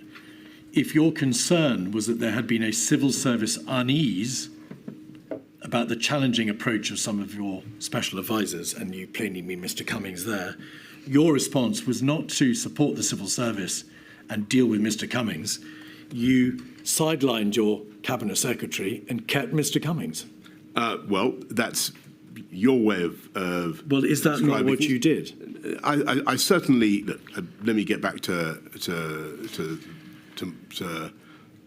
If your concern was that there had been a civil service unease about the challenging approach of some of your special advisors, and you plainly mean Mr. Cummings there, your response was not to support the civil service and deal with Mr. Cummings. You sidelined your Cabinet Secretary and kept Mr. Cummings. Well, that's your way of well, is that not what you did? I certainly. Let me get back to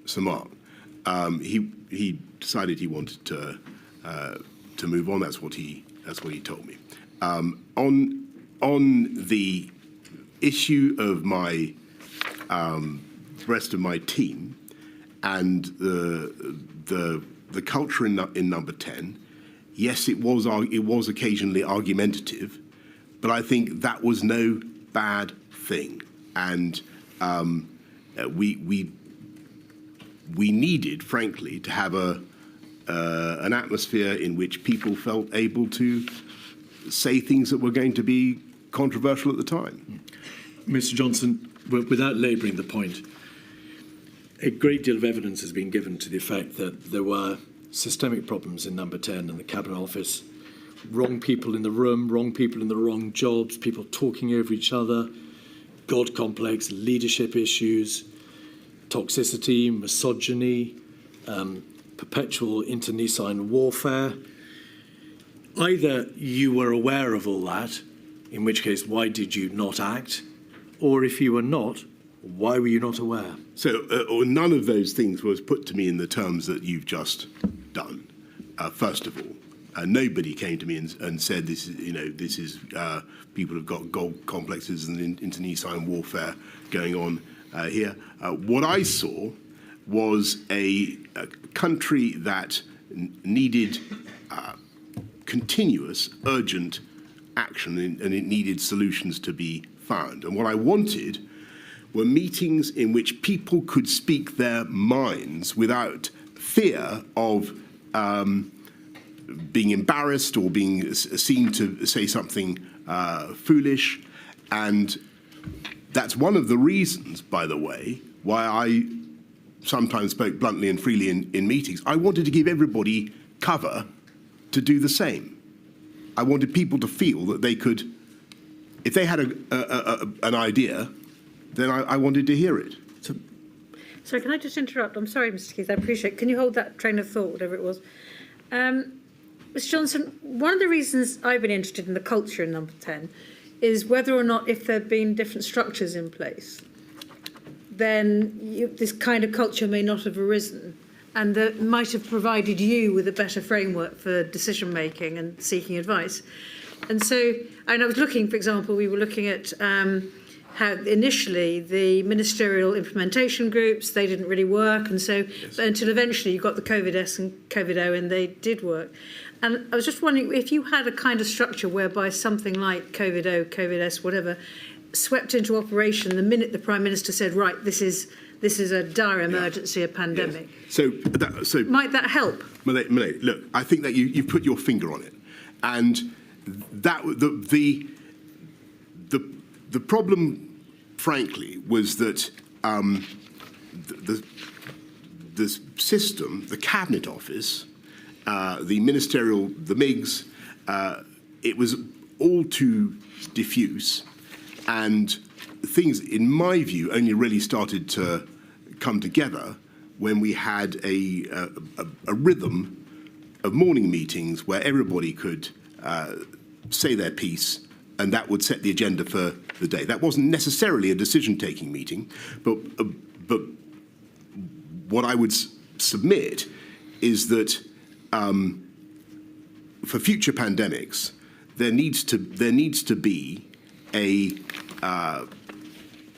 Sir Mark. He decided he wanted to move on. That's what he told me. On the issue of my rest of my team and the culture in Number 10, yes, it was occasionally argumentative, but I think that was no bad thing, and we needed, frankly, to have an atmosphere in which people felt able to say things that were going to be controversial at the time. Mr. Johnson, without labouring the point, a great deal of evidence has been given to the effect that there were systemic problems in Number 10 and the Cabinet Office. Wrong people in the room, wrong people in the wrong jobs, people talking over each other, God complex, leadership issues, toxicity, misogyny, perpetual internecine warfare. Either you were aware of all that, in which case, why did you not act? Or if you were not, why were you not aware? So none of those things was put to me in the terms that you've just done. First of all, nobody came to me and said this is people have got gold complexes and internecine warfare going on here. What I saw was a country that needed continuous, urgent action, and it needed solutions to be found. And what I wanted were meetings in which people could speak their minds without fear of being embarrassed or being seen to say something foolish. And that's one of the reasons, by the way, why I sometimes spoke bluntly and freely in meetings. I wanted to give everybody cover to do the same. I wanted people to feel that they could, if they had an idea, then I wanted to hear it. Sorry, can I just interrupt? I'm sorry, Mr. Keith, I appreciate it. Can you hold that train of thought, whatever it was? Mr. Johnson, one of the reasons I've been interested in the culture in number 10 is whether or not, if there had been different structures in place, then this kind of culture may not have arisen, and that might have provided you with a better framework for decision making and seeking advice. And so, and I was looking, for example, we were looking at how initially the ministerial implementation groups, they didn't really work, and so until eventually you got the COVID-S and COVID-O, and they did work. And I was just wondering if you had a kind of structure whereby something like COVID-O, COVID-S, whatever, swept into operation the minute the Prime Minister said, right, this is a dire emergency, a pandemic. Yes. So might that help? Malay, look, I think that you've put your finger on it, and that the problem, frankly, was that the system, the Cabinet Office, the ministerial, the MIGs, it was all too diffuse, and things, in my view, only really started to come together when we had a rhythm of morning meetings where everybody could say their piece, and that would set the agenda for the day. That wasn't necessarily a decision-taking meeting, but what I would submit is that for future pandemics, there needs to be a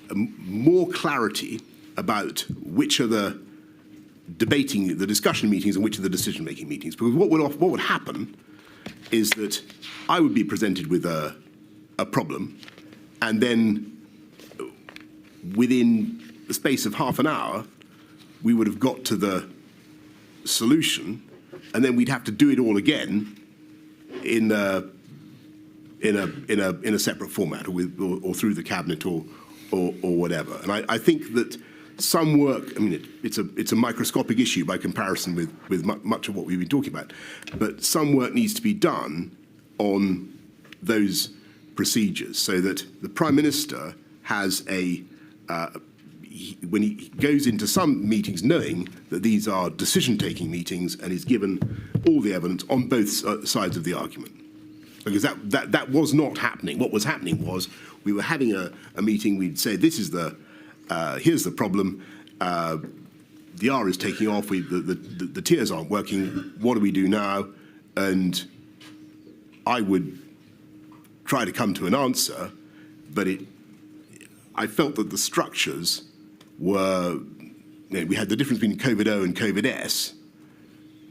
more clarity about which are the discussion meetings and which are the decision-making meetings. Because what would happen is that I would be presented with a problem, and then within the space of half an hour, we would have got to the solution, and then we'd have to do it all again in a separate format, or through the cabinet, or whatever. And I think that some work, I mean, it's a microscopic issue by comparison with much of what we've been talking about, but some work needs to be done on those procedures so that the Prime Minister has when he goes into some meetings knowing that these are decision-taking meetings, and is given all the evidence on both sides of the argument. Because that was not happening. What was happening was we were having a meeting, we'd say, this is here's the problem, the R is taking off, the tiers aren't working, what do we do now? And I would try to come to an answer, but I felt that the structures were, we had the difference between COVID-O and COVID-S,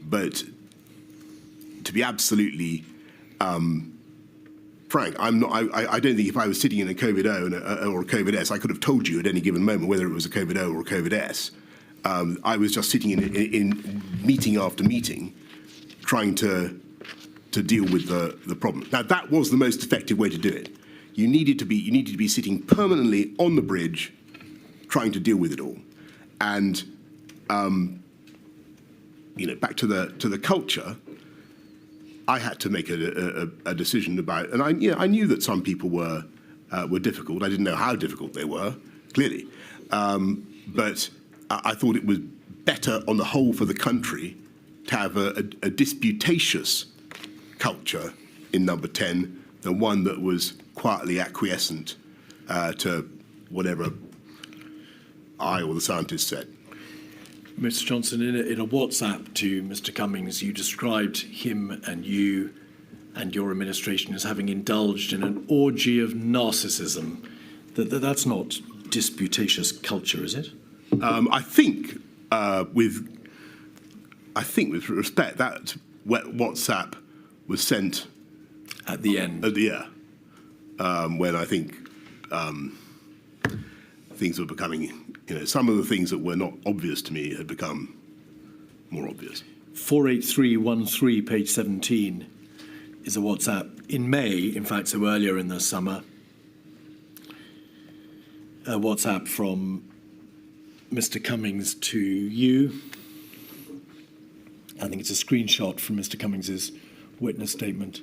but to be absolutely frank, I don't think if I was sitting in a COVID-O or a COVID-S, I could have told you at any given moment whether it was a COVID-O or a COVID-S. I was just sitting in meeting after meeting, trying to deal with the problem. Now, that was the most effective way to do it. You needed to be sitting permanently on the bridge, trying to deal with it all. And back to the culture, I had to make a decision about, and I knew that some people were difficult. I didn't know how difficult they were, clearly, but I thought it was better on the whole for the country to have a disputatious culture in number 10 than one that was quietly acquiescent to whatever I or the scientists said. Mr. Johnson, in a WhatsApp to Mr. Cummings, you described him and you and your administration as having indulged in an orgy of narcissism. That's not disputatious culture, is it? I think with respect, that WhatsApp was sent at the end. When I think things were becoming, some of the things that were not obvious to me had become more obvious. 48313, page 17, is a WhatsApp. In May, in fact, so earlier in the summer, a WhatsApp from Mr. Cummings to you. I think it's a screenshot from Mr. Cummings's witness statement.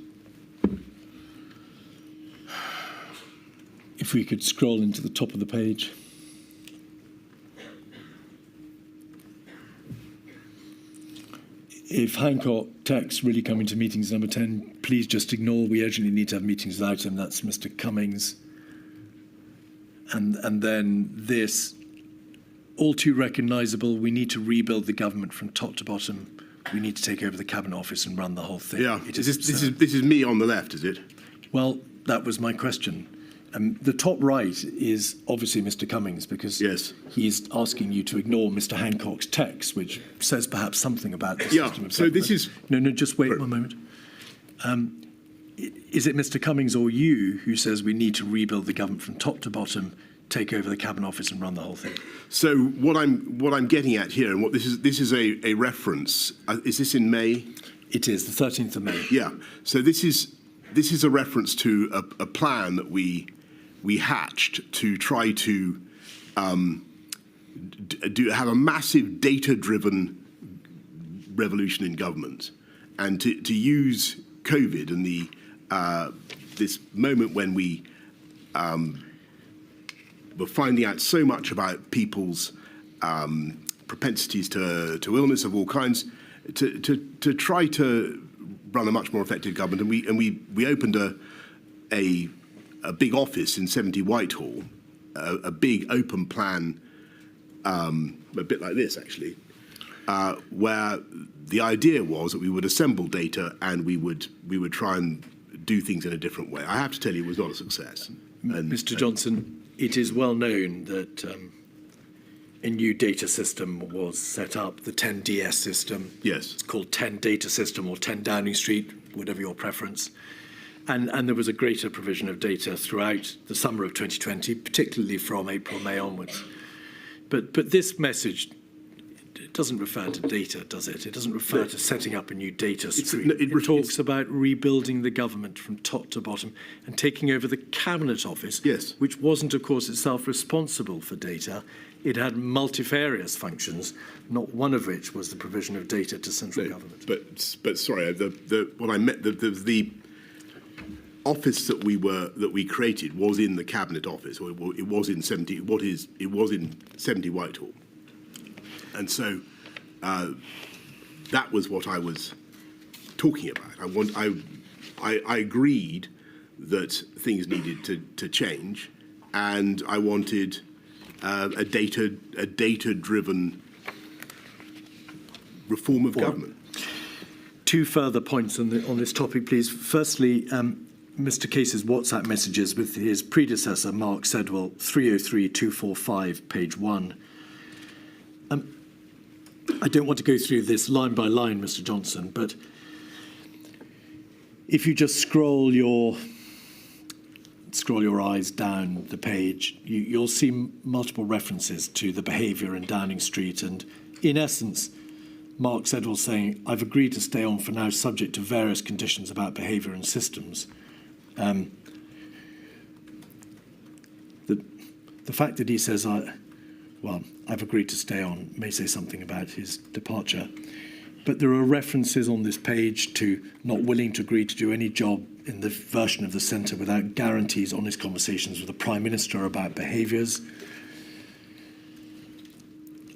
If we could scroll into the top of the page. If Hancock texts really coming to meetings number 10, please just ignore. We urgently need to have meetings without him. That's Mr. Cummings. And then this, all too recognisable, we need to rebuild the government from top to bottom. We need to take over the Cabinet Office and run the whole thing. Yeah, this is me on the left, is it? Well, that was my question. The top right is obviously Mr. Cummings, because he's asking you to ignore Mr. Hancock's text, which says perhaps something about the system of so government. this is... No, just wait one moment. Is it Mr. Cummings or you who says we need to rebuild the government from top to bottom, take over the Cabinet Office and run the whole thing? So what I'm getting at here, and what this is a reference. Is this in May? It is the 13th of May. Yeah. So this is a reference to a plan that we hatched to try to have a massive data-driven revolution in government, and to use COVID and the this moment when we were finding out so much about people's propensities to illness of all kinds, to try to run a much more effective government. And we opened a big office in 70 Whitehall, a big open plan, a bit like this actually, where the idea was that we would assemble data and we would try and do things in a different way. I have to tell you, it was not a success. Mr. Johnson, it is well known that a new data system was set up, the 10DS system. Yes. It's called 10 Data System or 10 Downing Street, whatever your preference. And there was a greater provision of data throughout the summer of 2020, particularly from April, May onwards. But this message, it doesn't refer to data, does it? It doesn't refer to setting up a new data stream. It talks about rebuilding the government from top to bottom and taking over the Cabinet Office, which wasn't, of course, itself responsible for data. It had multifarious functions, not one of which was the provision of data to central government. But sorry, what I meant, the office that we created was in the Cabinet Office, or it was in 70 Whitehall, and so that was what I was talking about. I agreed that things needed to change, and I wanted a data-driven reform of government. Two further points on this topic, please. Firstly, Mr. Case's WhatsApp messages with his predecessor, Mark Sedwell, 303245, page 1. I don't want to go through this line by line, Mr. Johnson, but if you just scroll your eyes down the page, you'll see multiple references to the behaviour in Downing Street, and in essence, Mark Sedwell saying, I've agreed to stay on for now subject to various conditions about behaviour and systems. The fact that he says, I've agreed to stay on may say something about his departure. But there are references on this page to not willing to agree to do any job in the version of the centre without guarantees on his conversations with the Prime Minister about behaviours.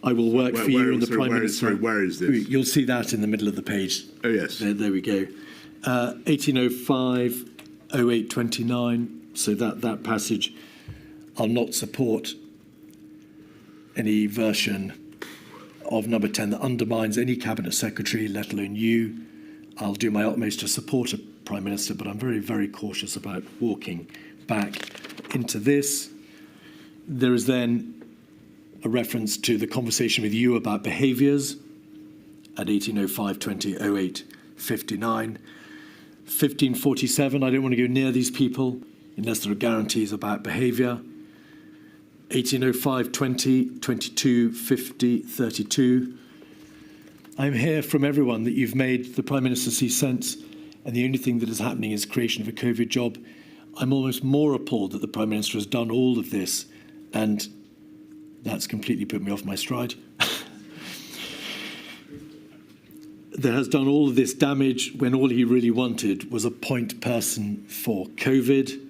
I will work for you and the Prime Minister. Where is this? You'll see that in the middle of the page. Oh, yes. There we go. 1805, 0829. So that passage, I'll not support any version of number 10 that undermines any Cabinet Secretary, let alone you. I'll do my utmost to support a Prime Minister, but I'm very, very cautious about walking back into this. There is then a reference to the conversation with you about behaviours at 1805, 20, 08, 59. 1547, I don't want to go near these people unless there are guarantees about behaviour. 1805, 20, 22, 50, 32. I'm here from everyone that you've made the Prime Minister see sense, and the only thing that is happening is creation of a COVID job. I'm almost more appalled that the Prime Minister has done all of this, and that's completely put me off my stride. That has done all of this damage when all he really wanted was a point person for COVID.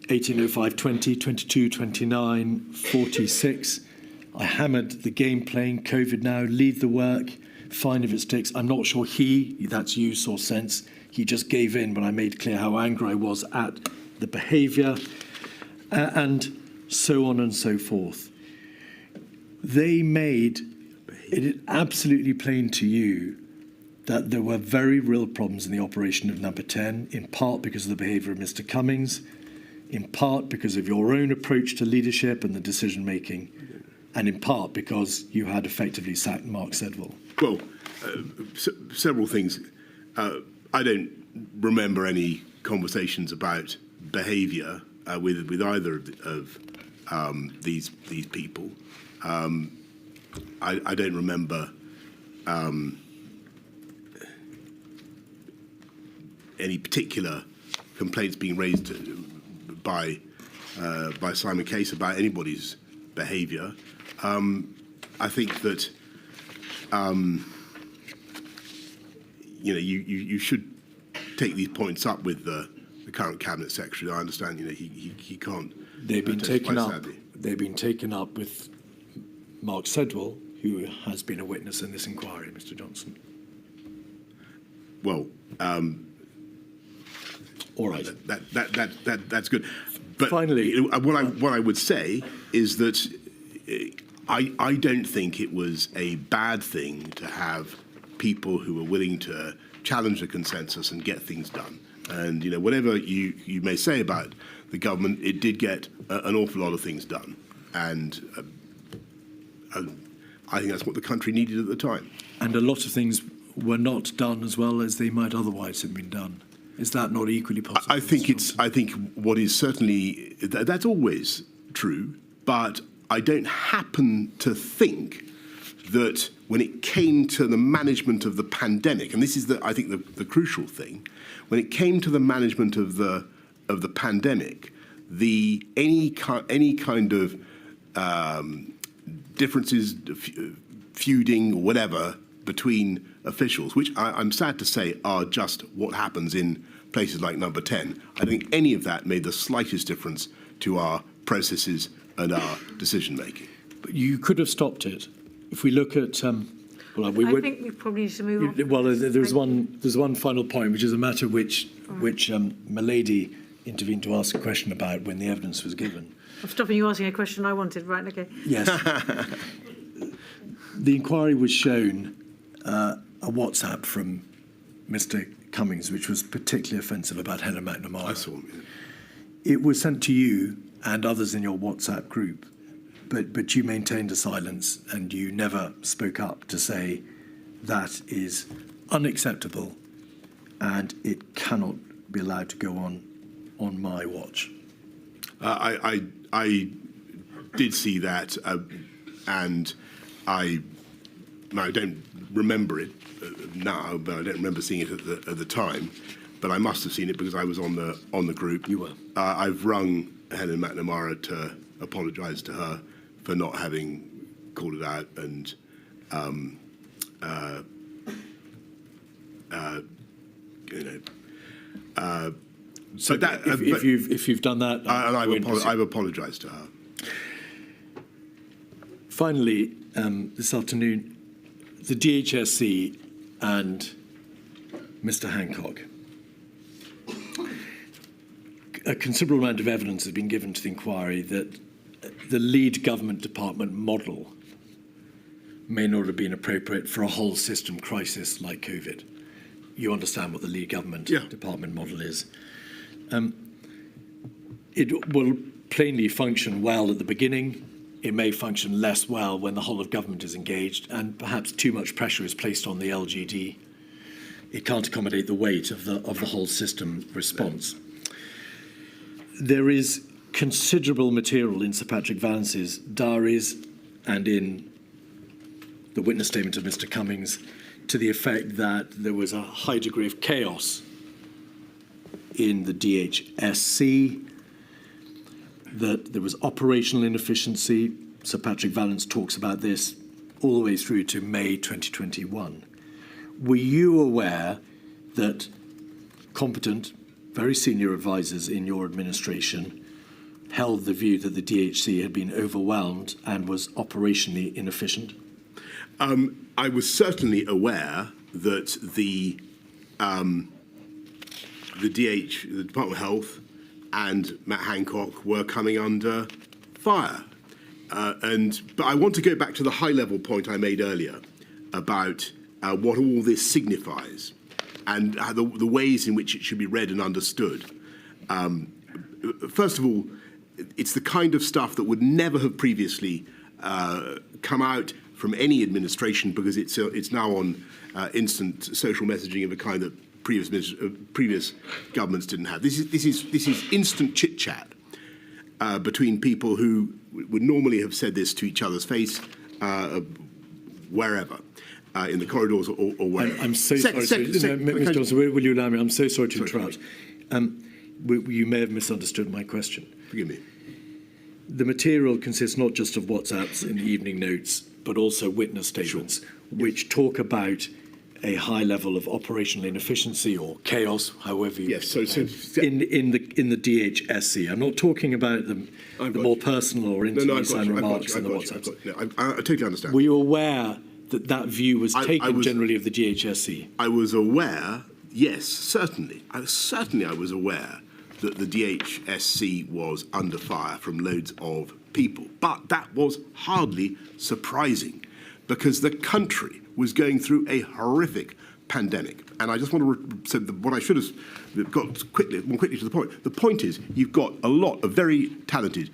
1805, 20, 22, 29, 46. I hammered the game playing COVID now, lead the work, fine if it sticks. I'm not sure that's you, saw sense. He just gave in when I made clear how angry I was at the behaviour, and so on and so forth. They made it absolutely plain to you that there were very real problems in the operation of Number 10, in part because of the behaviour of Mr. Cummings, in part because of your own approach to leadership and the decision-making, and in part because you had effectively sacked Mark Sedwill. Well, several things. I don't remember any conversations about behaviour with either of these people. I don't remember any particular complaints being raised by Simon Case about anybody's behaviour. I think that you should take these points up with the current cabinet secretary. I understand he can't. They've been taken up. Sadly. They've been taken up with Mark Sedwill, who has been a witness in this inquiry, Mr. Johnson. Well, all right. That's good. But finally, what I would say is that I don't think it was a bad thing to have people who were willing to challenge the consensus and get things done. And whatever you may say about the government, it did get an awful lot of things done, and I think that's what the country needed at the time. And a lot of things were not done as well as they might otherwise have been done. Is that not equally possible? I think what is certainly that's always true, but I don't happen to think that when it came to the management of the pandemic, and this is I think the crucial thing, when it came to the management of the pandemic, any kind of differences, feuding or whatever between officials, which I'm sad to say are just what happens in places like Number 10. I think any of that made the slightest difference to our processes and our decision making. But you could have stopped it. If we look at, I think we probably need to move on. Well, there's one final point, which is a matter which Milady intervened to ask a question about when the evidence was given. I'm stopping you asking a question I wanted. Right, okay. Yes. The inquiry was shown a WhatsApp from Mr. Cummings, which was particularly offensive about Helen McNamara. I saw him. It was sent to you and others in your WhatsApp group, but you maintained a silence and you never spoke up to say that is unacceptable and it cannot be allowed to go on my watch. I did see that, and I don't remember it now, but I don't remember seeing it at the time. But I must have seen it because I was on the group. You were. I've rung Helen McNamara to apologise to her for not having called it out, and so if you've done that, I've apologised to her. Finally, this afternoon, the DHSC and Mr. Hancock. A considerable amount of evidence has been given to the inquiry that the lead government department model may not have been appropriate for a whole system crisis like COVID. You understand what the lead government department model is. It will plainly function well at the beginning. It may function less well when the whole of government is engaged and perhaps too much pressure is placed on the LGD. It can't accommodate the weight of the whole system response. There is considerable material in Sir Patrick Vallance's diaries and in the witness statement of Mr. Cummings to the effect that there was a high degree of chaos in the DHSC, that there was operational inefficiency. Sir Patrick Vallance talks about this all the way through to May 2021. Were you aware that competent, very senior advisors in your administration held the view that the DHC had been overwhelmed and was operationally inefficient? I was certainly aware that the Department of Health and Matt Hancock were coming under fire. But I want to go back to the high-level point I made earlier about what all this signifies and the ways in which it should be read and understood. First of all, it's the kind of stuff that would never have previously come out from any administration because it's now on instant social messaging of a kind that previous governments didn't have. This is instant chit chat between people who would normally have said this to each other's face wherever. In the corridors or wherever. I'm so sorry. Mr. Johnson, will you allow me? I'm so sorry to interrupt. You may have misunderstood my question. Forgive me. The material consists not just of WhatsApps and evening notes, but also witness statements, which talk about a high level of operational inefficiency or chaos, however you in the DHSC. I'm not talking about the more personal or intimate remarks in the WhatsApps. I totally understand. Were you aware that view was taken generally of the DHSC? I was aware, yes, certainly. I was aware that the DHSC was under fire from loads of people. But that was hardly surprising because the country was going through a horrific pandemic. And I just want to say what I should have got more quickly to the point. The point is, you've got a lot of very talented,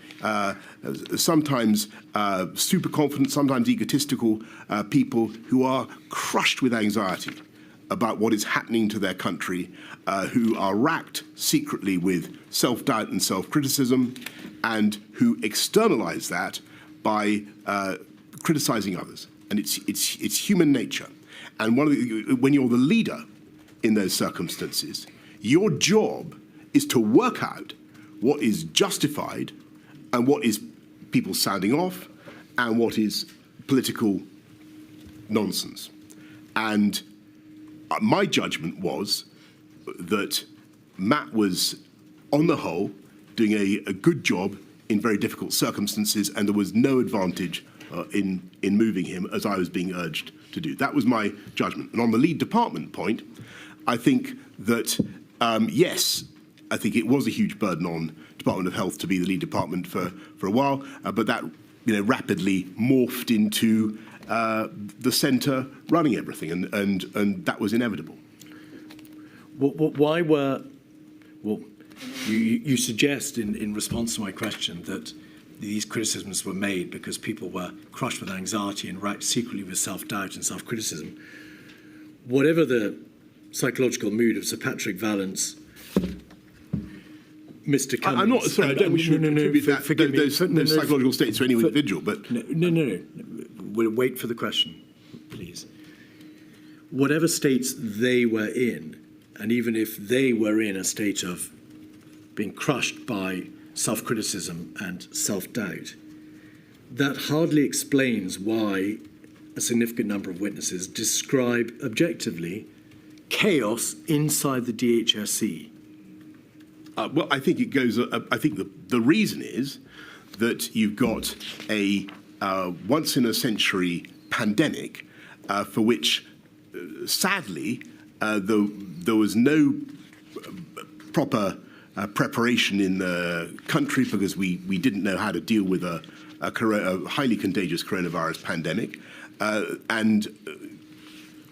sometimes super confident, sometimes egotistical people who are crushed with anxiety about what is happening to their country, who are racked secretly with self-doubt and self-criticism, and who externalize that by criticizing others. And it's human nature. And when you're the leader in those circumstances, your job is to work out what is justified and what is people sounding off and what is political nonsense. And my judgment was that Matt was, on the whole, doing a good job in very difficult circumstances, and there was no advantage in moving him as I was being urged to do. That was my judgment. And on the lead department point, I think that, yes, I think it was a huge burden on Department of Health to be the lead department for a while, but that rapidly morphed into the centre running everything, and that was inevitable. Why were... Well, you suggest in response to my question that these criticisms were made because people were crushed with anxiety and racked secretly with self-doubt and self-criticism. Whatever the psychological mood of Sir Patrick Vallance, Mr. Cummings... I'm not sorry. I don't wish to attribute those psychological states to any individual, but no. We'll wait for the question, please. Whatever states they were in, and even if they were in a state of being crushed by self-criticism and self-doubt, that hardly explains why a significant number of witnesses describe objectively chaos inside the DHSC. Well, I think it goes. I think the reason is that you've got a once-in-a-century pandemic for which, sadly, there was no proper preparation in the country because we didn't know how to deal with a highly contagious coronavirus pandemic, and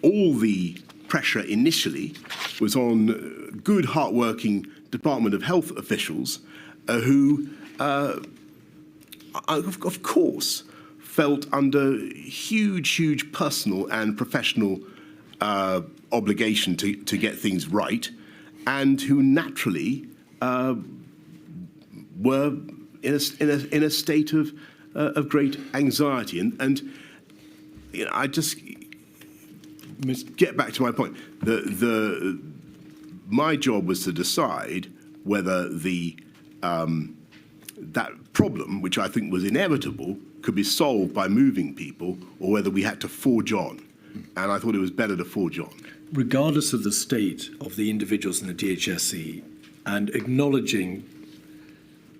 all the pressure initially was on good, hard-working Department of Health officials who, of course, felt under huge personal and professional obligation to get things right, and who naturally were in a state of great anxiety. And you know, I just get back to my point. My job was to decide whether that problem, which I think was inevitable, could be solved by moving people, or whether we had to forge on. And I thought it was better to forge on. Regardless of the state of the individuals in the DHSE, and acknowledging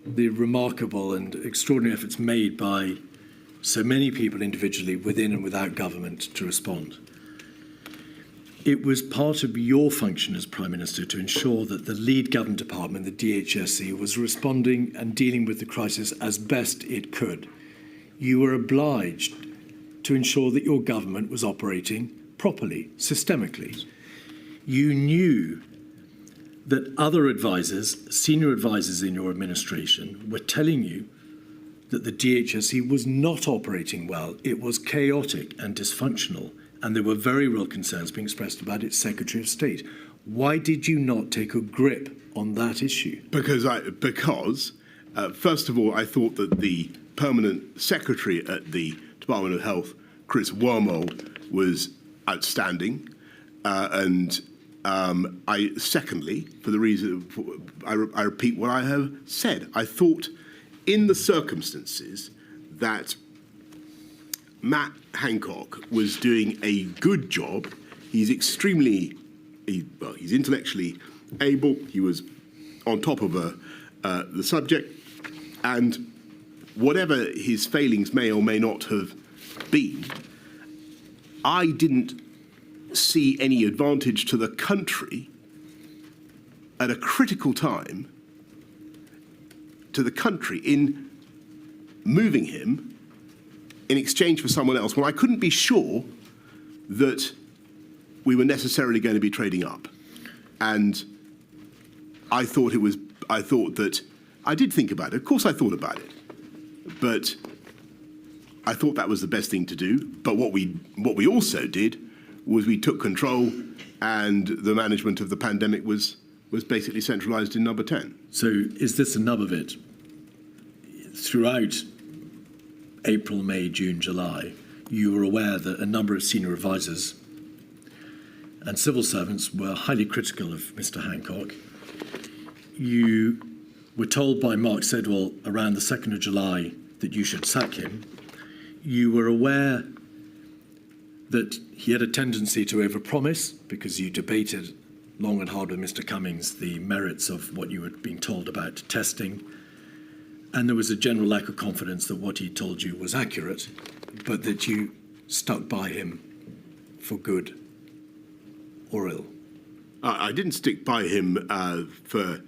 the remarkable and extraordinary efforts made by so many people individually within and without government to respond, it was part of your function as Prime Minister to ensure that the lead government department, the DHSE, was responding and dealing with the crisis as best it could. You were obliged to ensure that your government was operating properly, systemically. You knew that other advisors, senior advisors in your administration, were telling you that the DHSE was not operating well. It was chaotic and dysfunctional, and there were very real concerns being expressed about its Secretary of State. Why did you not take a grip on that issue? Because first of all, I thought that the permanent secretary at the Department of Health, Chris Wormold, was outstanding, secondly, for the reason I repeat what I have said, I thought in the circumstances that Matt Hancock was doing a good job. He's he's intellectually able. He was on top of the subject, and whatever his failings may or may not have been, I didn't see any advantage to the country at a critical time to the country in moving him in exchange for someone else when I couldn't be sure that we were necessarily going to be trading up. And I did think about it. Of course I thought about it. But I thought that was the best thing to do. But what we also did was we took control, and the management of the pandemic was basically centralised in Number 10. So is this a nub of it? Throughout April, May, June, July, you were aware that a number of senior advisors and civil servants were highly critical of Mr. Hancock. You were told by Mark Sedwell around the 2nd of July that you should sack him. You were aware that he had a tendency to overpromise because you debated long and hard with Mr. Cummings the merits of what you were being told about testing. And there was a general lack of confidence that what he told you was accurate, but that you stuck by him for good or ill. I didn't stick by him for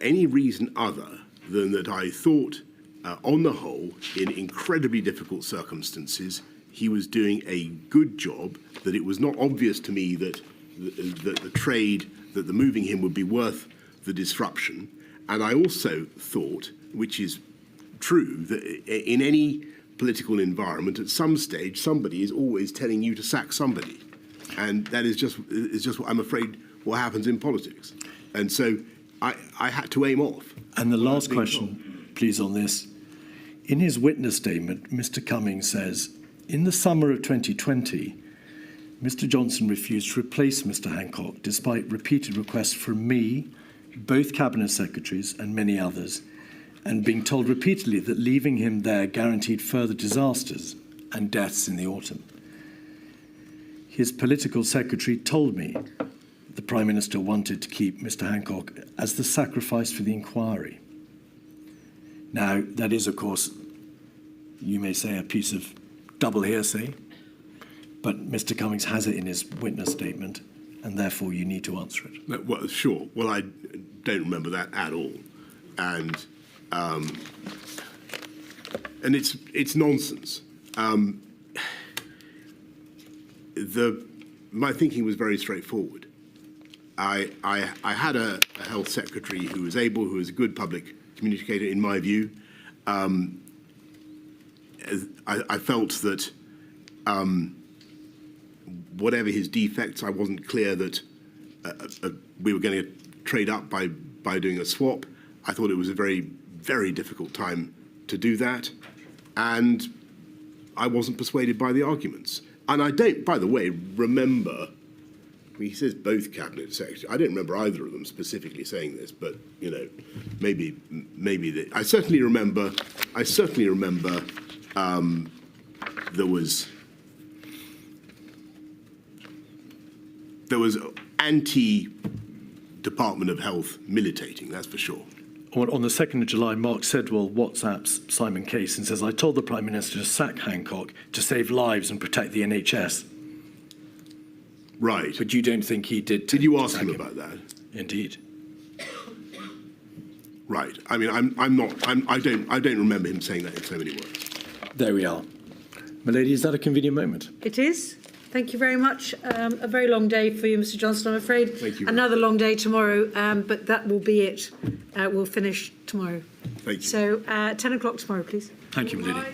any reason other than that I thought, on the whole, in incredibly difficult circumstances, he was doing a good job. That it was not obvious to me that the trade, that the moving him would be worth the disruption. And I also thought, which is true, that in any political environment, at some stage, somebody is always telling you to sack somebody. And that is just what I'm afraid what happens in politics. And so I had to aim off. And the last question, please, on this. In his witness statement, Mr. Cummings says, in the summer of 2020, Mr. Johnson refused to replace Mr. Hancock, despite repeated requests from me, both cabinet secretaries and many others, and being told repeatedly that leaving him there guaranteed further disasters and deaths in the autumn. His political secretary told me the Prime Minister wanted to keep Mr. Hancock as the sacrifice for the inquiry. Now, that is, of course, you may say, a piece of double hearsay, but Mr. Cummings has it in his witness statement, and therefore you need to answer it. Well, sure. Well, I don't remember that at all, and it's nonsense. My thinking was very straightforward. I had a health secretary who was able, who was a good public communicator, in my view. I felt that whatever his defects, I wasn't clear that we were going to trade up by by doing a swap. I thought it was a very, very difficult time to do that, and I wasn't persuaded by the arguments. And I don't, by the way, remember, he says both cabinet secretaries. I don't remember either of them specifically saying this, but you know, maybe I certainly remember. There was anti-Department of Health militating. That's for sure. On the 2nd of July, Mark Sedwell WhatsApps Simon Case and says, "I told the Prime Minister to sack Hancock to save lives and protect the NHS." Right. But you don't think he did? Did you ask him about that? Indeed. Right. I mean, I don't remember him saying that in so many words. There we are. Milady, is that a convenient moment? It is. Thank you very much. A very long day for you, Mr. Johnson, I'm afraid. Thank you. Another long day tomorrow, but that will be it. We'll finish tomorrow. Thank you. So 10 o'clock tomorrow, please. Thank you, Milady.